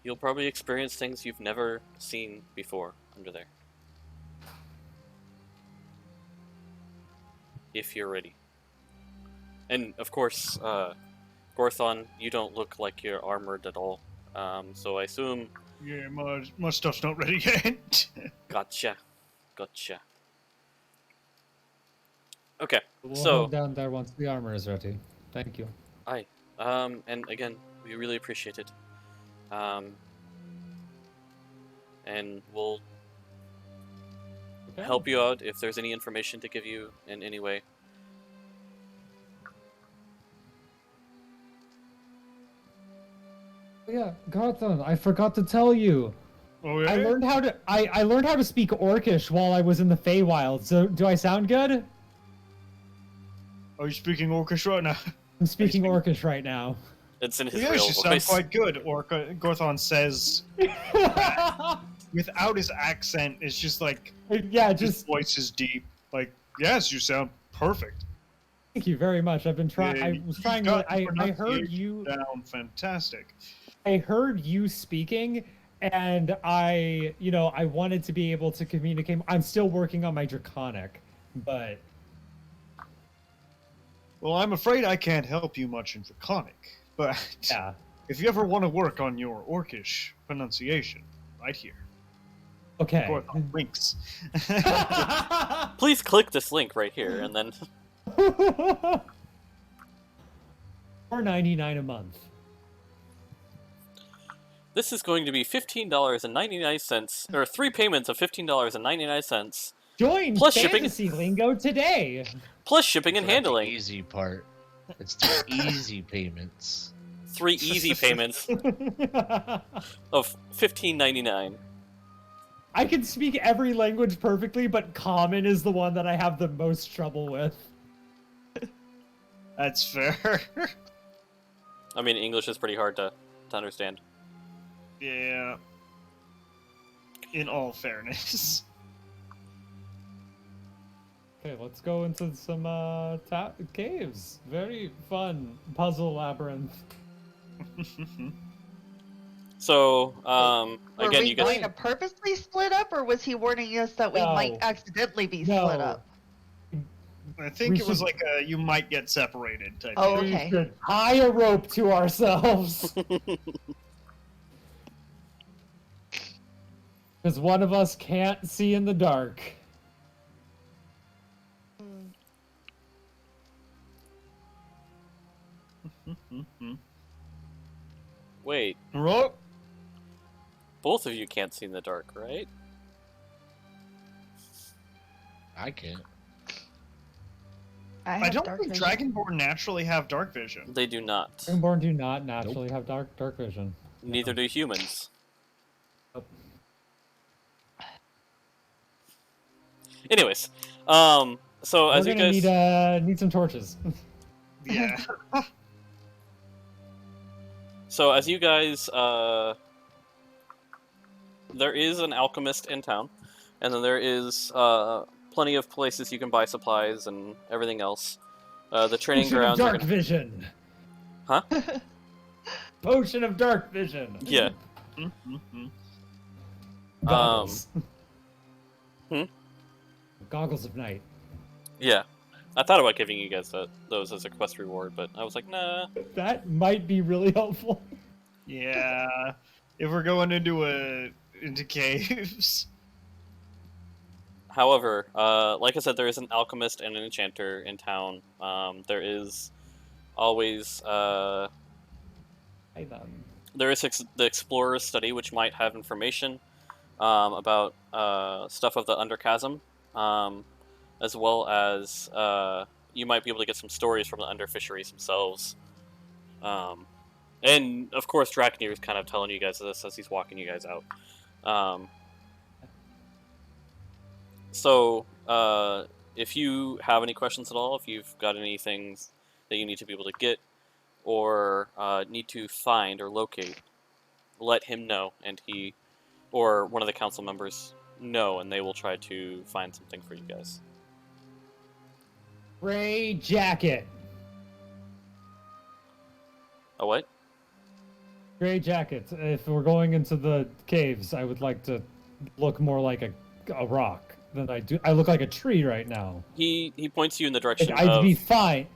you'll probably experience things you've never seen before under there. If you're ready. And, of course, Gorthon, you don't look like you're armored at all. So I assume... Yeah, my stuff's not ready yet. Gotcha. Okay, We'll so... head down there once the armor is ready. Thank you. Aye. And again, we really appreciate it. And we'll Okay. help you out if there's any information to give you in any way. Yeah, Garthon, I forgot to tell you. Oh yeah. I learned how to I learned how to speak Orcish while I was in the Feywild. So do I sound good? Are you speaking Orcish right now? I'm speaking Orcish right now. It's in his Yes, real you sound voice. quite good. Gorthon says without his accent. It's just like Yeah, his just voice is deep. Like, yes, you sound perfect. thank you very much. I've been trying. Yeah, I was you've trying. got I heard pronunciation you. Down fantastic. I heard you speaking, and I wanted to be able to communicate. I'm still working on my Draconic, but Well, I'm afraid I can't help you much in Draconic, but yeah. if you ever want to work on your Orcish pronunciation, right here. Okay. Gorthon winks. Please click this link right here, and then... $4.99 a month. This is going to be $15.99, or 3 payments of $15.99, Join Plus shipping. Fantasy Lingo today. plus shipping and That's the handling. easy part. It's the easy payments. 3 easy payments of $15.99. I can speak every language perfectly, but Common is the one that I have the most trouble with. That's fair. I mean, English is pretty hard to understand. Yeah. In all fairness. Okay, let's go into some caves. Very fun puzzle labyrinth. So, Were again, we you going guys... to purposely split up, or was he warning us that we No. might accidentally be No. split up? I think We it was should- like a you might get separated type Oh, thing. okay. We should tie a rope to ourselves. Because one of us can't see in the dark. Wait, Right? both of you can't see in the dark, right? I can't. I have don't dark think vision. Dragonborn naturally have dark vision. They do not. Dragonborn do not naturally have dark vision. Neither do humans. Nope. Anyways, so We're as you gonna guys... need some torches. Yeah. So as you guys, there is an alchemist in town, and then there is plenty of places you can buy supplies and everything else. The training Potion of grounds are dark gonna... vision. Huh? Potion of dark vision. Yeah. Mhm. Goggles. Hmm? Goggles of night. Yeah. I thought about giving you guys those as a quest reward, but I was like, nah. That might be really helpful. Yeah. If we're going into caves. However, like I said, there is an alchemist and an enchanter in town. There is always Hi then. there is the explorer's study, which might have information. about stuff of the Under Chasm, as well as you might be able to get some stories from the Under Fisheries themselves. And of course, Draknir is kind of telling you guys this as he's walking you guys out. So, if you have any questions at all, if you've got any things that you need to be able to get or need to find or locate, let him know, and he or one of the council members know, and they will try to find something for you guys. Gray jacket. Oh, what? Gray jacket. If we're going into the caves, I would like to look more like a rock than I do. I look like a tree right now. He points you in the direction I'd of be fine.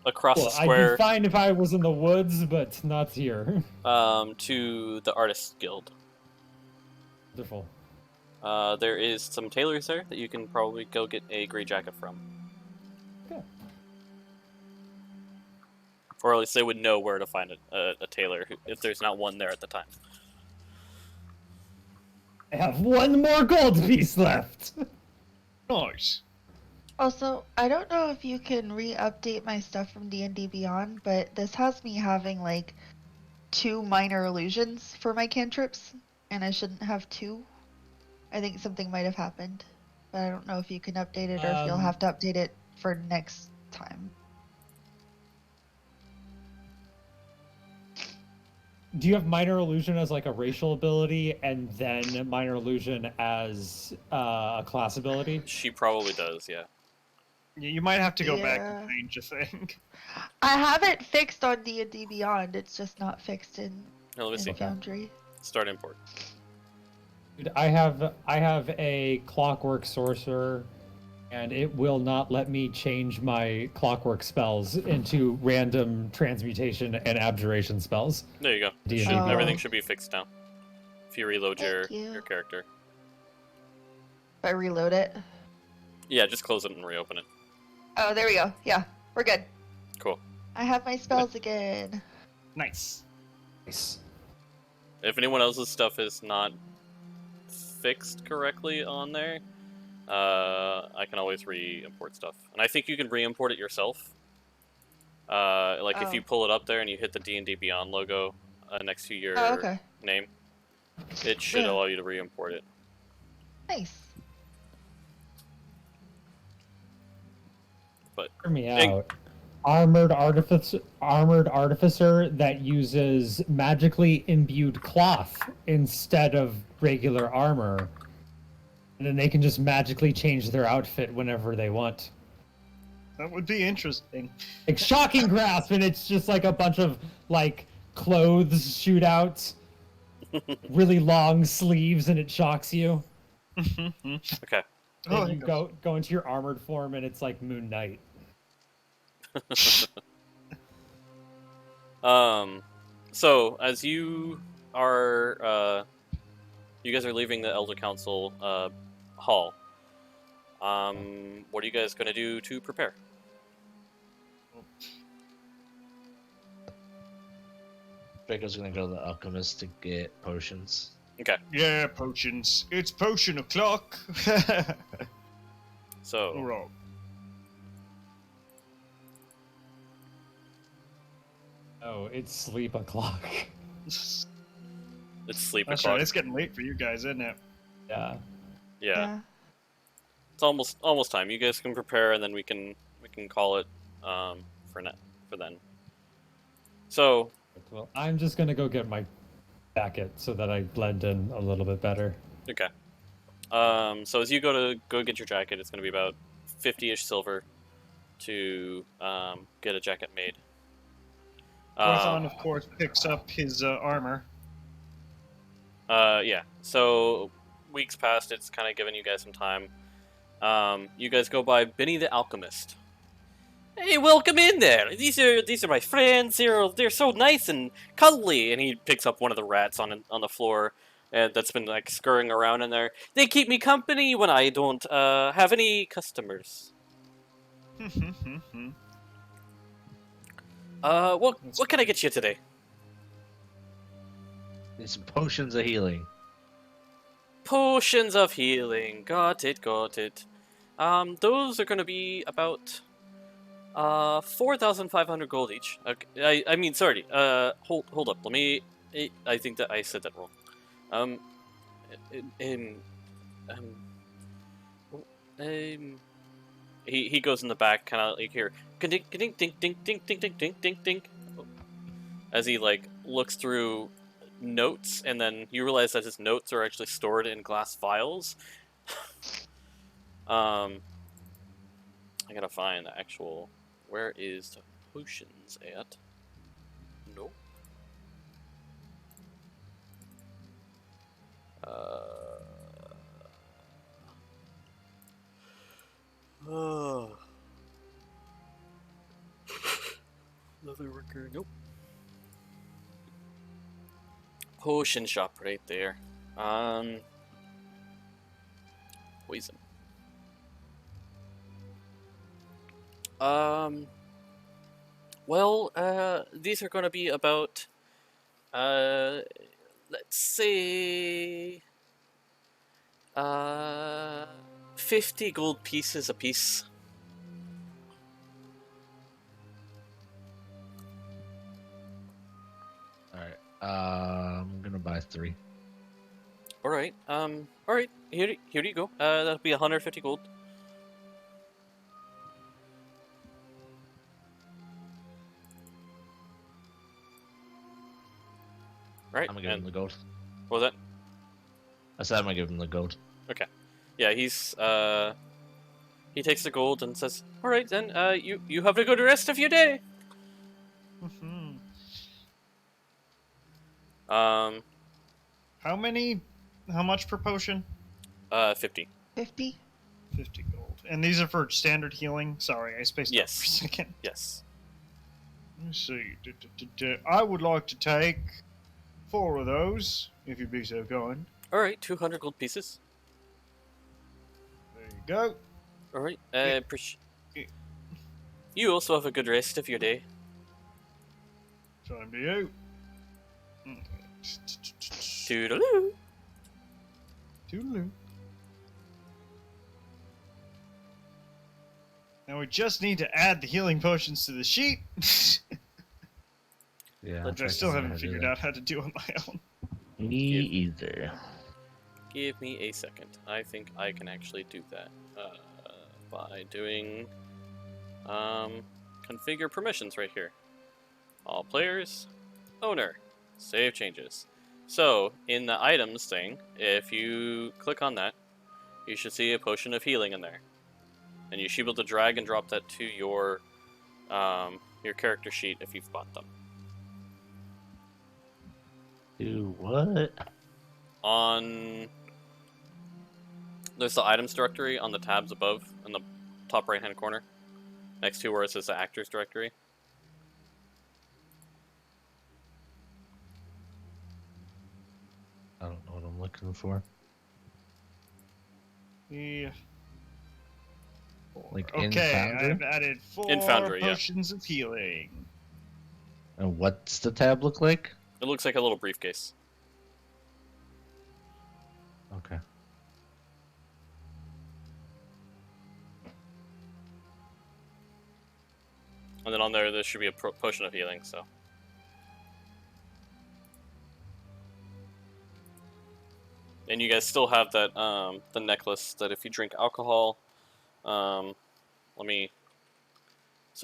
across Well, the square I'd be fine if I was in the woods, but not here. to the Artists Guild. Wonderful. There is some tailors there that you can probably go get a gray jacket from. Okay. Or at least they would know where to find a tailor if there's not one there at the time. I have one more gold piece left. Nice. Also, I don't know if you can re-update my stuff from D&D Beyond, but this has me having like 2 minor illusions for my cantrips, and I shouldn't have 2. I think something might have happened, but I don't know if you can update it or if you'll have to update it for next time. Do you have minor illusion as like a racial ability, and then minor illusion as a class ability? She probably does, yeah. You might have to go back Yeah. and change a thing. I have it fixed on D&D Beyond. It's just not fixed in, Now, let me see. Foundry. Start import. Dude, I have a clockwork sorcerer, and it will not let me change my clockwork spells into random transmutation and abjuration spells. There you go. D&D. Oh. Everything should be fixed now. If you reload Thank your you. character. If I reload it. Yeah, just close it and reopen it. Oh, there we go. Yeah, we're good. Cool. I have my spells again. Nice. Nice. If anyone else's stuff is not fixed correctly on there, I can always re-import stuff. And I think you can re-import it yourself. Like if Oh. you pull it up there and you hit the D&D Beyond logo next to your Oh, okay. name, it should Yeah. allow you to re-import it. Nice. But Hear me Big- out. Armored artificer that uses magically imbued cloth instead of regular armor, and then they can just magically change their outfit whenever they want. That would be interesting. Like shocking grasp, and it's just like a bunch of like clothes shoot out, really long sleeves, and it shocks you. okay. Then you go into your armored form, and it's like Moon Knight. So as you are, you guys are leaving the Elder Council hall. What are you guys gonna do to prepare? Draco's gonna go to the alchemist to get potions. Okay. Yeah, potions. It's potion o'clock. So Alright. Oh, it's sleep o'clock. it's sleep That's o'clock. right. It's getting late for you guys, isn't it? Yeah. Yeah. It's almost time. You guys can prepare, and then we can call it for then. So Well, I'm just gonna go get my jacket so that I blend in a little bit better. okay. So as you go get your jacket, it's gonna be about 50-ish silver to get a jacket made. Orthon, of course, picks up his armor. Yeah. So weeks past, it's kind of giving you guys some time. You guys go by Benny the Alchemist. Hey, welcome in there. These are my friends. They're so nice and cuddly. And he picks up one of the rats on the floor, that's been like scurrying around in there. They keep me company when I don't have any customers. What can I get you today? Need some potions of healing. Potions of healing. Got it, got it. Those are gonna be about 4,500 gold each. Okay, I mean, sorry. Hold up. Let me. I think that I said that wrong. Um, um, um, he goes in the back, kind of like here, ding, ding, ding, ding, ding, ding, ding, ding, ding, ding, as he like looks through notes, and then you realize that his notes are actually stored in glass files. I gotta find the actual. Where is the potions at? Nope. Leather worker. Nope. Potion shop right there. Poison. Well, these are gonna be about, let's say, 50 gold pieces a piece. Alright. I'm gonna buy 3. Alright, alright, here you go. That'll be 150 gold. Right, I'm gonna give him the gold. what was that? I said I'm gonna give him the gold. Okay. Yeah, he takes the gold and says, alright then, you have a good rest of your day. Mhm. Um, How much per potion? 50. 50? 50 gold. And these are for standard healing? Sorry, I spaced out Yes. for a second. Yes. Let me see. I would like to take 4 of those, if you'd be so kind. Alright, 200 gold pieces. There you go. Alright, Yeah. Yeah. You also have a good rest of your day. Time to you. Toodaloo. Toodaloo. Now we just need to add the healing potions to the sheet, Yeah. which I still haven't figured out how to do on my own. Me either. Give me a second. I think I can actually do that by doing configure permissions right here. All players, owner, save changes. So in the items thing, if you click on that, you should see a potion of healing in there, and you should be able to drag and drop that to your character sheet if you've bought them. Do what? There's the items directory on the tabs above in the top right hand corner, next to where it says the actors directory. I don't know what I'm looking for. Yeah. Like in Okay, Foundry? I've added 4 In Foundry, yeah. potions of healing. And what's the tab look like? It looks like a little briefcase. Okay. And then on there should be a potion of healing, so. And you guys still have that, the necklace that if you drink alcohol, so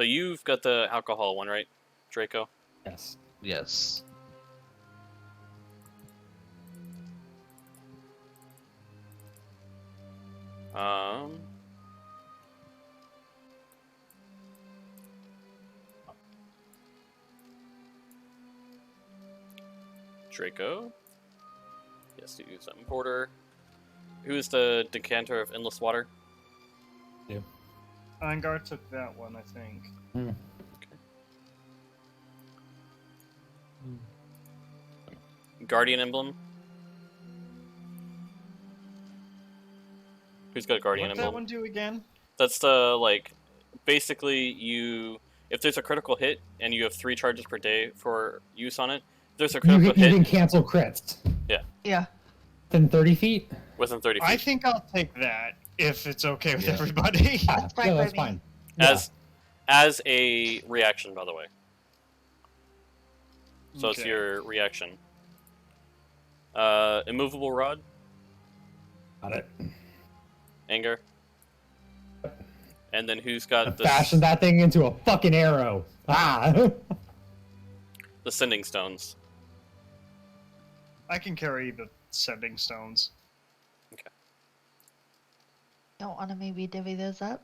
you've got the alcohol one, right, Draco? Yes. Yes. Draco. Yes, to use that importer. Who's the decanter of endless water? Aingar took that one, I think. Guardian emblem. Who's got a guardian What's emblem? that one do again? That's the, like, basically if there's a critical hit and you have 3 charges per day for use on it, if there's a You critical can hit. cancel crits. Yeah. Then 30 feet? Within 30 feet. I think I'll take that if it's okay with Yeah. everybody. Yeah, fine yeah, by that's me. fine. Yeah. As a reaction, by the way. So it's Okay. your reaction. Immovable rod, Got it. Aingar. And then who's got the Fashion that thing into a fucking arrow. Ah. the sending stones? I can carry the sending stones. Don't want to maybe divvy those up?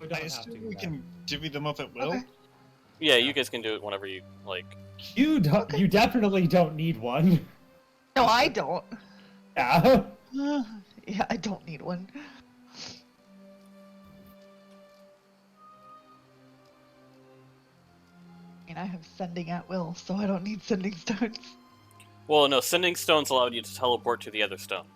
We I don't have to assume do we that. can divvy them up at will. Okay. Yeah, you guys can do it whenever you like. You don't. Okay. You definitely don't need one. No, I don't. Yeah. Yeah, I don't need one. I mean, I have sending at will, so I don't need sending stones. Well, no, sending stones allowed you to teleport to the other stone.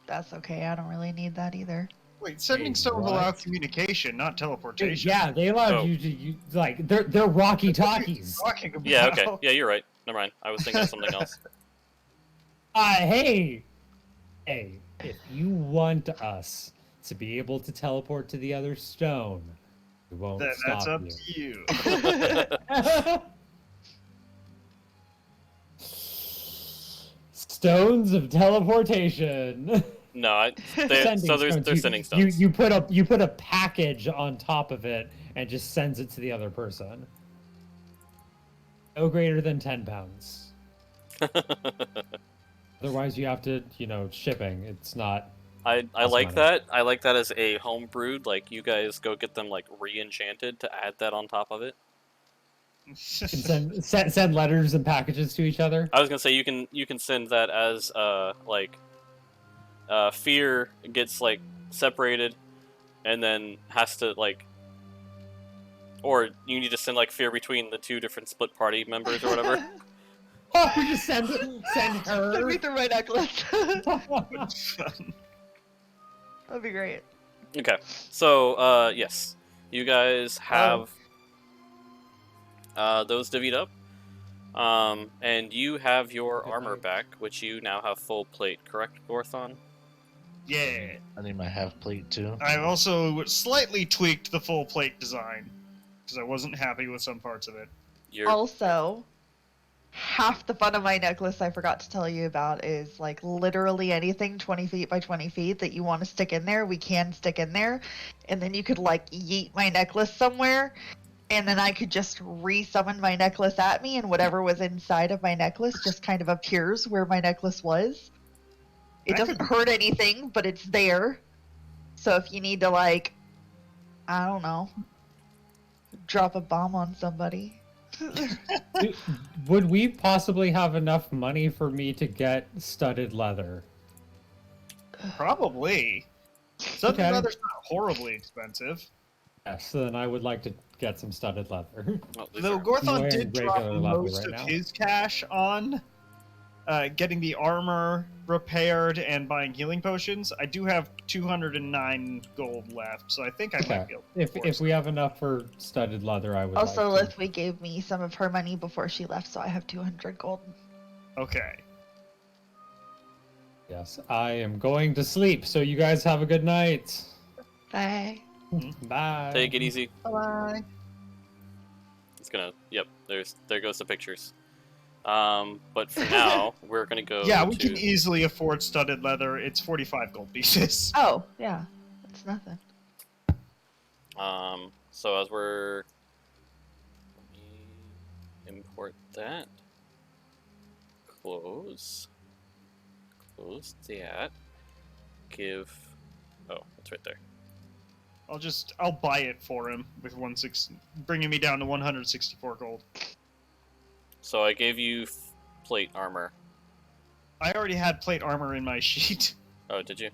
That's okay, I don't really need that either. Wait, sending Wait, stones what? allow communication, not teleportation. Yeah, they allowed Oh. you to like they're Rocky Talkies. Talking about. Yeah, okay. Yeah, you're right. Never mind. I was thinking of something else. Hey, if you want us to be able to teleport to the other stone, we won't Then stop that's up you. to you. Stones of teleportation. No, Sending so there's stones. sending You, stones. you put a package on top of it and just sends it to the other person. No greater than 10 pounds. Otherwise, you have to, shipping. It's not. I That's like money. that. I like that as a homebrewed. Like, you guys go get them, like, re-enchanted to add that on top of it. You can send letters and packages to each other. I was gonna say, you can send that as, fear gets, like, separated, and then has to, like... Or you need to send, like, fear between the two different split party members or whatever. Oh, we just send Send her. me through my necklace. That'd be great. Okay, so, yes. You guys have those divvied up. And you have your Good armor night. back, which you now have full plate, correct, Gorthon? Yeah. I need my half plate too. I've also slightly tweaked the full plate design because I wasn't happy with some parts of it. You're Also, half the fun of my necklace I forgot to tell you about is like literally anything 20 feet by 20 feet that you want to stick in there, we can stick in there. And then you could like yeet my necklace somewhere, and then I could just re-summon my necklace at me, and whatever was inside of my necklace just kind of appears where my necklace was. It That doesn't could- hurt anything, but it's there. So if you need to, like, I don't know, drop a bomb on somebody. Would we possibly have enough money for me to get studded leather? Probably. Something Okay. leather's not horribly expensive. Yes, then I would like to get some studded leather. oh, these Though are- Gorthon wearing did drop regular leather most right of now. his cash on getting the armor repaired and buying healing potions. I do have 209 gold left, so I think I might Okay. be able to If afford if we have enough for studded leather, I would. Also, like to. Lithwy gave me some of her money before she left, so I have 200 gold. Okay. Yes, I am going to sleep. So you guys have a good night. Bye. Bye. Take it easy. Bye. It's gonna. Yep. There goes the pictures. But for now, we're gonna go. Yeah, we to, can easily afford studded leather. It's 45 gold pieces. Oh, yeah. That's nothing. So as we're. Let me import that. Close. Close that. Give. Oh, it's right there. I'll buy it for him with 160, bringing me down to 164 gold. So I gave you plate armor. I already had plate armor in my sheet. Oh, did you?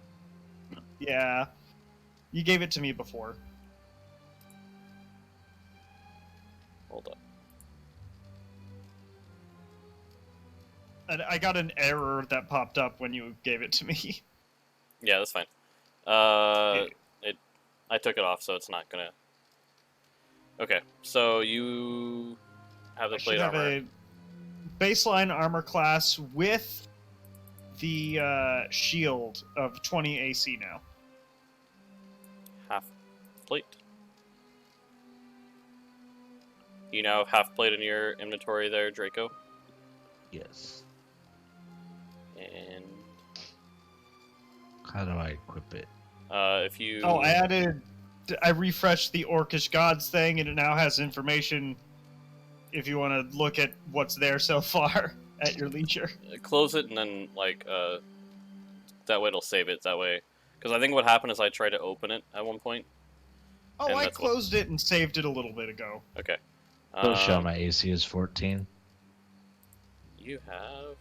Yeah. You gave it to me before. Hold up. And I got an error that popped up when you gave it to me. Yeah, that's fine. I took it off, so it's not gonna. Okay, so you have the I should plate have armor. a baseline armor class with the shield of 20 AC now. Half plate. You now have half plate in your inventory there, Draco. Yes. And How do I equip it? if you Oh, I refreshed the Orcish Gods thing, and it now has information if you want to look at what's there so far at your leisure. close it and then like that way it'll save it that way. Because I think what happened is I tried to open it at one point. Oh, And I that's what- closed it and saved it a little bit ago. Okay. It'll show my AC is 14. You have.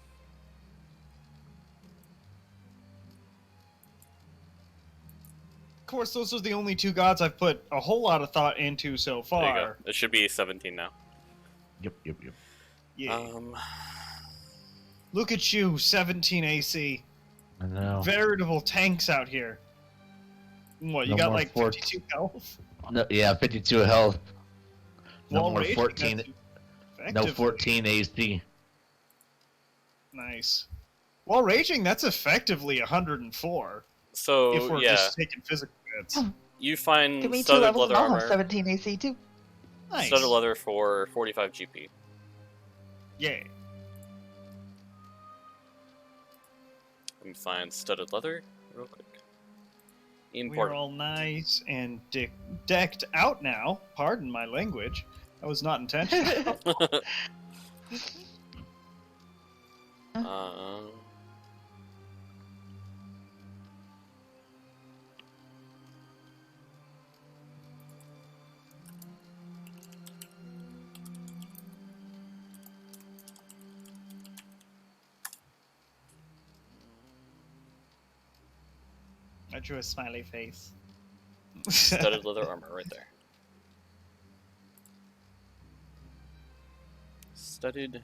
Of course, those are the only two gods I've put a whole lot of thought into so There you far. go. It should be 17 now. Yep. Yeah. Look at you, 17 AC. I know. Veritable tanks out here. What, you No got more like fort. 52 health? No, yeah, 52 health. No Wall more raging, 14. that's No effective. 14 AC. Nice. While raging, that's effectively 104. So if we're yeah, just taking physical hits. you find Give me 2 studded levels leather and I'll have armor. 17 AC too. Nice. Studded leather for 45 GP. Yeah. Let me find studded leather real quick. We're Important. all nice and decked out now. Pardon my language. That was not intentional. Um, I drew a smiley face. studded leather armor right there. Studded.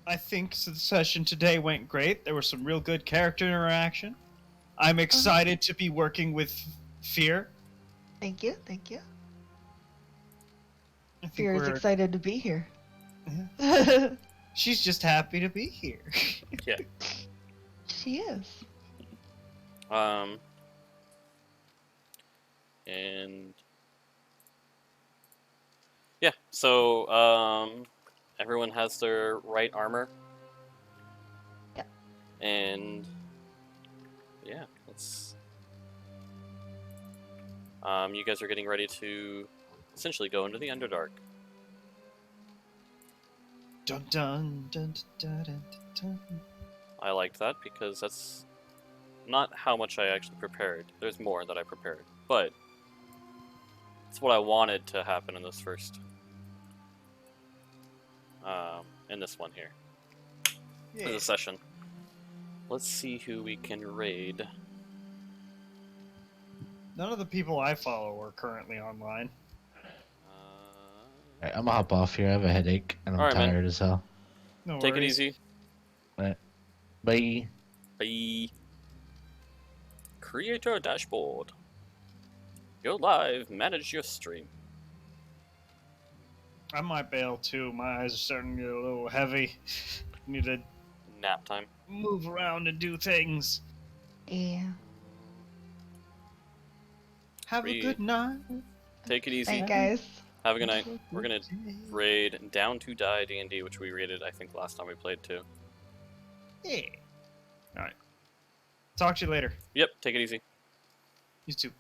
I think the session today went great. There was some real good character interaction. I'm excited to be working with Fear. Thank you, thank you. I think Fear is we're- excited to be here. She's just happy to be here. Yeah. She is. And yeah, so everyone has their right armor. Yeah. And yeah, let's. You guys are getting ready to essentially go into the Underdark. Dun dun dun dun dun dun. I liked that because that's not how much I actually prepared. There's more that I prepared, but it's what I wanted to happen in this first, in this one here, Yeah. for the session. Let's see who we can raid. None of the people I follow are currently online. Alright, I'm gonna hop off here. I have a headache and I'm Alright, man. tired as hell. No Take it worries. easy. Bye. Bye. Creator dashboard. Go live. Manage your stream. I might bail too. My eyes are starting to get a little heavy. Need to Nap time. move around and do things. Yeah. Have a Read. good night. Take it easy. Bye, guys. Have a good night. We're gonna raid Down to Die D&D, which we raided, I think, last time we played too. Yeah. Alright. Talk to you later. Yep. Take it easy. You too.